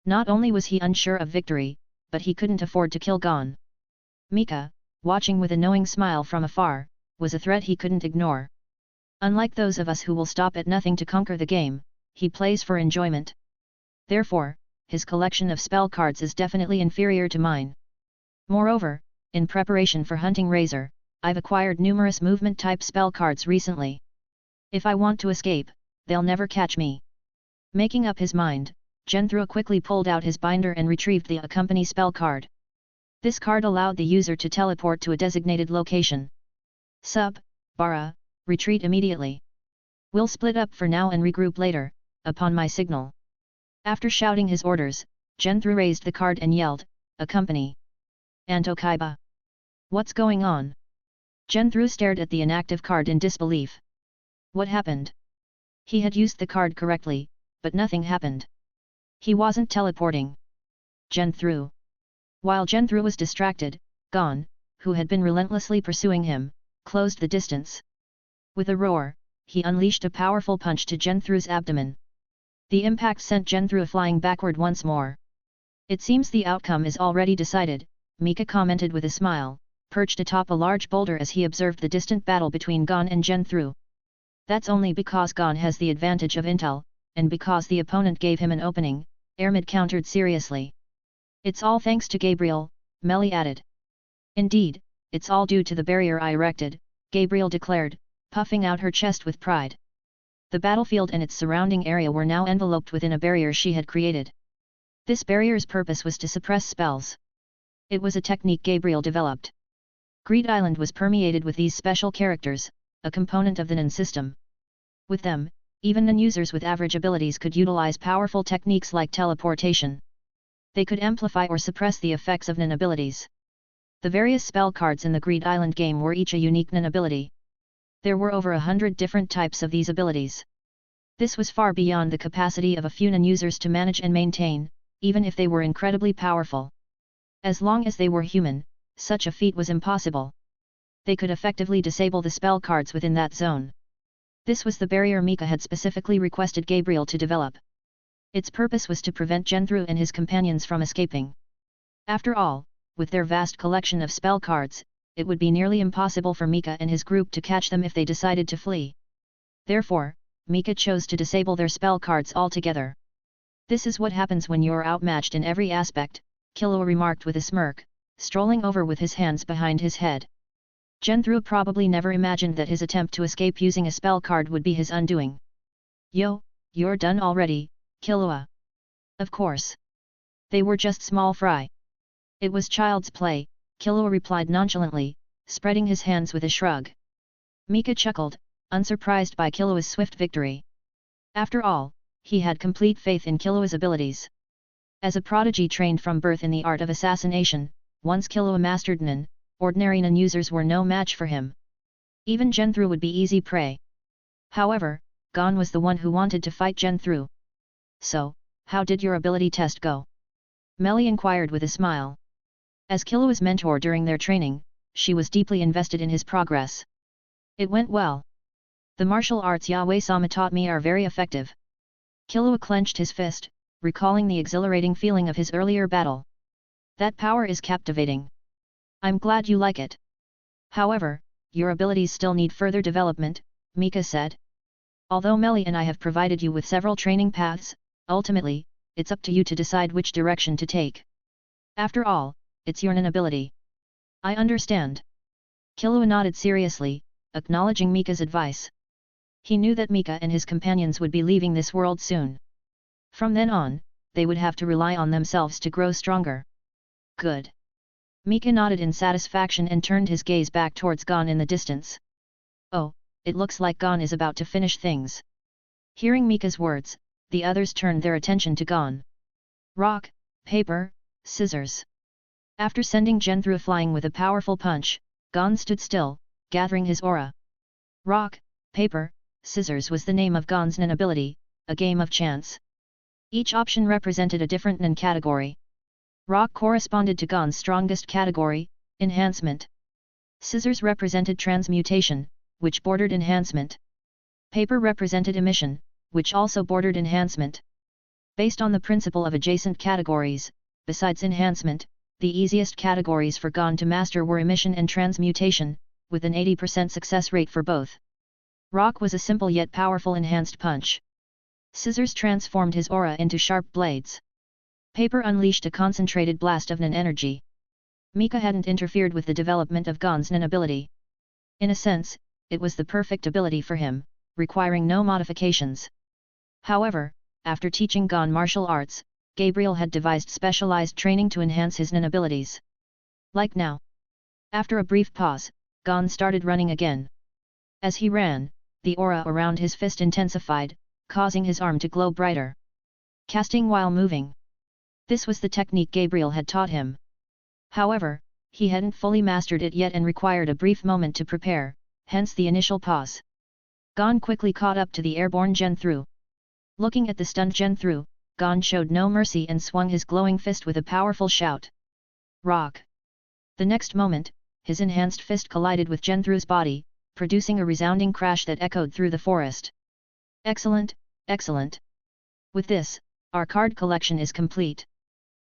Not only was he unsure of victory, but he couldn't afford to kill Gon. Mika, watching with a knowing smile from afar, was a threat he couldn't ignore. Unlike those of us who will stop at nothing to conquer the game, he plays for enjoyment. Therefore, his collection of spell cards is definitely inferior to mine. Moreover, in preparation for hunting Razor, I've acquired numerous movement-type spell cards recently. If I want to escape, they'll never catch me. Making up his mind, Genthu quickly pulled out his binder and retrieved the accompany spell card. This card allowed the user to teleport to a designated location. Bara, retreat immediately. We'll split up for now and regroup later, upon my signal. After shouting his orders, Genthu raised the card and yelled, "Accompany." Antokaiba. What's going on? Genthu stared at the inactive card in disbelief. What happened? He had used the card correctly, but nothing happened. He wasn't teleporting. Genthu. While Genthu was distracted, Gon, who had been relentlessly pursuing him, closed the distance. With a roar, he unleashed a powerful punch to Genthu's abdomen. The impact sent Genthu flying backward once more. It seems the outcome is already decided, Mika commented with a smile, perched atop a large boulder as he observed the distant battle between Gon and Genthu. That's only because Gon has the advantage of intel, and because the opponent gave him an opening, Ermid countered seriously. It's all thanks to Gabriel, Melly added. Indeed, it's all due to the barrier I erected, Gabriel declared, puffing out her chest with pride. The battlefield and its surrounding area were now enveloped within a barrier she had created. This barrier's purpose was to suppress spells. It was a technique Gabriel developed. Greed Island was permeated with these special characters, a component of the Nen system. With them, even Nen users with average abilities could utilize powerful techniques like teleportation. They could amplify or suppress the effects of Nen abilities. The various spell cards in the Greed Island game were each a unique Nen ability. There were over 100 different types of these abilities. This was far beyond the capacity of a few Nen users to manage and maintain, even if they were incredibly powerful. As long as they were human, such a feat was impossible. They could effectively disable the spell cards within that zone. This was the barrier Mika had specifically requested Gabriel to develop. Its purpose was to prevent Genthu and his companions from escaping. After all, with their vast collection of spell cards, it would be nearly impossible for Mika and his group to catch them if they decided to flee. Therefore, Mika chose to disable their spell cards altogether. This is what happens when you're outmatched in every aspect, Killua remarked with a smirk, strolling over with his hands behind his head. Genthu probably never imagined that his attempt to escape using a spell card would be his undoing. Yo, you're done already, Killua. Of course. They were just small fry. It was child's play, Killua replied nonchalantly, spreading his hands with a shrug. Mika chuckled, unsurprised by Killua's swift victory. After all, he had complete faith in Killua's abilities. As a prodigy trained from birth in the art of assassination, once Killua mastered Nen, ordinary Nen users were no match for him. Even Genthu would be easy prey. However, Gon was the one who wanted to fight Genthu. So, how did your ability test go? Melly inquired with a smile. As Killua's mentor during their training, she was deeply invested in his progress. It went well. The martial arts Yahweh-sama taught me are very effective. Killua clenched his fist, recalling the exhilarating feeling of his earlier battle. That power is captivating. I'm glad you like it. However, your abilities still need further development, Mika said. Although Melly and I have provided you with several training paths, ultimately, it's up to you to decide which direction to take. After all, it's your Nen ability. I understand. Killua nodded seriously, acknowledging Mika's advice. He knew that Mika and his companions would be leaving this world soon. From then on, they would have to rely on themselves to grow stronger. Good. Mika nodded in satisfaction and turned his gaze back towards Gon in the distance. Oh, it looks like Gon is about to finish things. Hearing Mika's words, the others turned their attention to Gon. Rock, paper, scissors. After sending Genthru flying with a powerful punch, Gon stood still, gathering his aura. Rock, paper, scissors was the name of Gon's Nen ability, a game of chance. Each option represented a different Nen category. Rock corresponded to Gon's strongest category, enhancement. Scissors represented transmutation, which bordered enhancement. Paper represented emission, which also bordered enhancement. Based on the principle of adjacent categories, besides enhancement, the easiest categories for Gon to master were emission and transmutation, with an 80% success rate for both. Rock was a simple yet powerful enhanced punch. Scissors transformed his aura into sharp blades. Paper unleashed a concentrated blast of Nen energy. Mika hadn't interfered with the development of Gon's Nen ability. In a sense, it was the perfect ability for him, requiring no modifications. However, after teaching Gon martial arts, Gabriel had devised specialized training to enhance his Nen abilities. Like now. After a brief pause, Gon started running again. As he ran, the aura around his fist intensified, causing his arm to glow brighter. Casting while moving. This was the technique Gabriel had taught him. However, he hadn't fully mastered it yet and required a brief moment to prepare, hence the initial pause. Gon quickly caught up to the airborne Genthru. Looking at the stunned Genthru, Gon showed no mercy and swung his glowing fist with a powerful shout. Rock! The next moment, his enhanced fist collided with Genthru's body, producing a resounding crash that echoed through the forest. Excellent, excellent! With this, our card collection is complete.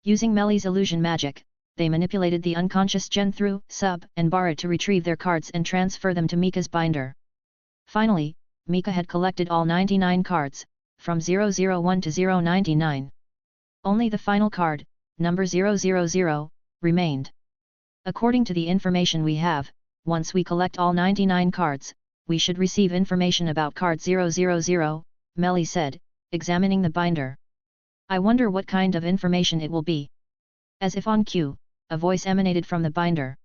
Using Meli's illusion magic, they manipulated the unconscious Genthru, Sub, and Bara to retrieve their cards and transfer them to Mika's binder. Finally, Mika had collected all 99 cards, from 001 to 099. Only the final card, number 000, remained. According to the information we have, once we collect all 99 cards, we should receive information about card 000, Meli said, examining the binder. I wonder what kind of information it will be. As if on cue, a voice emanated from the binder.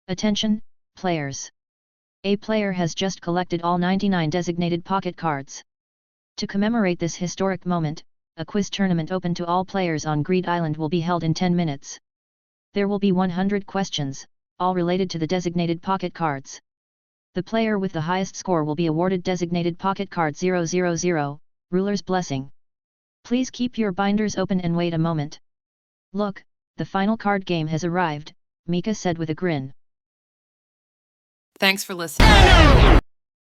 Attention, players! A player has just collected all 99 designated pocket cards. To commemorate this historic moment, a quiz tournament open to all players on Greed Island will be held in 10 minutes. There will be 100 questions, all related to the designated pocket cards. The player with the highest score will be awarded designated pocket card 000, Ruler's Blessing. Please keep your binders open and wait a moment. Look, the final card game has arrived, Mika said with a grin. Thanks for listening.